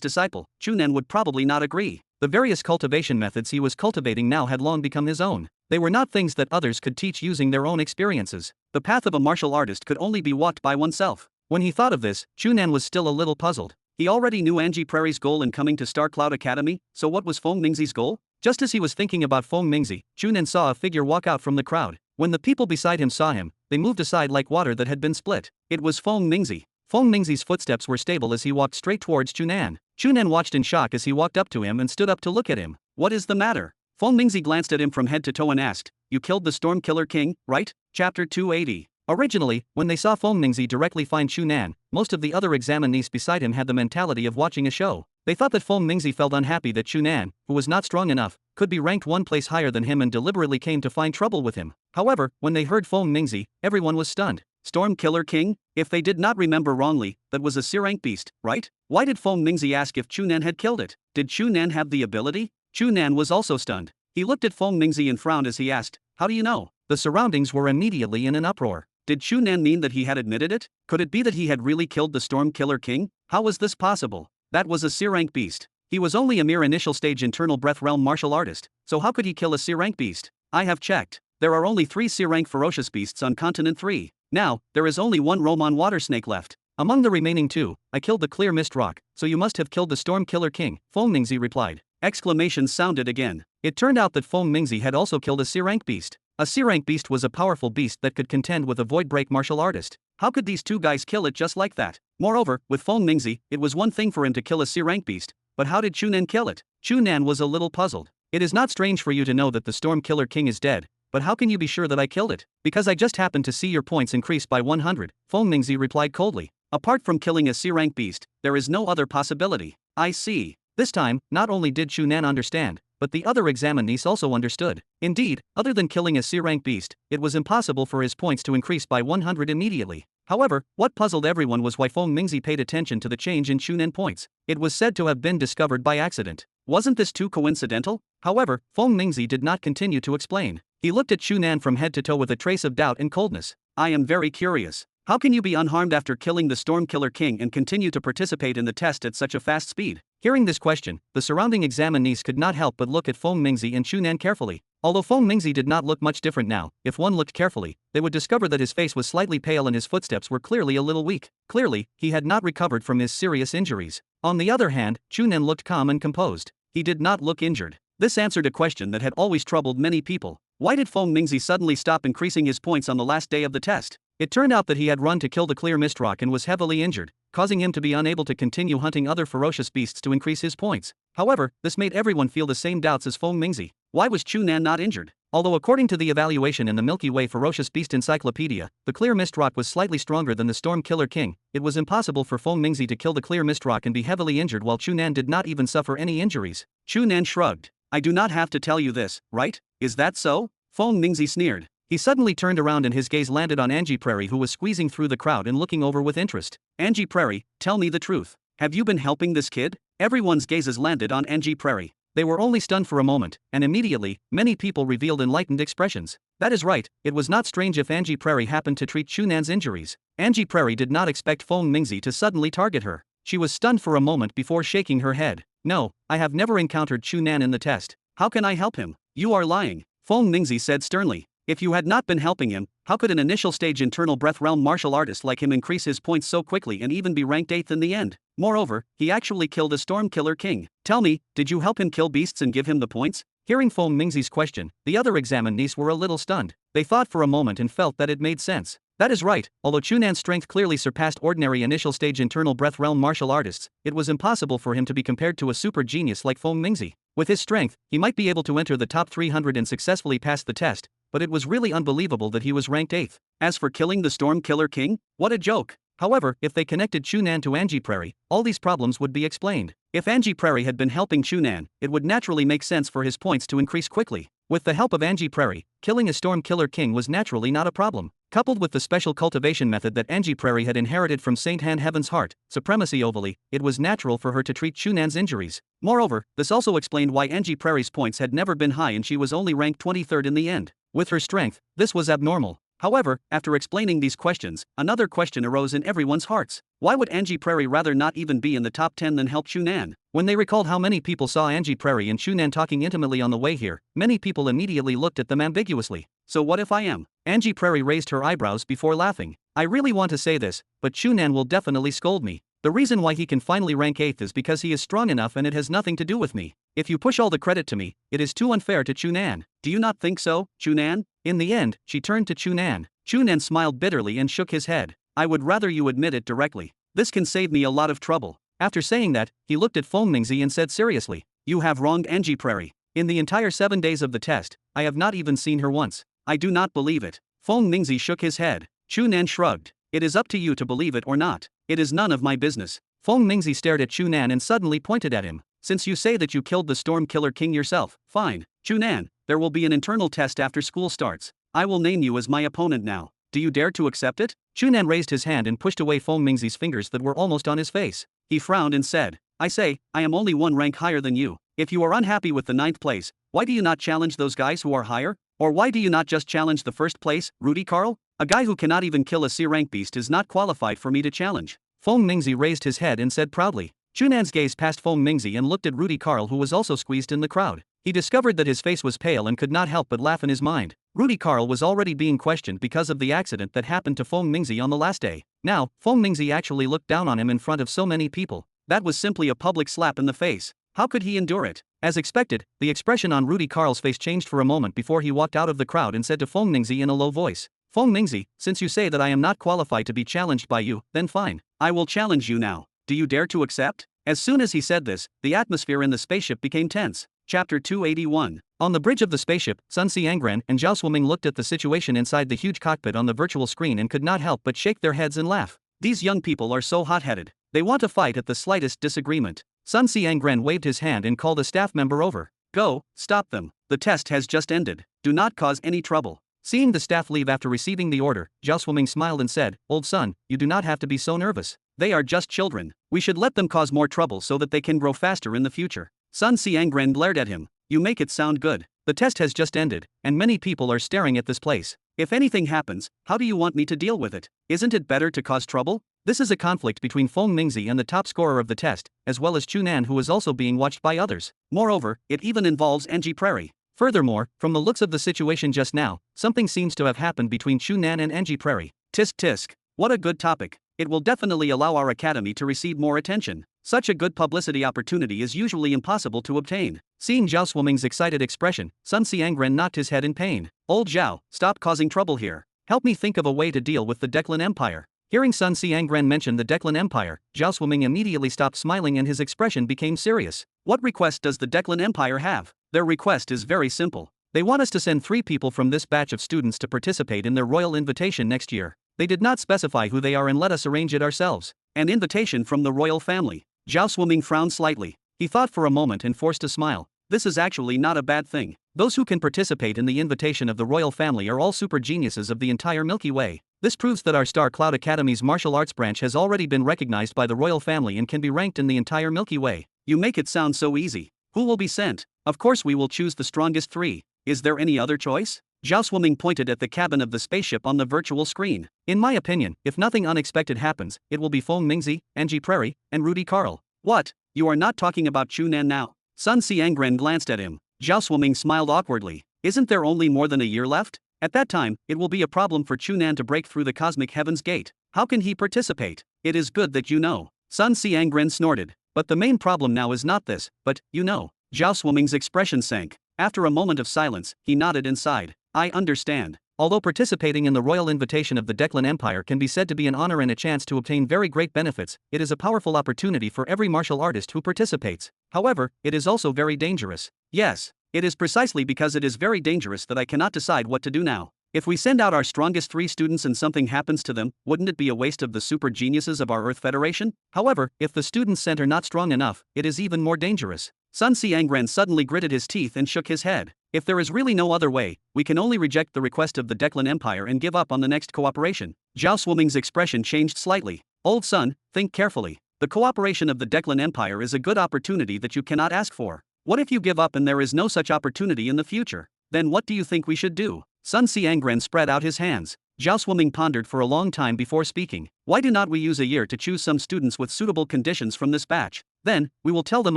disciple, Chu Nan would probably not agree. The various cultivation methods he was cultivating now had long become his own. They were not things that others could teach using their own experiences. The path of a martial artist could only be walked by oneself. When he thought of this, Chu Nan was still a little puzzled. He already knew Angie Prairie's goal in coming to Star Cloud Academy, so what was Feng Mingzi's goal? Just as he was thinking about Feng Mingzi, Chu Nan saw a figure walk out from the crowd. When the people beside him saw him, they moved aside like water that had been split. It was Feng Mingzi. Feng Mingzi's footsteps were stable as he walked straight towards Chu Nan. Chu Nan watched in shock as he walked up to him and stood up to look at him. What is the matter? Feng Mingzi glanced at him from head to toe and asked, "You killed the Storm Killer King, right?" Chapter 280. Originally, when they saw Feng Mingzi directly find Chu Nan, most of the other examinees beside him had the mentality of watching a show. They thought that Feng Mingzi felt unhappy that Chu Nan, who was not strong enough, could be ranked 1 place higher than him and deliberately came to find trouble with him. However, when they heard Feng Mingzi, everyone was stunned. Storm Killer King? If they did not remember wrongly, that was a C-rank beast, right? Why did Feng Mingzi ask if Chu Nan had killed it? Did Chu Nan have the ability? Chu Nan was also stunned. He looked at Feng Mingzi and frowned as he asked, "How do you know?" The surroundings were immediately in an uproar. Did Chu Nan mean that he had admitted it? Could it be that he had really killed the Storm Killer King? How was this possible? That was a C-rank beast. He was only a mere initial stage internal breath realm martial artist, so how could he kill a C-rank beast? I have checked. There are only 3 C-rank ferocious beasts on Continent 3. Now, there is only 1 Roman water snake left. Among the remaining 2, I killed the clear mist rock, so you must have killed the Storm Killer King, Feng Mingzi replied. Exclamations sounded again. It turned out that Feng Mingzi had also killed a C-rank beast. A C-rank beast was a powerful beast that could contend with a void break martial artist. How could these 2 guys kill it just like that? Moreover, with Feng Mingzi, it was one thing for him to kill a C-rank beast, but how did Chu Nan kill it? Chu Nan was a little puzzled. It is not strange for you to know that the Storm Killer King is dead, but how can you be sure that I killed it? Because I just happened to see your points increase by 100, Feng Mingzi replied coldly. Apart from killing a C-rank beast, there is no other possibility. I see. This time, not only did Chu Nan understand, but the other examinees also understood. Indeed, other than killing a C-rank beast, it was impossible for his points to increase by 100 immediately. However, what puzzled everyone was why Feng Mingzi paid attention to the change in Chu Nan points. It was said to have been discovered by accident. Wasn't this too coincidental? However, Feng Mingzi did not continue to explain. He looked at Chu Nan from head to toe with a trace of doubt and coldness. I am very curious. How can you be unharmed after killing the Storm Killer King and continue to participate in the test at such a fast speed? Hearing this question, the surrounding examinees could not help but look at Feng Mingzi and Chu Nan carefully. Although Feng Mingzi did not look much different now, if one looked carefully, they would discover that his face was slightly pale and his footsteps were clearly a little weak. Clearly, he had not recovered from his serious injuries. On the other hand, Chu Nan looked calm and composed. He did not look injured. This answered a question that had always troubled many people. Why did Feng Mingzi suddenly stop increasing his points on the last day of the test? It turned out that he had run to kill the clear mist rock and was heavily injured, causing him to be unable to continue hunting other ferocious beasts to increase his points. However, this made everyone feel the same doubts as Feng Mingzi. Why was Chu Nan not injured? Although according to the evaluation in the Milky Way Ferocious Beast Encyclopedia, the clear mist rock was slightly stronger than the Storm Killer King, it was impossible for Feng Mingzi to kill the clear mist rock and be heavily injured while Chu Nan did not even suffer any injuries. Chu Nan shrugged. I do not have to tell you this, right? Is that so? Feng Mingzi sneered. He suddenly turned around and his gaze landed on Angie Prairie, who was squeezing through the crowd and looking over with interest. Angie Prairie, tell me the truth. Have you been helping this kid? Everyone's gazes landed on Angie Prairie. They were only stunned for a moment, and immediately, many people revealed enlightened expressions. That is right, it was not strange if Angie Prairie happened to treat Chu Nan's injuries. Angie Prairie did not expect Feng Mingzi to suddenly target her. She was stunned for a moment before shaking her head. No, I have never encountered Chu Nan in the test. How can I help him? You are lying, Feng Mingzi said sternly. If you had not been helping him, how could an initial stage internal breath realm martial artist like him increase his points so quickly and even be ranked 8th in the end? Moreover, he actually killed a Storm Killer King. Tell me, did you help him kill beasts and give him the points? Hearing Feng Mingzi's question, the other examinees were a little stunned. They thought for a moment and felt that it made sense. That is right, although Chu Nan's strength clearly surpassed ordinary initial stage internal breath realm martial artists, it was impossible for him to be compared to a super genius like Feng Mingzi. With his strength, he might be able to enter the top 300 and successfully pass the test, but it was really unbelievable that he was ranked 8th. As for killing the Storm Killer King, what a joke. However, if they connected Chu Nan to Angie Prairie, all these problems would be explained. If Angie Prairie had been helping Chu Nan, it would naturally make sense for his points to increase quickly. With the help of Angie Prairie, killing a Storm Killer King was naturally not a problem. Coupled with the special cultivation method that Angie Prairie had inherited from Saint Han Heaven's Heart, Supremacy Ovally, it was natural for her to treat Chu Nan's injuries. Moreover, this also explained why Angie Prairie's points had never been high and she was only ranked 23rd in the end. With her strength, this was abnormal. However, after explaining these questions, another question arose in everyone's hearts. Why would Angie Prairie rather not even be in the top 10 than help Chu Nan? When they recalled how many people saw Angie Prairie and Chu Nan talking intimately on the way here, many people immediately looked at them ambiguously. So what if I am? Angie Prairie raised her eyebrows before laughing. I really want to say this, but Chu Nan will definitely scold me. The reason why he can finally rank 8th is because he is strong enough and it has nothing to do with me. If you push all the credit to me, it is too unfair to Chu Nan. Do you not think so, Chu Nan? In the end, she turned to Chu Nan. Chu Nan smiled bitterly and shook his head. I would rather you admit it directly. This can save me a lot of trouble. After saying that, he looked at Feng Mingzi and said seriously, you have wronged Angie Prairie. In the entire 7 days of the test, I have not even seen her once. I do not believe it. Feng Mingzi shook his head. Chu Nan shrugged. It is up to you to believe it or not. It is none of my business. Feng Mingzi stared at Chu Nan and suddenly pointed at him. Since you say that you killed the Storm Killer King yourself, fine. Chu Nan, there will be an internal test after school starts. I will name you as my opponent now. Do you dare to accept it? Chu Nan raised his hand and pushed away Feng Mingzi's fingers that were almost on his face. He frowned and said, I say, I am only one rank higher than you. If you are unhappy with the 9th place, why do you not challenge those guys who are higher? Or why do you not just challenge the 1st place, Rudy Carl? A guy who cannot even kill a C-rank beast is not qualified for me to challenge. Feng Mingzi raised his head and said proudly. Chu Nan's gaze passed Feng Mingzi and looked at Rudy Carl, who was also squeezed in the crowd. He discovered that his face was pale and could not help but laugh in his mind. Rudy Carl was already being questioned because of the accident that happened to Feng Mingzi on the last day. Now, Feng Mingzi actually looked down on him in front of so many people. That was simply a public slap in the face. How could he endure it? As expected, the expression on Rudy Carl's face changed for a moment before he walked out of the crowd and said to Feng Mingzi in a low voice, Feng Mingzi, since you say that I am not qualified to be challenged by you, then fine. I will challenge you now. Do you dare to accept? As soon as he said this, the atmosphere in the spaceship became tense. Chapter 281. On the bridge of the spaceship, Sun Xiangran and Zhao Swimming looked at the situation inside the huge cockpit on the virtual screen and could not help but shake their heads and laugh. These young people are so hot-headed. They want to fight at the slightest disagreement. Sun Xiangran waved his hand and called a staff member over. Go, stop them. The test has just ended. Do not cause any trouble. Seeing the staff leave after receiving the order, Zhao Swimming smiled and said, Old son, you do not have to be so nervous. They are just children. We should let them cause more trouble so that they can grow faster in the future. Sun Xiangran glared at him. You make it sound good. The test has just ended, and many people are staring at this place. If anything happens, how do you want me to deal with it? Isn't it better to cause trouble? This is a conflict between Feng Mingzi and the top scorer of the test, as well as Chu Nan, who is also being watched by others. Moreover, it even involves Angie Prairie. Furthermore, from the looks of the situation just now, something seems to have happened between Chu Nan and Angie Prairie. Tisk tisk. What a good topic. It will definitely allow our academy to receive more attention. Such a good publicity opportunity is usually impossible to obtain. Seeing Zhao Swimming's excited expression, Sun Xiangran nodded his head in pain. Old Zhao, stop causing trouble here. Help me think of a way to deal with the Declan Empire. Hearing Sun Xiangran mention the Declan Empire, Zhao Swimming immediately stopped smiling and his expression became serious. What request does the Declan Empire have? Their request is very simple. They want us to send 3 people from this batch of students to participate in their royal invitation next year. They did not specify who they are and let us arrange it ourselves. An invitation from the royal family. Zhao Swimming frowned slightly. He thought for a moment and forced a smile. This is actually not a bad thing. Those who can participate in the invitation of the royal family are all super geniuses of the entire Milky Way. This proves that our Star Cloud Academy's martial arts branch has already been recognized by the royal family and can be ranked in the entire Milky Way. You make it sound so easy. Who will be sent? Of course we will choose the strongest 3. Is there any other choice? Zhao Swimming pointed at the cabin of the spaceship on the virtual screen. In my opinion, if nothing unexpected happens, it will be Feng Mingzi, Angie Prairie, and Rudy Carl. What? You are not talking about Chu Nan now? Sun Xiangren glanced at him. Zhao Swimming smiled awkwardly. Isn't there only more than a year left? At that time, it will be a problem for Chu Nan to break through the cosmic heaven's gate. How can he participate? It is good that you know. Sun Xiangren snorted. But the main problem now is not this, but, you know. Zhao Swimming's expression sank. After a moment of silence, he nodded and sighed. I understand. Although participating in the royal invitation of the Declan Empire can be said to be an honor and a chance to obtain very great benefits, it is a powerful opportunity for every martial artist who participates. However, it is also very dangerous. Yes, it is precisely because it is very dangerous that I cannot decide what to do now. If we send out our strongest 3 students and something happens to them, wouldn't it be a waste of the super geniuses of our Earth Federation? However, if the students sent are not strong enough, it is even more dangerous. Sun Xiangren suddenly gritted his teeth and shook his head. If there is really no other way, we can only reject the request of the Declan Empire and give up on the next cooperation. Zhao Swimming's expression changed slightly. Old son, think carefully. The cooperation of the Declan Empire is a good opportunity that you cannot ask for. What if you give up and there is no such opportunity in the future? Then what do you think we should do? Sun Xiangren spread out his hands. Zhao Swimming pondered for a long time before speaking. Why do not we use a year to choose some students with suitable conditions from this batch? Then, we will tell them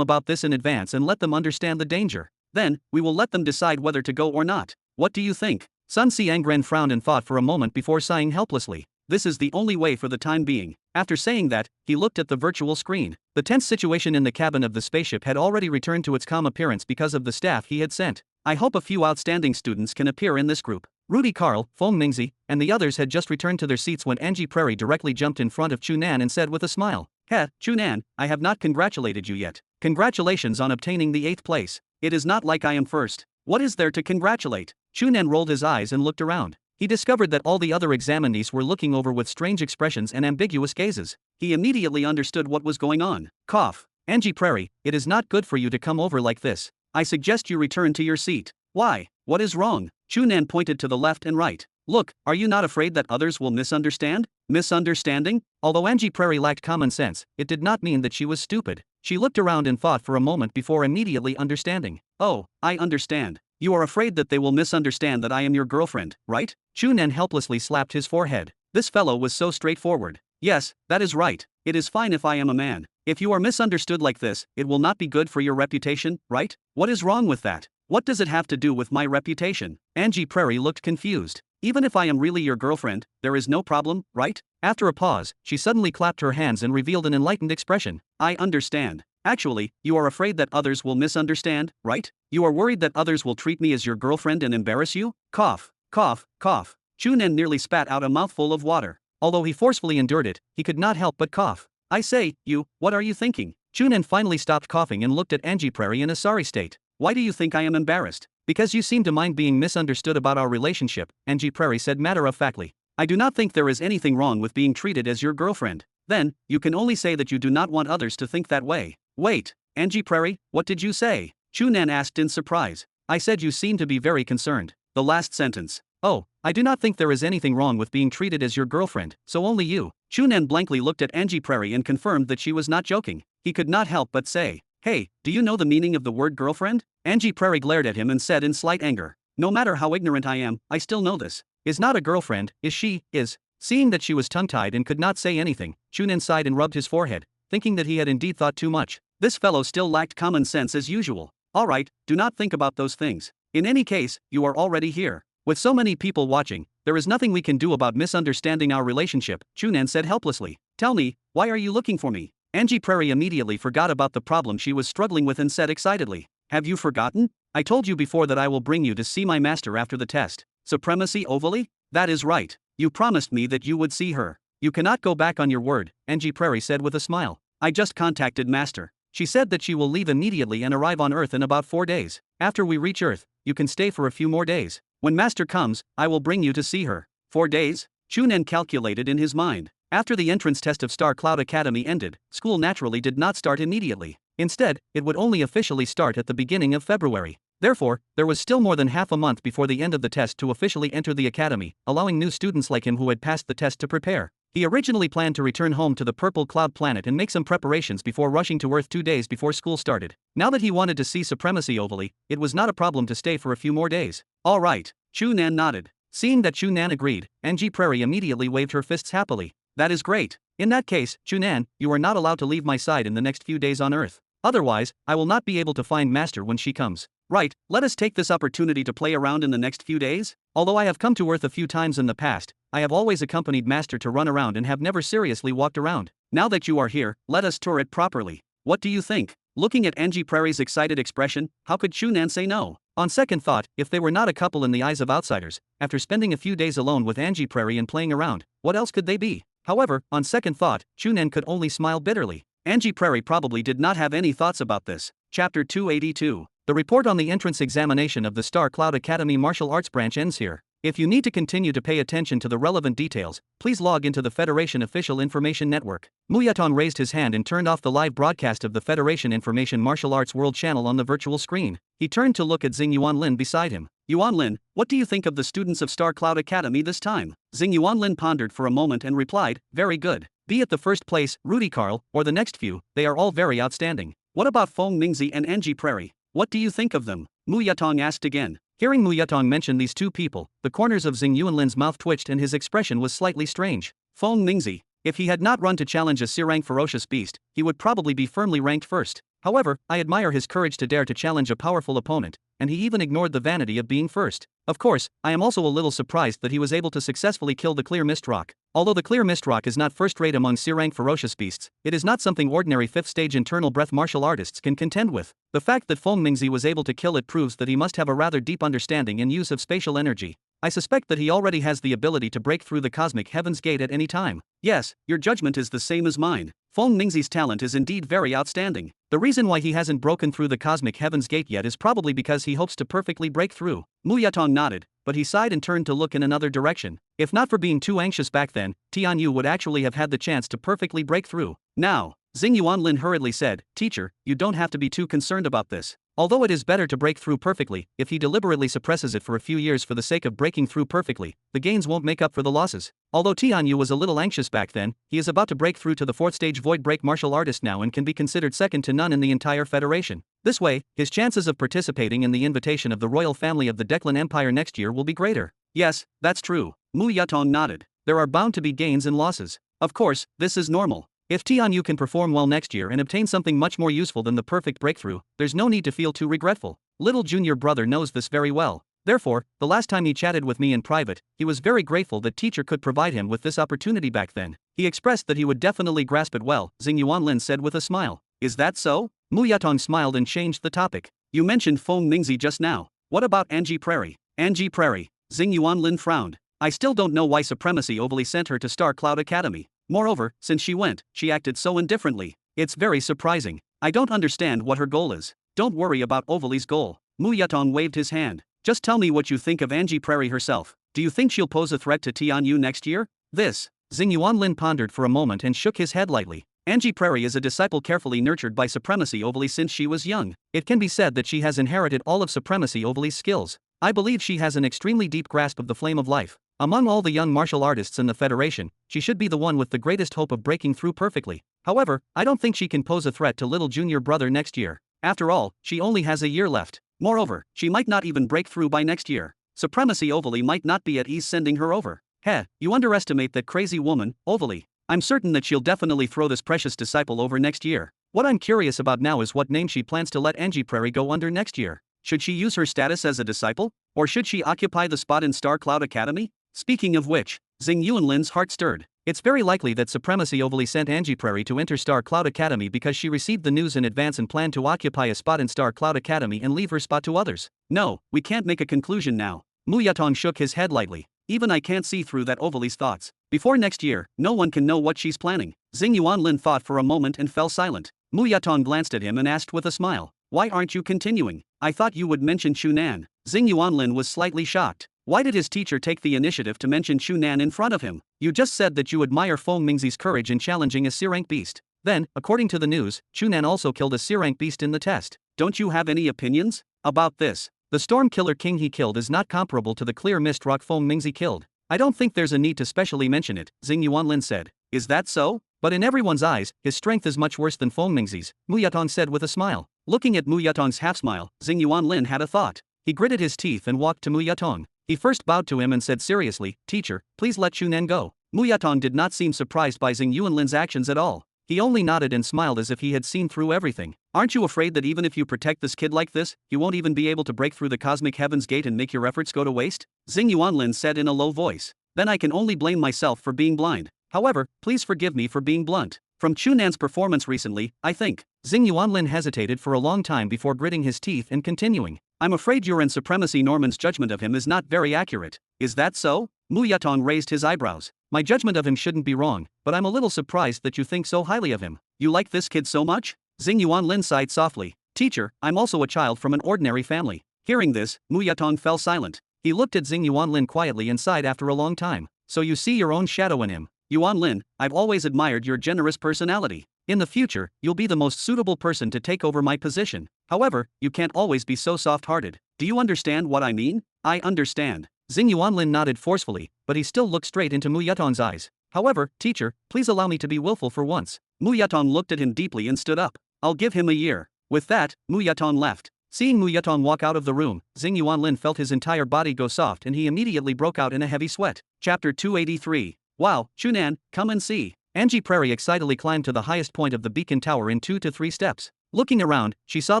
about this in advance and let them understand the danger. Then, we will let them decide whether to go or not. What do you think? Sun Xiangren frowned and thought for a moment before sighing helplessly. This is the only way for the time being. After saying that, he looked at the virtual screen. The tense situation in the cabin of the spaceship had already returned to its calm appearance because of the staff he had sent. I hope a few outstanding students can appear in this group. Rudy Carl, Feng Mingzi, and the others had just returned to their seats when Angie Prairie directly jumped in front of Chu Nan and said with a smile, Heh, Chu Nan, I have not congratulated you yet. Congratulations on obtaining the 8th place. It is not like I am first. What is there to congratulate? Chu Nan rolled his eyes and looked around. He discovered that all the other examinees were looking over with strange expressions and ambiguous gazes. He immediately understood what was going on. Cough. Angie Prairie, it is not good for you to come over like this. I suggest you return to your seat. Why? What is wrong? Chu Nan pointed to the left and right. Look, are you not afraid that others will misunderstand? Misunderstanding? Although Angie Prairie lacked common sense, it did not mean that she was stupid. She looked around and thought for a moment before immediately understanding. Oh, I understand. You are afraid that they will misunderstand that I am your girlfriend, right? Chu Nan helplessly slapped his forehead. This fellow was so straightforward. Yes, that is right. It is fine if I am a man. If you are misunderstood like this, it will not be good for your reputation, right? What is wrong with that? What does it have to do with my reputation? Angie Prairie looked confused. Even if I am really your girlfriend, there is no problem, right? After a pause, she suddenly clapped her hands and revealed an enlightened expression. I understand. Actually, you are afraid that others will misunderstand, right? You are worried that others will treat me as your girlfriend and embarrass you? Cough, cough, cough. Chu Nan nearly spat out a mouthful of water. Although he forcefully endured it, he could not help but cough. I say, you, what are you thinking? Chu Nan finally stopped coughing and looked at Angie Prairie in a sorry state. Why do you think I am embarrassed? Because you seem to mind being misunderstood about our relationship, Angie Prairie said matter-of-factly. I do not think there is anything wrong with being treated as your girlfriend. Then, you can only say that you do not want others to think that way. Wait, Angie Prairie, what did you say? Chu Nan asked in surprise. I said you seem to be very concerned. The last sentence. Oh, I do not think there is anything wrong with being treated as your girlfriend, so only you. Chu Nan blankly looked at Angie Prairie and confirmed that she was not joking. He could not help but say, Hey, do you know the meaning of the word girlfriend? Angie Prairie glared at him and said in slight anger. No matter how ignorant I am, I still know this. Is not a girlfriend, is she, is. Seeing that she was tongue-tied and could not say anything, Chu Nan sighed and rubbed his forehead, thinking that he had indeed thought too much. This fellow still lacked common sense as usual. Alright, do not think about those things. In any case, you are already here. With so many people watching, there is nothing we can do about misunderstanding our relationship, Chu Nan said helplessly. Tell me, why are you looking for me? Angie Prairie immediately forgot about the problem she was struggling with and said excitedly. Have you forgotten? I told you before that I will bring you to see my master after the test. Supremacy Ovally? That is right. You promised me that you would see her. You cannot go back on your word, Angie Prairie said with a smile. I just contacted Master. She said that she will leave immediately and arrive on Earth in about 4 days. After we reach Earth, you can stay for a few more days. When Master comes, I will bring you to see her. 4 days? Chu Nan calculated in his mind. After the entrance test of Star Cloud Academy ended, school naturally did not start immediately. Instead, it would only officially start at the beginning of February. Therefore, there was still more than half a month before the end of the test to officially enter the academy, allowing new students like him who had passed the test to prepare. He originally planned to return home to the purple cloud planet and make some preparations before rushing to Earth 2 days before school started. Now that he wanted to see supremacy ovally, it was not a problem to stay for a few more days. All right, Chu Nan nodded. Seeing that Chu Nan agreed, Angie Prairie immediately waved her fists happily. That is great. In that case, Chu Nan, you are not allowed to leave my side in the next few days on Earth. Otherwise, I will not be able to find Master when she comes. Right, let us take this opportunity to play around in the next few days? Although I have come to Earth a few times in the past, I have always accompanied Master to run around and have never seriously walked around. Now that you are here, let us tour it properly. What do you think? Looking at Angie Prairie's excited expression, how could Chu Nan say no? On second thought, if they were not a couple in the eyes of outsiders, after spending a few days alone with Angie Prairie and playing around, what else could they be? However, on second thought, Chu Nan could only smile bitterly. Angie Prairie probably did not have any thoughts about this. Chapter 282. The report on the entrance examination of the Star Cloud Academy Martial Arts branch ends here. If you need to continue to pay attention to the relevant details, please log into the Federation Official Information Network. Mu Yatong raised his hand and turned off the live broadcast of the Federation Information Martial Arts World channel on the virtual screen. He turned to look at Xing Yuanlin beside him. Yuanlin, what do you think of the students of Star Cloud Academy this time? Xing Yuanlin pondered for a moment and replied, very good. Be it the first place, Rudy Carl, or the next few, they are all very outstanding. What about Feng Mingzi and Angie Prairie? What do you think of them? Mu Yatong asked again. Hearing Mu Yatong mention these two people, the corners of Xing Yuanlin's mouth twitched and his expression was slightly strange. Feng Mingzi. If he had not run to challenge a C-rank ferocious beast, he would probably be firmly ranked first. However, I admire his courage to dare to challenge a powerful opponent, and he even ignored the vanity of being first. Of course, I am also a little surprised that he was able to successfully kill the Clear Mist Rock. Although the Clear Mist Rock is not first-rate among C-rank ferocious beasts, it is not something ordinary 5th-stage internal breath martial artists can contend with. The fact that Feng Mingzi was able to kill it proves that he must have a rather deep understanding and use of spatial energy. I suspect that he already has the ability to break through the cosmic heaven's gate at any time. Yes, your judgment is the same as mine. Feng Mingzi's talent is indeed very outstanding. The reason why he hasn't broken through the cosmic heaven's gate yet is probably because he hopes to perfectly break through. Mu Yatong nodded, but he sighed and turned to look in another direction. If not for being too anxious back then, Tian Yu would actually have had the chance to perfectly break through. Now, Xing Yuanlin hurriedly said, Teacher, you don't have to be too concerned about this. Although it is better to break through perfectly, if he deliberately suppresses it for a few years for the sake of breaking through perfectly, the gains won't make up for the losses. Although Tian Yu was a little anxious back then, he is about to break through to the 4th stage void break martial artist now and can be considered second to none in the entire federation. This way, his chances of participating in the invitation of the royal family of the Declan Empire next year will be greater. Yes, that's true. Mu Yatong nodded. There are bound to be gains and losses. Of course, this is normal. If Tian Yu can perform well next year and obtain something much more useful than the perfect breakthrough, there's no need to feel too regretful. Little junior brother knows this very well. Therefore, the last time he chatted with me in private, he was very grateful that teacher could provide him with this opportunity back then. He expressed that he would definitely grasp it well, Xing Yuanlin said with a smile. Is that so? Mu Yatong smiled and changed the topic. You mentioned Feng Mingzi just now. What about Angie Prairie? Angie Prairie. Xing Yuanlin frowned. I still don't know why Supremacy overly sent her to Star Cloud Academy. Moreover, since she went, she acted so indifferently. It's very surprising. I don't understand what her goal is. Don't worry about Overly's goal. Mu Yatong waved his hand. Just tell me what you think of Angie Prairie herself. Do you think she'll pose a threat to Tian Yu next year? This. Xing Yuanlin pondered for a moment and shook his head lightly. Angie Prairie is a disciple carefully nurtured by Supremacy Overly since she was young. It can be said that she has inherited all of Supremacy Overly's skills. I believe she has an extremely deep grasp of the flame of life. Among all the young martial artists in the Federation, she should be the one with the greatest hope of breaking through perfectly. However, I don't think she can pose a threat to little junior brother next year. After all, she only has a year left. Moreover, she might not even break through by next year. Supremacy Overly might not be at ease sending her over. Heh, you underestimate that crazy woman, Overly. I'm certain that she'll definitely throw this precious disciple over next year. What I'm curious about now is what name she plans to let Angie Prairie go under next year. Should she use her status as a disciple? Or should she occupy the spot in Star Cloud Academy? Speaking of which, Xing Yuanlin's heart stirred. It's very likely that Supremacy Overly sent Angie Prairie to enter Star Cloud Academy because she received the news in advance and planned to occupy a spot in Star Cloud Academy and leave her spot to others. No, we can't make a conclusion now. Mu Yatong shook his head lightly. Even I can't see through that Overly's thoughts. Before next year, no one can know what she's planning. Xing Yuanlin thought for a moment and fell silent. Mu Yatong glanced at him and asked with a smile. Why aren't you continuing? I thought you would mention Chu Nan. Xing Yuanlin was slightly shocked. Why did his teacher take the initiative to mention Chu Nan in front of him? You just said that you admire Feng Mingzi's courage in challenging a C-rank beast. Then, according to the news, Chu Nan also killed a C-rank beast in the test. Don't you have any opinions about this? The storm killer king he killed is not comparable to the clear mist rock foam Mings he killed. I don't think there's a need to specially mention it, Xing Yuanlin said. Is that so? But in everyone's eyes, his strength is much worse than Feng Mingxi's, Mu Yatong said with a smile. Looking at Mu Yatong's half-smile, Xing Yuanlin had a thought. He gritted his teeth and walked to Mu Yatong. He first bowed to him and said seriously, "Teacher, please let Chu Nan go." Mu Yatong did not seem surprised by Xing Yuanlin's actions at all. He only nodded and smiled as if he had seen through everything. Aren't you afraid that even if you protect this kid like this, you won't even be able to break through the cosmic heaven's gate and make your efforts go to waste? Xing Yuanlin said in a low voice. Then I can only blame myself for being blind. However, please forgive me for being blunt. From Chu Nan's performance recently, I think. Xing Yuanlin hesitated for a long time before gritting his teeth and continuing. I'm afraid your and Supremacy Norman's judgment of him is not very accurate. Is that so? Mu Yatong raised his eyebrows. My judgment of him shouldn't be wrong, but I'm a little surprised that you think so highly of him. You like this kid so much? Xing Yuanlin sighed softly. Teacher, I'm also a child from an ordinary family. Hearing this, Mu Yatong fell silent. He looked at Xing Yuanlin quietly and sighed after a long time. So you see your own shadow in him. Yuanlin, I've always admired your generous personality. In the future, you'll be the most suitable person to take over my position. However, you can't always be so soft-hearted. Do you understand what I mean? I understand. Xing Yuanlin nodded forcefully, but he still looked straight into Mu Yatong's eyes. However, teacher, please allow me to be willful for once. Mu Yatong looked at him deeply and stood up. I'll give him a year. With that, Mu Yatong left. Seeing Mu Yatong walk out of the room, Xing Yuanlin felt his entire body go soft and he immediately broke out in a heavy sweat. Chapter 283. Wow, Chu Nan, come and see. Angie Prairie excitedly climbed to the highest point of the beacon tower in 2 to 3 steps. Looking around, she saw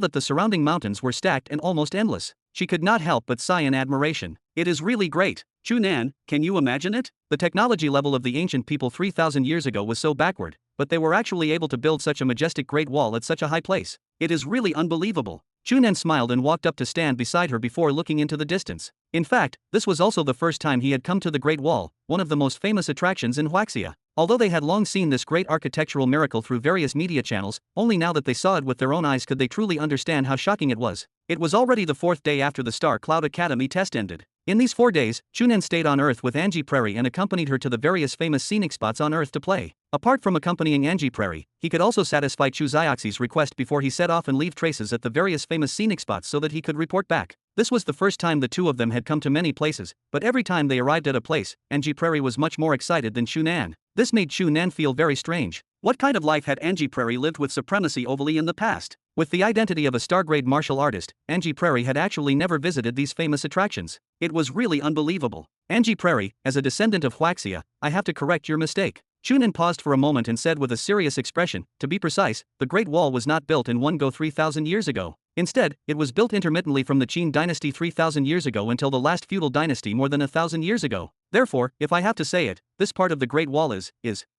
that the surrounding mountains were stacked and almost endless. She could not help but sigh in admiration. It is really great. Chu Nan, can you imagine it? The technology level of the ancient people 3,000 years ago was so backward, but they were actually able to build such a majestic great wall at such a high place. It is really unbelievable. Chu Nan smiled and walked up to stand beside her before looking into the distance. In fact, this was also the first time he had come to the Great Wall, one of the most famous attractions in Huaxia. Although they had long seen this great architectural miracle through various media channels, only now that they saw it with their own eyes could they truly understand how shocking it was. It was already the 4th day after the Star Cloud Academy test ended. In these 4 days, Chu Nan stayed on Earth with Angie Prairie and accompanied her to the various famous scenic spots on Earth to play. Apart from accompanying Angie Prairie, he could also satisfy Chu Xiaoxi's request before he set off and leave traces at the various famous scenic spots so that he could report back. This was the first time the two of them had come to many places, but every time they arrived at a place, Angie Prairie was much more excited than Chu Nan. This made Chu Nan feel very strange. What kind of life had Angie Prairie lived with Supremacy Overly in the past? With the identity of a star-grade martial artist, Angie Prairie had actually never visited these famous attractions. It was really unbelievable. Angie Prairie, as a descendant of Huaxia, I have to correct your mistake. Chu Nan paused for a moment and said with a serious expression, to be precise, the Great Wall was not built in one go 3,000 years ago. Instead, it was built intermittently from the Qin dynasty 3,000 years ago until the last feudal dynasty more than 1,000 years ago. Therefore, if I have to say it, this part of the Great Wall is.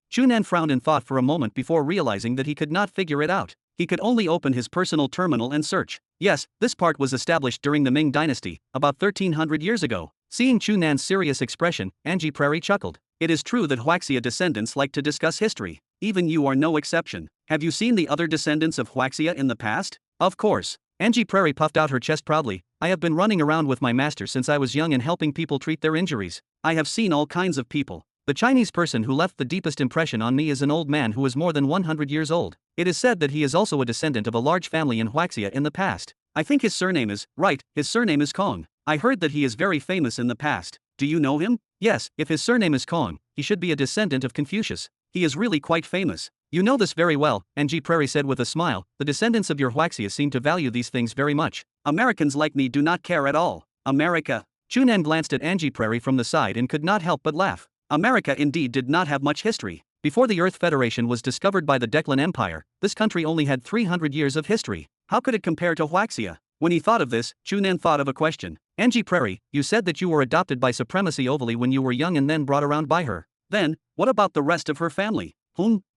Chu Nan frowned in thought for a moment before realizing that he could not figure it out. He could only open his personal terminal and search. Yes, this part was established during the Ming dynasty, about 1,300 years ago. Seeing Chu Nan's serious expression, Angie Prairie chuckled. It is true that Huaxia descendants like to discuss history. Even you are no exception. Have you seen the other descendants of Huaxia in the past? Of course. Angie Prairie puffed out her chest proudly. I have been running around with my master since I was young and helping people treat their injuries. I have seen all kinds of people. The Chinese person who left the deepest impression on me is an old man who is more than 100 years old. It is said that he is also a descendant of a large family in Huaxia in the past. I think his surname is, right, his surname is Kong. I heard that he is very famous in the past. Do you know him? Yes, if his surname is Kong, he should be a descendant of Confucius. He is really quite famous. You know this very well, Angie Prairie said with a smile. The descendants of your Huaxia seem to value these things very much. Americans like me do not care at all. America. Chu Nan glanced at Angie Prairie from the side and could not help but laugh. America indeed did not have much history. Before the Earth Federation was discovered by the Deccan Empire, this country only had 300 years of history. How could it compare to Huaxia? When he thought of this, Chu Nan thought of a question. Angie Prairie, you said that you were adopted by Supremacy Overly when you were young and then brought around by her. Then, what about the rest of her family?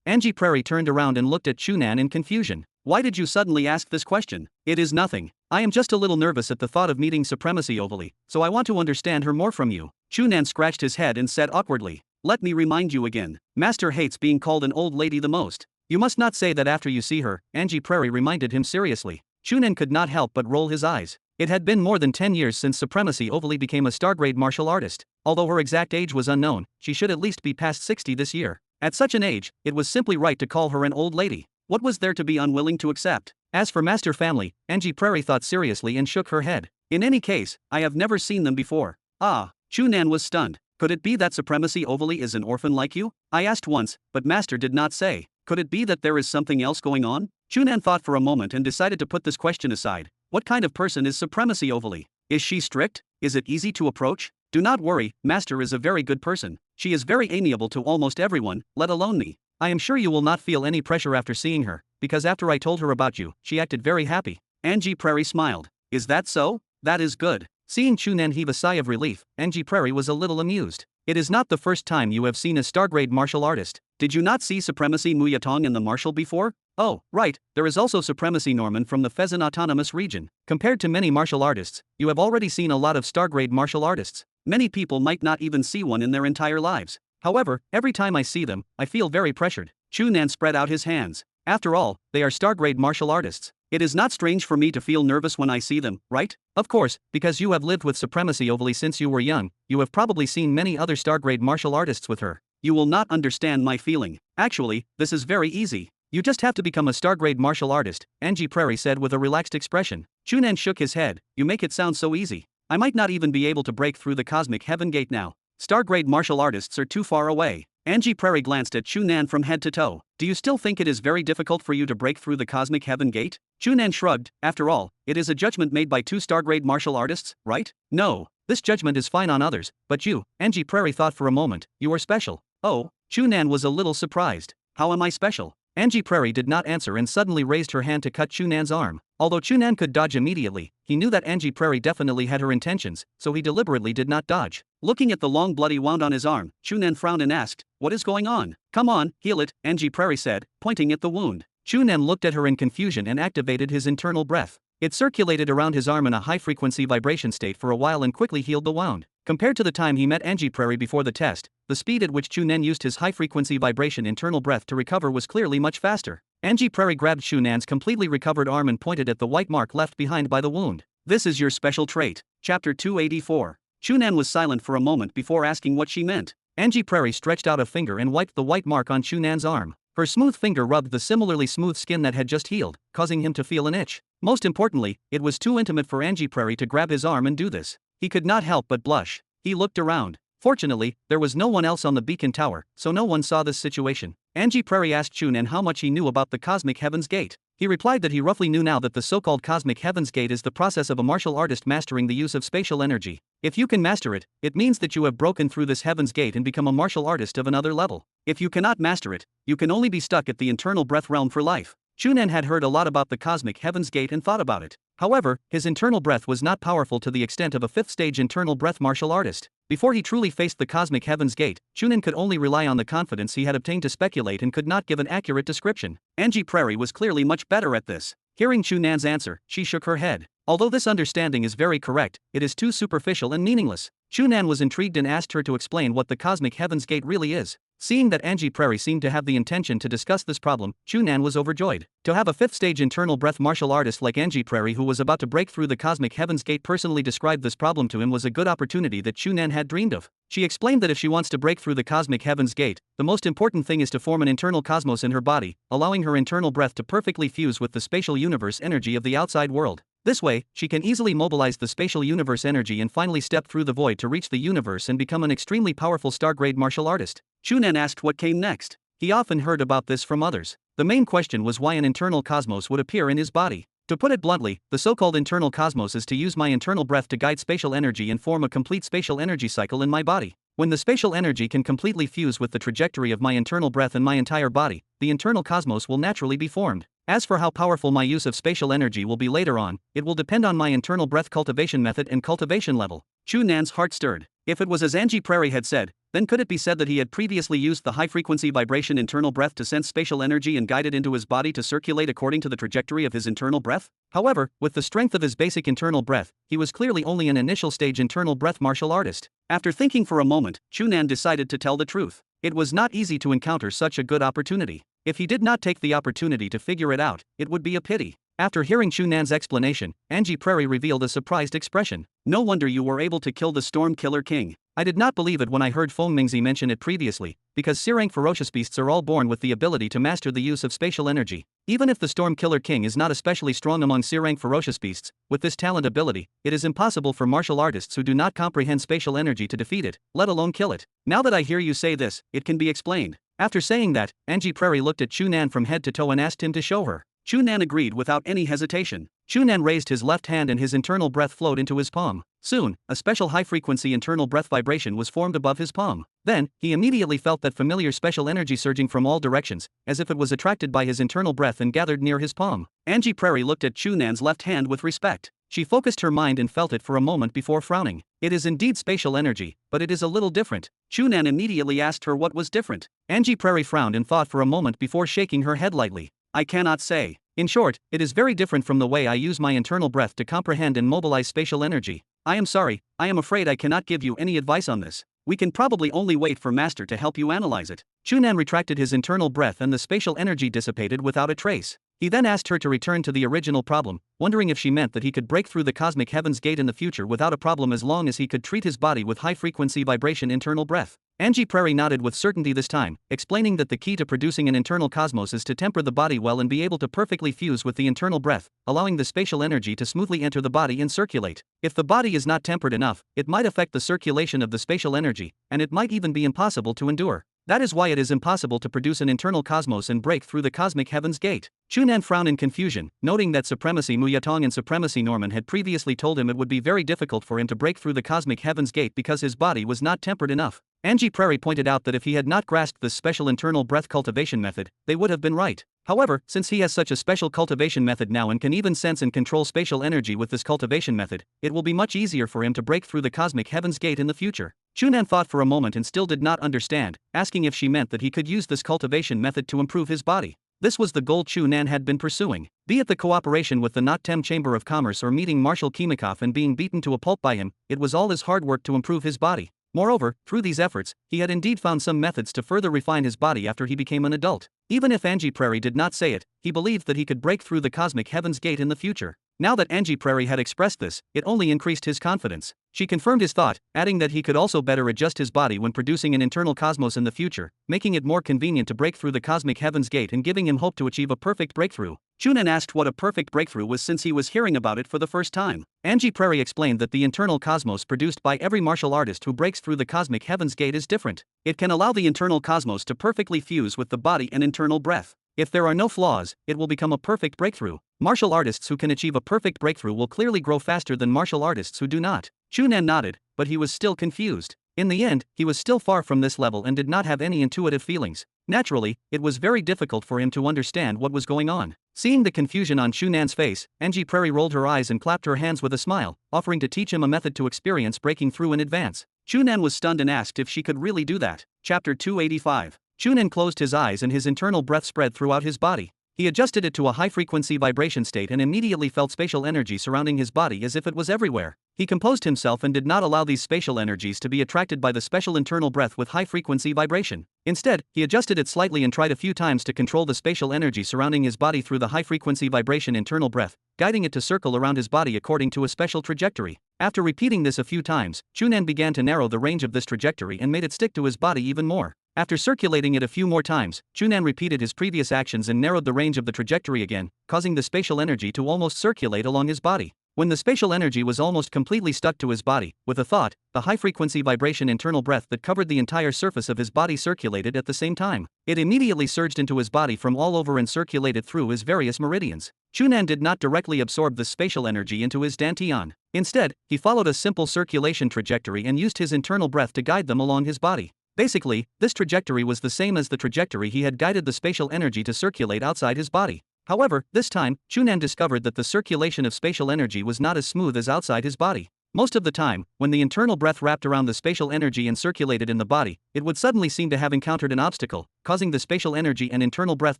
Angie Prairie turned around and looked at Chu Nan in confusion. Why did you suddenly ask this question? It is nothing. I am just a little nervous at the thought of meeting Supremacy Overly, so I want to understand her more from you. Chu Nan scratched his head and said awkwardly. Let me remind you again. Master hates being called an old lady the most. You must not say that after you see her, Angie Prairie reminded him seriously. Chu Nan could not help but roll his eyes. It had been more than 10 years since Supremacy Overly became a star-grade martial artist. Although her exact age was unknown, she should at least be past 60 this year. At such an age, it was simply right to call her an old lady. What was there to be unwilling to accept? As for Master Family, Angie Prairie thought seriously and shook her head. In any case, I have never seen them before. Ah, Chu Nan was stunned. Could it be that Supremacy Ovally is an orphan like you? I asked once, but Master did not say. Could it be that there is something else going on? Chu Nan thought for a moment and decided to put this question aside. What kind of person is Supremacy Ovally? Is she strict? Is it easy to approach? Do not worry, Master is a very good person. She is very amiable to almost everyone, let alone me. I am sure you will not feel any pressure after seeing her, because after I told her about you, she acted very happy. Angie Prairie smiled. Is that so? That is good. Seeing Chu Nan heave a sigh of relief, Angie Prairie was a little amused. It is not the first time you have seen a star-grade martial artist. Did you not see Supremacy Muyatong in the martial before? Oh, right, there is also Supremacy Norman from the Fezan Autonomous Region. Compared to many martial artists, you have already seen a lot of star-grade martial artists. Many people might not even see one in their entire lives. However, every time I see them, I feel very pressured. Chu Nan spread out his hands. After all, they are star-grade martial artists. It is not strange for me to feel nervous when I see them, right? Of course, because you have lived with Supremacy Ovally since you were young, you have probably seen many other star-grade martial artists with her. You will not understand my feeling. Actually, this is very easy. You just have to become a star-grade martial artist, Angie Prairie said with a relaxed expression. Chu Nan shook his head. You make it sound so easy. I might not even be able to break through the Cosmic Heaven Gate now. Star-grade martial artists are too far away. Angie Prairie glanced at Chu Nan from head to toe. Do you still think it is very difficult for you to break through the Cosmic Heaven Gate? Chu Nan shrugged. After all, it is a judgment made by two star-grade martial artists, right? No, this judgment is fine on others, but you, Angie Prairie thought for a moment, you are special. Oh, Chu Nan was a little surprised. How am I special? Angie Prairie did not answer and suddenly raised her hand to cut Chu Nan's arm. Although Chu Nan could dodge immediately, he knew that Angie Prairie definitely had her intentions, so he deliberately did not dodge. Looking at the long bloody wound on his arm, Chu Nan frowned and asked, "What is going on?" "Come on, heal it," Angie Prairie said, pointing at the wound. Chu Nan looked at her in confusion and activated his internal breath. It circulated around his arm in a high-frequency vibration state for a while and quickly healed the wound. Compared to the time he met Angie Prairie before the test, the speed at which Chu Nan used his high-frequency vibration internal breath to recover was clearly much faster. Angie Prairie grabbed Chu Nan's completely recovered arm and pointed at the white mark left behind by the wound. "This is your special trait." Chapter 284. Chu Nan was silent for a moment before asking what she meant. Angie Prairie stretched out a finger and wiped the white mark on Chu Nan's arm. Her smooth finger rubbed the similarly smooth skin that had just healed, causing him to feel an itch. Most importantly, it was too intimate for Angie Prairie to grab his arm and do this. He could not help but blush. He looked around. Fortunately, there was no one else on the beacon tower, so no one saw this situation. Angie Prairie asked Chu Nan how much he knew about the Cosmic Heavens Gate. He replied that he roughly knew now that the so-called Cosmic Heavens Gate is the process of a martial artist mastering the use of spatial energy. If you can master it, it means that you have broken through this Heaven's Gate and become a martial artist of another level. If you cannot master it, you can only be stuck at the internal breath realm for life. Chu Nan had heard a lot about the Cosmic Heavens Gate and thought about it. However, his internal breath was not powerful to the extent of a fifth-stage internal breath martial artist. Before he truly faced the Cosmic Heavens Gate, Chu Nan could only rely on the confidence he had obtained to speculate and could not give an accurate description. Angie Prairie was clearly much better at this. Hearing Chu Nan's answer, she shook her head. Although this understanding is very correct, it is too superficial and meaningless. Chu Nan was intrigued and asked her to explain what the Cosmic Heavens Gate really is. Seeing that Angie Prairie seemed to have the intention to discuss this problem, Chu Nan was overjoyed. To have a fifth-stage internal breath martial artist like Angie Prairie who was about to break through the Cosmic Heavens Gate personally describe this problem to him was a good opportunity that Chu Nan had dreamed of. She explained that if she wants to break through the Cosmic Heavens Gate, the most important thing is to form an internal cosmos in her body, allowing her internal breath to perfectly fuse with the spatial universe energy of the outside world. This way, she can easily mobilize the spatial universe energy and finally step through the void to reach the universe and become an extremely powerful star-grade martial artist. Chu Nan asked what came next. He often heard about this from others. The main question was why an internal cosmos would appear in his body. To put it bluntly, the so-called internal cosmos is to use my internal breath to guide spatial energy and form a complete spatial energy cycle in my body. When the spatial energy can completely fuse with the trajectory of my internal breath in my entire body, the internal cosmos will naturally be formed. As for how powerful my use of spatial energy will be later on, it will depend on my internal breath cultivation method and cultivation level. Chu Nan's heart stirred. If it was as Angie Prairie had said, then could it be said that he had previously used the high-frequency vibration internal breath to sense spatial energy and guide it into his body to circulate according to the trajectory of his internal breath? However, with the strength of his basic internal breath, he was clearly only an initial stage internal breath martial artist. After thinking for a moment, Chu Nan decided to tell the truth. It was not easy to encounter such a good opportunity. If he did not take the opportunity to figure it out, it would be a pity. After hearing Chu Nan's explanation, Angie Prairie revealed a surprised expression. "No wonder you were able to kill the Storm Killer King. I did not believe it when I heard Feng Mingzi mention it previously, because C-rank ferocious beasts are all born with the ability to master the use of spatial energy. Even if the Storm Killer King is not especially strong among C-rank ferocious beasts, with this talent ability, it is impossible for martial artists who do not comprehend spatial energy to defeat it, let alone kill it. Now that I hear you say this, it can be explained. After saying that, Angie Prairie looked at Chu Nan from head to toe and asked him to show her. Chu Nan agreed without any hesitation. Chu Nan raised his left hand and his internal breath flowed into his palm. Soon, a special high-frequency internal breath vibration was formed above his palm. Then, he immediately felt that familiar special energy surging from all directions, as if it was attracted by his internal breath and gathered near his palm. Angie Prairie looked at Chu Nan's left hand with respect. She focused her mind and felt it for a moment before frowning. It is indeed spatial energy, but it is a little different. Chu Nan immediately asked her what was different. Angie Prairie frowned and thought for a moment before shaking her head lightly. I cannot say. In short, it is very different from the way I use my internal breath to comprehend and mobilize spatial energy. I am sorry, I am afraid I cannot give you any advice on this. We can probably only wait for Master to help you analyze it. Chu Nan retracted his internal breath and the spatial energy dissipated without a trace. He then asked her to return to the original problem, wondering if she meant that he could break through the cosmic heaven's gate in the future without a problem as long as he could treat his body with high-frequency vibration internal breath. Angie Prairie nodded with certainty this time, explaining that the key to producing an internal cosmos is to temper the body well and be able to perfectly fuse with the internal breath, allowing the spatial energy to smoothly enter the body and circulate. If the body is not tempered enough, it might affect the circulation of the spatial energy, and it might even be impossible to endure. That is why it is impossible to produce an internal cosmos and break through the cosmic heaven's gate. Chu Nan frowned in confusion, noting that Supremacy Muyatong and Supremacy Norman had previously told him it would be very difficult for him to break through the cosmic heaven's gate because his body was not tempered enough. Angie Prairie pointed out that if he had not grasped this special internal breath cultivation method, they would have been right. However, since he has such a special cultivation method now and can even sense and control spatial energy with this cultivation method, it will be much easier for him to break through the cosmic heaven's gate in the future. Chu Nan thought for a moment and still did not understand, asking if she meant that he could use this cultivation method to improve his body. This was the goal Chu Nan had been pursuing, be it the cooperation with the Noctem Chamber of Commerce or meeting Marshal Kimikov and being beaten to a pulp by him. It was all his hard work to improve his body. Moreover, through these efforts, he had indeed found some methods to further refine his body after he became an adult. Even if Angie Prairie did not say it, he believed that he could break through the cosmic heaven's gate in the future. Now that Angie Prairie had expressed this, it only increased his confidence. She confirmed his thought, adding that he could also better adjust his body when producing an internal cosmos in the future, making it more convenient to break through the cosmic heaven's gate and giving him hope to achieve a perfect breakthrough. Chu Nan asked what a perfect breakthrough was since he was hearing about it for the first time. Angie Prairie explained that the internal cosmos produced by every martial artist who breaks through the cosmic heaven's gate is different. It can allow the internal cosmos to perfectly fuse with the body and internal breath. If there are no flaws, it will become a perfect breakthrough. Martial artists who can achieve a perfect breakthrough will clearly grow faster than martial artists who do not. Chu Nan nodded, but he was still confused. In the end, he was still far from this level and did not have any intuitive feelings. Naturally, it was very difficult for him to understand what was going on. Seeing the confusion on Chu Nan's face, Angie Prairie rolled her eyes and clapped her hands with a smile, offering to teach him a method to experience breaking through in advance. Chu Nan was stunned and asked if she could really do that. Chapter 285. Chu Nan closed his eyes and his internal breath spread throughout his body. He adjusted it to a high-frequency vibration state and immediately felt spatial energy surrounding his body as if it was everywhere. He composed himself and did not allow these spatial energies to be attracted by the special internal breath with high-frequency vibration. Instead, he adjusted it slightly and tried a few times to control the spatial energy surrounding his body through the high-frequency vibration internal breath, guiding it to circle around his body according to a special trajectory. After repeating this a few times, Chu Nan began to narrow the range of this trajectory and made it stick to his body even more. After circulating it a few more times, Chu Nan repeated his previous actions and narrowed the range of the trajectory again, causing the spatial energy to almost circulate along his body. When the spatial energy was almost completely stuck to his body, with a thought, the high-frequency vibration internal breath that covered the entire surface of his body circulated at the same time. It immediately surged into his body from all over and circulated through his various meridians. Chu Nan did not directly absorb the spatial energy into his dantian. Instead, he followed a simple circulation trajectory and used his internal breath to guide them along his body. Basically, this trajectory was the same as the trajectory he had guided the spatial energy to circulate outside his body. However, this time, Chu Nan discovered that the circulation of spatial energy was not as smooth as outside his body. Most of the time, when the internal breath wrapped around the spatial energy and circulated in the body, it would suddenly seem to have encountered an obstacle, causing the spatial energy and internal breath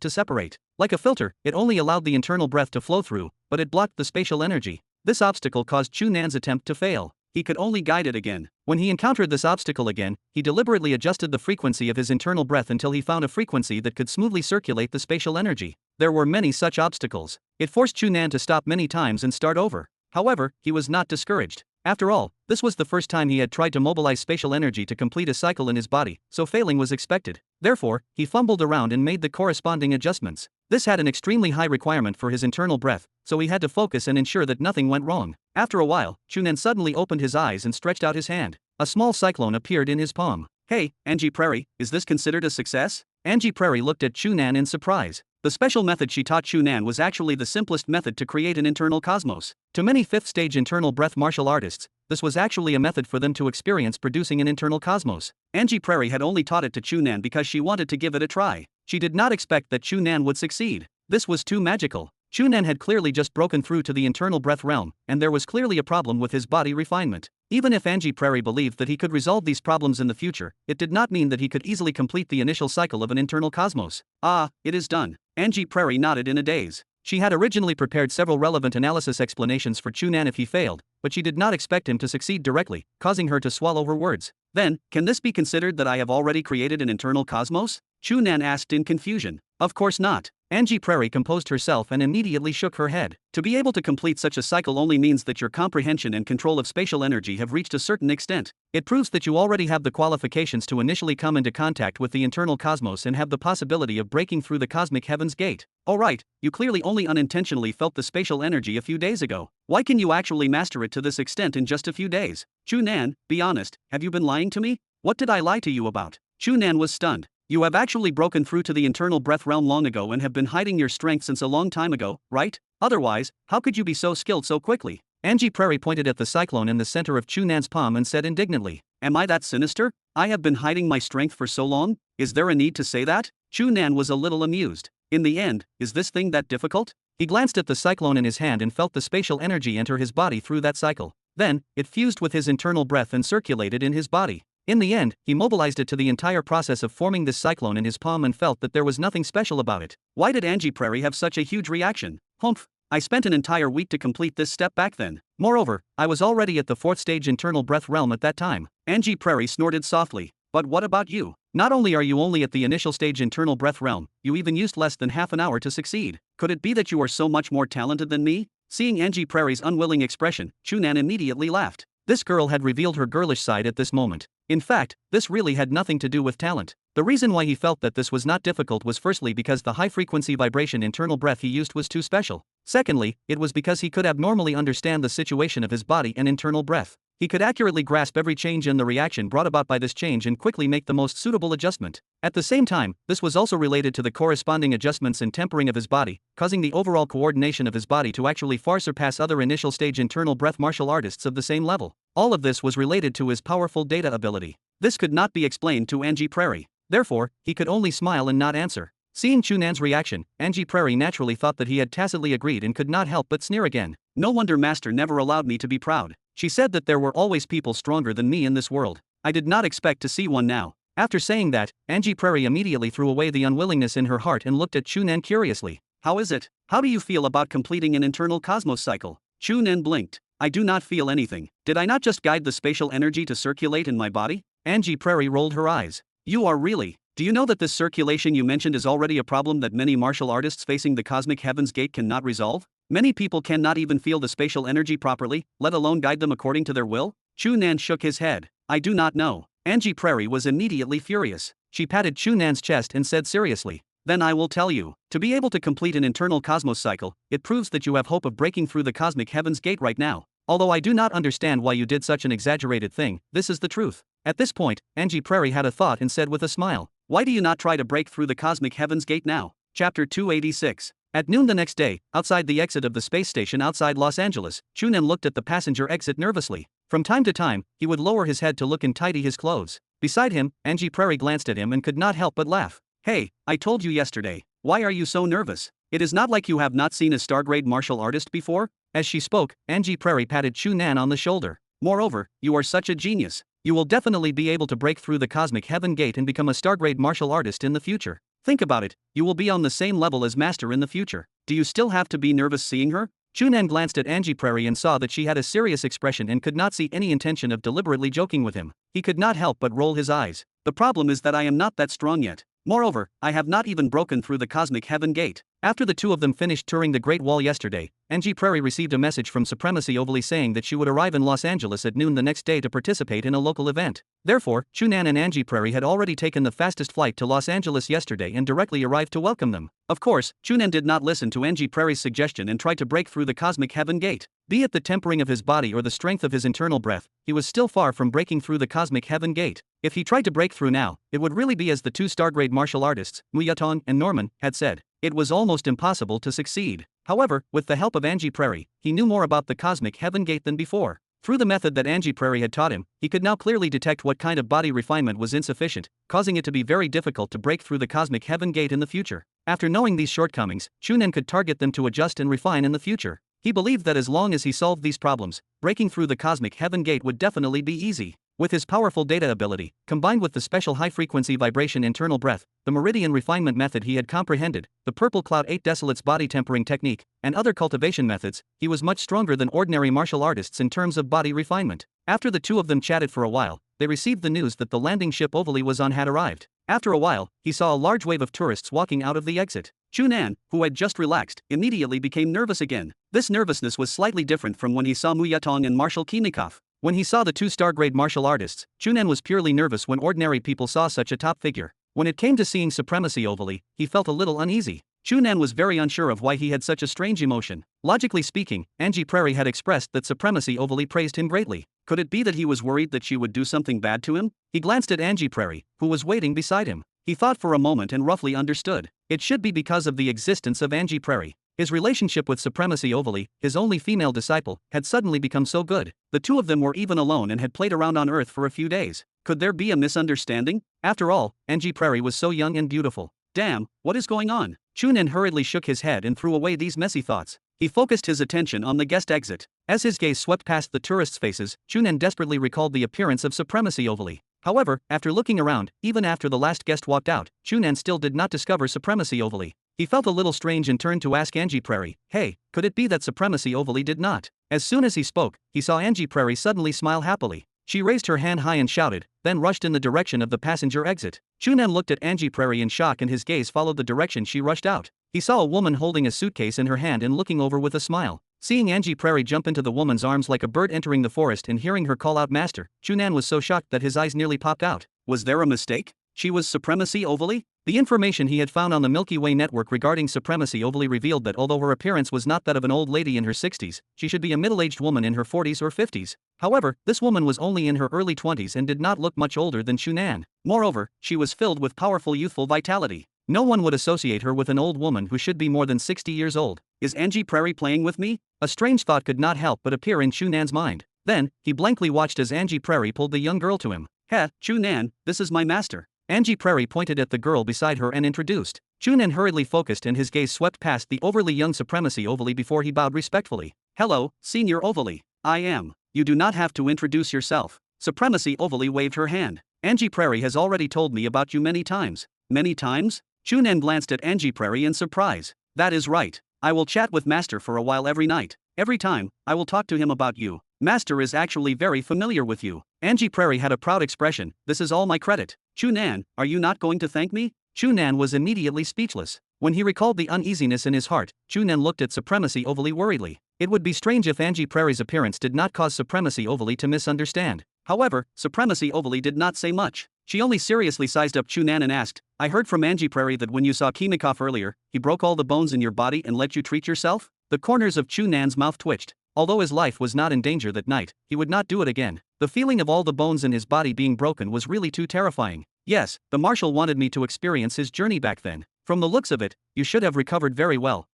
to separate. Like a filter, it only allowed the internal breath to flow through, but it blocked the spatial energy. This obstacle caused Chu Nan's attempt to fail. He could only guide it again. When he encountered this obstacle again, he deliberately adjusted the frequency of his internal breath until he found a frequency that could smoothly circulate the spatial energy. There were many such obstacles. It forced Chu Nan to stop many times and start over. However, he was not discouraged. After all, this was the first time he had tried to mobilize spatial energy to complete a cycle in his body, so failing was expected. Therefore, he fumbled around and made the corresponding adjustments. This had an extremely high requirement for his internal breath, so he had to focus and ensure that nothing went wrong. After a while, Chu Nan suddenly opened his eyes and stretched out his hand. A small cyclone appeared in his palm. "Hey, Angie Prairie, is this considered a success?" Angie Prairie looked at Chu Nan in surprise. The special method she taught Chu Nan was actually the simplest method to create an internal cosmos. To many fifth-stage internal breath martial artists, this was actually a method for them to experience producing an internal cosmos. Angie Prairie had only taught it to Chu Nan because she wanted to give it a try. She did not expect that Chu Nan would succeed. This was too magical. Chu Nan had clearly just broken through to the internal breath realm, and there was clearly a problem with his body refinement. Even if Angie Prairie believed that he could resolve these problems in the future, it did not mean that he could easily complete the initial cycle of an internal cosmos. "Ah, it is done." Angie Prairie nodded in a daze. She had originally prepared several relevant analysis explanations for Chu Nan if he failed, but she did not expect him to succeed directly, causing her to swallow her words. "Then, can this be considered that I have already created an internal cosmos?" Chu Nan asked in confusion. "Of course not." Angie Prairie composed herself and immediately shook her head. To be able to complete such a cycle only means that your comprehension and control of spatial energy have reached a certain extent. It proves that you already have the qualifications to initially come into contact with the internal cosmos and have the possibility of breaking through the cosmic heaven's gate. Alright, you clearly only unintentionally felt the spatial energy a few days ago. Why can you actually master it to this extent in just a few days? Chu Nan, be honest, have you been lying to me? What did I lie to you about? Chu Nan was stunned. You have actually broken through to the internal breath realm long ago and have been hiding your strength since a long time ago, right? Otherwise, how could you be so skilled so quickly? Angie Prairie pointed at the cyclone in the center of Chu Nan's palm and said indignantly, "Am I that sinister? I have been hiding my strength for so long? Is there a need to say that?" Chu Nan was a little amused. "In the end, is this thing that difficult?" He glanced at the cyclone in his hand and felt the spatial energy enter his body through that cycle. Then, it fused with his internal breath and circulated in his body. In the end, he mobilized it to the entire process of forming this cyclone in his palm and felt that there was nothing special about it. Why did Angie Prairie have such a huge reaction? Humph, I spent an entire week to complete this step back then. Moreover, I was already at the 4th stage internal breath realm at that time. Angie Prairie snorted softly. But what about you? Not only are you only at the initial stage internal breath realm, you even used less than half an hour to succeed. Could it be that you are so much more talented than me? Seeing Angie Prairie's unwilling expression, Chu Nan immediately laughed. This girl had revealed her girlish side at this moment. In fact, this really had nothing to do with talent. The reason why he felt that this was not difficult was firstly because the high-frequency vibration internal breath he used was too special. Secondly, it was because he could abnormally understand the situation of his body and internal breath. He could accurately grasp every change in the reaction brought about by this change and quickly make the most suitable adjustment. At the same time, this was also related to the corresponding adjustments and tempering of his body, causing the overall coordination of his body to actually far surpass other initial stage internal breath martial artists of the same level. All of this was related to his powerful data ability. This could not be explained to Angie Prairie. Therefore, he could only smile and not answer. Seeing Chu Nan's reaction, Angie Prairie naturally thought that he had tacitly agreed and could not help but sneer again. No wonder Master never allowed me to be proud. She said that there were always people stronger than me in this world. I did not expect to see one now. After saying that, Angie Prairie immediately threw away the unwillingness in her heart and looked at Chu Nan curiously. How is it? How do you feel about completing an internal cosmos cycle? Chu Nan blinked. I do not feel anything. Did I not just guide the spatial energy to circulate in my body? Angie Prairie rolled her eyes. You are really? Do you know that this circulation you mentioned is already a problem that many martial artists facing the cosmic heaven's gate cannot resolve? Many people cannot even feel the spatial energy properly, let alone guide them according to their will? Chu Nan shook his head. I do not know. Angie Prairie was immediately furious. She patted Chu Nan's chest and said seriously, "Then I will tell you. To be able to complete an internal cosmos cycle, it proves that you have hope of breaking through the cosmic heaven's gate right now. Although I do not understand why you did such an exaggerated thing, this is the truth." At this point, Angie Prairie had a thought and said with a smile, "Why do you not try to break through the cosmic heaven's gate now?" Chapter 286. At noon the next day, outside the exit of the space station outside Los Angeles, Chu Nan looked at the passenger exit nervously. From time to time, he would lower his head to look and tidy his clothes. Beside him, Angie Prairie glanced at him and could not help but laugh. "Hey, I told you yesterday. Why are you so nervous? It is not like you have not seen a star-grade martial artist before?" As she spoke, Angie Prairie patted Chu Nan on the shoulder. "Moreover, you are such a genius. You will definitely be able to break through the cosmic heaven gate and become a star-grade martial artist in the future. Think about it, you will be on the same level as Master in the future. Do you still have to be nervous seeing her?" Chu Nan glanced at Angie Prairie and saw that she had a serious expression and could not see any intention of deliberately joking with him. He could not help but roll his eyes. "The problem is that I am not that strong yet. Moreover, I have not even broken through the cosmic heaven gate. After the two of them finished touring the Great Wall yesterday, Angie Prairie received a message from Supremacy Overly saying that she would arrive in Los Angeles at noon the next day to participate in a local event. Therefore, Chu Nan and Angie Prairie had already taken the fastest flight to Los Angeles yesterday and directly arrived to welcome them. Of course, Chu Nan did not listen to Angie Prairie's suggestion and tried to break through the cosmic heaven gate. Be it the tempering of his body or the strength of his internal breath, he was still far from breaking through the cosmic heaven gate. If he tried to break through now, it would really be as the two star-grade martial artists, Mu Yatong and Norman, had said. It was almost impossible to succeed. However, with the help of Angie Prairie, he knew more about the cosmic heaven gate than before. Through the method that Angie Prairie had taught him, he could now clearly detect what kind of body refinement was insufficient, causing it to be very difficult to break through the cosmic heaven gate in the future. After knowing these shortcomings, Chu Nan could target them to adjust and refine in the future. He believed that as long as he solved these problems, breaking through the cosmic heaven gate would definitely be easy. With his powerful data ability, combined with the special high-frequency vibration internal breath, the meridian refinement method he had comprehended, the purple cloud 8 desolates body tempering technique, and other cultivation methods, he was much stronger than ordinary martial artists in terms of body refinement. After the two of them chatted for a while, they received the news that the landing ship Overly was on had arrived. After a while, he saw a large wave of tourists walking out of the exit. Chu Nan, who had just relaxed, immediately became nervous again. This nervousness was slightly different from when he saw Mu Yatong and Marshal Kimikov. When he saw the two star-grade martial artists, Chu Nan was purely nervous when ordinary people saw such a top figure. When it came to seeing Supremacy Overly, he felt a little uneasy. Chu Nan was very unsure of why he had such a strange emotion. Logically speaking, Angie Prairie had expressed that Supremacy Overly praised him greatly. Could it be that he was worried that she would do something bad to him? He glanced at Angie Prairie, who was waiting beside him. He thought for a moment and roughly understood. It should be because of the existence of Angie Prairie. His relationship with Supremacy Overly, his only female disciple, had suddenly become so good. The two of them were even alone and had played around on Earth for a few days. Could there be a misunderstanding? After all, Angie Prairie was so young and beautiful. Damn, what is going on? Chu Nan hurriedly shook his head and threw away these messy thoughts. He focused his attention on the guest exit. As his gaze swept past the tourists' faces, Chu Nan desperately recalled the appearance of Supremacy Overly. However, after looking around, even after the last guest walked out, Chu Nan still did not discover Supremacy Overly. He felt a little strange and turned to ask Angie Prairie, hey, could it be that Supremacy Overly did not? As soon as he spoke, he saw Angie Prairie suddenly smile happily. She raised her hand high and shouted, then rushed in the direction of the passenger exit. Chu Nan looked at Angie Prairie in shock and his gaze followed the direction she rushed out. He saw a woman holding a suitcase in her hand and looking over with a smile. Seeing Angie Prairie jump into the woman's arms like a bird entering the forest and hearing her call out master, Chu Nan was so shocked that his eyes nearly popped out. Was there a mistake? She was Supremacy Overly? The information he had found on the Milky Way network regarding Supremacy Overly revealed that although her appearance was not that of an old lady in her 60s, she should be a middle-aged woman in her 40s or 50s. However, this woman was only in her early 20s and did not look much older than Chu Nan. Moreover, she was filled with powerful youthful vitality. No one would associate her with an old woman who should be more than 60 years old. Is Angie Prairie playing with me? A strange thought could not help but appear in Chu Nan's mind. Then, he blankly watched as Angie Prairie pulled the young girl to him. Heh, Chu Nan, this is my master. Angie Prairie pointed at the girl beside her and introduced. Chu Nan hurriedly focused and his gaze swept past the overly young Supremacy Overly before he bowed respectfully. Hello, Senior Overly. I am. You do not have to introduce yourself. Supremacy Overly waved her hand. Angie Prairie has already told me about you many times. Many times? Chu Nan glanced at Angie Prairie in surprise. That is right. I will chat with Master for a while every night. Every time, I will talk to him about you. Master is actually very familiar with you. Angie Prairie had a proud expression. This is all my credit. Chu Nan, are you not going to thank me? Chu Nan was immediately speechless. When he recalled the uneasiness in his heart, Chu Nan looked at Supremacy Overly worriedly. It would be strange if Angie Prairie's appearance did not cause Supremacy Overly to misunderstand. However, Supremacy Overly did not say much. She only seriously sized up Chu Nan and asked, I heard from Angie Prairie that when you saw Kimikov earlier, he broke all the bones in your body and let you treat yourself? The corners of Chu Nan's mouth twitched. Although his life was not in danger that night, he would not do it again. The feeling of all the bones in his body being broken was really too terrifying. Yes, the marshal wanted me to experience his journey back then. From the looks of it, you should have recovered very well.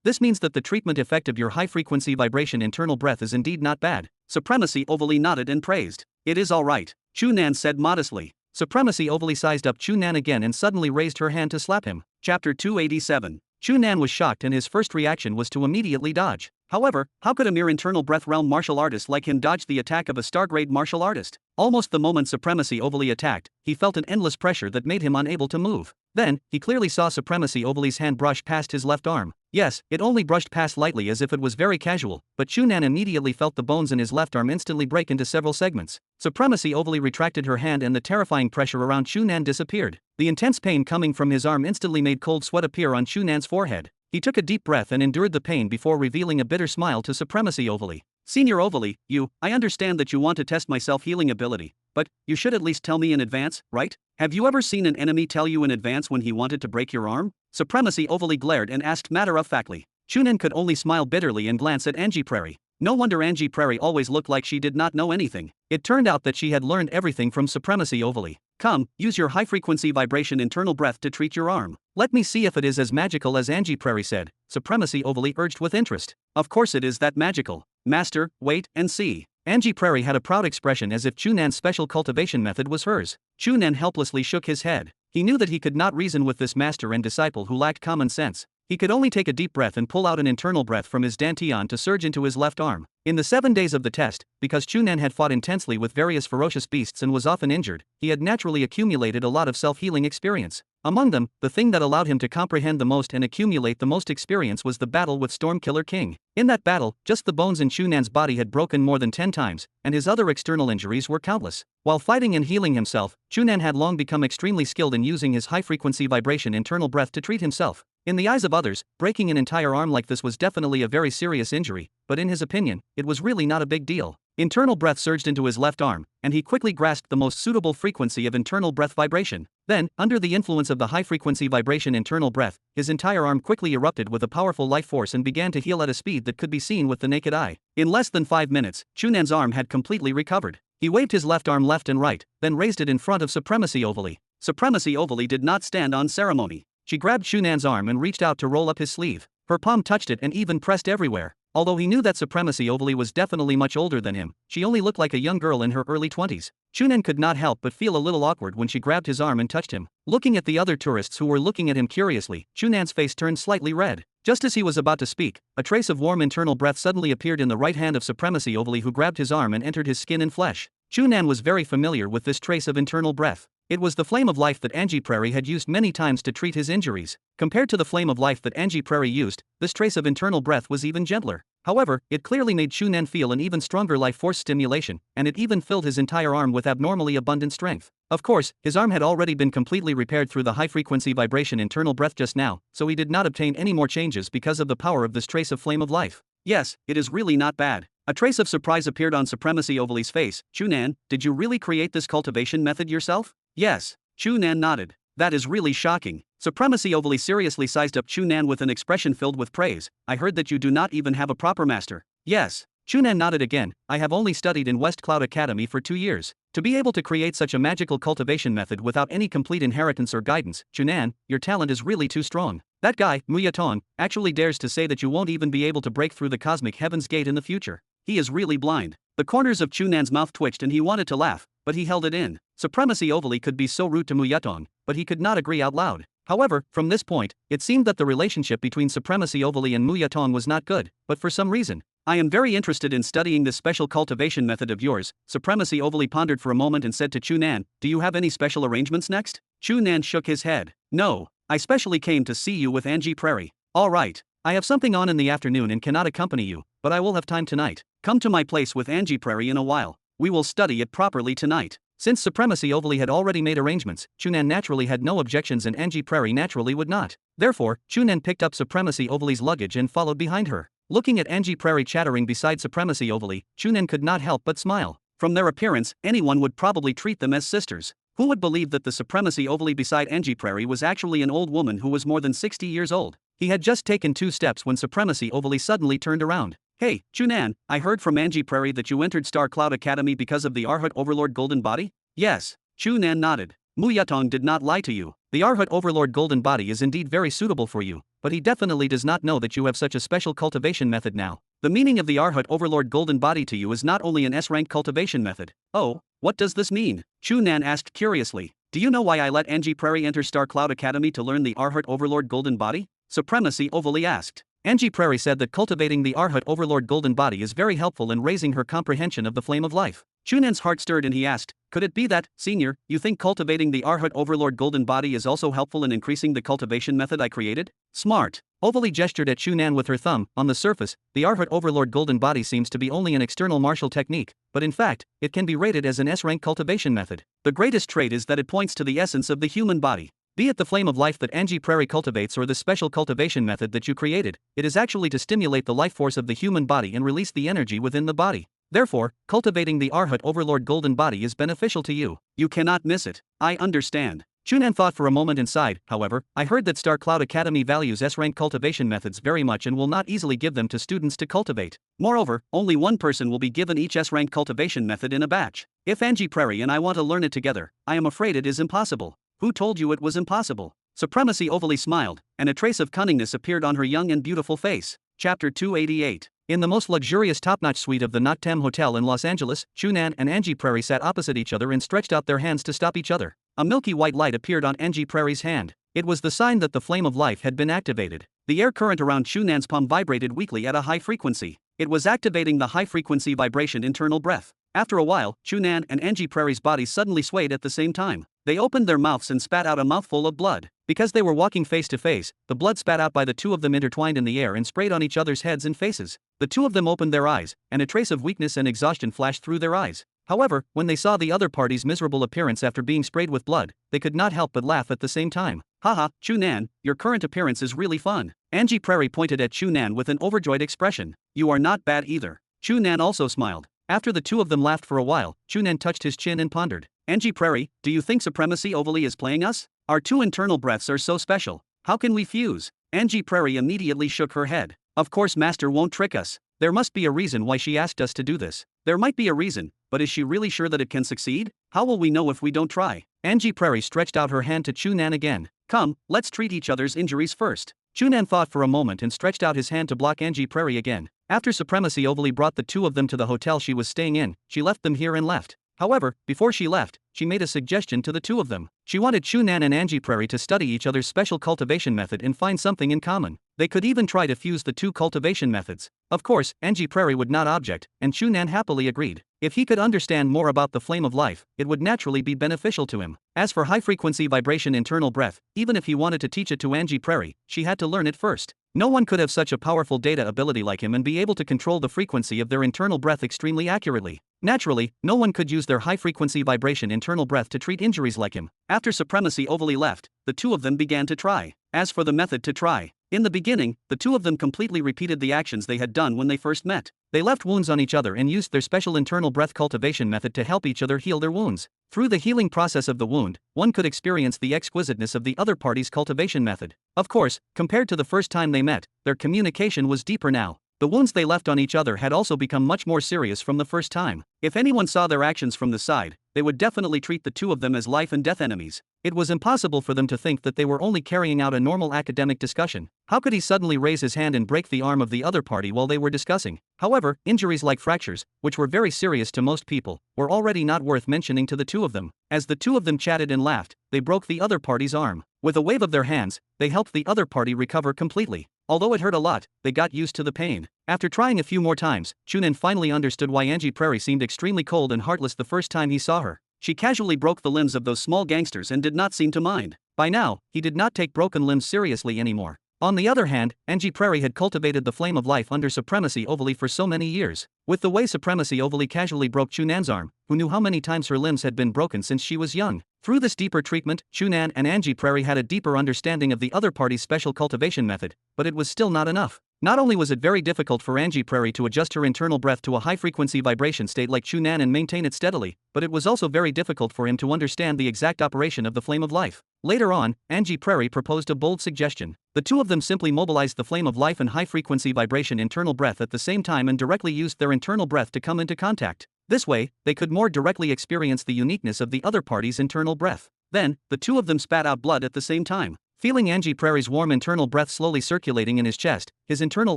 This means that the treatment effect of your high-frequency vibration internal breath is indeed not bad. Supremacy Overly nodded and praised. It is all right, Chu Nan said modestly. Supremacy Overly sized up Chu Nan again and suddenly raised her hand to slap him. Chapter 287. Chu Nan was shocked and his first reaction was to immediately dodge. However, how could a mere internal breath realm martial artist like him dodge the attack of a star-grade martial artist? Almost the moment Supremacy Overly attacked, he felt an endless pressure that made him unable to move. Then, he clearly saw Supremacy Overly's hand brush past his left arm. Yes, it only brushed past lightly as if it was very casual, but Chu Nan immediately felt the bones in his left arm instantly break into several segments. Supremacy Overly retracted her hand and the terrifying pressure around Chu Nan disappeared. The intense pain coming from his arm instantly made cold sweat appear on Chu Nan's forehead. He took a deep breath and endured the pain before revealing a bitter smile to Supremacy Ovally. Senior Ovally, I understand that you want to test my self-healing ability, but you should at least tell me in advance, right? Have you ever seen an enemy tell you in advance when he wanted to break your arm? Supremacy Ovally glared and asked matter-of-factly. Chu Nan could only smile bitterly and glance at Angie Prairie. No wonder Angie Prairie always looked like she did not know anything. It turned out that she had learned everything from Supremacy Ovally. Come, use your high-frequency vibration internal breath to treat your arm. Let me see if it is as magical as Angie Prairie said, Supremacy Ovally urged with interest. Of course it is that magical. Master, wait and see. Angie Prairie had a proud expression as if Chu Nan's special cultivation method was hers. Chu Nan helplessly shook his head. He knew that he could not reason with this master and disciple who lacked common sense. He could only take a deep breath and pull out an internal breath from his dantian to surge into his left arm. In the 7 days of the test, because Chu Nan had fought intensely with various ferocious beasts and was often injured, he had naturally accumulated a lot of self-healing experience. Among them, the thing that allowed him to comprehend the most and accumulate the most experience was the battle with Stormkiller King. In that battle, just the bones in Chu Nan's body had broken more than 10 times, and his other external injuries were countless. While fighting and healing himself, Chu Nan had long become extremely skilled in using his high-frequency vibration internal breath to treat himself. In the eyes of others, breaking an entire arm like this was definitely a very serious injury, but in his opinion, it was really not a big deal. Internal breath surged into his left arm, and he quickly grasped the most suitable frequency of internal breath vibration. Then, under the influence of the high-frequency vibration internal breath, his entire arm quickly erupted with a powerful life force and began to heal at a speed that could be seen with the naked eye. In less than 5 minutes, Chu Nan's arm had completely recovered. He waved his left arm left and right, then raised it in front of Supremacy Ovally. Supremacy Ovally did not stand on ceremony. She grabbed Chu Nan's arm and reached out to roll up his sleeve. Her palm touched it and even pressed everywhere. Although he knew that Supremacy Ovally was definitely much older than him, she only looked like a young girl in her early 20s. Chu Nan could not help but feel a little awkward when she grabbed his arm and touched him. Looking at the other tourists who were looking at him curiously, Chu Nan's face turned slightly red. Just as he was about to speak, a trace of warm internal breath suddenly appeared in the right hand of Supremacy Ovally, who grabbed his arm and entered his skin and flesh. Chu Nan was very familiar with this trace of internal breath. It was the flame of life that Angie Prairie had used many times to treat his injuries. Compared to the flame of life that Angie Prairie used, this trace of internal breath was even gentler. However, it clearly made Chu Nan feel an even stronger life force stimulation, and it even filled his entire arm with abnormally abundant strength. Of course, his arm had already been completely repaired through the high-frequency vibration internal breath just now, so he did not obtain any more changes because of the power of this trace of flame of life. Yes, it is really not bad. A trace of surprise appeared on Supremacy Ovaly's face. Chu Nan, did you really create this cultivation method yourself? Yes. Chu Nan nodded. That is really shocking. Supremacy Ovaly seriously sized up Chu Nan with an expression filled with praise. I heard that you do not even have a proper master. Yes. Chu Nan nodded again. I have only studied in West Cloud Academy for 2 years. To be able to create such a magical cultivation method without any complete inheritance or guidance, Chu Nan, your talent is really too strong. That guy, Muyatong, actually dares to say that you won't even be able to break through the cosmic heaven's gate in the future. He is really blind. The corners of Chu Nan's mouth twitched and he wanted to laugh, but he held it in. Supremacy Ovaly could be so rude to Muyatong, but he could not agree out loud. However, from this point, it seemed that the relationship between Supremacy Ovaly and Muyatong was not good, but for some reason. I am very interested in studying this special cultivation method of yours. Supremacy Ovaly pondered for a moment and said to Chu Nan, do you have any special arrangements next? Chu Nan shook his head. No, I specially came to see you with Angie Prairie. All right. I have something on in the afternoon and cannot accompany you, but I will have time tonight. Come to my place with Angie Prairie in a while. We will study it properly tonight. Since Supremacy Ovaly had already made arrangements, Chu Nan naturally had no objections and Angie Prairie naturally would not. Therefore, Chu Nan picked up Supremacy Ovaly's luggage and followed behind her. Looking at Angie Prairie chattering beside Supremacy Ovaly, Chu Nan could not help but smile. From their appearance, anyone would probably treat them as sisters. Who would believe that the Supremacy Ovaly beside Angie Prairie was actually an old woman who was more than 60 years old? He had just taken 2 steps when Supremacy Ovaly suddenly turned around. Hey, Chu Nan, I heard from Angie Prairie that you entered Star Cloud Academy because of the Arhat Overlord Golden Body? Yes. Chu Nan nodded. Muyatong did not lie to you. The Arhat Overlord Golden Body is indeed very suitable for you, but he definitely does not know that you have such a special cultivation method now. The meaning of the Arhat Overlord Golden Body to you is not only an S-rank cultivation method. Oh, what does this mean? Chu Nan asked curiously. Do you know why I let Angie Prairie enter Star Cloud Academy to learn the Arhat Overlord Golden Body? Supremacy Ovaly asked. Angie Prairie said that cultivating the Arhat Overlord Golden Body is very helpful in raising her comprehension of the flame of life. Chu Nan's heart stirred and he asked, could it be that, Senior, you think cultivating the Arhat Overlord Golden Body is also helpful in increasing the cultivation method I created? Smart. Ovaly gestured at Chu Nan with her thumb. On the surface, the Arhat Overlord Golden Body seems to be only an external martial technique, but in fact, it can be rated as an S-rank cultivation method. The greatest trait is that it points to the essence of the human body. Be it the flame of life that Angie Prairie cultivates or the special cultivation method that you created, it is actually to stimulate the life force of the human body and release the energy within the body. Therefore, cultivating the Arhat Overlord Golden Body is beneficial to you. You cannot miss it. I understand. Chu Nan thought for a moment and sighed. However, I heard that Star Cloud Academy values S-rank cultivation methods very much and will not easily give them to students to cultivate. Moreover, only one person will be given each S-rank cultivation method in a batch. If Angie Prairie and I want to learn it together, I am afraid it is impossible. Who told you it was impossible? Supremacy overly smiled, and a trace of cunningness appeared on her young and beautiful face. Chapter 288. In the most luxurious top-notch suite of the Noctem Hotel in Los Angeles, Chu Nan and Angie Prairie sat opposite each other and stretched out their hands to stop each other. A milky white light appeared on Angie Prairie's hand. It was the sign that the flame of life had been activated. The air current around Chu Nan's palm vibrated weakly at a high frequency. It was activating the high-frequency vibration internal breath. After a while, Chu Nan and Angie Prairie's bodies suddenly swayed at the same time. They opened their mouths and spat out a mouthful of blood. Because they were walking face to face, the blood spat out by the two of them intertwined in the air and sprayed on each other's heads and faces. The two of them opened their eyes, and a trace of weakness and exhaustion flashed through their eyes. However, when they saw the other party's miserable appearance after being sprayed with blood, they could not help but laugh at the same time. Haha, Chu Nan, your current appearance is really fun. Angie Prairie pointed at Chu Nan with an overjoyed expression. You are not bad either. Chu Nan also smiled. After the two of them laughed for a while, Chu Nan touched his chin and pondered. Angie Prairie, do you think Supremacy Overly is playing us? Our two internal breaths are so special. How can we fuse? Angie Prairie immediately shook her head. Of course Master won't trick us. There must be a reason why she asked us to do this. There might be a reason, but is she really sure that it can succeed? How will we know if we don't try? Angie Prairie stretched out her hand to Chu Nan again. Come, let's treat each other's injuries first. Chu Nan thought for a moment and stretched out his hand to block Angie Prairie again. After Supremacy Overly brought the two of them to the hotel she was staying in, she left them here and left. However, before she left, she made a suggestion to the two of them. She wanted Chu Nan and Angie Prairie to study each other's special cultivation method and find something in common. They could even try to fuse the two cultivation methods. Of course, Angie Prairie would not object, and Chu Nan happily agreed. If he could understand more about the flame of life, it would naturally be beneficial to him. As for high-frequency vibration internal breath, even if he wanted to teach it to Angie Prairie, she had to learn it first. No one could have such a powerful data ability like him and be able to control the frequency of their internal breath extremely accurately. Naturally, no one could use their high-frequency vibration internal breath to treat injuries like him. After Supremacy Overly left, the two of them began to try. As for the method to try, in the beginning, the two of them completely repeated the actions they had done when they first met. They left wounds on each other and used their special internal breath cultivation method to help each other heal their wounds. Through the healing process of the wound, one could experience the exquisiteness of the other party's cultivation method. Of course, compared to the first time they met, their communication was deeper now. The wounds they left on each other had also become much more serious from the first time. If anyone saw their actions from the side, they would definitely treat the two of them as life and death enemies. It was impossible for them to think that they were only carrying out a normal academic discussion. How could he suddenly raise his hand and break the arm of the other party while they were discussing? However, injuries like fractures, which were very serious to most people, were already not worth mentioning to the two of them. As the two of them chatted and laughed, they broke the other party's arm. With a wave of their hands, they helped the other party recover completely. Although it hurt a lot, they got used to the pain. After trying a few more times, Chu Nan finally understood why Angie Prairie seemed extremely cold and heartless the first time he saw her. She casually broke the limbs of those small gangsters and did not seem to mind. By now, he did not take broken limbs seriously anymore. On the other hand, Angie Prairie had cultivated the flame of life under Supremacy Overly for so many years. With the way Supremacy Overly casually broke Chu Nan's arm, who knew how many times her limbs had been broken since she was young. Through this deeper treatment, Chu Nan and Angie Prairie had a deeper understanding of the other party's special cultivation method, but it was still not enough. Not only was it very difficult for Angie Prairie to adjust her internal breath to a high-frequency vibration state like Chu Nan and maintain it steadily, but it was also very difficult for him to understand the exact operation of the flame of life. Later on, Angie Prairie proposed a bold suggestion. The two of them simply mobilized the flame of life and high-frequency vibration internal breath at the same time and directly used their internal breath to come into contact. This way, they could more directly experience the uniqueness of the other party's internal breath. Then, the two of them spat out blood at the same time. Feeling Angie Prairie's warm internal breath slowly circulating in his chest, his internal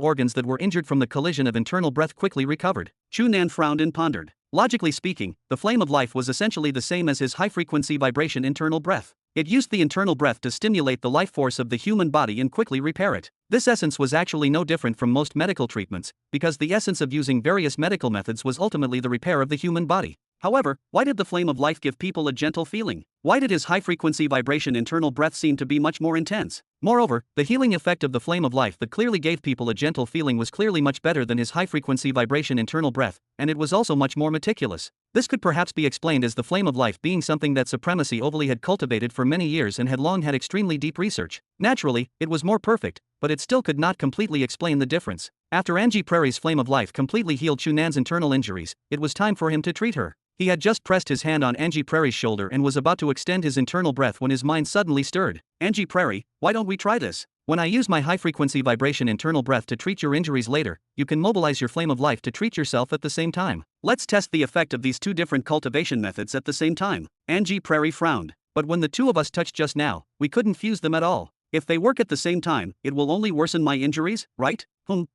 organs that were injured from the collision of internal breath quickly recovered. Chu Nan frowned and pondered. Logically speaking, the flame of life was essentially the same as his high-frequency vibration internal breath. It used the internal breath to stimulate the life force of the human body and quickly repair it. This essence was actually no different from most medical treatments, because the essence of using various medical methods was ultimately the repair of the human body. However, why did the flame of life give people a gentle feeling? Why did his high-frequency vibration internal breath seem to be much more intense? Moreover, the healing effect of the flame of life that clearly gave people a gentle feeling was clearly much better than his high-frequency vibration internal breath, and it was also much more meticulous. This could perhaps be explained as the flame of life being something that Supremacy Overly had cultivated for many years and had long had extremely deep research. Naturally, it was more perfect, but it still could not completely explain the difference. After Angie Prairie's flame of life completely healed Chu Nan's internal injuries, it was time for him to treat her. He had just pressed his hand on Angie Prairie's shoulder and was about to extend his internal breath when his mind suddenly stirred. Angie Prairie, why don't we try this? When I use my high-frequency vibration internal breath to treat your injuries later, you can mobilize your flame of life to treat yourself at the same time. Let's test the effect of these two different cultivation methods at the same time. Angie Prairie frowned. But when the two of us touched just now, we couldn't fuse them at all. If they work at the same time, it will only worsen my injuries, right?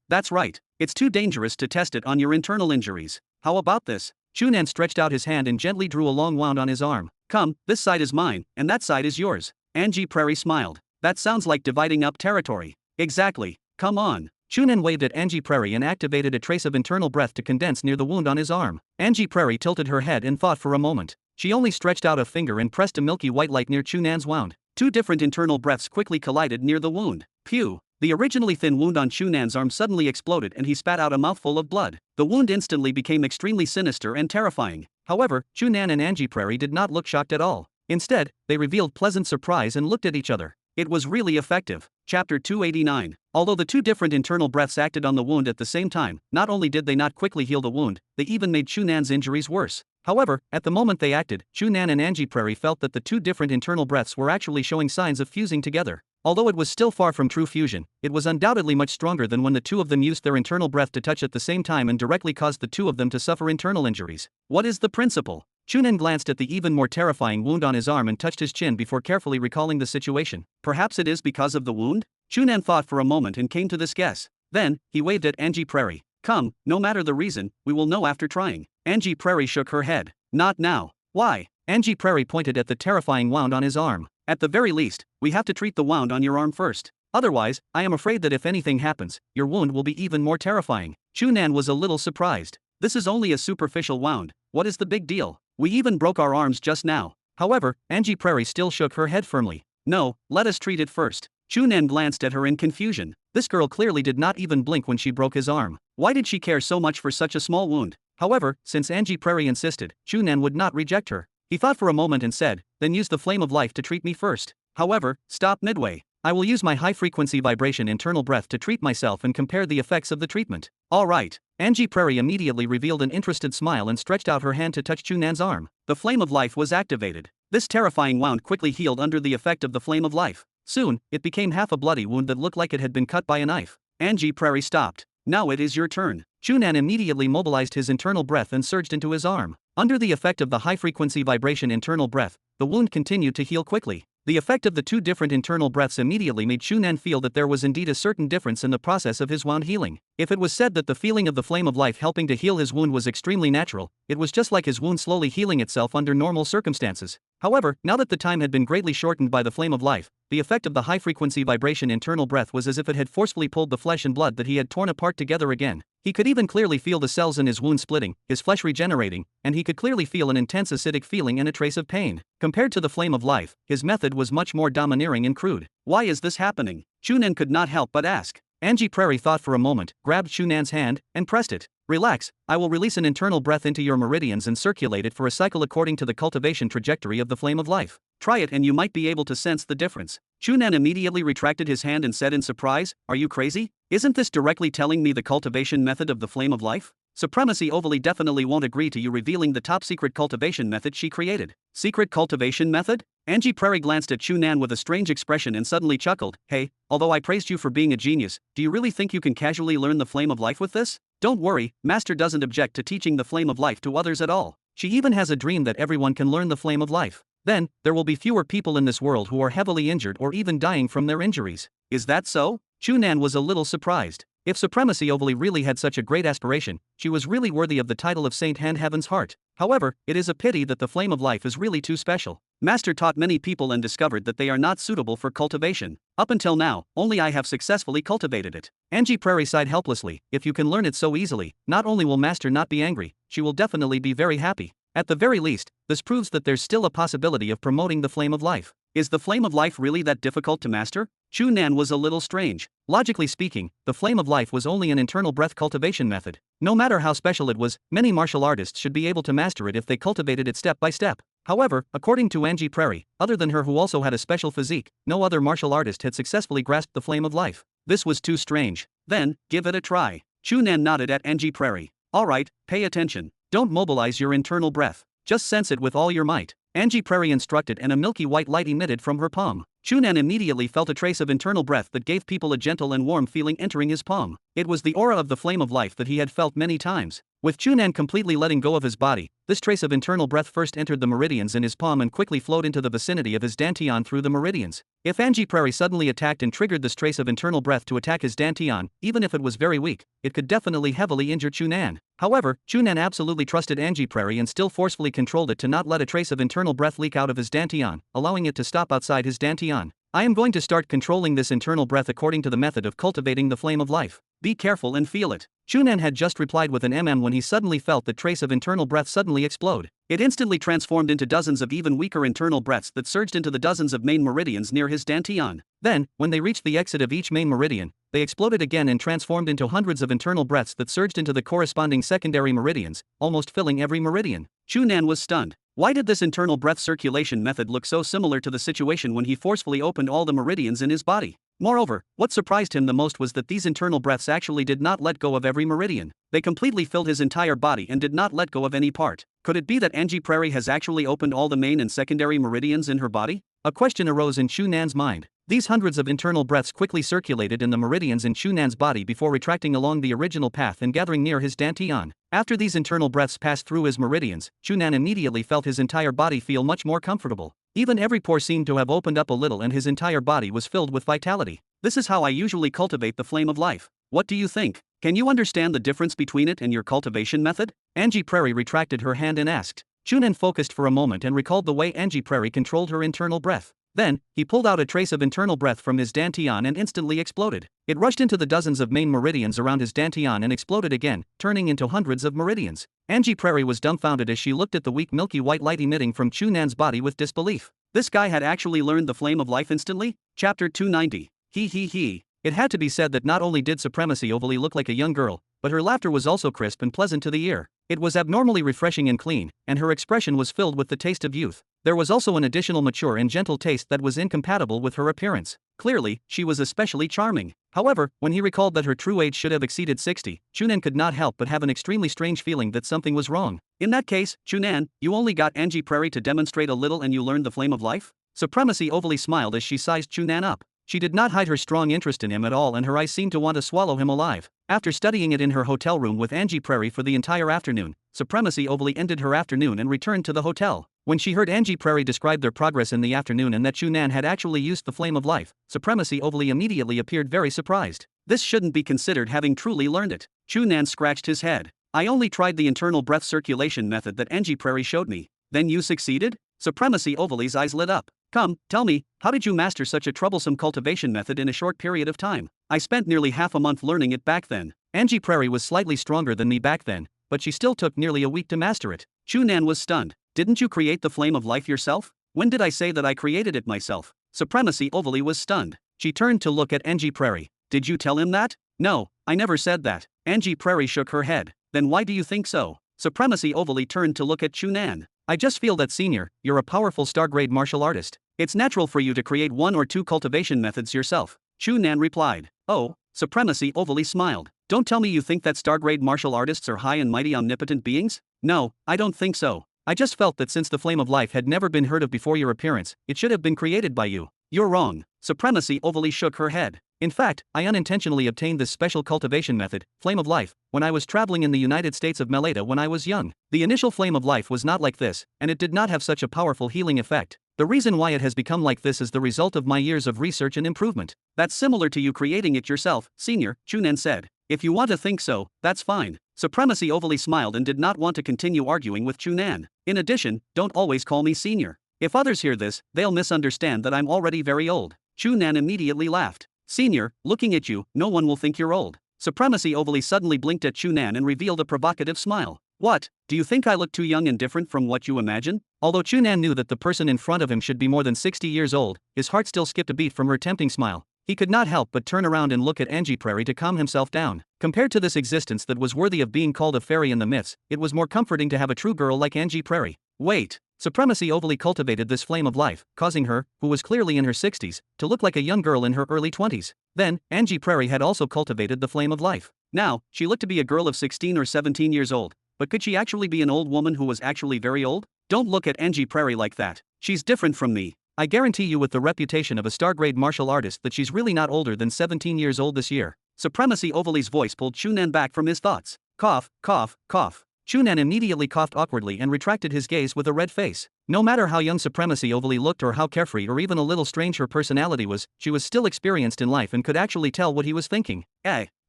That's right. It's too dangerous to test it on your internal injuries. How about this? Chu Nan stretched out his hand and gently drew a long wound on his arm. Come, this side is mine, and that side is yours. Angie Prairie smiled. That sounds like dividing up territory. Exactly. Come on. Chu Nan waved at Angie Prairie and activated a trace of internal breath to condense near the wound on his arm. Angie Prairie tilted her head and thought for a moment. She only stretched out a finger and pressed a milky white light near Chu Nan's wound. Two different internal breaths quickly collided near the wound. Pew! The originally thin wound on Chu Nan's arm suddenly exploded and he spat out a mouthful of blood. The wound instantly became extremely sinister and terrifying. However, Chu Nan and Angie Prairie did not look shocked at all. Instead, they revealed pleasant surprise and looked at each other. It was really effective. Chapter 289. Although the two different internal breaths acted on the wound at the same time, not only did they not quickly heal the wound, they even made Chu Nan's injuries worse. However, at the moment they acted, Chu Nan and Angie Prairie felt that the two different internal breaths were actually showing signs of fusing together. Although it was still far from true fusion, it was undoubtedly much stronger than when the two of them used their internal breath to touch at the same time and directly caused the two of them to suffer internal injuries. What is the principle? Chu Nan glanced at the even more terrifying wound on his arm and touched his chin before carefully recalling the situation. Perhaps it is because of the wound? Chu Nan thought for a moment and came to this guess. Then, he waved at Angie Prairie. Come, no matter the reason, we will know after trying. Angie Prairie shook her head. Not now. Why? Angie Prairie pointed at the terrifying wound on his arm. At the very least, we have to treat the wound on your arm first. Otherwise, I am afraid that if anything happens, your wound will be even more terrifying. Chu Nan was a little surprised. This is only a superficial wound. What is the big deal? We even broke our arms just now. However, Angie Prairie still shook her head firmly. No, let us treat it first. Chu Nan glanced at her in confusion. This girl clearly did not even blink when she broke his arm. Why did she care so much for such a small wound? However, since Angie Prairie insisted, Chu Nan would not reject her. He thought for a moment and said, then use the flame of life to treat me first. However, stop midway. I will use my high-frequency vibration internal breath to treat myself and compare the effects of the treatment. All right. Angie Prairie immediately revealed an interested smile and stretched out her hand to touch Chu Nan's arm. The flame of life was activated. This terrifying wound quickly healed under the effect of the flame of life. Soon, it became half a bloody wound that looked like it had been cut by a knife. Angie Prairie stopped. Now it is your turn. Chu Nan immediately mobilized his internal breath and surged into his arm. Under the effect of the high-frequency vibration internal breath, the wound continued to heal quickly. The effect of the two different internal breaths immediately made Chu Nan feel that there was indeed a certain difference in the process of his wound healing. If it was said that the feeling of the flame of life helping to heal his wound was extremely natural, it was just like his wound slowly healing itself under normal circumstances. However, now that the time had been greatly shortened by the flame of life, the effect of the high-frequency vibration internal breath was as if it had forcefully pulled the flesh and blood that he had torn apart together again. He could even clearly feel the cells in his wound splitting, his flesh regenerating, and he could clearly feel an intense acidic feeling and a trace of pain. Compared to the flame of life, his method was much more domineering and crude. Why is this happening? Chu Nan could not help but ask. Angie Prairie thought for a moment, grabbed Chu Nan's hand, and pressed it. Relax, I will release an internal breath into your meridians and circulate it for a cycle according to the cultivation trajectory of the flame of life. Try it and you might be able to sense the difference. Chu Nan immediately retracted his hand and said in surprise, are you crazy? Isn't this directly telling me the cultivation method of the flame of life? Supremacy Overly definitely won't agree to you revealing the top secret cultivation method she created. Secret cultivation method? Angie Prairie glanced at Chu Nan with a strange expression and suddenly chuckled. Hey, although I praised you for being a genius, do you really think you can casually learn the flame of life with this? Don't worry, Master doesn't object to teaching the flame of life to others at all. She even has a dream that everyone can learn the flame of life. Then, there will be fewer people in this world who are heavily injured or even dying from their injuries. Is that so? Chu Nan was a little surprised. If Supremacy Overly really had such a great aspiration, she was really worthy of the title of Saint Hand Heaven's Heart. However, it is a pity that the flame of life is really too special. Master taught many people and discovered that they are not suitable for cultivation. Up until now, only I have successfully cultivated it. Angie Prairie sighed helplessly. If you can learn it so easily, not only will Master not be angry, she will definitely be very happy. At the very least, this proves that there's still a possibility of promoting the flame of life. Is the flame of life really that difficult to master? Chu Nan was a little strange. Logically speaking, the flame of life was only an internal breath cultivation method. No matter how special it was, many martial artists should be able to master it if they cultivated it step by step. However, according to Angie Prairie, other than her who also had a special physique, no other martial artist had successfully grasped the flame of life. This was too strange. Then, give it a try. Chu Nan nodded at Angie Prairie. Alright, pay attention. Don't mobilize your internal breath. Just sense it with all your might. Angie Prairie instructed, and a milky white light emitted from her palm. Chu Nan immediately felt a trace of internal breath that gave people a gentle and warm feeling entering his palm. It was the aura of the flame of life that he had felt many times. With Chu Nan completely letting go of his body, this trace of internal breath first entered the meridians in his palm and quickly flowed into the vicinity of his dantian through the meridians. If Angie Prairie suddenly attacked and triggered this trace of internal breath to attack his dantian, even if it was very weak, it could definitely heavily injure Chu Nan. However, Chu Nan absolutely trusted Angie Prairie and still forcefully controlled it to not let a trace of internal breath leak out of his dantian, allowing it to stop outside his dantian. I am going to start controlling this internal breath according to the method of cultivating the flame of life. Be careful and feel it. Chu Nan had just replied with an when he suddenly felt the trace of internal breath suddenly explode. It instantly transformed into dozens of even weaker internal breaths that surged into the dozens of main meridians near his dantian. Then, when they reached the exit of each main meridian, they exploded again and transformed into hundreds of internal breaths that surged into the corresponding secondary meridians, almost filling every meridian. Chu Nan was stunned. Why did this internal breath circulation method look so similar to the situation when he forcefully opened all the meridians in his body? Moreover, what surprised him the most was that these internal breaths actually did not let go of every meridian. They completely filled his entire body and did not let go of any part. Could it be that Angie Prairie has actually opened all the main and secondary meridians in her body? A question arose in Chu Nan's mind. These hundreds of internal breaths quickly circulated in the meridians in Chu Nan's body before retracting along the original path and gathering near his dantian. After these internal breaths passed through his meridians, Chu Nan immediately felt his entire body feel much more comfortable. Even every pore seemed to have opened up a little and his entire body was filled with vitality. This is how I usually cultivate the flame of life. What do you think? Can you understand the difference between it and your cultivation method? Angie Prairie retracted her hand and asked. Chu Nan focused for a moment and recalled the way Angie Prairie controlled her internal breath. Then, he pulled out a trace of internal breath from his dantian and instantly exploded. It rushed into the dozens of main meridians around his dantian and exploded again, turning into hundreds of meridians. Angie Prairie was dumbfounded as she looked at the weak milky white light emitting from Chu Nan's body with disbelief. This guy had actually learned the flame of life instantly? Chapter 290. He. It had to be said that not only did Supremacy Overly look like a young girl, but her laughter was also crisp and pleasant to the ear. It was abnormally refreshing and clean, and her expression was filled with the taste of youth. There was also an additional mature and gentle taste that was incompatible with her appearance. Clearly, she was especially charming. However, when he recalled that her true age should have exceeded 60, Chu Nan could not help but have an extremely strange feeling that something was wrong. In that case, Chu Nan, you only got Angie Prairie to demonstrate a little and you learned the flame of life? Supremacy Overly smiled as she sized Chu Nan up. She did not hide her strong interest in him at all and her eyes seemed to want to swallow him alive. After studying it in her hotel room with Angie Prairie for the entire afternoon, Supremacy Overly ended her afternoon and returned to the hotel. When she heard Angie Prairie describe their progress in the afternoon and that Chu Nan had actually used the flame of life, Supremacy Overly immediately appeared very surprised. This shouldn't be considered having truly learned it. Chu Nan scratched his head. I only tried the internal breath circulation method that Angie Prairie showed me. Then you succeeded? Supremacy Overly's eyes lit up. Come, tell me, how did you master such a troublesome cultivation method in a short period of time? I spent nearly half a month learning it back then. Angie Prairie was slightly stronger than me back then, but she still took nearly a week to master it. Chu Nan was stunned. Didn't you create the flame of life yourself? When did I say that I created it myself? Supremacy Overly was stunned. She turned to look at Angie Prairie. Did you tell him that? No, I never said that. Angie Prairie shook her head. Then why do you think so? Supremacy Overly turned to look at Chu Nan. I just feel that senior, you're a powerful star-grade martial artist. It's natural for you to create one or two cultivation methods yourself. Chu Nan replied. Oh, Supremacy Overly smiled. Don't tell me you think that star-grade martial artists are high and mighty omnipotent beings? No, I don't think so. I just felt that since the flame of life had never been heard of before your appearance, it should have been created by you. You're wrong. Supremacy Overly shook her head. In fact, I unintentionally obtained this special cultivation method, flame of life, when I was traveling in the United States of Meleda when I was young. The initial flame of life was not like this, and it did not have such a powerful healing effect. The reason why it has become like this is the result of my years of research and improvement. That's similar to you creating it yourself, senior, Chu Nan said. If you want to think so, that's fine. Supremacy Overly smiled and did not want to continue arguing with Chu Nan. In addition, don't always call me senior. If others hear this, they'll misunderstand that I'm already very old. Chu Nan immediately laughed. Senior, looking at you, no one will think you're old. Supremacy Overly suddenly blinked at Chu Nan and revealed a provocative smile. What? Do you think I look too young and different from what you imagine? Although Chu Nan knew that the person in front of him should be more than 60 years old, his heart still skipped a beat from her tempting smile. He could not help but turn around and look at Angie Prairie to calm himself down. Compared to this existence that was worthy of being called a fairy in the myths, it was more comforting to have a true girl like Angie Prairie. Wait. Supremacy overly cultivated this flame of life, causing her, who was clearly in her 60s, to look like a young girl in her early 20s. Then, Angie Prairie had also cultivated the flame of life. Now, she looked to be a girl of 16 or 17 years old, but could she actually be an old woman who was actually very old? Don't look at Angie Prairie like that. She's different from me. I guarantee you with the reputation of a star-grade martial artist that she's really not older than 17 years old this year. Supremacy Overly's voice pulled Chu Nan back from his thoughts. Cough, cough, cough. Chu Nan immediately coughed awkwardly and retracted his gaze with a red face. No matter how young Supremacy Overly looked or how carefree or even a little strange her personality was, she was still experienced in life and could actually tell what he was thinking.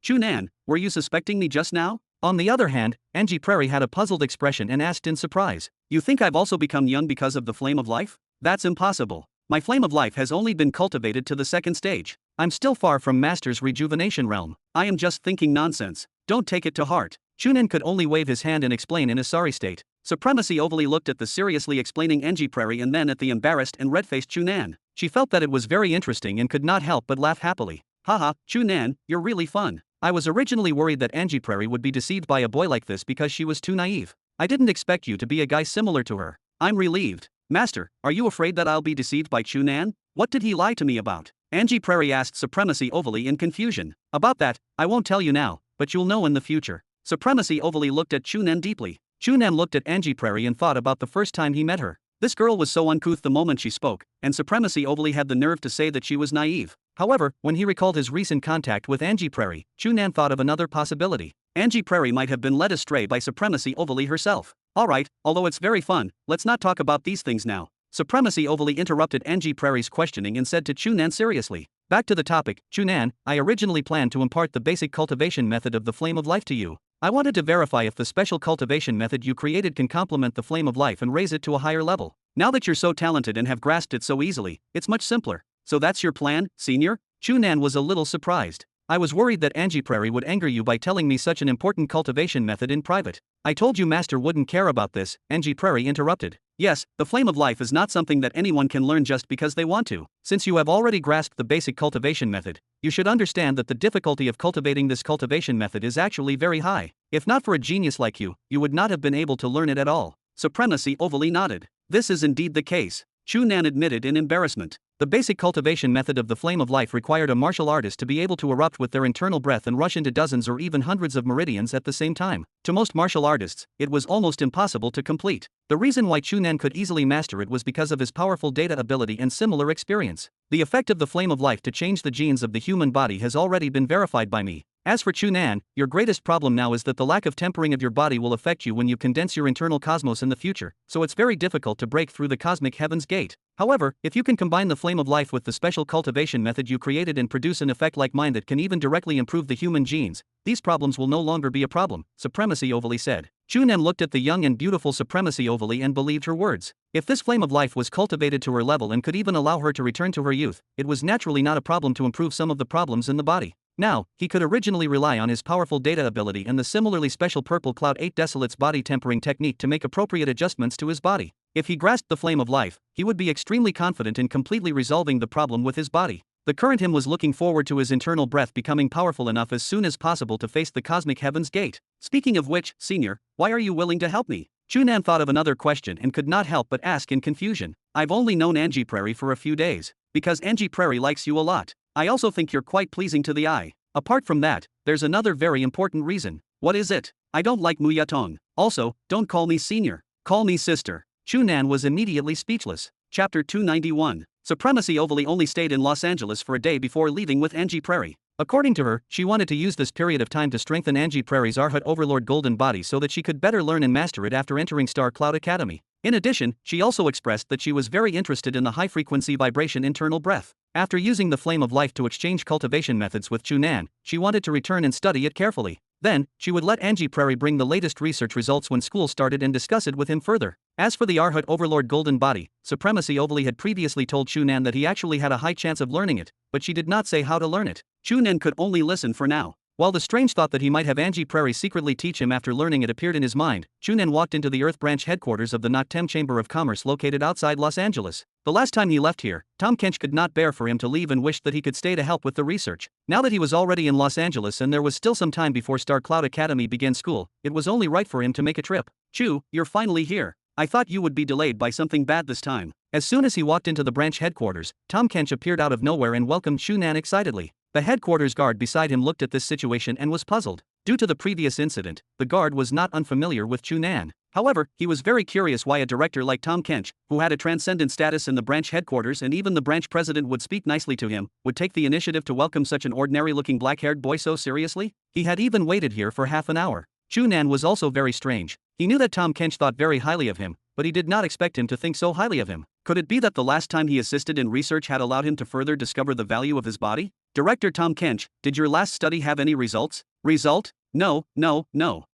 Chu Nan, were you suspecting me just now? On the other hand, Angie Prairie had a puzzled expression and asked in surprise. You think I've also become young because of the flame of life? That's impossible. My flame of life has only been cultivated to the second stage. I'm still far from Master's rejuvenation realm. I am just thinking nonsense. Don't take it to heart. Chu Nan could only wave his hand and explain in a sorry state. Supremacy Overly looked at the seriously explaining Angie Prairie and then at the embarrassed and red-faced Chu Nan. She felt that it was very interesting and could not help but laugh happily. Haha, Chu Nan, you're really fun. I was originally worried that Angie Prairie would be deceived by a boy like this because she was too naive. I didn't expect you to be a guy similar to her. I'm relieved. Master, are you afraid that I'll be deceived by Chu Nan? What did he lie to me about? Angie Prairie asked Supremacy Overly in confusion. About that, I won't tell you now, but you'll know in the future. Supremacy Overly looked at Chu Nan deeply. Chu Nan looked at Angie Prairie and thought about the first time he met her. This girl was so uncouth the moment she spoke, and Supremacy Overly had the nerve to say that she was naive. However, when he recalled his recent contact with Angie Prairie, Chu Nan thought of another possibility. Angie Prairie might have been led astray by Supremacy Overly herself. Alright, although it's very fun, let's not talk about these things now. Supremacy Overly interrupted Angie Prairie's questioning and said to Chu Nan seriously. Back to the topic, Chu Nan, I originally planned to impart the basic cultivation method of the flame of life to you. I wanted to verify if the special cultivation method you created can complement the flame of life and raise it to a higher level. Now that you're so talented and have grasped it so easily, it's much simpler. So that's your plan, senior? Chu Nan was a little surprised. I was worried that Angie Prairie would anger you by telling me such an important cultivation method in private. I told you Master wouldn't care about this, Angie Prairie interrupted. Yes, the flame of life is not something that anyone can learn just because they want to. Since you have already grasped the basic cultivation method, you should understand that the difficulty of cultivating this cultivation method is actually very high. If not for a genius like you, you would not have been able to learn it at all. Supremacy Overly nodded. This is indeed the case. Chu Nan admitted in embarrassment. The basic cultivation method of the flame of life required a martial artist to be able to erupt with their internal breath and rush into dozens or even hundreds of meridians at the same time. To most martial artists, it was almost impossible to complete. The reason why Chu Nan could easily master it was because of his powerful data ability and similar experience. The effect of the flame of life to change the genes of the human body has already been verified by me. As for Chu Nan, your greatest problem now is that the lack of tempering of your body will affect you when you condense your internal cosmos in the future, so it's very difficult to break through the cosmic heaven's gate. However, if you can combine the flame of life with the special cultivation method you created and produce an effect like mine that can even directly improve the human genes, these problems will no longer be a problem, Supremacy Overly said. Chu Nan looked at the young and beautiful Supremacy Overly and believed her words. If this flame of life was cultivated to her level and could even allow her to return to her youth, it was naturally not a problem to improve some of the problems in the body. Now, he could originally rely on his powerful data ability and the similarly special Purple Cloud 8 Desolate's body tempering technique to make appropriate adjustments to his body. If he grasped the flame of life, he would be extremely confident in completely resolving the problem with his body. The current him was looking forward to his internal breath becoming powerful enough as soon as possible to face the cosmic heaven's gate. Speaking of which, senior, why are you willing to help me? Chu Nan thought of another question and could not help but ask in confusion. I've only known Angie Prairie for a few days. Because Angie Prairie likes you a lot. I also think you're quite pleasing to the eye. Apart from that, there's another very important reason. What is it? I don't like Muyatong. Also, don't call me senior. Call me sister. Chu Nan was immediately speechless. Chapter 291. Supremacy Overly only stayed in Los Angeles for a day before leaving with Angie Prairie. According to her, she wanted to use this period of time to strengthen Angie Prairie's Arhat Overlord Golden Body so that she could better learn and master it after entering Star Cloud Academy. In addition, she also expressed that she was very interested in the high-frequency vibration internal breath. After using the flame of life to exchange cultivation methods with Chu Nan, she wanted to return and study it carefully. Then, she would let Angie Prairie bring the latest research results when school started and discuss it with him further. As for the Arhat Overlord Golden Body, Supremacy Overly had previously told Chu Nan that he actually had a high chance of learning it, but she did not say how to learn it. Chu Nan could only listen for now. While the strange thought that he might have Angie Prairie secretly teach him after learning it appeared in his mind, Chu Nan walked into the Earth Branch headquarters of the Noctem Chamber of Commerce located outside Los Angeles. The last time he left here, Tom Kench could not bear for him to leave and wished that he could stay to help with the research. Now that he was already in Los Angeles and there was still some time before Star Cloud Academy began school, it was only right for him to make a trip. Chu, you're finally here. I thought you would be delayed by something bad this time. As soon as he walked into the branch headquarters, Tom Kench appeared out of nowhere and welcomed Chu Nan excitedly. The headquarters guard beside him looked at this situation and was puzzled. Due to the previous incident, the guard was not unfamiliar with Chu Nan. However, he was very curious why a director like Tom Kench, who had a transcendent status in the branch headquarters and even the branch president would speak nicely to him, would take the initiative to welcome such an ordinary-looking black-haired boy so seriously. He had even waited here for half an hour. Chu Nan was also very strange. He knew that Tom Kench thought very highly of him, but he did not expect him to think so highly of him. Could it be that the last time he assisted in research had allowed him to further discover the value of his body? Director Tom Kench, did your last study have any results? Result? No.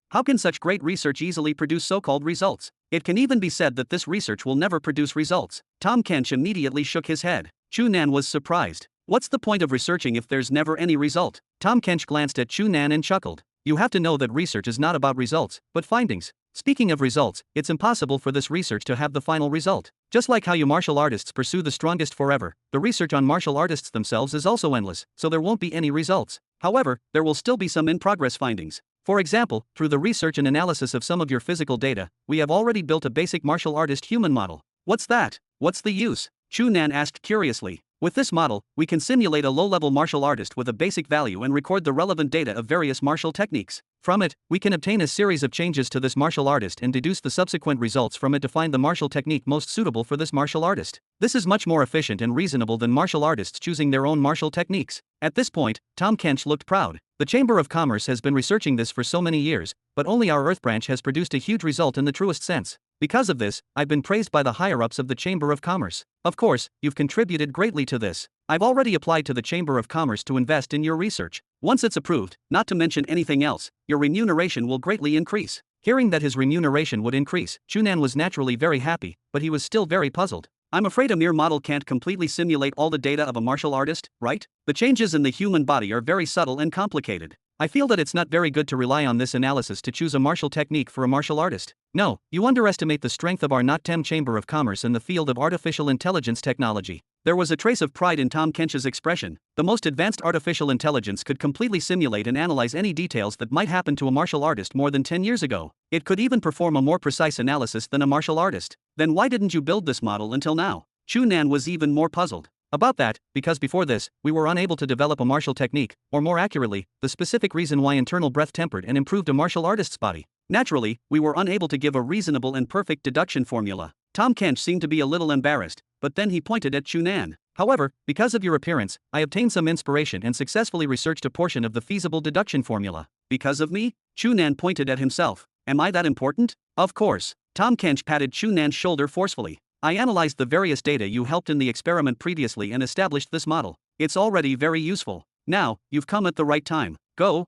How can such great research easily produce so-called results? It can even be said that this research will never produce results. Tom Kench immediately shook his head. Chu Nan was surprised. What's the point of researching if there's never any result? Tom Kench glanced at Chu Nan and chuckled. You have to know that research is not about results, but findings. Speaking of results, it's impossible for this research to have the final result. Just like how you martial artists pursue the strongest forever, the research on martial artists themselves is also endless, so there won't be any results. However, there will still be some in-progress findings. For example, through the research and analysis of some of your physical data, we have already built a basic martial artist human model. What's that? What's the use? Chu Nan asked curiously. With this model, we can simulate a low-level martial artist with a basic value and record the relevant data of various martial techniques. From it, we can obtain a series of changes to this martial artist and deduce the subsequent results from it to find the martial technique most suitable for this martial artist. This is much more efficient and reasonable than martial artists choosing their own martial techniques. At this point, Tom Kench looked proud. The Chamber of Commerce has been researching this for so many years, but only our Earth branch has produced a huge result in the truest sense. Because of this, I've been praised by the higher-ups of the Chamber of Commerce. Of course, you've contributed greatly to this. I've already applied to the Chamber of Commerce to invest in your research. Once it's approved, not to mention anything else, your remuneration will greatly increase. Hearing that his remuneration would increase, Chu Nan was naturally very happy, but he was still very puzzled. I'm afraid a mere model can't completely simulate all the data of a martial artist, right? The changes in the human body are very subtle and complicated. I feel that it's not very good to rely on this analysis to choose a martial technique for a martial artist. No, you underestimate the strength of our Noctem Chamber of Commerce in the field of artificial intelligence technology. There was a trace of pride in Tom Kench's expression. The most advanced artificial intelligence could completely simulate and analyze any details that might happen to a martial artist more than 10 years ago. It could even perform a more precise analysis than a martial artist. Then why didn't you build this model until now? Chu Nan was even more puzzled. About that, because before this, we were unable to develop a martial technique, or more accurately, the specific reason why internal breath tempered and improved a martial artist's body. Naturally, we were unable to give a reasonable and perfect deduction formula. Tom Kench seemed to be a little embarrassed, but then he pointed at Chu Nan. However, because of your appearance, I obtained some inspiration and successfully researched a portion of the feasible deduction formula. Because of me? Chu Nan pointed at himself. Am I that important? Of course. Tom Kench patted Chu Nan's shoulder forcefully. I analyzed the various data you helped in the experiment previously and established this model. It's already very useful. Now, you've come at the right time. Go.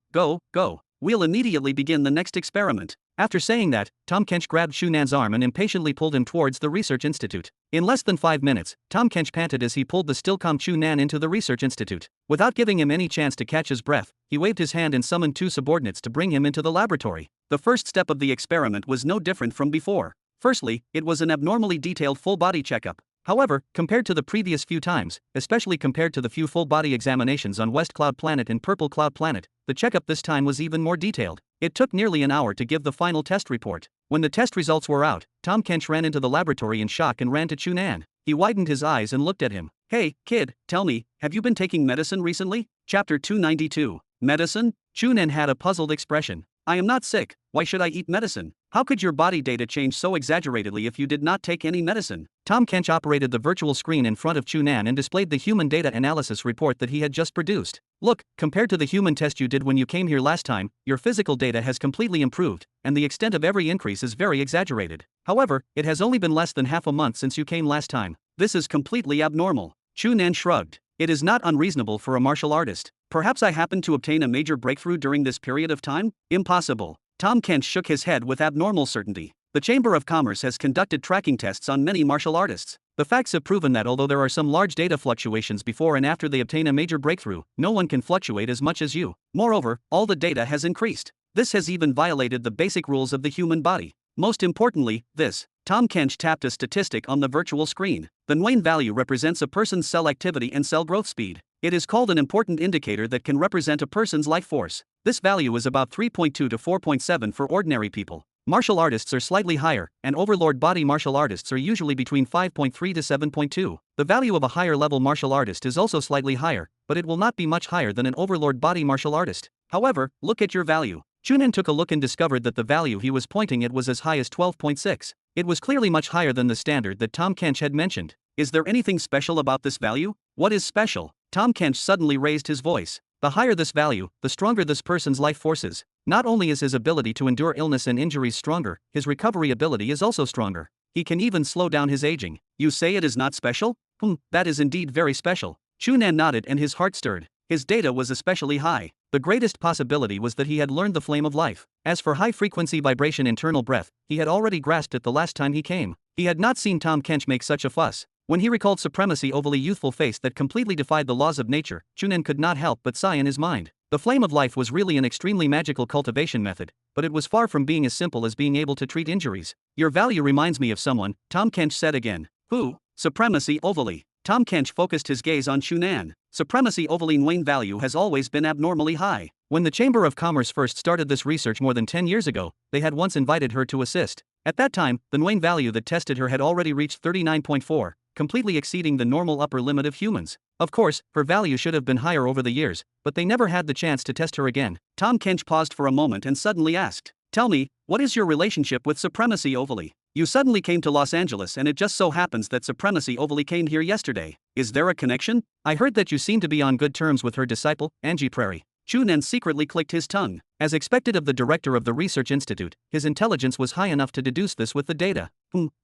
We'll immediately begin the next experiment. After saying that, Tom Kench grabbed Chu Nan's arm and impatiently pulled him towards the research institute. In less than 5 minutes, Tom Kench panted as he pulled the still calm Chu Nan into the research institute. Without giving him any chance to catch his breath, he waved his hand and summoned 2 subordinates to bring him into the laboratory. The first step of the experiment was no different from before. Firstly, it was an abnormally detailed full-body checkup. However, compared to the previous few times, especially compared to the few full-body examinations on West Cloud Planet and Purple Cloud Planet, the checkup this time was even more detailed. It took nearly an hour to give the final test report. When the test results were out, Tom Kench ran into the laboratory in shock and ran to Chu Nan. He widened his eyes and looked at him. Hey, kid, tell me, have you been taking medicine recently? Chapter 292. Medicine? Chu Nan had a puzzled expression. I am not sick, why should I eat medicine? How could your body data change so exaggeratedly if you did not take any medicine? Tom Kench operated the virtual screen in front of Chu Nan and displayed the human data analysis report that he had just produced. Look, compared to the human test you did when you came here last time, your physical data has completely improved, and the extent of every increase is very exaggerated. However, it has only been less than half a month since you came last time. This is completely abnormal. Chu Nan shrugged. It is not unreasonable for a martial artist. Perhaps I happened to obtain a major breakthrough during this period of time? Impossible. Tom Kench shook his head with abnormal certainty. The Chamber of Commerce has conducted tracking tests on many martial artists, The facts have proven that although there are some large data fluctuations before and after they obtain a major breakthrough, no one can fluctuate as much as you. Moreover, all the data has increased. This has even violated the basic rules of the human body. Most importantly, this. Tom Kench tapped a statistic on the virtual screen. The Nguyen value represents a person's cell activity and cell growth speed. It is called an important indicator that can represent a person's life force. This value is about 3.2 to 4.7 for ordinary people. Martial artists are slightly higher, and overlord body martial artists are usually between 5.3 to 7.2. The value of a higher level martial artist is also slightly higher, but it will not be much higher than an overlord body martial artist. However, look at your value. Chu Nan took a look and discovered that the value he was pointing at was as high as 12.6. It was clearly much higher than the standard that Tom Kench had mentioned. Is there anything special about this value? What is special? Tom Kench suddenly raised his voice. The higher this value, the stronger this person's life force is. Not only is his ability to endure illness and injuries stronger, his recovery ability is also stronger. He can even slow down his aging. You say it is not special? That is indeed very special. Chu Nan nodded and his heart stirred. His data was especially high. The greatest possibility was that he had learned the flame of life. As for high-frequency vibration internal breath, he had already grasped it the last time he came. He had not seen Tom Kench make such a fuss. When he recalled Supremacy overly youthful face that completely defied the laws of nature, Chu Nan could not help but sigh in his mind. The flame of life was really an extremely magical cultivation method, but it was far from being as simple as being able to treat injuries. Your value reminds me of someone, Tom Kench said again. Who? Supremacy overly. Tom Kench focused his gaze on Chu Nan. Supremacy overly Nguyen value has always been abnormally high. When the Chamber of Commerce first started this research more than 10 years ago, they had once invited her to assist. At that time, the Nguyen value that tested her had already reached 39.4. Completely exceeding the normal upper limit of humans. Of course, her value should have been higher over the years, but they never had the chance to test her again. Tom Kench paused for a moment and suddenly asked, "Tell me, what is your relationship with Supremacy overly? You suddenly came to Los Angeles and it just so happens that Supremacy overly came here yesterday. Is there a connection? I heard that you seem to be on good terms with her disciple, Angie Prairie." Chu Nan secretly clicked his tongue. As expected of the director of the research institute, his intelligence was high enough to deduce this with the data.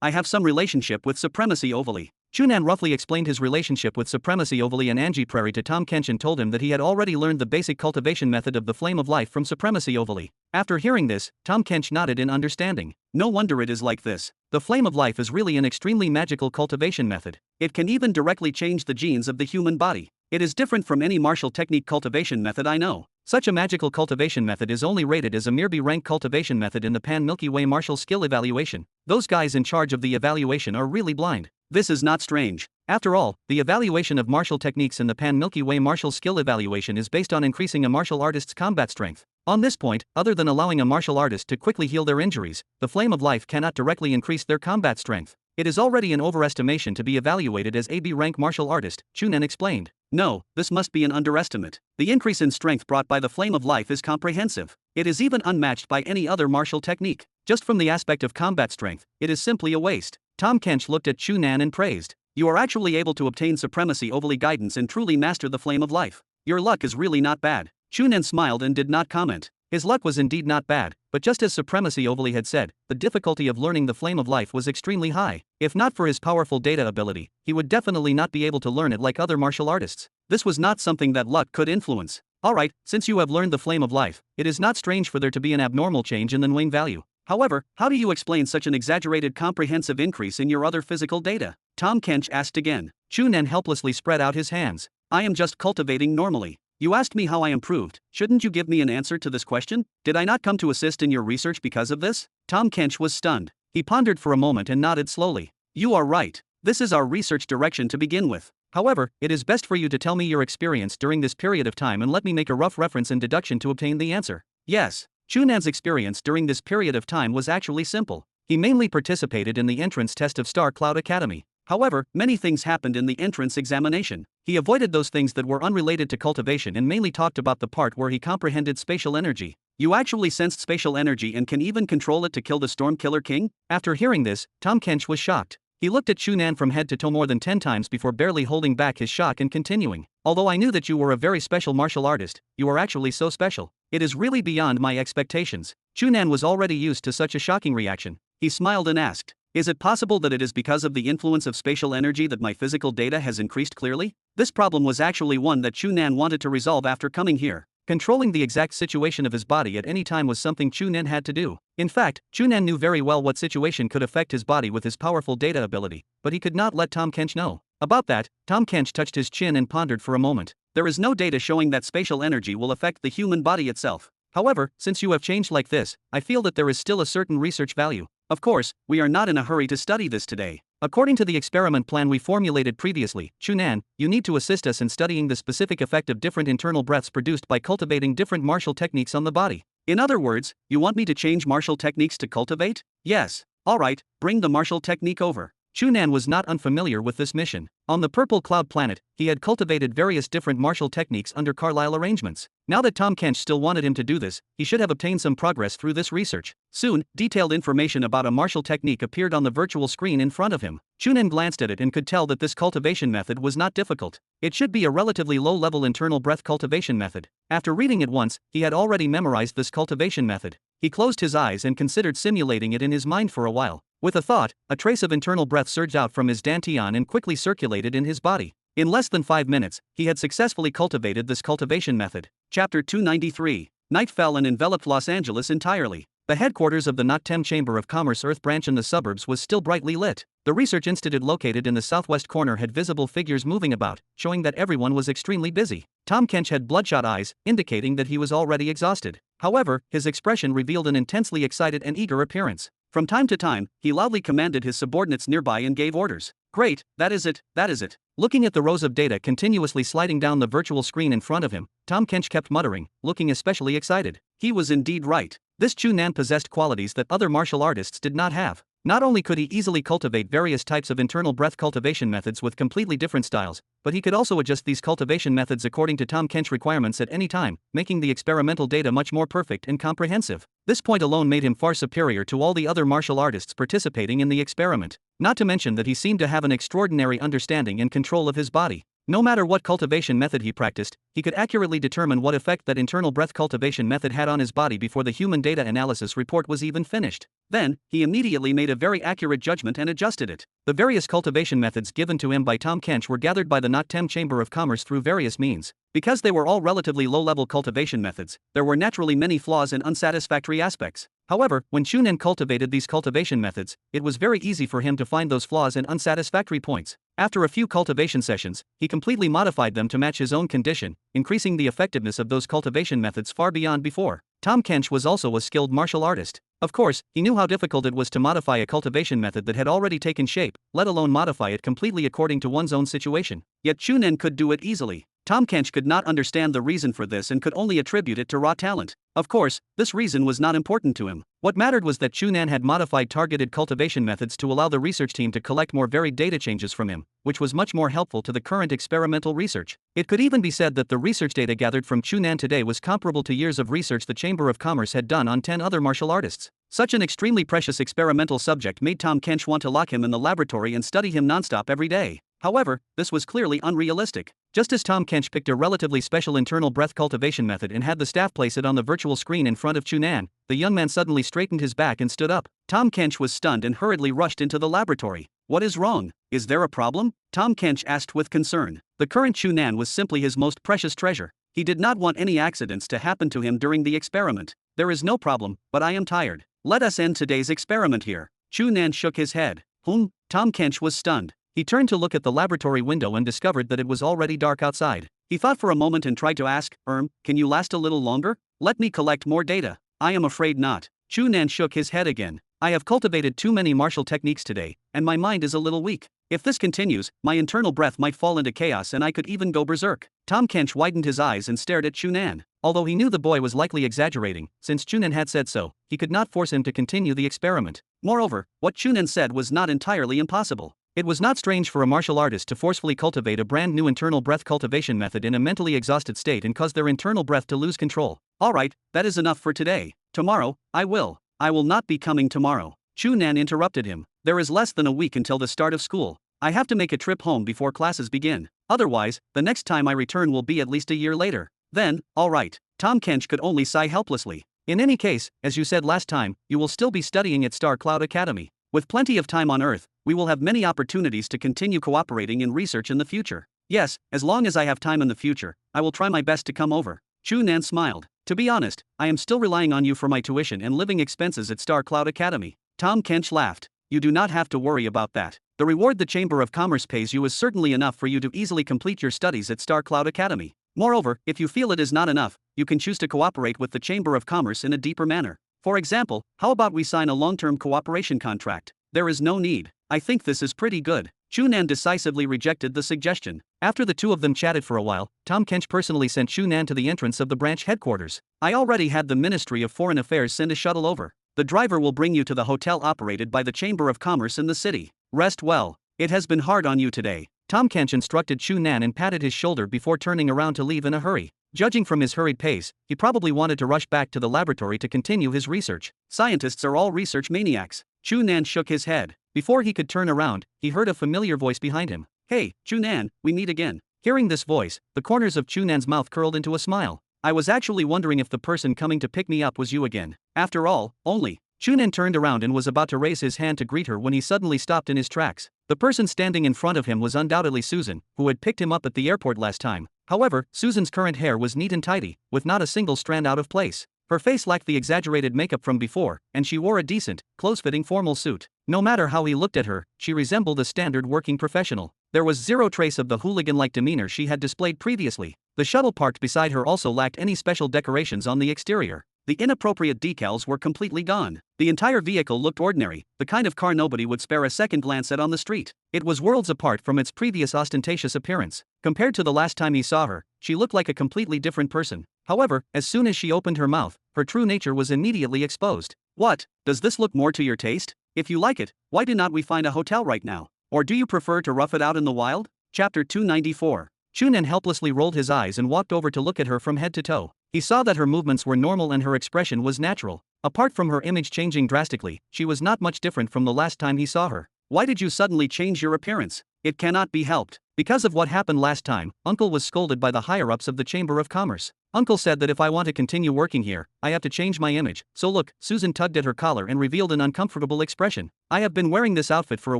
I have some relationship with Supremacy overly. Chu Nan roughly explained his relationship with Supremacy overly and Angie Prairie to Tom Kench and told him that he had already learned the basic cultivation method of the flame of life from Supremacy overly. After hearing this, Tom Kench nodded in understanding. No wonder it is like this. The flame of life is really an extremely magical cultivation method. It can even directly change the genes of the human body. It is different from any martial technique cultivation method I know. Such a magical cultivation method is only rated as a mere B rank cultivation method in the Pan-Milky Way martial skill evaluation. Those guys in charge of the evaluation are really blind. This is not strange. After all, the evaluation of martial techniques in the Pan-Milky Way martial skill evaluation is based on increasing a martial artist's combat strength. On this point, other than allowing a martial artist to quickly heal their injuries, the flame of life cannot directly increase their combat strength. It is already an overestimation to be evaluated as a B rank martial artist, Chu Nan explained. No, this must be an underestimate. The increase in strength brought by the flame of life is comprehensive. It is even unmatched by any other martial technique. Just from the aspect of combat strength, it is simply a waste. Tom Kench looked at Chu Nan and praised. You are actually able to obtain Supremacy overly guidance and truly master the flame of life. Your luck is really not bad. Chu Nan smiled and did not comment. His luck was indeed not bad, but just as Supremacy overly had said, the difficulty of learning the flame of life was extremely high. If not for his powerful data ability, he would definitely not be able to learn it like other martial artists. This was not something that luck could influence. Alright, since you have learned the flame of life, it is not strange for there to be an abnormal change in the Nguyen value. However, how do you explain such an exaggerated comprehensive increase in your other physical data? Tom Kench asked again. Chu Nan helplessly spread out his hands. I am just cultivating normally. You asked me how I improved. Shouldn't you give me an answer to this question? Did I not come to assist in your research because of this? Tom Kench was stunned. He pondered for a moment and nodded slowly. You are right. This is our research direction to begin with. However, it is best for you to tell me your experience during this period of time and let me make a rough reference and deduction to obtain the answer. Yes. Chu Nan's experience during this period of time was actually simple. He mainly participated in the entrance test of Star Cloud Academy. However, many things happened in the entrance examination. He avoided those things that were unrelated to cultivation and mainly talked about the part where he comprehended spatial energy. You actually sensed spatial energy and can even control it to kill the Storm Killer King? After hearing this, Tom Kench was shocked. He looked at Chu Nan from head to toe more than 10 times before barely holding back his shock and continuing. Although I knew that you were a very special martial artist, you are actually so special. It is really beyond my expectations. Chu Nan was already used to such a shocking reaction. He smiled and asked, is it possible that it is because of the influence of spatial energy that my physical data has increased clearly? This problem was actually one that Chu Nan wanted to resolve after coming here. Controlling the exact situation of his body at any time was something Chu Nan had to do. In fact, Chu Nan knew very well what situation could affect his body with his powerful data ability, but he could not let Tom Kench know. About that, Tom Kench touched his chin and pondered for a moment. There is no data showing that spatial energy will affect the human body itself. However, since you have changed like this, I feel that there is still a certain research value. Of course, we are not in a hurry to study this today. According to the experiment plan we formulated previously, Chu Nan, you need to assist us in studying the specific effect of different internal breaths produced by cultivating different martial techniques on the body. In other words, you want me to change martial techniques to cultivate? Yes. Alright, bring the martial technique over. Chu Nan was not unfamiliar with this mission. On the Purple Cloud planet, he had cultivated various different martial techniques under Carlisle arrangements. Now that Tom Kench still wanted him to do this, he should have obtained some progress through this research. Soon, detailed information about a martial technique appeared on the virtual screen in front of him. Chu Nan glanced at it and could tell that this cultivation method was not difficult. It should be a relatively low-level internal breath cultivation method. After reading it once, he had already memorized this cultivation method. He closed his eyes and considered simulating it in his mind for a while. With a thought, a trace of internal breath surged out from his dantian and quickly circulated in his body. In less than 5 minutes, he had successfully cultivated this cultivation method. Chapter 293. Night fell and enveloped Los Angeles entirely. The headquarters of the NOTTEM Chamber of Commerce Earth branch in the suburbs was still brightly lit. The research institute located in the southwest corner had visible figures moving about, showing that everyone was extremely busy. Tom Kench had bloodshot eyes, indicating that he was already exhausted. However, his expression revealed an intensely excited and eager appearance. From time to time, he loudly commanded his subordinates nearby and gave orders. Great, that is it, that is it. Looking at the rows of data continuously sliding down the virtual screen in front of him, Tom Kench kept muttering, looking especially excited. He was indeed right. This Chu Nan possessed qualities that other martial artists did not have. Not only could he easily cultivate various types of internal breath cultivation methods with completely different styles, but he could also adjust these cultivation methods according to Tom Kench requirements at any time, making the experimental data much more perfect and comprehensive. This point alone made him far superior to all the other martial artists participating in the experiment. Not to mention that he seemed to have an extraordinary understanding and control of his body. No matter what cultivation method he practiced, he could accurately determine what effect that internal breath cultivation method had on his body before the human data analysis report was even finished. Then, he immediately made a very accurate judgment and adjusted it. The various cultivation methods given to him by Tom Kench were gathered by the NOTTEM Chamber of Commerce through various means. Because they were all relatively low-level cultivation methods, there were naturally many flaws and unsatisfactory aspects. However, when Chu Nan cultivated these cultivation methods, it was very easy for him to find those flaws and unsatisfactory points. After a few cultivation sessions, he completely modified them to match his own condition, increasing the effectiveness of those cultivation methods far beyond before. Tom Kench was also a skilled martial artist. Of course, he knew how difficult it was to modify a cultivation method that had already taken shape, let alone modify it completely according to one's own situation. Yet Chu Nan could do it easily. Tom Kench could not understand the reason for this and could only attribute it to raw talent. Of course, this reason was not important to him. What mattered was that Chu Nan had modified targeted cultivation methods to allow the research team to collect more varied data changes from him, which was much more helpful to the current experimental research. It could even be said that the research data gathered from Chu Nan today was comparable to years of research the Chamber of Commerce had done on 10 other martial artists. Such an extremely precious experimental subject made Tom Kench want to lock him in the laboratory and study him nonstop every day. However, this was clearly unrealistic. Just as Tom Kench picked a relatively special internal breath cultivation method and had the staff place it on the virtual screen in front of Chu Nan, the young man suddenly straightened his back and stood up. Tom Kench was stunned and hurriedly rushed into the laboratory. What is wrong? Is there a problem? Tom Kench asked with concern. The current Chu Nan was simply his most precious treasure. He did not want any accidents to happen to him during the experiment. There is no problem, but I am tired. Let us end today's experiment here. Chu Nan shook his head. Tom Kench was stunned. He turned to look at the laboratory window and discovered that it was already dark outside. He thought for a moment and tried to ask, can you last a little longer? Let me collect more data. I am afraid not. Chu Nan shook his head again. I have cultivated too many martial techniques today, and my mind is a little weak. If this continues, my internal breath might fall into chaos and I could even go berserk. Tom Kench widened his eyes and stared at Chu Nan. Although he knew the boy was likely exaggerating, since Chu Nan had said so, he could not force him to continue the experiment. Moreover, what Chu Nan said was not entirely impossible. It was not strange for a martial artist to forcefully cultivate a brand new internal breath cultivation method in a mentally exhausted state and cause their internal breath to lose control. Alright, that is enough for today. Tomorrow, I will not be coming tomorrow. Chu Nan interrupted him. There is less than a week until the start of school. I have to make a trip home before classes begin. Otherwise, the next time I return will be at least a year later. Then, alright. Tom Kench could only sigh helplessly. In any case, as you said last time, you will still be studying at Star Cloud Academy. With plenty of time on Earth, we will have many opportunities to continue cooperating in research in the future. Yes, as long as I have time in the future, I will try my best to come over. Chu Nan smiled. To be honest, I am still relying on you for my tuition and living expenses at Star Cloud Academy. Tom Kench laughed. You do not have to worry about that. The reward the Chamber of Commerce pays you is certainly enough for you to easily complete your studies at Star Cloud Academy. Moreover, if you feel it is not enough, you can choose to cooperate with the Chamber of Commerce in a deeper manner. For example, how about we sign a long-term cooperation contract? There is no need. I think this is pretty good. Chu Nan decisively rejected the suggestion. After the two of them chatted for a while, Tom Kench personally sent Chu Nan to the entrance of the branch headquarters. I already had the Ministry of Foreign Affairs send a shuttle over. The driver will bring you to the hotel operated by the Chamber of Commerce in the city. Rest well. It has been hard on you today. Tom Kench instructed Chu Nan and patted his shoulder before turning around to leave in a hurry. Judging from his hurried pace, he probably wanted to rush back to the laboratory to continue his research. Scientists are all research maniacs. Chu Nan shook his head. Before he could turn around, he heard a familiar voice behind him. Hey, Chu Nan, we meet again. Hearing this voice, the corners of Chu Nan's mouth curled into a smile. I was actually wondering if the person coming to pick me up was you again. After all, only. Chu Nan turned around and was about to raise his hand to greet her when he suddenly stopped in his tracks. The person standing in front of him was undoubtedly Susan, who had picked him up at the airport last time. However, Susan's current hair was neat and tidy, with not a single strand out of place. Her face lacked the exaggerated makeup from before, and she wore a decent, close-fitting formal suit. No matter how he looked at her, she resembled a standard working professional. There was zero trace of the hooligan-like demeanor she had displayed previously. The shuttle parked beside her also lacked any special decorations on the exterior. The inappropriate decals were completely gone. The entire vehicle looked ordinary, the kind of car nobody would spare a second glance at on the street. It was worlds apart from its previous ostentatious appearance. Compared to the last time he saw her, she looked like a completely different person. However, as soon as she opened her mouth, her true nature was immediately exposed. What? Does this look more to your taste? If you like it, why do not we find a hotel right now? Or do you prefer to rough it out in the wild? Chapter 294. Chu Nan helplessly rolled his eyes and walked over to look at her from head to toe. He saw that her movements were normal and her expression was natural. Apart from her image changing drastically, she was not much different from the last time he saw her. Why did you suddenly change your appearance? It cannot be helped. Because of what happened last time, Uncle was scolded by the higher-ups of the Chamber of Commerce. Uncle said that if I want to continue working here, I have to change my image. So look, Susan tugged at her collar and revealed an uncomfortable expression. I have been wearing this outfit for a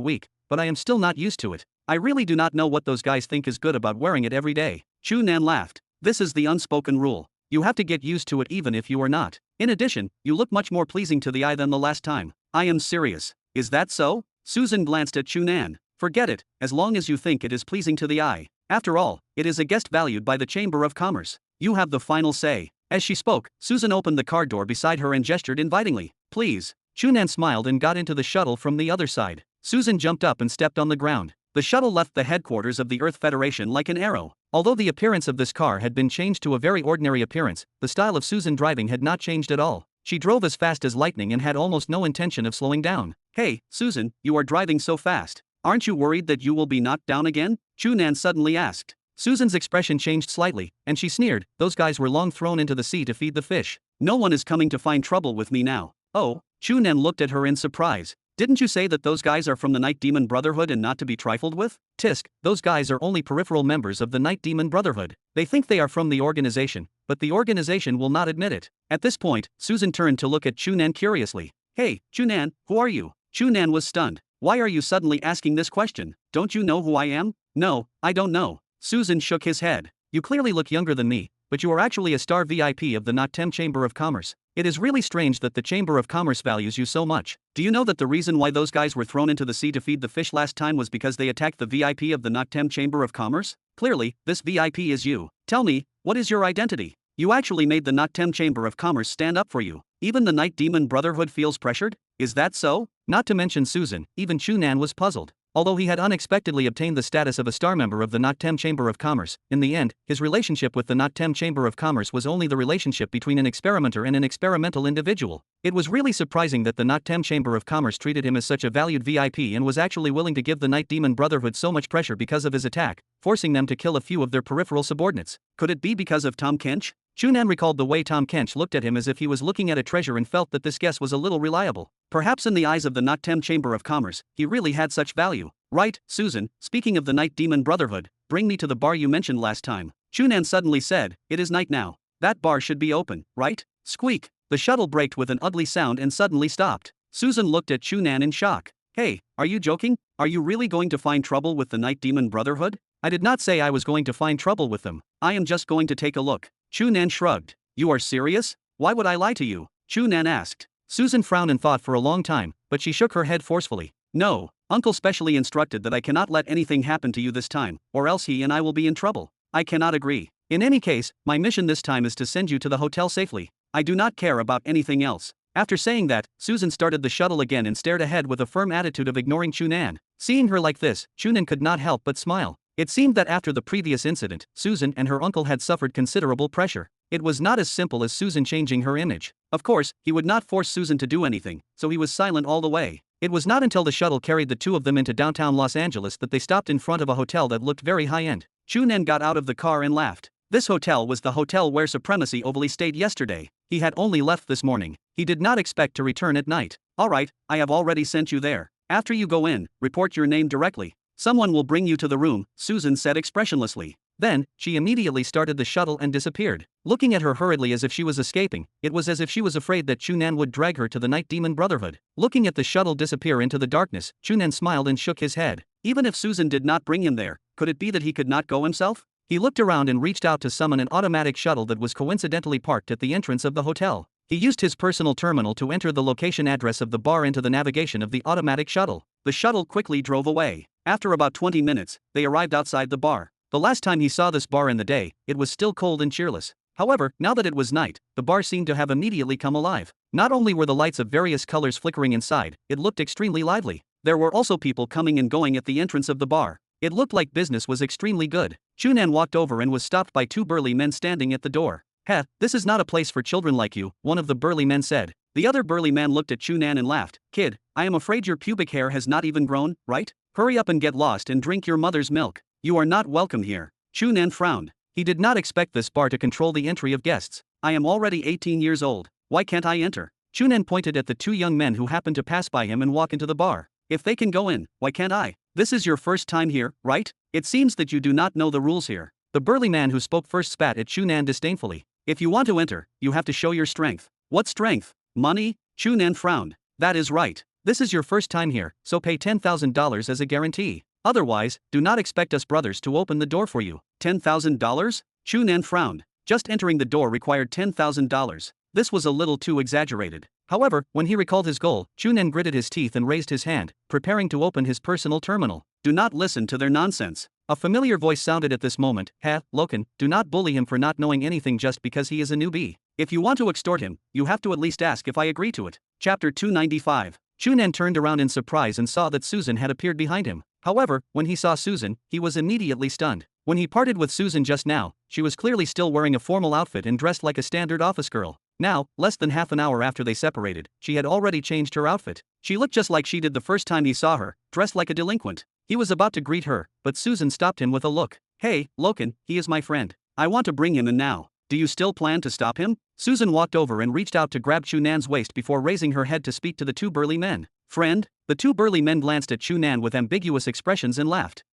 week, but I am still not used to it. I really do not know what those guys think is good about wearing it every day. Chu Nan laughed. This is the unspoken rule. You have to get used to it even if you are not. In addition, you look much more pleasing to the eye than the last time. I am serious. Is that so? Susan glanced at Chu Nan. Forget it, as long as you think it is pleasing to the eye. After all, it is a guest valued by the Chamber of Commerce. You have the final say. As she spoke, Susan opened the car door beside her and gestured invitingly. Please. Chu Nan smiled and got into the shuttle from the other side. Susan jumped up and stepped on the ground. The shuttle left the headquarters of the Earth Federation like an arrow. Although the appearance of this car had been changed to a very ordinary appearance, the style of Susan driving had not changed at all. She drove as fast as lightning and had almost no intention of slowing down. Hey, Susan, you are driving so fast. Aren't you worried that you will be knocked down again? Chu Nan suddenly asked. Susan's expression changed slightly, and she sneered. Those guys were long thrown into the sea to feed the fish. No one is coming to find trouble with me now. Oh, Chu Nan looked at her in surprise. Didn't you say that those guys are from the Night Demon Brotherhood and not to be trifled with? Tisk, those guys are only peripheral members of the Night Demon Brotherhood. They think they are from the organization, but the organization will not admit it. At this point, Susan turned to look at Chu Nan curiously. Hey, Chu Nan, who are you? Chu Nan was stunned. Why are you suddenly asking this question? Don't you know who I am? No, I don't know. Susan shook his head. You clearly look younger than me, but you are actually a star VIP of the Noctem Chamber of Commerce. It is really strange that the Chamber of Commerce values you so much. Do you know that the reason why those guys were thrown into the sea to feed the fish last time was because they attacked the VIP of the Noctem Chamber of Commerce? Clearly, this VIP is you. Tell me, what is your identity? You actually made the Noctem Chamber of Commerce stand up for you. Even the Night Demon Brotherhood feels pressured? Is that so? Not to mention Susan, even Chu Nan was puzzled. Although he had unexpectedly obtained the status of a star member of the Noctem Chamber of Commerce, in the end, his relationship with the Noctem Chamber of Commerce was only the relationship between an experimenter and an experimental individual. It was really surprising that the Noctem Chamber of Commerce treated him as such a valued VIP and was actually willing to give the Night Demon Brotherhood so much pressure because of his attack, forcing them to kill a few of their peripheral subordinates. Could it be because of Tom Kench? Chu Nan recalled the way Tom Kench looked at him as if he was looking at a treasure and felt that this guess was a little reliable. Perhaps in the eyes of the Noctem Chamber of Commerce, he really had such value. Right, Susan, speaking of the Night Demon Brotherhood, bring me to the bar you mentioned last time. Chu Nan suddenly said, it is night now. That bar should be open, right? Squeak. The shuttle braked with an ugly sound and suddenly stopped. Susan looked at Chu Nan in shock. Hey, are you joking? Are you really going to find trouble with the Night Demon Brotherhood? I did not say I was going to find trouble with them. I am just going to take a look. Chu Nan shrugged. You are serious? Why would I lie to you? Chu Nan asked. Susan frowned and thought for a long time, but she shook her head forcefully. No, Uncle specially instructed that I cannot let anything happen to you this time, or else he and I will be in trouble. I cannot agree. In any case, my mission this time is to send you to the hotel safely. I do not care about anything else. After saying that, Susan started the shuttle again and stared ahead with a firm attitude of ignoring Chu Nan. Seeing her like this, Chu Nan could not help but smile. It seemed that after the previous incident, Susan and her uncle had suffered considerable pressure. It was not as simple as Susan changing her image. Of course, he would not force Susan to do anything, so he was silent all the way. It was not until the shuttle carried the two of them into downtown Los Angeles that they stopped in front of a hotel that looked very high-end. Chu Nan got out of the car and laughed. This hotel was the hotel where Supremacy overly stayed yesterday. He had only left this morning. He did not expect to return at night. Alright, I have already sent you there. After you go in, report your name directly. Someone will bring you to the room, Susan said expressionlessly. Then, she immediately started the shuttle and disappeared. Looking at her hurriedly as if she was escaping, it was as if she was afraid that Chu Nan would drag her to the Night Demon Brotherhood. Looking at the shuttle disappear into the darkness, Chu Nan smiled and shook his head. Even if Susan did not bring him there, could it be that he could not go himself? He looked around and reached out to summon an automatic shuttle that was coincidentally parked at the entrance of the hotel. He used his personal terminal to enter the location address of the bar into the navigation of the automatic shuttle. The shuttle quickly drove away. After about 20 minutes, they arrived outside the bar. The last time he saw this bar in the day, it was still cold and cheerless. However, now that it was night, the bar seemed to have immediately come alive. Not only were the lights of various colors flickering inside, it looked extremely lively. There were also people coming and going at the entrance of the bar. It looked like business was extremely good. Chu Nan walked over and was stopped by two burly men standing at the door. Heh, this is not a place for children like you, one of the burly men said. The other burly man looked at Chu Nan and laughed. Kid, I am afraid your pubic hair has not even grown, right? Hurry up and get lost and drink your mother's milk. You are not welcome here. Chu Nan frowned. He did not expect this bar to control the entry of guests. I am already 18 years old. Why can't I enter? Chu Nan pointed at the two young men who happened to pass by him and walk into the bar. If they can go in, why can't I? This is your first time here, right? It seems that you do not know the rules here. The burly man who spoke first spat at Chu Nan disdainfully. If you want to enter, you have to show your strength. What strength? Money? Chu Nan frowned. That is right. This is your first time here, so pay $10,000 as a guarantee. Otherwise, do not expect us brothers to open the door for you. $10,000? Chu Nan frowned. Just entering the door required $10,000. This was a little too exaggerated. However, when he recalled his goal, Chu Nan gritted his teeth and raised his hand, preparing to open his personal terminal. Do not listen to their nonsense. A familiar voice sounded at this moment. Loken, do not bully him for not knowing anything just because he is a newbie. If you want to extort him, you have to at least ask if I agree to it. Chapter 295. Chu Nan turned around in surprise and saw that Susan had appeared behind him. However, when he saw Susan, he was immediately stunned. When he parted with Susan just now, she was clearly still wearing a formal outfit and dressed like a standard office girl. Now, less than half an hour after they separated, she had already changed her outfit. She looked just like she did the first time he saw her, dressed like a delinquent. He was about to greet her, but Susan stopped him with a look. Hey, Loken, he is my friend. I want to bring him in now. Do you still plan to stop him? Susan walked over and reached out to grab Chu Nan's waist before raising her head to speak to the two burly men. Friend? The two burly men glanced at Chu Nan with ambiguous expressions and laughed.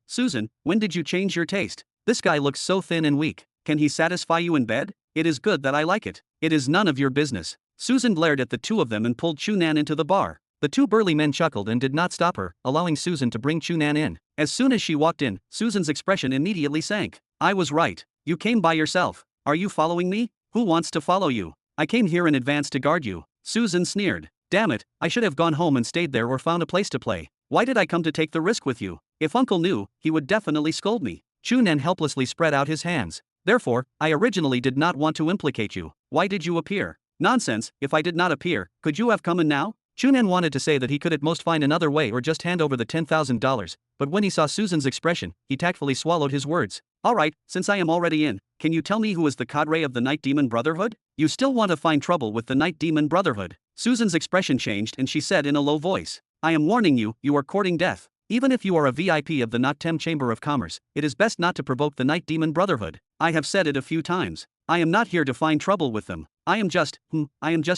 Susan, when did you change your taste? This guy looks so thin and weak. Can he satisfy you in bed? It is good that I like it. It is none of your business. Susan glared at the two of them and pulled Chu Nan into the bar. The two burly men chuckled and did not stop her, allowing Susan to bring Chu Nan in. As soon as she walked in, Susan's expression immediately sank. I was right. You came by yourself. Are you following me? Who wants to follow you? I came here in advance to guard you. Susan sneered. Damn it, I should have gone home and stayed there or found a place to play. Why did I come to take the risk with you? If Uncle knew, he would definitely scold me. Chu Nan helplessly spread out his hands. Therefore, I originally did not want to implicate you. Why did you appear? Nonsense, if I did not appear, could you have come in now? Chu Nan wanted to say that he could at most find another way or just hand over the $10,000, but when he saw Susan's expression, he tactfully swallowed his words. Alright, since I am already in, can you tell me who is the cadre of the Night Demon Brotherhood? You still want to find trouble with the Night Demon Brotherhood? Susan's expression changed and she said in a low voice. I am warning you, you are courting death. Even if you are a VIP of the Noctem Chamber of Commerce, it is best not to provoke the Night Demon Brotherhood. I have said it a few times. I am not here to find trouble with them. I am just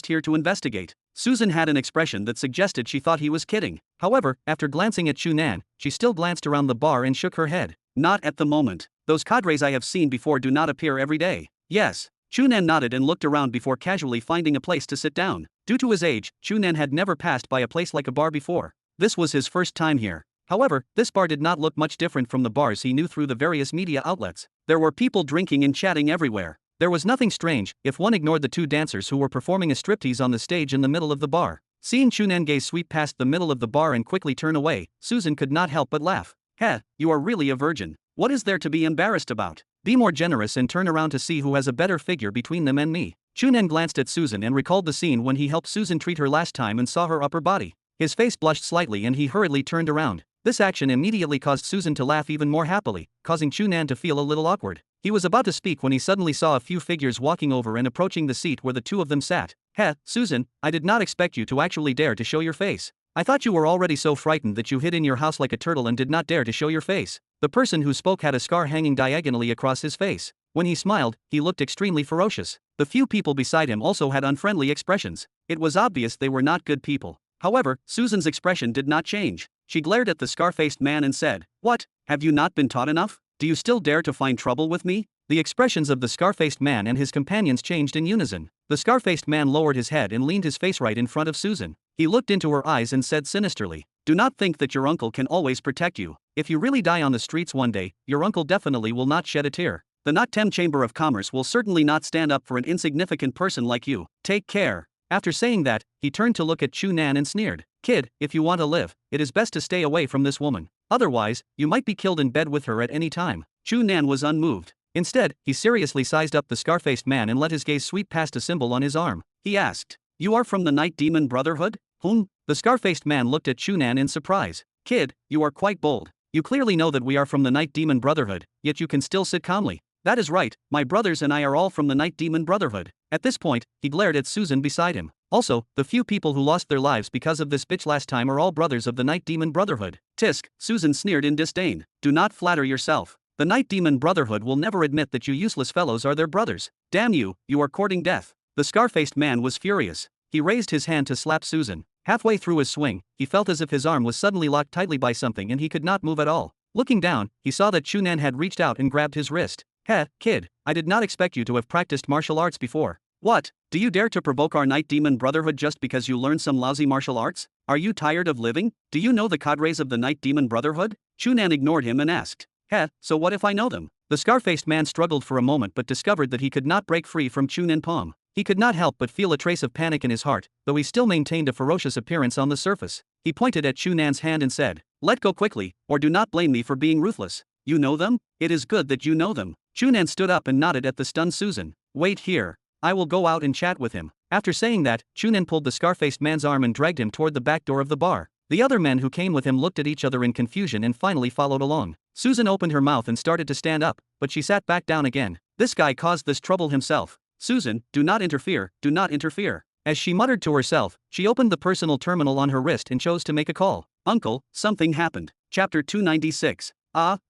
here to investigate. Susan had an expression that suggested she thought he was kidding. However, after glancing at Chu Nan, she still glanced around the bar and shook her head. Not at the moment. Those cadres I have seen before do not appear every day. Yes. Chu Nan nodded and looked around before casually finding a place to sit down. Due to his age, Chu Nan had never passed by a place like a bar before. This was his first time here. However, this bar did not look much different from the bars he knew through the various media outlets. There were people drinking and chatting everywhere. There was nothing strange if one ignored the two dancers who were performing a striptease on the stage in the middle of the bar. Seeing Chu Nan gaze sweep past the middle of the bar and quickly turn away, Susan could not help but laugh. Heh, you are really a virgin. What is there to be embarrassed about? Be more generous and turn around to see who has a better figure between them and me. Chu Nan glanced at Susan and recalled the scene when he helped Susan treat her last time and saw her upper body. His face blushed slightly and he hurriedly turned around. This action immediately caused Susan to laugh even more happily, causing Chu Nan to feel a little awkward. He was about to speak when he suddenly saw a few figures walking over and approaching the seat where the two of them sat. Heh, Susan, I did not expect you to actually dare to show your face. I thought you were already so frightened that you hid in your house like a turtle and did not dare to show your face. The person who spoke had a scar hanging diagonally across his face. When he smiled, he looked extremely ferocious. The few people beside him also had unfriendly expressions. It was obvious they were not good people. However, Susan's expression did not change. She glared at the scar-faced man and said, "What? Have you not been taught enough? Do you still dare to find trouble with me?" The expressions of the scar-faced man and his companions changed in unison. The scar-faced man lowered his head and leaned his face right in front of Susan. He looked into her eyes and said sinisterly, "Do not think that your uncle can always protect you. If you really die on the streets one day, your uncle definitely will not shed a tear. The Not-Tem Chamber of Commerce will certainly not stand up for an insignificant person like you. Take care." After saying that, he turned to look at Chu Nan and sneered, "Kid, if you want to live, it is best to stay away from this woman. Otherwise, you might be killed in bed with her at any time." Chu Nan was unmoved. Instead, he seriously sized up the scar-faced man and let his gaze sweep past a symbol on his arm. He asked, "You are from the Night Demon Brotherhood?" The scar-faced man looked at Chu Nan in surprise. "Kid, you are quite bold. You clearly know that we are from the Night Demon Brotherhood, yet you can still sit calmly." "That is right, my brothers and I are all from the Night Demon Brotherhood." At this point, he glared at Susan beside him. "Also, the few people who lost their lives because of this bitch last time are all brothers of the Night Demon Brotherhood." "Tisk," Susan sneered in disdain. "Do not flatter yourself. The Night Demon Brotherhood will never admit that you useless fellows are their brothers. Damn you, you are courting death." The scar-faced man was furious. He raised his hand to slap Susan. Halfway through his swing, he felt as if his arm was suddenly locked tightly by something and he could not move at all. Looking down, he saw that Chu Nan had reached out and grabbed his wrist. "Heh, kid, I did not expect you to have practiced martial arts before. What? Do you dare to provoke our Night Demon Brotherhood just because you learned some lousy martial arts? Are you tired of living? Do you know the cadres of the Night Demon Brotherhood?" Chu Nan ignored him and asked, "Heh, so what if I know them?" The scar-faced man struggled for a moment but discovered that he could not break free from Chu Nan palm. He could not help but feel a trace of panic in his heart, though he still maintained a ferocious appearance on the surface. He pointed at Chu Nan's hand and said, "Let go quickly, or do not blame me for being ruthless. You know them? It is good that you know them." Chu Nan stood up and nodded at the stunned Susan. "Wait here. I will go out and chat with him." After saying that, Chu Nan pulled the scar-faced man's arm and dragged him toward the back door of the bar. The other men who came with him looked at each other in confusion and finally followed along. Susan opened her mouth and started to stand up, but she sat back down again. "This guy caused this trouble himself. Susan, do not interfere, do not interfere." As she muttered to herself, she opened the personal terminal on her wrist and chose to make a call. "Uncle, something happened." Chapter 296. Ugh.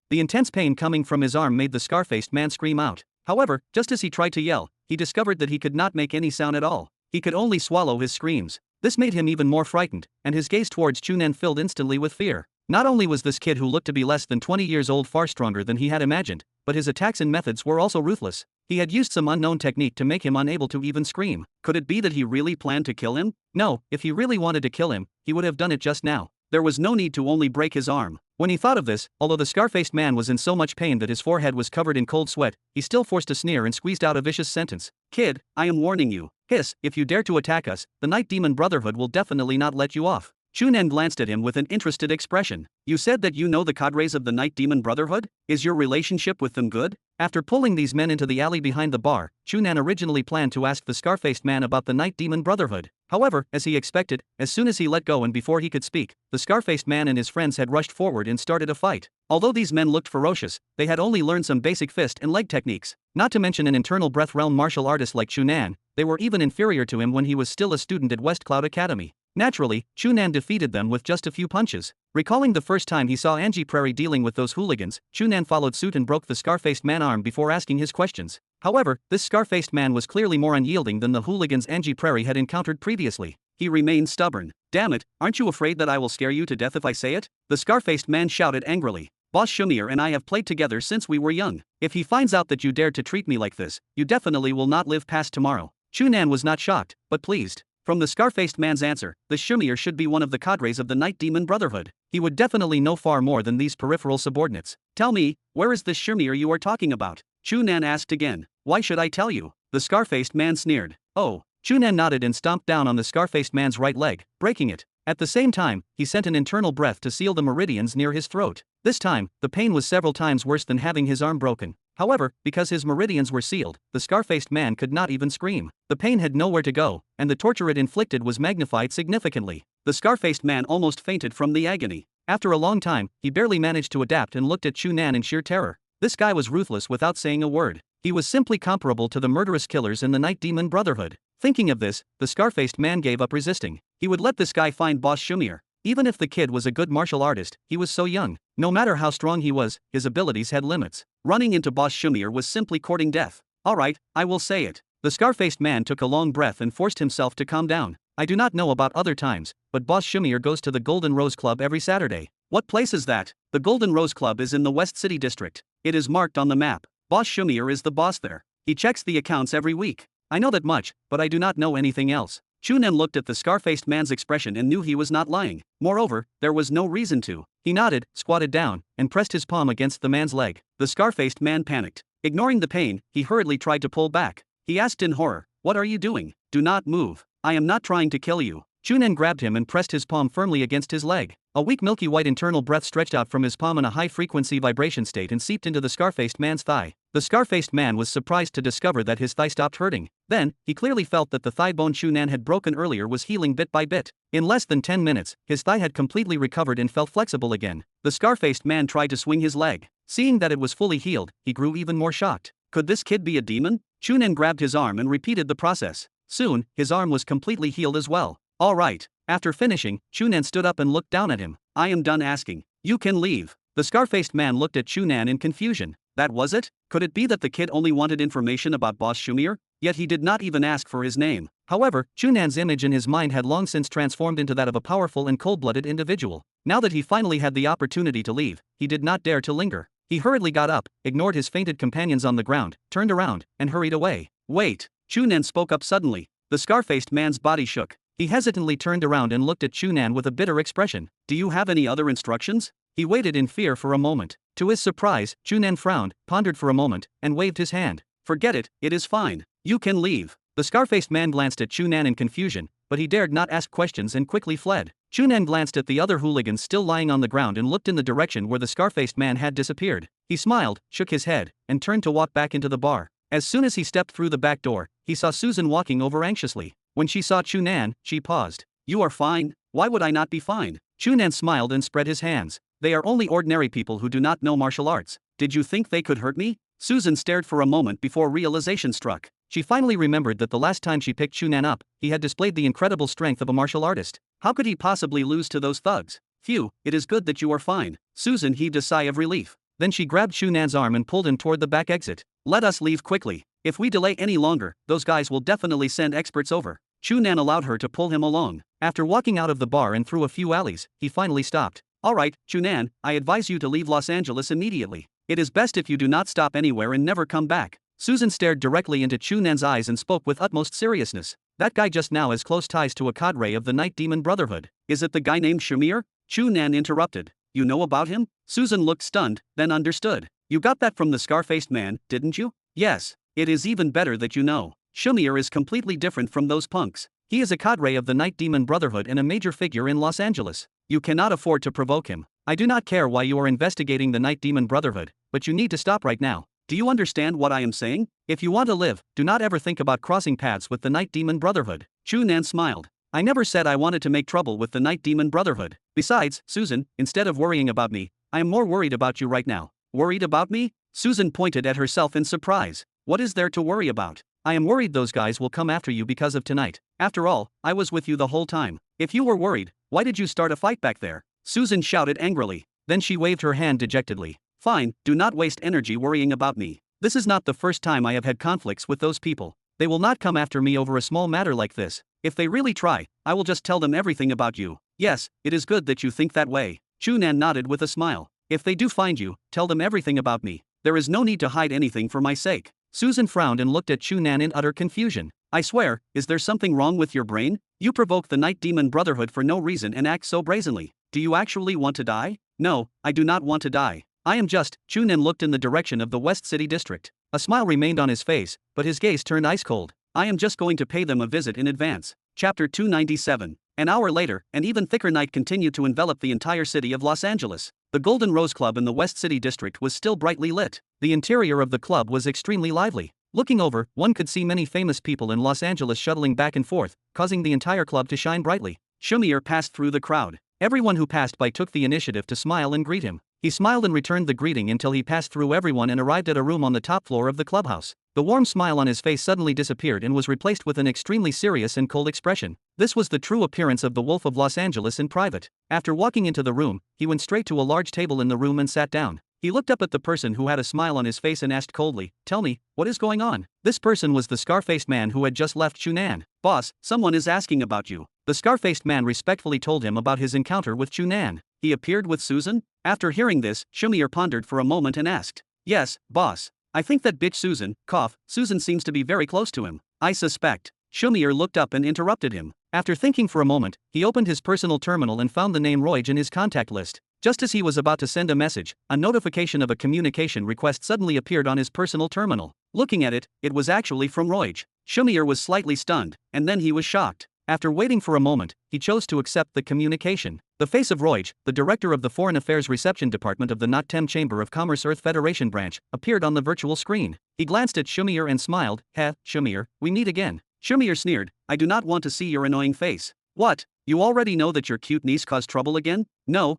The intense pain coming from his arm made the scar-faced man scream out. However, just as he tried to yell, he discovered that he could not make any sound at all. He could only swallow his screams. This made him even more frightened, and his gaze towards Chu Nan filled instantly with fear. Not only was this kid who looked to be less than 20 years old far stronger than he had imagined, but his attacks and methods were also ruthless. He had used some unknown technique to make him unable to even scream. Could it be that he really planned to kill him? No, if he really wanted to kill him, he would have done it just now. There was no need to only break his arm. When he thought of this, although the scar-faced man was in so much pain that his forehead was covered in cold sweat, he still forced a sneer and squeezed out a vicious sentence. "Kid, I am warning you. Hiss, if you dare to attack us, the Night Demon Brotherhood will definitely not let you off." Chu Nan glanced at him with an interested expression. "You said that you know the cadres of the Night Demon Brotherhood? Is your relationship with them good?" After pulling these men into the alley behind the bar, Chu Nan originally planned to ask the scar-faced man about the Night Demon Brotherhood. However, as he expected, as soon as he let go and before he could speak, the scar-faced man and his friends had rushed forward and started a fight. Although these men looked ferocious, they had only learned some basic fist and leg techniques. Not to mention an internal breath realm martial artist like Chu Nan, they were even inferior to him when he was still a student at West Cloud Academy. Naturally, Chu Nan defeated them with just a few punches. Recalling the first time he saw Angie Prairie dealing with those hooligans, Chu Nan followed suit and broke the scar-faced man's arm before asking his questions. However, this scar-faced man was clearly more unyielding than the hooligans Angie Prairie had encountered previously. He remained stubborn. "Damn it, aren't you afraid that I will scare you to death if I say it?" The scar-faced man shouted angrily. "Boss Shumir and I have played together since we were young. If he finds out that you dared to treat me like this, you definitely will not live past tomorrow." Chu Nan was not shocked, but pleased. From the scar-faced man's answer, the Shumir should be one of the cadres of the Night Demon Brotherhood. He would definitely know far more than these peripheral subordinates. "Tell me, where is this Shumir you are talking about?" Chu Nan asked again. Why should I tell you? The scar-faced man sneered. Oh. Chu Nan nodded and stomped down on the scar-faced man's right leg, breaking it. At the same time, he sent an internal breath to seal the meridians near his throat. This time, the pain was several times worse than having his arm broken. However, because his meridians were sealed, the scar-faced man could not even scream. The pain had nowhere to go, and the torture it inflicted was magnified significantly. The scar-faced man almost fainted from the agony. After a long time, he barely managed to adapt and looked at Chu Nan in sheer terror. This guy was ruthless without saying a word. He was simply comparable to the murderous killers in the Night Demon Brotherhood. Thinking of this, the scar-faced man gave up resisting. He would let this guy find Boss Shumir. Even if the kid was a good martial artist, he was so young. No matter how strong he was, his abilities had limits. Running into Boss Shumir was simply courting death. Alright, I will say it. The scar-faced man took a long breath and forced himself to calm down. I do not know about other times, but Boss Shumir goes to the Golden Rose Club every Saturday. What place is that? The Golden Rose Club is in the West City District. It is marked on the map. Boss Shumir is the boss there. He checks the accounts every week. I know that much, but I do not know anything else. Chu Nan looked at the scar-faced man's expression and knew he was not lying. Moreover, there was no reason to. He nodded, squatted down, and pressed his palm against the man's leg. The scar-faced man panicked. Ignoring the pain, he hurriedly tried to pull back. He asked in horror, "What are you doing? Do not move. I am not trying to kill you." Chu Nan grabbed him and pressed his palm firmly against his leg. A weak milky white internal breath stretched out from his palm in a high-frequency vibration state and seeped into the scar-faced man's thigh. The scar-faced man was surprised to discover that his thigh stopped hurting. Then, he clearly felt that the thigh bone Chu Nan had broken earlier was healing bit by bit. In less than 10 minutes, his thigh had completely recovered and felt flexible again. The scar-faced man tried to swing his leg. Seeing that it was fully healed, he grew even more shocked. Could this kid be a demon? Chu Nan grabbed his arm and repeated the process. Soon, his arm was completely healed as well. All right. After finishing, Chu Nan stood up and looked down at him. I am done asking. You can leave. The scar-faced man looked at Chu Nan in confusion. That was it? Could it be that the kid only wanted information about Boss Shumir? Yet he did not even ask for his name. However, Chu Nan's image in his mind had long since transformed into that of a powerful and cold-blooded individual. Now that he finally had the opportunity to leave, he did not dare to linger. He hurriedly got up, ignored his fainted companions on the ground, turned around, and hurried away. Wait! Chu Nan spoke up suddenly. The scar-faced man's body shook. He hesitantly turned around and looked at Chu Nan with a bitter expression. Do you have any other instructions? He waited in fear for a moment. To his surprise, Chu Nan frowned, pondered for a moment, and waved his hand. Forget it, it is fine. You can leave. The scar-faced man glanced at Chu Nan in confusion, but he dared not ask questions and quickly fled. Chu Nan glanced at the other hooligans still lying on the ground and looked in the direction where the scar-faced man had disappeared. He smiled, shook his head, and turned to walk back into the bar. As soon as he stepped through the back door, he saw Susan walking over anxiously. When she saw Chu Nan, she paused. You are fine? Why would I not be fine? Chu Nan smiled and spread his hands. They are only ordinary people who do not know martial arts. Did you think they could hurt me? Susan stared for a moment before realization struck. She finally remembered that the last time she picked Chu Nan up, he had displayed the incredible strength of a martial artist. How could he possibly lose to those thugs? Phew, it is good that you are fine. Susan heaved a sigh of relief. Then she grabbed Chu Nan's arm and pulled him toward the back exit. Let us leave quickly. If we delay any longer, those guys will definitely send experts over. Chu Nan allowed her to pull him along. After walking out of the bar and through a few alleys, he finally stopped. Alright, Chu Nan, I advise you to leave Los Angeles immediately. It is best if you do not stop anywhere and never come back. Susan stared directly into Chu Nan's eyes and spoke with utmost seriousness. That guy just now has close ties to a cadre of the Night Demon Brotherhood. Is it the guy named Shumir? Chu Nan interrupted. You know about him? Susan looked stunned, then understood. You got that from the scar-faced man, didn't you? Yes. It is even better that you know. Shumir is completely different from those punks. He is a cadre of the Night Demon Brotherhood and a major figure in Los Angeles. You cannot afford to provoke him. I do not care why you are investigating the Night Demon Brotherhood, but you need to stop right now. Do you understand what I am saying? If you want to live, do not ever think about crossing paths with the Night Demon Brotherhood. Chu Nan smiled. I never said I wanted to make trouble with the Night Demon Brotherhood. Besides, Susan, instead of worrying about me, I am more worried about you right now. Worried about me? Susan pointed at herself in surprise. What is there to worry about? I am worried those guys will come after you because of tonight. After all, I was with you the whole time. If you were worried, why did you start a fight back there? Susan shouted angrily. Then she waved her hand dejectedly. Fine, do not waste energy worrying about me. This is not the first time I have had conflicts with those people. They will not come after me over a small matter like this. If they really try, I will just tell them everything about you. Yes, it is good that you think that way. Chu Nan nodded with a smile. If they do find you, tell them everything about me. There is no need to hide anything for my sake. Susan frowned and looked at Chu Nan in utter confusion. I swear, is there something wrong with your brain? You provoke the Night Demon Brotherhood for no reason and act so brazenly. Do you actually want to die? No, I do not want to die. I am just. Chu Nan looked in the direction of the West City District. A smile remained on his face, but his gaze turned ice cold. I am just going to pay them a visit in advance. Chapter 297. An hour later, an even thicker night continued to envelop the entire city of Los Angeles. The Golden Rose Club in the West City district was still brightly lit. The interior of the club was extremely lively. Looking over, one could see many famous people in Los Angeles shuttling back and forth, causing the entire club to shine brightly. Schumacher passed through the crowd. Everyone who passed by took the initiative to smile and greet him. He smiled and returned the greeting until he passed through everyone and arrived at a room on the top floor of the clubhouse. The warm smile on his face suddenly disappeared and was replaced with an extremely serious and cold expression. This was the true appearance of the Wolf of Los Angeles in private. After walking into the room, he went straight to a large table in the room and sat down. He looked up at the person who had a smile on his face and asked coldly, "Tell me, what is going on?" This person was the scar-faced man who had just left Chu Nan. "Boss, someone is asking about you." The scar-faced man respectfully told him about his encounter with Chu Nan. He appeared with Susan? After hearing this, Schumacher pondered for a moment and asked, "Yes, boss. I think that bitch Susan seems to be very close to him. I suspect." Schumacher looked up and interrupted him. After thinking for a moment, he opened his personal terminal and found the name Roige in his contact list. Just as he was about to send a message, a notification of a communication request suddenly appeared on his personal terminal. Looking at it, it was actually from Roige. Schumacher was slightly stunned, and then he was shocked. After waiting for a moment, he chose to accept the communication. The face of Roige, the director of the Foreign Affairs Reception Department of the Nottem Chamber of Commerce Earth Federation branch, appeared on the virtual screen. He glanced at Schumacher and smiled. "Heh, Schumacher, we meet again." Schumacher sneered, "I do not want to see your annoying face." "What? You already know that your cute niece caused trouble again?" No.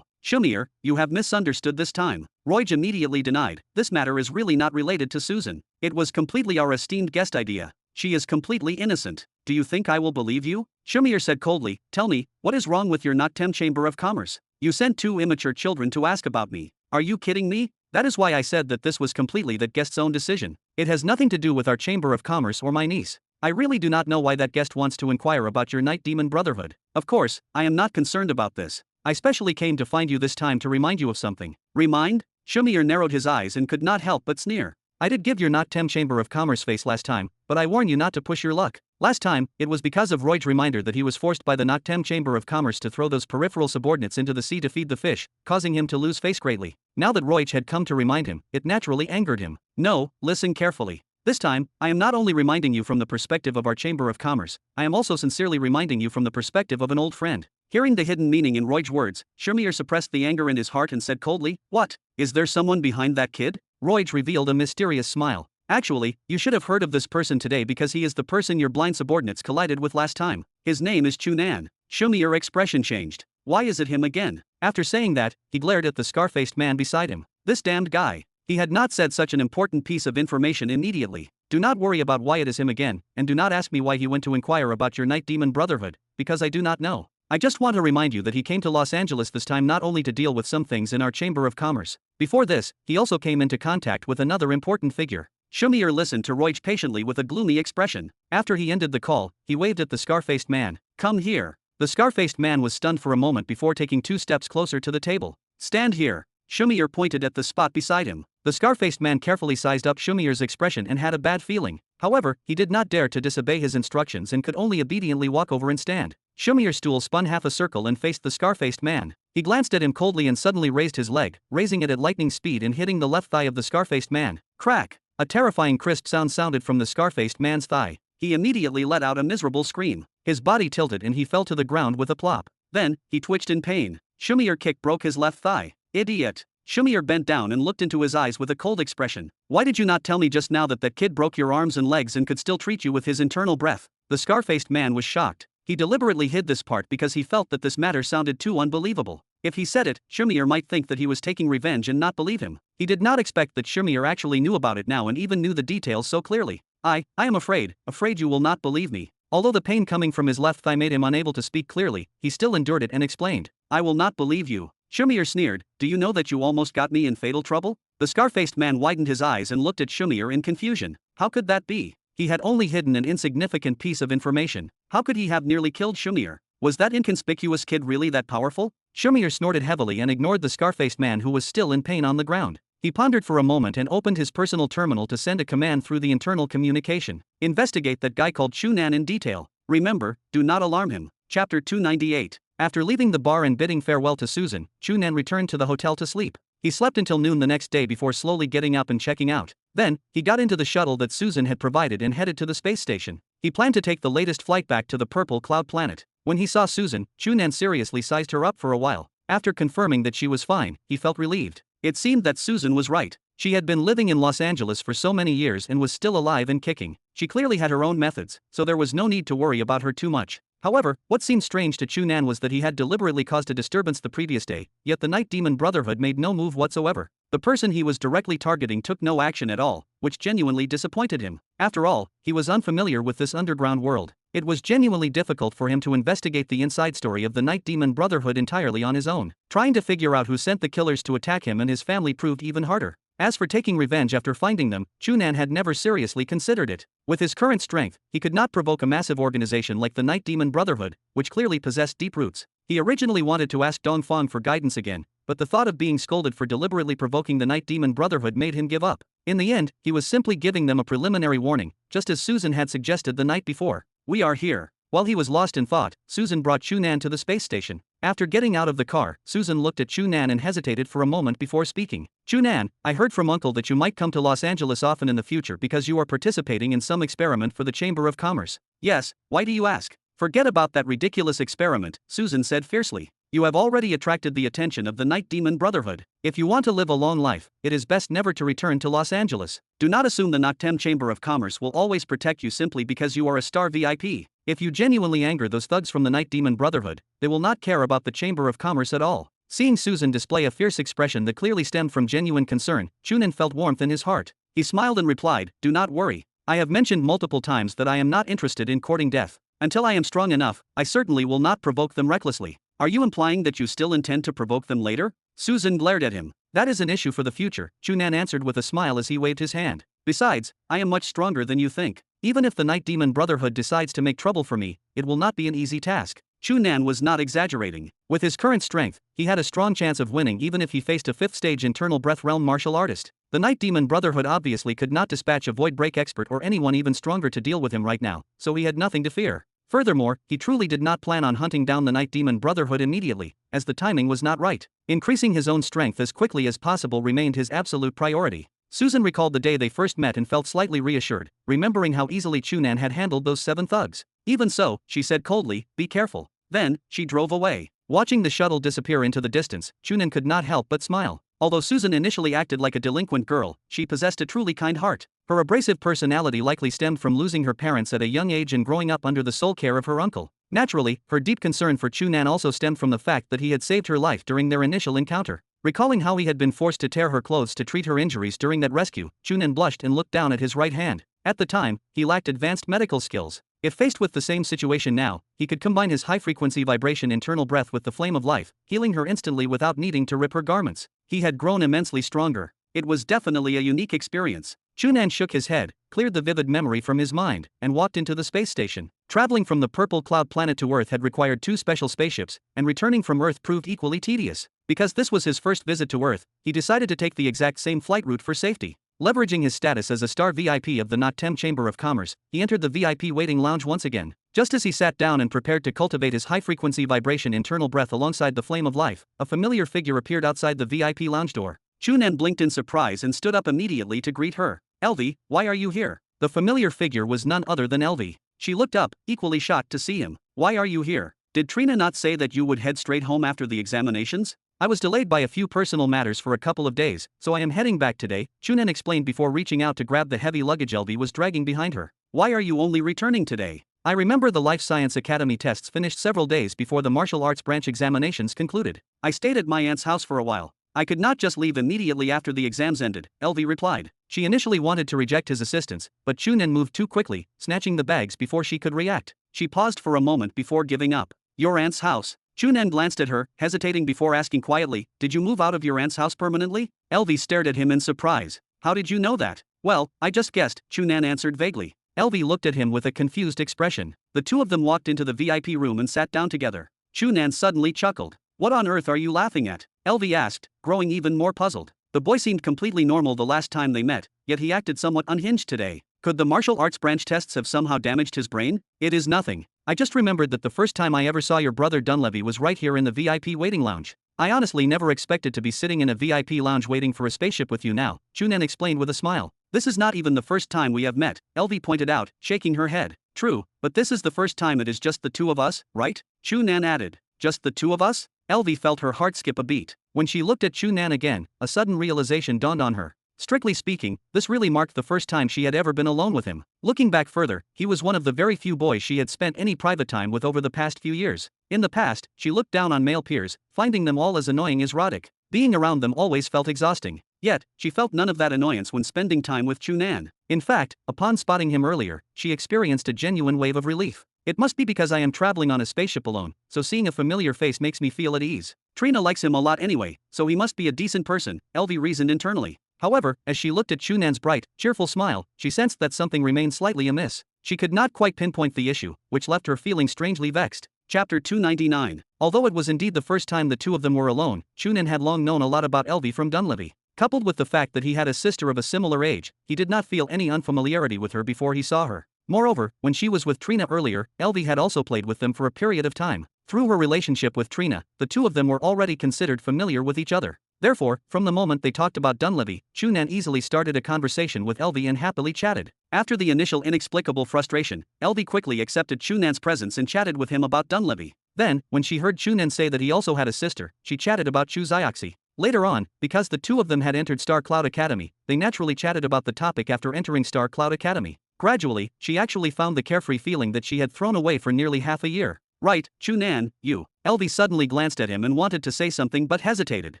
Schumacher, you have misunderstood this time." Roige immediately denied, "This matter is really not related to Susan. It was completely our esteemed guest idea. She is completely innocent. Do you think I will believe you?" Schumacher said coldly, "Tell me, what is wrong with your Nottem Chamber of Commerce? You sent two immature children to ask about me. Are you kidding me? That is why I said that this was completely that guest's own decision. It has nothing to do with our Chamber of Commerce or my niece. I really do not know why that guest wants to inquire about your Night Demon Brotherhood. Of course, I am not concerned about this. I specially came to find you this time to remind you of something." "Remind?" Schumacher narrowed his eyes and could not help but sneer. "I did give your Nottem Chamber of Commerce face last time, but I warn you not to push your luck. Last time, it was because of Roige's reminder that he was forced by the Nottem Chamber of Commerce to throw those peripheral subordinates into the sea to feed the fish, causing him to lose face greatly. Now that Roige had come to remind him, it naturally angered him. No, listen carefully. This time, I am not only reminding you from the perspective of our Chamber of Commerce, I am also sincerely reminding you from the perspective of an old friend." Hearing the hidden meaning in Roige's words, Schumacher suppressed the anger in his heart and said coldly, "What? Is there someone behind that kid?" Roige revealed a mysterious smile. "Actually, you should have heard of this person today because he is the person your blind subordinates collided with last time. His name is Chu Nan." Schumacher's expression changed. "Why is it him again?" After saying that, he glared at the scar-faced man beside him. This damned guy. He had not said such an important piece of information immediately. "Do not worry about why it is him again, and do not ask me why he went to inquire about your Night Demon Brotherhood, because I do not know. I just want to remind you that he came to Los Angeles this time not only to deal with some things in our Chamber of Commerce. Before this, he also came into contact with another important figure." Schumacher listened to Roige patiently with a gloomy expression. After he ended the call, he waved at the scar-faced man. "Come here." The scar-faced man was stunned for a moment before taking 2 steps closer to the table. "Stand here." Schumacher pointed at the spot beside him. The scar-faced man carefully sized up Schumacher's expression and had a bad feeling. However, he did not dare to disobey his instructions and could only obediently walk over and stand. Schumacher's stool spun half a circle and faced the scar-faced man. He glanced at him coldly and suddenly raised his leg, raising it at lightning speed and hitting the left thigh of the scar-faced man. Crack! A terrifying crisp sound sounded from the scar-faced man's thigh. He immediately let out a miserable scream. His body tilted and he fell to the ground with a plop. Then, he twitched in pain. Schumacher's kick broke his left thigh. "Idiot." Schumacher bent down and looked into his eyes with a cold expression. "Why did you not tell me just now that kid broke your arms and legs and could still treat you with his internal breath?" The scar-faced man was shocked. He deliberately hid this part because he felt that this matter sounded too unbelievable. If he said it, Schumacher might think that he was taking revenge and not believe him. He did not expect that Schumacher actually knew about it now and even knew the details so clearly. I am afraid you will not believe me." Although the pain coming from his left thigh made him unable to speak clearly, he still endured it and explained, "I will not believe you." Schumacher sneered, "Do you know that you almost got me in fatal trouble?" The scar-faced man widened his eyes and looked at Schumacher in confusion. How could that be? He had only hidden an insignificant piece of information. How could he have nearly killed Schumacher? Was that inconspicuous kid really that powerful? Schumacher snorted heavily and ignored the scar-faced man who was still in pain on the ground. He pondered for a moment and opened his personal terminal to send a command through the internal communication. "Investigate that guy called Chu Nan in detail. Remember, do not alarm him." Chapter 298. After leaving the bar and bidding farewell to Susan, Chu Nan returned to the hotel to sleep. He slept until noon the next day before slowly getting up and checking out. Then, he got into the shuttle that Susan had provided and headed to the space station. He planned to take the latest flight back to the purple cloud planet. When he saw Susan, Chu Nan seriously sized her up for a while. After confirming that she was fine, he felt relieved. It seemed that Susan was right. She had been living in Los Angeles for so many years and was still alive and kicking. She clearly had her own methods, so there was no need to worry about her too much. However, what seemed strange to Chu Nan was that he had deliberately caused a disturbance the previous day, yet the Night Demon Brotherhood made no move whatsoever. The person he was directly targeting took no action at all, which genuinely disappointed him. After all, he was unfamiliar with this underground world. It was genuinely difficult for him to investigate the inside story of the Night Demon Brotherhood entirely on his own. Trying to figure out who sent the killers to attack him and his family proved even harder. As for taking revenge after finding them, Chu Nan had never seriously considered it. With his current strength, he could not provoke a massive organization like the Night Demon Brotherhood, which clearly possessed deep roots. He originally wanted to ask Dongfang for guidance again, but the thought of being scolded for deliberately provoking the Night Demon Brotherhood made him give up. In the end, he was simply giving them a preliminary warning, just as Susan had suggested the night before. "We are here." While he was lost in thought, Susan brought Chu Nan to the space station. After getting out of the car, Susan looked at Chu Nan and hesitated for a moment before speaking. "Chu Nan, I heard from Uncle that you might come to Los Angeles often in the future because you are participating in some experiment for the Chamber of Commerce." "Yes, why do you ask?" "Forget about that ridiculous experiment," Susan said fiercely. "You have already attracted the attention of the Night Demon Brotherhood. If you want to live a long life, it is best never to return to Los Angeles. Do not assume the Noctem Chamber of Commerce will always protect you simply because you are a star VIP. If you genuinely anger those thugs from the Night Demon Brotherhood, they will not care about the Chamber of Commerce at all." Seeing Susan display a fierce expression that clearly stemmed from genuine concern, Chu Nan felt warmth in his heart. He smiled and replied, "Do not worry. I have mentioned multiple times that I am not interested in courting death. Until I am strong enough, I certainly will not provoke them recklessly." "Are you implying that you still intend to provoke them later?" Susan glared at him. "That is an issue for the future," Chu Nan answered with a smile as he waved his hand. "Besides, I am much stronger than you think. Even if the Night Demon Brotherhood decides to make trouble for me, it will not be an easy task." Chu Nan was not exaggerating. With his current strength, he had a strong chance of winning even if he faced a 5th stage internal breath realm martial artist. The Night Demon Brotherhood obviously could not dispatch a void break expert or anyone even stronger to deal with him right now, so he had nothing to fear. Furthermore, he truly did not plan on hunting down the Night Demon Brotherhood immediately, as the timing was not right. Increasing his own strength as quickly as possible remained his absolute priority. Susan recalled the day they first met and felt slightly reassured, remembering how easily Chu Nan had handled those 7 thugs. "Even so," she said coldly, "be careful." Then, she drove away. Watching the shuttle disappear into the distance, Chu Nan could not help but smile. Although Susan initially acted like a delinquent girl, she possessed a truly kind heart. Her abrasive personality likely stemmed from losing her parents at a young age and growing up under the sole care of her uncle. Naturally, her deep concern for Chu Nan also stemmed from the fact that he had saved her life during their initial encounter. Recalling how he had been forced to tear her clothes to treat her injuries during that rescue, Chu Nan blushed and looked down at his right hand. At the time, he lacked advanced medical skills. If faced with the same situation now, he could combine his high-frequency vibration internal breath with the flame of life, healing her instantly without needing to rip her garments. He had grown immensely stronger. It was definitely a unique experience. Chu Nan shook his head, cleared the vivid memory from his mind, and walked into the space station. Traveling from the purple cloud planet to Earth had required 2 special spaceships, and returning from Earth proved equally tedious. Because this was his first visit to Earth, he decided to take the exact same flight route for safety. Leveraging his status as a star VIP of the Noctem Chamber of Commerce, he entered the VIP waiting lounge once again. Just as he sat down and prepared to cultivate his high-frequency vibration internal breath alongside the flame of life, a familiar figure appeared outside the VIP lounge door. Chu Nan blinked in surprise and stood up immediately to greet her. "Elvie, why are you here?" The familiar figure was none other than Elvie. She looked up, equally shocked to see him. "Why are you here? Did Trina not say that you would head straight home after the examinations?" "I was delayed by a few personal matters for a couple of days, so I am heading back today," Chu Nan explained before reaching out to grab the heavy luggage Elvie was dragging behind her. "Why are you only returning today?" "I remember the Life Science Academy tests finished several days before the martial arts branch examinations concluded. I stayed at my aunt's house for a while. I could not just leave immediately after the exams ended," Elvie replied. She initially wanted to reject his assistance, but Chu Nan moved too quickly, snatching the bags before she could react. She paused for a moment before giving up. "Your aunt's house?" Chu Nan glanced at her, hesitating before asking quietly, "Did you move out of your aunt's house permanently?" Elvie stared at him in surprise. "How did you know that?" "Well, I just guessed," Chu Nan answered vaguely. Elvie looked at him with a confused expression. The two of them walked into the VIP room and sat down together. Chu Nan suddenly chuckled. "What on earth are you laughing at?" Elvie asked, growing even more puzzled. The boy seemed completely normal the last time they met, yet he acted somewhat unhinged today. Could the martial arts branch tests have somehow damaged his brain? "It is nothing. I just remembered that the first time I ever saw your brother Dunleavy was right here in the VIP waiting lounge. I honestly never expected to be sitting in a VIP lounge waiting for a spaceship with you now, Chu Nan explained with a smile. This is not even the first time we have met, LV pointed out, shaking her head. True, but this is the first time it is just the two of us, right? Chu Nan added. Just the two of us? LV felt her heart skip a beat. When she looked at Chu Nan again, a sudden realization dawned on her. Strictly speaking, this really marked the first time she had ever been alone with him. Looking back further, he was one of the very few boys she had spent any private time with over the past few years. In the past, she looked down on male peers, finding them all as annoying as Roddick. Being around them always felt exhausting. Yet, she felt none of that annoyance when spending time with Chu Nan. In fact, upon spotting him earlier, she experienced a genuine wave of relief. It must be because I am traveling on a spaceship alone, so seeing a familiar face makes me feel at ease. Trina likes him a lot anyway, so he must be a decent person, LV reasoned internally. However, as she looked at Chu Nan's bright, cheerful smile, she sensed that something remained slightly amiss. She could not quite pinpoint the issue, which left her feeling strangely vexed. Chapter 299. Although it was indeed the first time the two of them were alone, Chu Nan had long known a lot about LV from Dunleavy. Coupled with the fact that he had a sister of a similar age, he did not feel any unfamiliarity with her before he saw her. Moreover, when she was with Trina earlier, LV had also played with them for a period of time. Through her relationship with Trina, the two of them were already considered familiar with each other. Therefore, from the moment they talked about Dunleavy, Chu Nan easily started a conversation with LV and happily chatted. After the initial inexplicable frustration, LV quickly accepted Chu Nan's presence and chatted with him about Dunleavy. Then, when she heard Chu Nan say that he also had a sister, she chatted about Chu Zioxi. Later on, because the two of them had entered Star Cloud Academy, they naturally chatted about the topic after entering Star Cloud Academy. Gradually, she actually found the carefree feeling that she had thrown away for nearly half a year. Right, Chu Nan, you. LV suddenly glanced at him and wanted to say something but hesitated.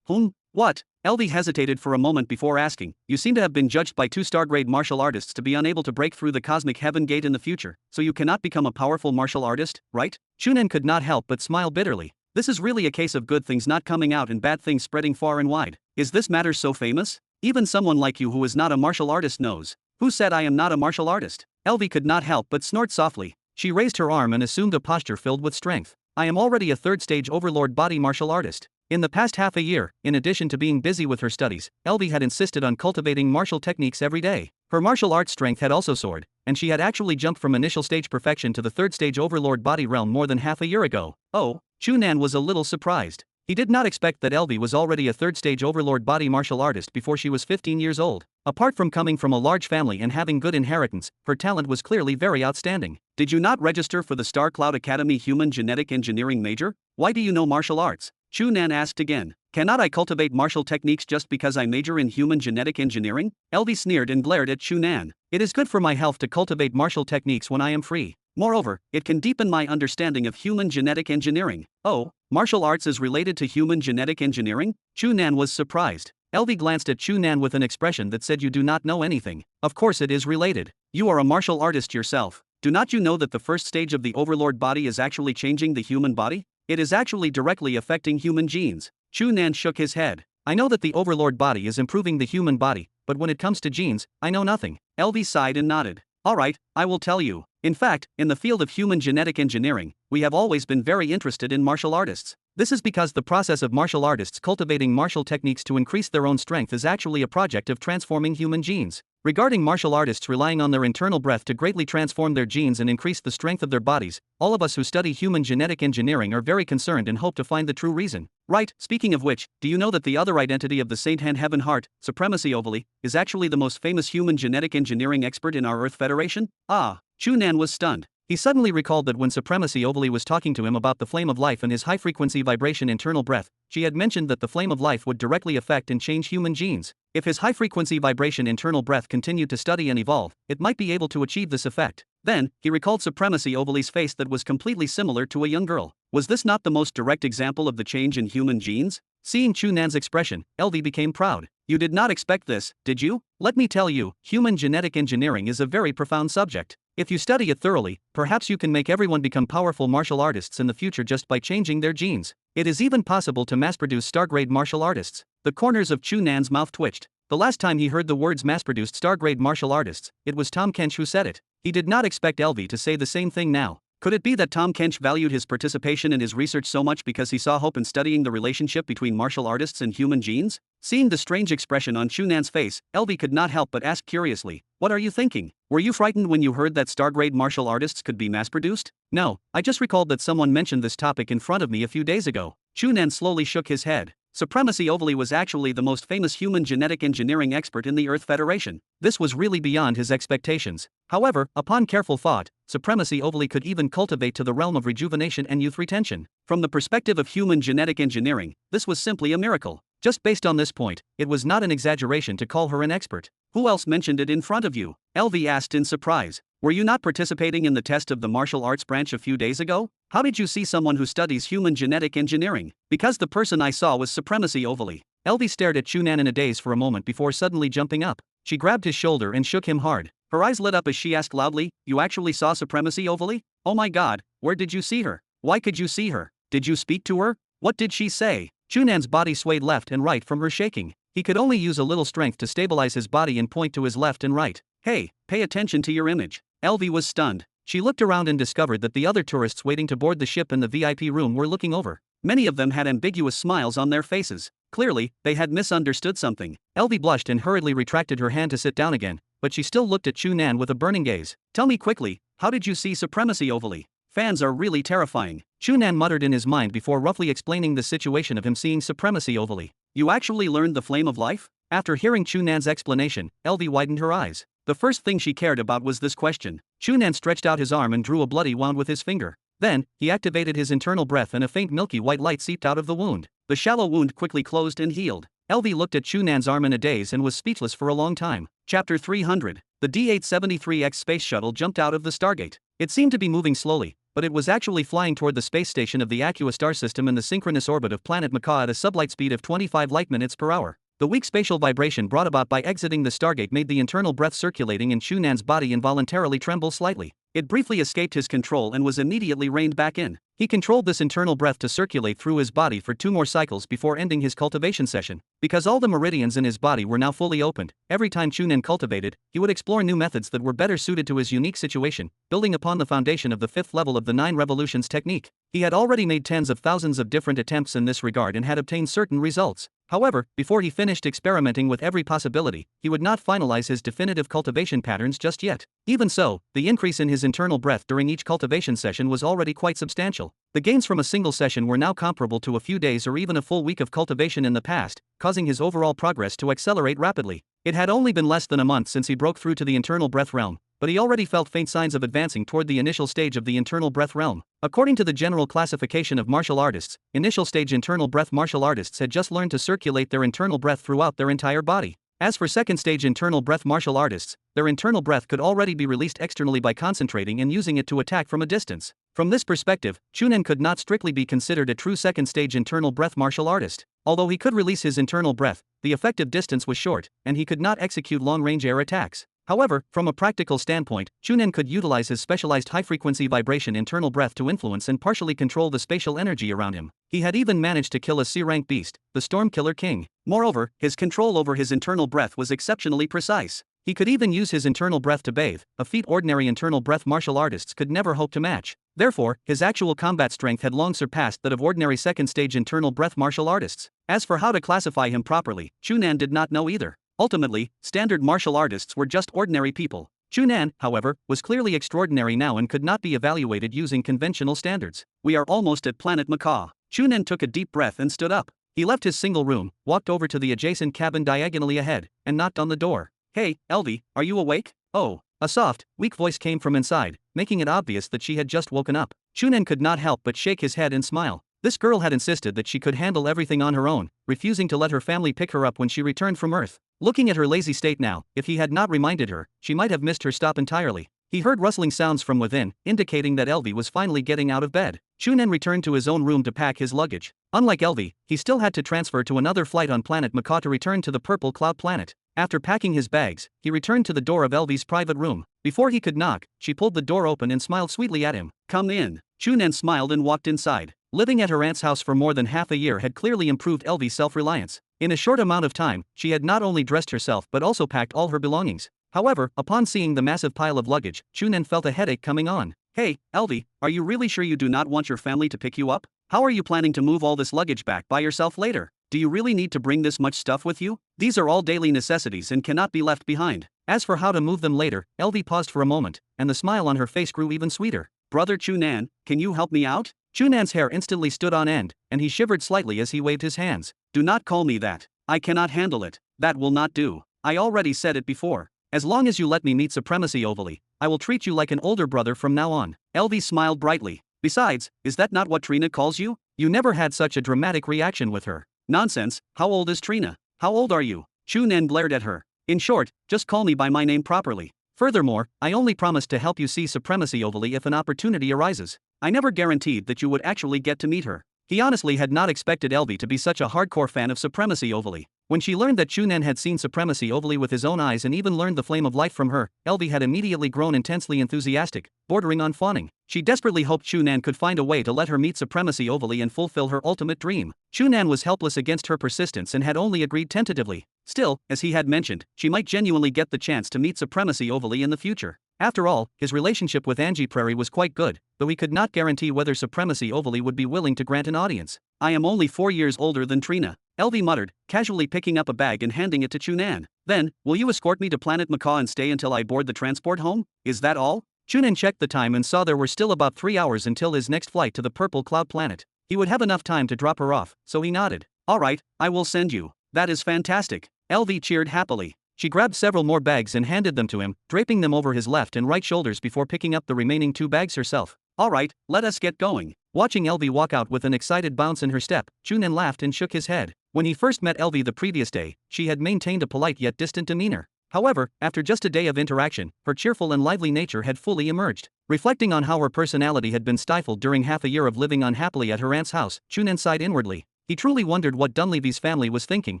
What? LV hesitated for a moment before asking. You seem to have been judged by 2-star-grade martial artists to be unable to break through the cosmic heaven gate in the future, so you cannot become a powerful martial artist, right? Chu Nan could not help but smile bitterly. This is really a case of good things not coming out and bad things spreading far and wide. Is this matter so famous? Even someone like you who is not a martial artist knows. Who said I am not a martial artist? LV could not help but snort softly. She raised her arm and assumed a posture filled with strength. I am already a third-stage overlord body martial artist. In the past half a year, in addition to being busy with her studies, LV had insisted on cultivating martial techniques every day. Her martial arts strength had also soared, and she had actually jumped from initial stage perfection to the third-stage overlord body realm more than half a year ago. Oh, Chu Nan was a little surprised. He did not expect that LV was already a third-stage overlord body martial artist before she was 15 years old. Apart from coming from a large family and having good inheritance, her talent was clearly very outstanding. Did you not register for the Star Cloud Academy Human Genetic Engineering major? Why do you know martial arts? Chu Nan asked again. Cannot I cultivate martial techniques just because I major in human genetic engineering? LV sneered and glared at Chu Nan. It is good for my health to cultivate martial techniques when I am free. Moreover, it can deepen my understanding of human genetic engineering. Oh, martial arts is related to human genetic engineering? Chu Nan was surprised. LV glanced at Chu Nan with an expression that said you do not know anything. Of course it is related. You are a martial artist yourself. Do not you know that the first stage of the overlord body is actually changing the human body? It is actually directly affecting human genes. Chu Nan shook his head. I know that the overlord body is improving the human body, but when it comes to genes, I know nothing. LV sighed and nodded. Alright, I will tell you. In fact, in the field of human genetic engineering, we have always been very interested in martial artists. This is because the process of martial artists cultivating martial techniques to increase their own strength is actually a project of transforming human genes. Regarding martial artists relying on their internal breath to greatly transform their genes and increase the strength of their bodies, all of us who study human genetic engineering are very concerned and hope to find the true reason. Right, speaking of which, do you know that the other identity of the Saint Han Heaven Heart, Supremacy Ovally, is actually the most famous human genetic engineering expert in our Earth Federation? Ah, Chu Nan was stunned. He suddenly recalled that when Supremacy Ovally was talking to him about the flame of life and his high-frequency vibration internal breath, she had mentioned that the flame of life would directly affect and change human genes. If his high-frequency vibration internal breath continued to study and evolve, it might be able to achieve this effect. Then, he recalled Supremacy Ovaly's face that was completely similar to a young girl. Was this not the most direct example of the change in human genes? Seeing Chu Nan's expression, LV became proud. You did not expect this, did you? Let me tell you, human genetic engineering is a very profound subject. If you study it thoroughly, perhaps you can make everyone become powerful martial artists in the future just by changing their genes. It is even possible to mass-produce star-grade martial artists. The corners of Chu Nan's mouth twitched. The last time he heard the words mass-produced star-grade martial artists, it was Tom Kench who said it. He did not expect LV to say the same thing now. Could it be that Tom Kench valued his participation in his research so much because he saw hope in studying the relationship between martial artists and human genes? Seeing the strange expression on Chu Nan's face, LV could not help but ask curiously, what are you thinking? Were you frightened when you heard that star-grade martial artists could be mass-produced? No, I just recalled that someone mentioned this topic in front of me a few days ago. Chu Nan slowly shook his head. Supremacy Ovally was actually the most famous human genetic engineering expert in the Earth Federation. This was really beyond his expectations. However, upon careful thought, Supremacy Ovally could even cultivate to the realm of rejuvenation and youth retention. From the perspective of human genetic engineering, this was simply a miracle. Just based on this point, it was not an exaggeration to call her an expert. Who else mentioned it in front of you? LV asked in surprise. Were you not participating in the test of the martial arts branch a few days ago? How did you see someone who studies human genetic engineering? Because the person I saw was Supremacy Ovally. LV stared at Chu Nan in a daze for a moment before suddenly jumping up. She grabbed his shoulder and shook him hard. Her eyes lit up as she asked loudly, "You actually saw Supremacy Ovally? Oh my god, where did you see her? Why could you see her? Did you speak to her? What did she say?" Chu Nan's body swayed left and right from her shaking. He could only use a little strength to stabilize his body and point to his left and right. "Hey, pay attention to your image." LV was stunned. She looked around and discovered that the other tourists waiting to board the ship in the VIP room were looking over. Many of them had ambiguous smiles on their faces. Clearly, they had misunderstood something. LV blushed and hurriedly retracted her hand to sit down again, but she still looked at Chu Nan with a burning gaze. "Tell me quickly, how did you see Supremacy Ovally? Fans are really terrifying." Chu Nan muttered in his mind before roughly explaining the situation of him seeing Supremacy Ovally. "You actually learned the flame of life?" After hearing Chu Nan's explanation, LV widened her eyes. The first thing she cared about was this question. Chu Nan stretched out his arm and drew a bloody wound with his finger. Then, he activated his internal breath and a faint milky white light seeped out of the wound. The shallow wound quickly closed and healed. LV looked at Chu Nan's arm in a daze and was speechless for a long time. Chapter 300. The D-873X space shuttle jumped out of the Stargate. It seemed to be moving slowly, but it was actually flying toward the space station of the Aqua star system in the synchronous orbit of planet Macaw at a sublight speed of 25 light minutes per hour. The weak spatial vibration brought about by exiting the Stargate made the internal breath circulating in Chu Nan's body involuntarily tremble slightly. It briefly escaped his control and was immediately reined back in. He controlled this internal breath to circulate through his body for 2 more cycles before ending his cultivation session. Because all the meridians in his body were now fully opened, every time Chu Nan cultivated, he would explore new methods that were better suited to his unique situation, building upon the foundation of the 5th level of the 9 revolutions technique. He had already made tens of thousands of different attempts in this regard and had obtained certain results. However, before he finished experimenting with every possibility, he would not finalize his definitive cultivation patterns just yet. Even so, the increase in his internal breath during each cultivation session was already quite substantial. The gains from a single session were now comparable to a few days or even a full week of cultivation in the past, causing his overall progress to accelerate rapidly. It had only been less than a month since he broke through to the internal breath realm, but he already felt faint signs of advancing toward the initial stage of the internal breath realm. According to the general classification of martial artists, initial stage internal breath martial artists had just learned to circulate their internal breath throughout their entire body. As for second stage internal breath martial artists, their internal breath could already be released externally by concentrating and using it to attack from a distance. From this perspective, Chu Nan could not strictly be considered a true second stage internal breath martial artist. Although he could release his internal breath, the effective distance was short, and he could not execute long-range air attacks. However, from a practical standpoint, Chu Nan could utilize his specialized high-frequency vibration internal breath to influence and partially control the spatial energy around him. He had even managed to kill a C-rank beast, the Storm Killer King. Moreover, his control over his internal breath was exceptionally precise. He could even use his internal breath to bathe, a feat ordinary internal breath martial artists could never hope to match. Therefore, his actual combat strength had long surpassed that of ordinary second-stage internal breath martial artists. As for how to classify him properly, Chu Nan did not know either. Ultimately, standard martial artists were just ordinary people. Chu Nan, however, was clearly extraordinary now and could not be evaluated using conventional standards. "We are almost at planet Macaw." Chu Nan took a deep breath and stood up. He left his single room, walked over to the adjacent cabin diagonally ahead, and knocked on the door. "Hey, LV, are you awake?" "Oh." A soft, weak voice came from inside, making it obvious that she had just woken up. Chu Nan could not help but shake his head and smile. This girl had insisted that she could handle everything on her own, refusing to let her family pick her up when she returned from Earth. Looking at her lazy state now, if he had not reminded her, she might have missed her stop entirely. He heard rustling sounds from within, indicating that LV was finally getting out of bed. Chu Nan returned to his own room to pack his luggage. Unlike LV, he still had to transfer to another flight on planet Macaw to return to the Purple Cloud planet. After packing his bags, he returned to the door of LV's private room. Before he could knock, she pulled the door open and smiled sweetly at him. "Come in." Chu Nan smiled and walked inside. Living at her aunt's house for more than half a year had clearly improved LV's self-reliance. In a short amount of time, she had not only dressed herself but also packed all her belongings. However, upon seeing the massive pile of luggage, Chu Nan felt a headache coming on. "Hey, LV, are you really sure you do not want your family to pick you up? How are you planning to move all this luggage back by yourself later? Do you really need to bring this much stuff with you? These are all daily necessities and cannot be left behind." As for how to move them later, LV paused for a moment, and the smile on her face grew even sweeter. "Brother Chu Nan, can you help me out? Chu Nan's hair instantly stood on end, and he shivered slightly as he waved his hands. Do not call me that. I cannot handle it. That will not do. I already said it before. As long as you let me meet Supremacy Ovally, I will treat you like an older brother from now on. LV smiled brightly. Besides, is that not what Trina calls you? You never had such a dramatic reaction with her. Nonsense, how old is Trina? How old are you? Chu Nan glared at her. In short, just call me by my name properly. Furthermore, I only promised to help you see Supremacy Ovally if an opportunity arises. I never guaranteed that you would actually get to meet her. He honestly had not expected Elvie to be such a hardcore fan of Supremacy Ovally. When she learned that Chu Nan had seen Supremacy Ovally with his own eyes and even learned the flame of life from her, Elvie had immediately grown intensely enthusiastic, bordering on fawning. She desperately hoped Chu Nan could find a way to let her meet Supremacy Ovally and fulfill her ultimate dream. Chu Nan was helpless against her persistence and had only agreed tentatively. Still, as he had mentioned, she might genuinely get the chance to meet Supremacy Ovally in the future. After all, his relationship with Angie Prairie was quite good, though he could not guarantee whether Supremacy Ovally would be willing to grant an audience. I am only 4 years older than Trina, Elvie muttered, casually picking up a bag and handing it to Chu Nan. Then, will you escort me to Planet Macaw and stay until I board the transport home? Is that all? Chu Nan checked the time and saw there were still about 3 hours until his next flight to the Purple Cloud planet. He would have enough time to drop her off, so he nodded. Alright, I will send you. That is fantastic. Elvie cheered happily. She grabbed several more bags and handed them to him, draping them over his left and right shoulders before picking up the remaining 2 bags herself. Alright, let us get going. Watching Elvie walk out with an excited bounce in her step, Chu Nan laughed and shook his head. When he first met Elvie the previous day, she had maintained a polite yet distant demeanor. However, after just a day of interaction, her cheerful and lively nature had fully emerged. Reflecting on how her personality had been stifled during half a year of living unhappily at her aunt's house, Chu Nan sighed inwardly. He truly wondered what Dunleavy's family was thinking,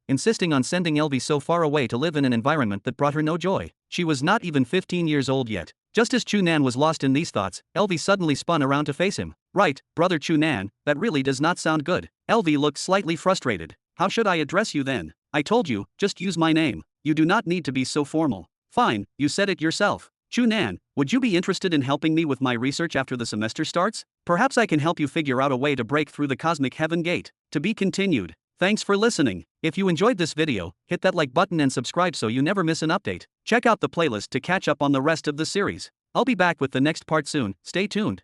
insisting on sending Elvie so far away to live in an environment that brought her no joy. She was not even 15 years old yet. Just as Chu Nan was lost in these thoughts, Elvie suddenly spun around to face him. Right, brother Chu Nan, that really does not sound good. Elvie looked slightly frustrated. How should I address you then? I told you, just use my name. You do not need to be so formal. Fine, you said it yourself. Chu Nan, would you be interested in helping me with my research after the semester starts? Perhaps I can help you figure out a way to break through the cosmic heaven gate. To be continued. Thanks for listening. If you enjoyed this video, hit that like button and subscribe so you never miss an update. Check out the playlist to catch up on the rest of the series. I'll be back with the next part soon, stay tuned.